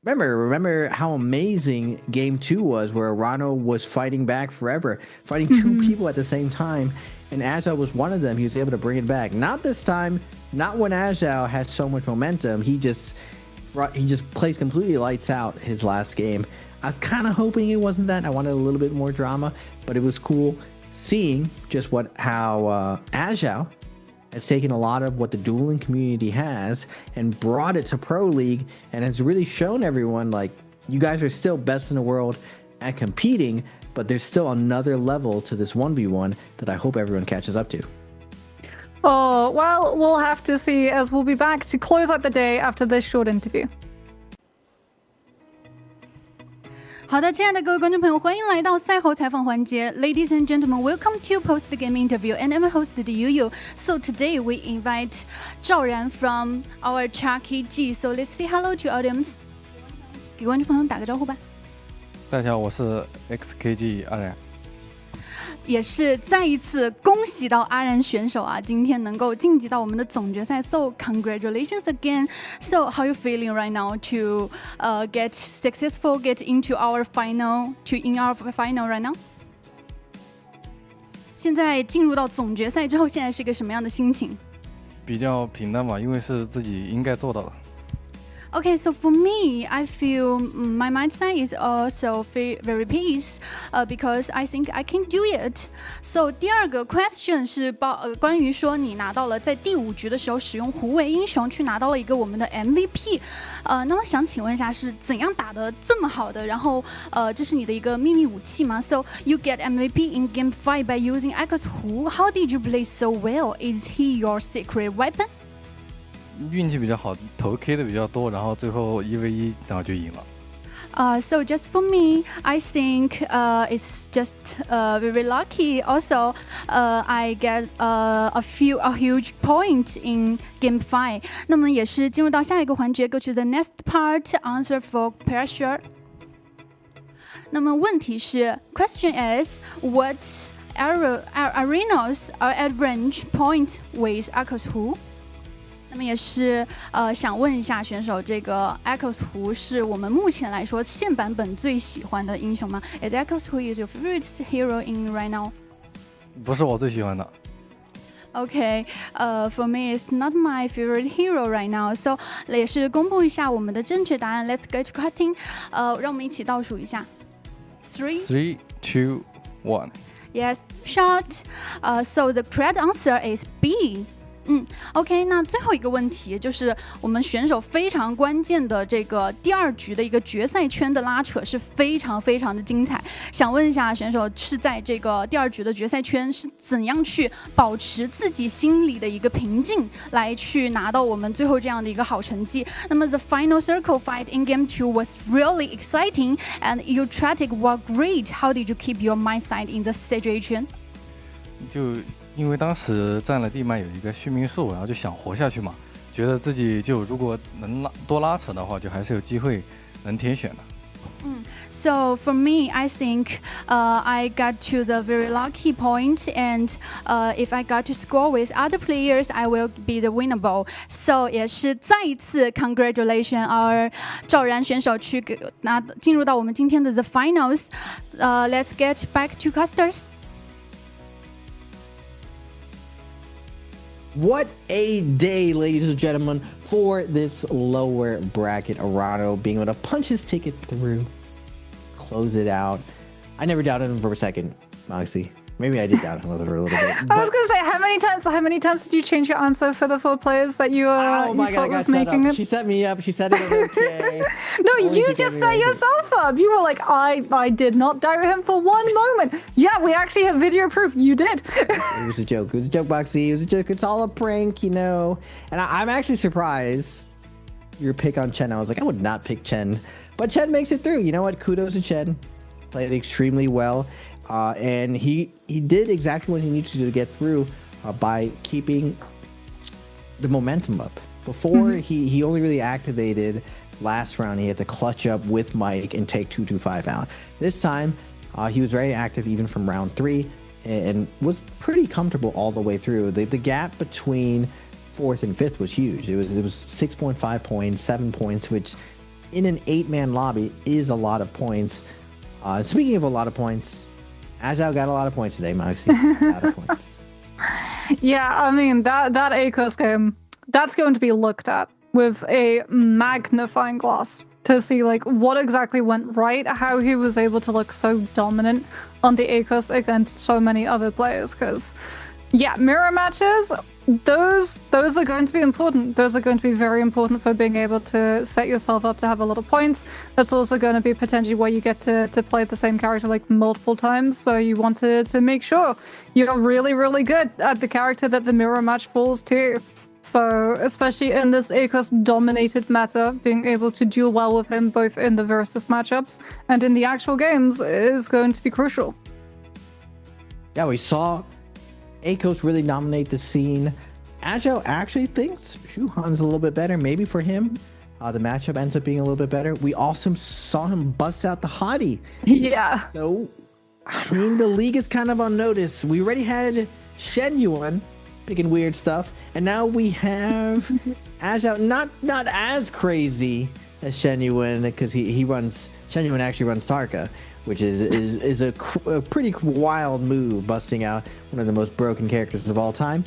remember how amazing Game 2 was, where Arano was fighting back forever. Fighting 2 people at the same time. And Ajao was one of them. He was able to bring it back. Not this time. Not when Ajao has so much momentum. He just plays completely lights out his last game. I was kind of hoping it wasn't that. I wanted a little bit more drama, but it was cool seeing just how Ajao has taken a lot of what the dueling community has and brought it to Pro League, and has really shown everyone, like, you guys are still best in the world at competing, but there's still another level to this 1v1 that I hope everyone catches up to. Oh, well, we'll have to see, as we'll be back to close out the day after this short interview. 好的，亲爱的各位观众朋友，欢迎来到赛后采访环节。Ladies and gentlemen, welcome to Post the Game Interview, and I'm host Yu. So today we invite Zhao Ran from our Chucky G. So let's say hello to audience. 给观众朋友打个招呼吧。大家好，我是 XKG 阿然。也是再一次恭喜到阿然选手啊，今天能够晋级到我们的总决赛。So congratulations again. So how you feeling right now to get into our final right now? 现在进入到总决赛之后，现在是一个什么样的心情？比较平淡吧，因为是自己应该做到的。Okay, so for me, I feel my mindset is also very peace, because I think I can do it. So 第二个 question 是关于说你拿到了在第5局的时候使用胡为英雄去拿到了一个我们的 MVP，那么想请问一下是怎样打得这么好的？然后这是你的一个秘密武器吗 ？So you get MVP in Game 5 by using Akos Hu. How did you play so well? Is he your secret weapon? 运气比较好，头 K 的比较多，然后最后1v1，然后就赢了。So just for me, I think it's just very lucky. Also, I get a huge point in Game 5. 那么也是进入到下一个环节 ，Go to the next part. Answer for pressure. 那么问题是 ，Question is what arenas are at range point with Echoes Who。那么也是想问一下选手，这个 Echoes Who 是我们目前来说现版本最喜欢的英雄吗 ？Is Echoes Who is your favorite hero in right now？ 不是我最喜欢的。Okay, for me, it's not my favorite hero right now. So 也是公布一下我们的正确答案。Let's get to cutting. 让我们一起倒数一下。3, 2, 1. Yeah, shot. So the correct answer is B. OK， 那最后一个问题就是我们选手非常关键的这个第2局的一个决赛圈的拉扯是非常非常的精彩。想问一下选手是在这个第2局的决赛圈是怎样去保持自己心里的一个平静，来去拿到我们最后这样的一个好成绩。那么 the final circle fight in game 2 was really exciting and your strategy was great. How did you keep your mind set in the situation? 就因为当时占了地脉有一个续命术，然后就想活下去嘛，觉得自己就如果能多拉扯的话，就还是有机会能天选的。So for me, I think I got to the very lucky point, and if I got to score with other players, I will be the winnable. So 也是再一次 congratulation our 赵然选手去进入到我们今天的 the finals. Let's get back to casters. What a day, ladies and gentlemen, for this lower bracket. Arano being able to punch his ticket through, close it out. I never doubted him for a second, Moxie. Maybe I did doubt him for a little bit. I was going to say, how many times did you change your answer for the 4 players that you oh my you God, I got set up. She set me up. She set it up okay. No, you just set yourself up. You were like, I did not doubt him for one moment. Yeah, we actually have video proof. You did. It was a joke. It was a joke, Moxie. It was a joke. It's all a prank, you know. And I'm actually surprised your pick on Chen. I was like, I would not pick Chen. But Chen makes it through. You know what? Kudos to Chen. Played extremely well. And he did exactly what he needed to do to get through by keeping the momentum up. Before, he only really activated last round. He had to clutch up with Mike and take 225 out. This time, he was very active even from round 3 and was pretty comfortable all the way through. The gap between 4th and 5th was huge. It was 6.5 points, 7 points, which in an 8-man lobby is a lot of points. Speaking of a lot of points, Agile got a lot of points today, Moxie. A lot of points. Yeah, I mean, that ACOS game, that's going to be looked at with a magnifying glass to see like what exactly went right, how he was able to look so dominant on the ACOS against so many other players. Because, yeah, mirror matches, those are going to be important. Those are going to be very important for being able to set yourself up to have a lot of points. That's also going to be potentially where you get to play the same character like multiple times. So you want to make sure you're really, really good at the character that the mirror match falls to. So especially in this ACOS dominated meta, being able to duel well with him both in the versus matchups and in the actual games is going to be crucial. Yeah, we saw ACOS really dominate the scene. Agile actually thinks Shuhan's a little bit better. Maybe for him, the matchup ends up being a little bit better. We also saw him bust out the hottie. Yeah. So, I mean, the league is kind of on notice. We already had Shen Yuan picking weird stuff, and now we have Agile, not as crazy as Shen Yuan, because Shen Yuan actually runs Tarka, which is a pretty wild move, busting out one of the most broken characters of all time.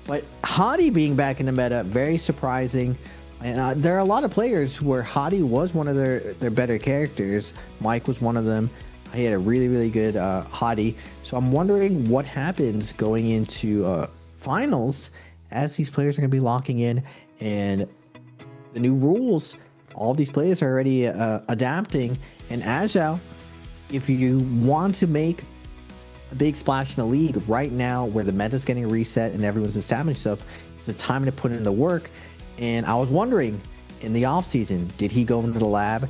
But Hottie being back in the meta, very surprising. And there are a lot of players where Hottie was one of their better characters. Mike was one of them. He had a really, really good Hottie. So I'm wondering what happens going into finals as these players are going to be locking in. And the new rules, all of these players are already adapting. And Agile, if you want to make a big splash in the league right now where the meta's getting reset and everyone's established stuff, it's the time to put in the work. And I was wondering, in the offseason, did he go into the lab?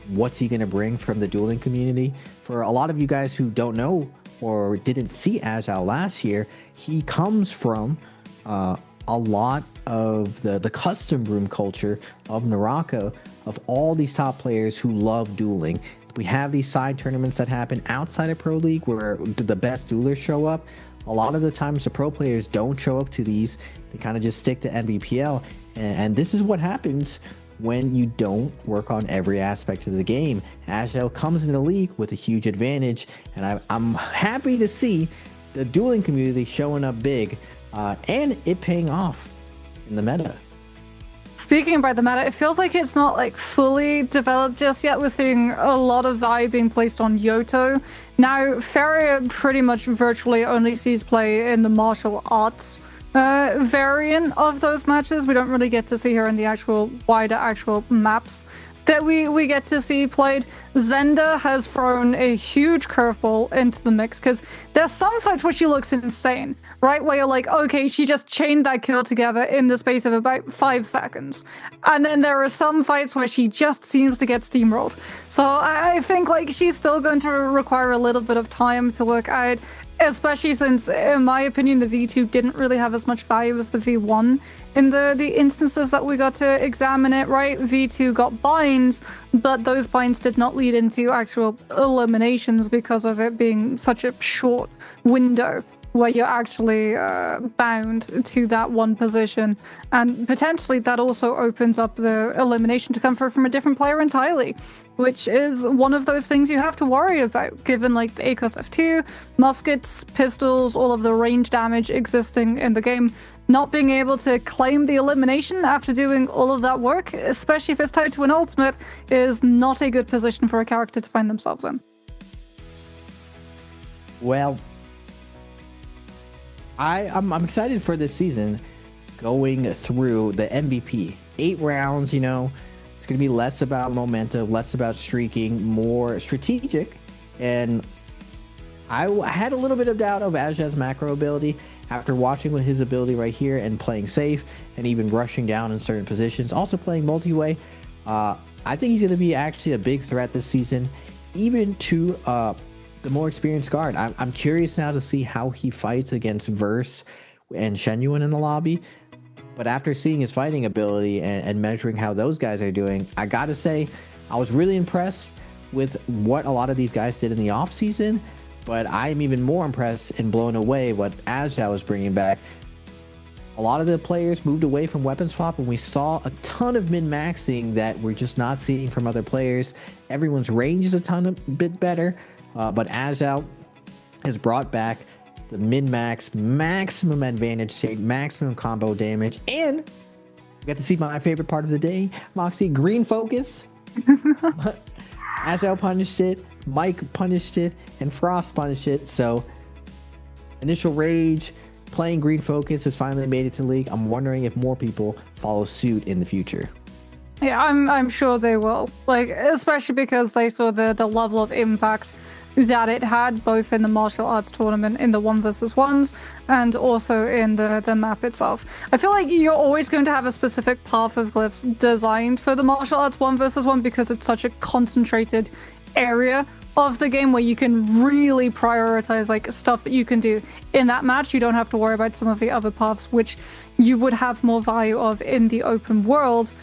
What's he going to bring from the dueling community? For a lot of you guys who don't know or didn't see Agile last year, he comes from a lot of the custom room culture of NARAKA, of all these top players who love dueling. we have these side tournaments that happen outside of Pro League where the best duelers show up. A lot of the times the pro players don't show up to these. They kind of just stick to NBPL. And this is what happens when you don't work on every aspect of the game. Agile comes in the league with a huge advantage, and I'm happy to see the dueling community showing up big and it paying off in the meta. Speaking about the meta, it feels like it's not like fully developed just yet. We're seeing a lot of value being placed on Yoto. Now, Farrier pretty much virtually only sees play in the martial arts variant of those matches. We don't really get to see her in the actual wider maps that we get to see played. Zenda has thrown a huge curveball into the mix because there's some fights where she looks insane, right? Where you're like, okay, she just chained that kill together in the space of about 5 seconds. And then there are some fights where she just seems to get steamrolled. So I think like she's still going to require a little bit of time to work out, especially since, in my opinion, the V2 didn't really have as much value as the V1 in the instances that we got to examine it, right? V2 got binds, but those binds did not lead into actual eliminations because of it being such a short window where you're actually bound to that one position. And potentially that also opens up the elimination to come from a different player entirely, which is one of those things you have to worry about, given like the ACOS F2, muskets, pistols, all of the range damage existing in the game. Not being able to claim the elimination after doing all of that work, especially if it's tied to an ultimate, is not a good position for a character to find themselves in. Well, I'm excited for this season going through the MVP. 8 rounds, you know, it's going to be less about momentum, less about streaking, more strategic. And I had a little bit of doubt of Aja's macro ability after watching with his ability right here and playing safe and even rushing down in certain positions. Also playing multi-way. I think he's going to be actually a big threat this season, even to the more experienced guard. I'm curious now to see how he fights against Verse and Shenyuan in the lobby. But after seeing his fighting ability and measuring how those guys are doing, I gotta say, I was really impressed with what a lot of these guys did in the offseason. But I am even more impressed and blown away what Aja was bringing back. A lot of the players moved away from weapon swap, and we saw a ton of min-maxing that we're just not seeing from other players. Everyone's range is a bit better. But Azal has brought back the min-max, maximum advantage state, maximum combo damage, and we got to see my favorite part of the day, Moxie, green focus. Azal punished it, Mike punished it, and Frost punished it. So initial rage, playing green focus has finally made it to league. I'm wondering if more people follow suit in the future. Yeah, I'm sure they will. Like, especially because they saw the level of impact that it had both in the martial arts tournament, in the 1v1s, and also in the map itself. I feel like you're always going to have a specific path of glyphs designed for the martial arts 1v1 because it's such a concentrated area of the game where you can really prioritize like stuff that you can do in that match. You don't have to worry about some of the other paths which you would have more value of in the open world.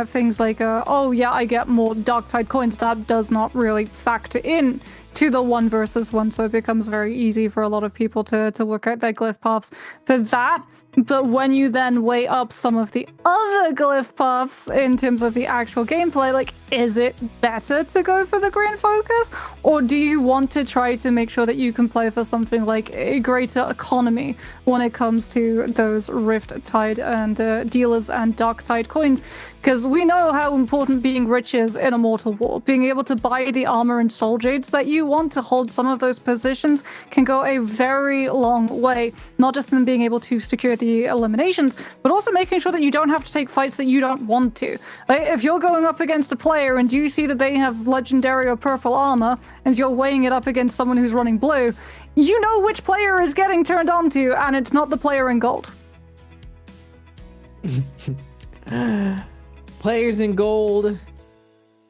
Things like, oh yeah, I get more dark tide coins. That does not really factor in to the 1v1, so it becomes very easy for a lot of people to work out their glyph paths for that. But when you then weigh up some of the other glyph paths in terms of the actual gameplay, like, is it better to go for the green focus? Or do you want to try to make sure that you can play for something like a greater economy when it comes to those Rift Tide and Dealers and Dark Tide coins? Because we know how important being rich is in a Mortal War. Being able to buy the armor and soul jades that you want to hold some of those positions can go a very long way, not just in being able to secure the eliminations, but also making sure that you don't have to take fights that you don't want to. Like, if you're going up against a player and you see that they have legendary or purple armor and you're weighing it up against someone who's running blue, you know which player is getting turned on to, and it's not the player in gold. Players in gold,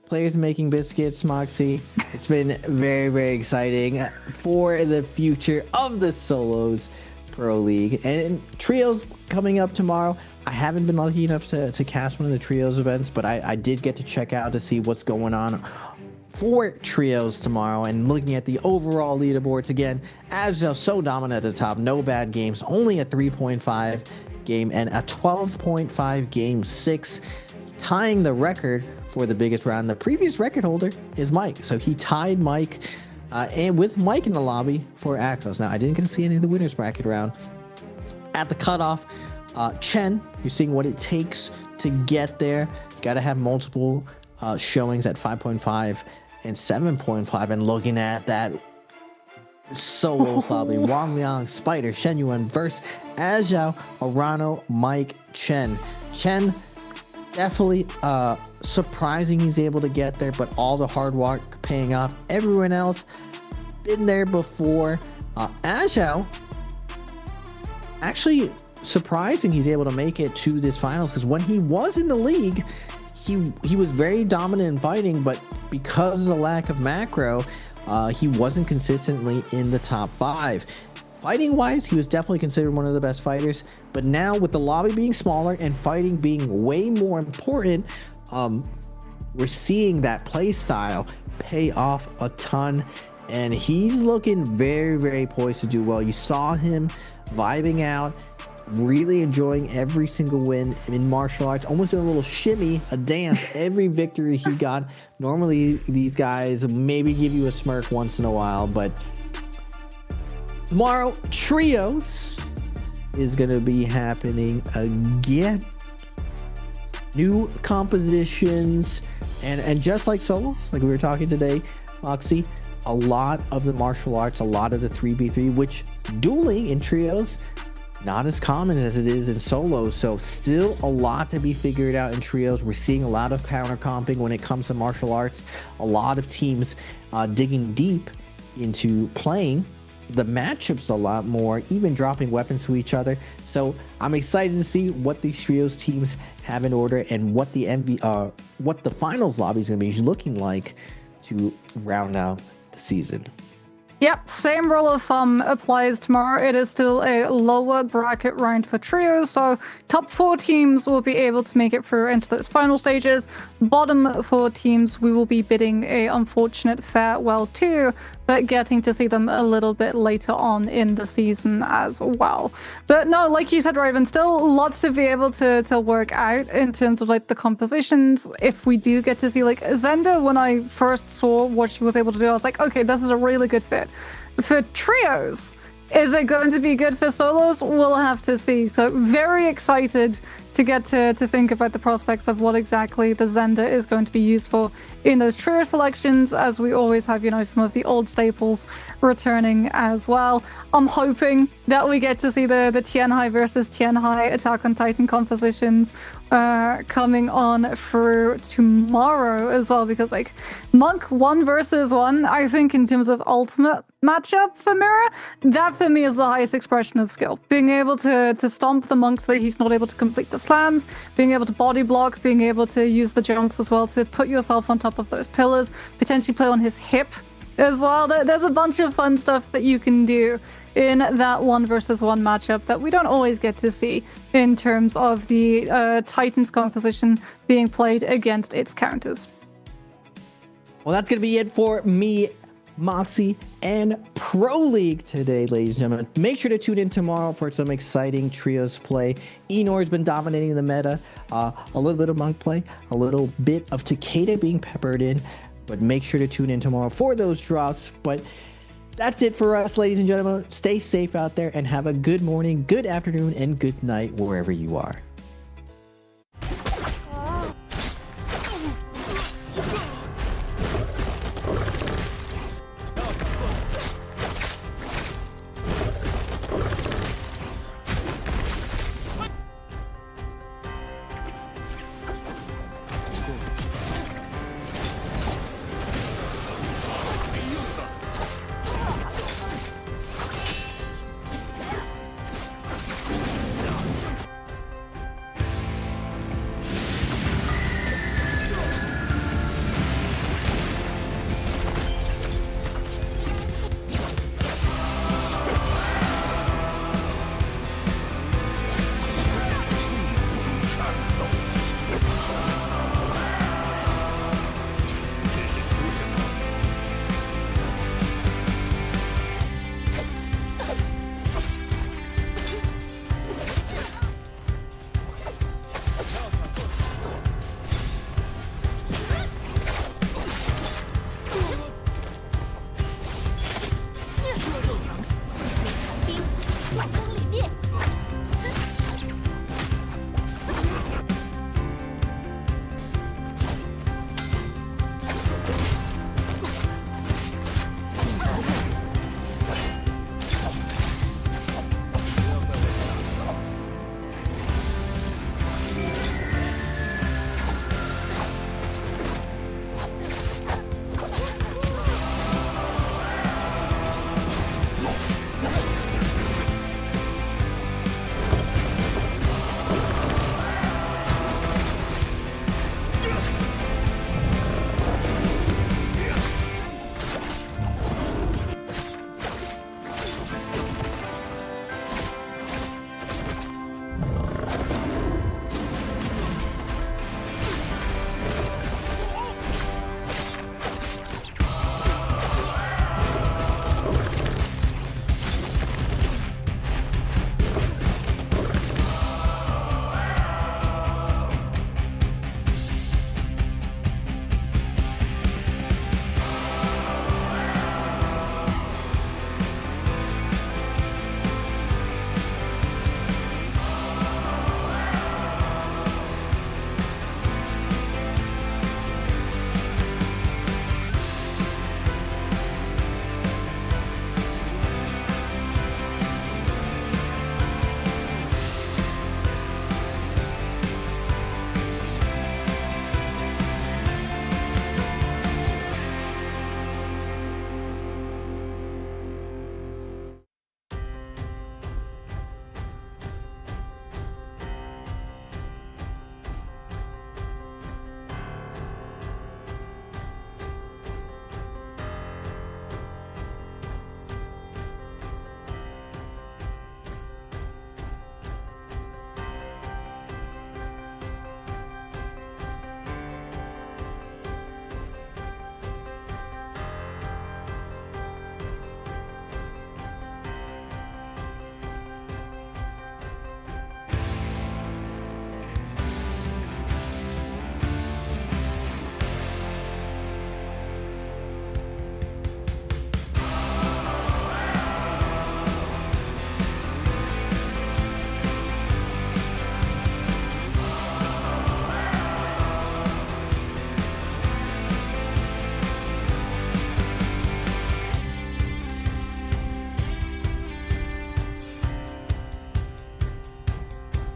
players making biscuits, Moxie. It's been very, very exciting for the future of the Solos Pro League. And Trios coming up tomorrow. I haven't been lucky enough to cast one of the Trios events, but I did get to check out to see what's going on for trios tomorrow. And looking at the overall leaderboards again, Agile so dominant at the top, no bad games, only a 3.5 game and a 12.5 game 6, tying the record for the biggest round. The previous record holder is Mike, so he tied Mike and with Mike in the lobby for Akos. Now I didn't get to see any of the winners bracket round. At the cutoff, Chen, you're seeing what it takes to get there. You got to have multiple showings at 5.5 and 7.5, and looking at that solo lobby, Wang Liang, Spider, Shen Yuan versus Azhao, Arano, Mike, Chen. Chen, definitely surprising he's able to get there, but all the hard work paying off. Everyone else been there before. Azhao, actually surprising he's able to make it to this finals, because when he was in the league, he was very dominant in fighting, but because of the lack of macro, he wasn't consistently in the top 5. Fighting wise, he was definitely considered one of the best fighters, but now with the lobby being smaller and fighting being way more important, we're seeing that play style pay off a ton, and he's looking very, very poised to do well. You saw him vibing out, really enjoying every single win in martial arts, almost doing a little shimmy, a dance, every victory he got. Normally these guys maybe give you a smirk once in a while, but tomorrow trios is going to be happening again. New compositions, and just like solos, like we were talking today, Moxie, a lot of the martial arts, a lot of the 3v3, which dueling in trios not as common as it is in solos, so still a lot to be figured out in trios. We're seeing a lot of counter comping when it comes to martial arts, a lot of teams digging deep into playing the matchups a lot more, even dropping weapons to each other. So I'm excited to see what these trios teams have in order and what the what the finals lobby is going to be looking like to round out the season. Yep, same rule of thumb applies tomorrow. It is still a lower bracket round for trios, so top 4 teams will be able to make it through into those final stages. Bottom 4 teams, we will be bidding a unfortunate farewell to, but getting to see them a little bit later on in the season as well. But no, like you said, Raven, still lots to be able to work out in terms of like the compositions. If we do get to see like Zenda, when I first saw what she was able to do, I was like, okay, this is a really good fit. For trios, is it going to be good for solos? We'll have to see. So very excited to get to think about the prospects of what exactly the Zenda is going to be used for in those trio selections, as we always have, you know, some of the old staples returning as well. I'm hoping that we get to see the Tianhai versus Tianhai Attack on Titan compositions coming on through tomorrow as well, because like Monk 1 versus 1, I think in terms of ultimate matchup for Mirror, that for me is the highest expression of skill. Being able to stomp the monks that he's not able to complete the slams, being able to body block, being able to use the jumps as well to put yourself on top of those pillars, potentially play on his hip as well. There's a bunch of fun stuff that you can do in that 1 versus 1 matchup that we don't always get to see in terms of the Titans composition being played against its counters. Well, that's going to be it for me, Moxie, and Pro League today, ladies and gentlemen. Make sure to tune in tomorrow for some exciting trios play. Enor has been dominating the meta. A little bit of Monk play, a little bit of Takeda being peppered in, but make sure to tune in tomorrow for those drops. But that's it for us, ladies and gentlemen. Stay safe out there and have a good morning, good afternoon, and good night wherever you are. 暴风领地。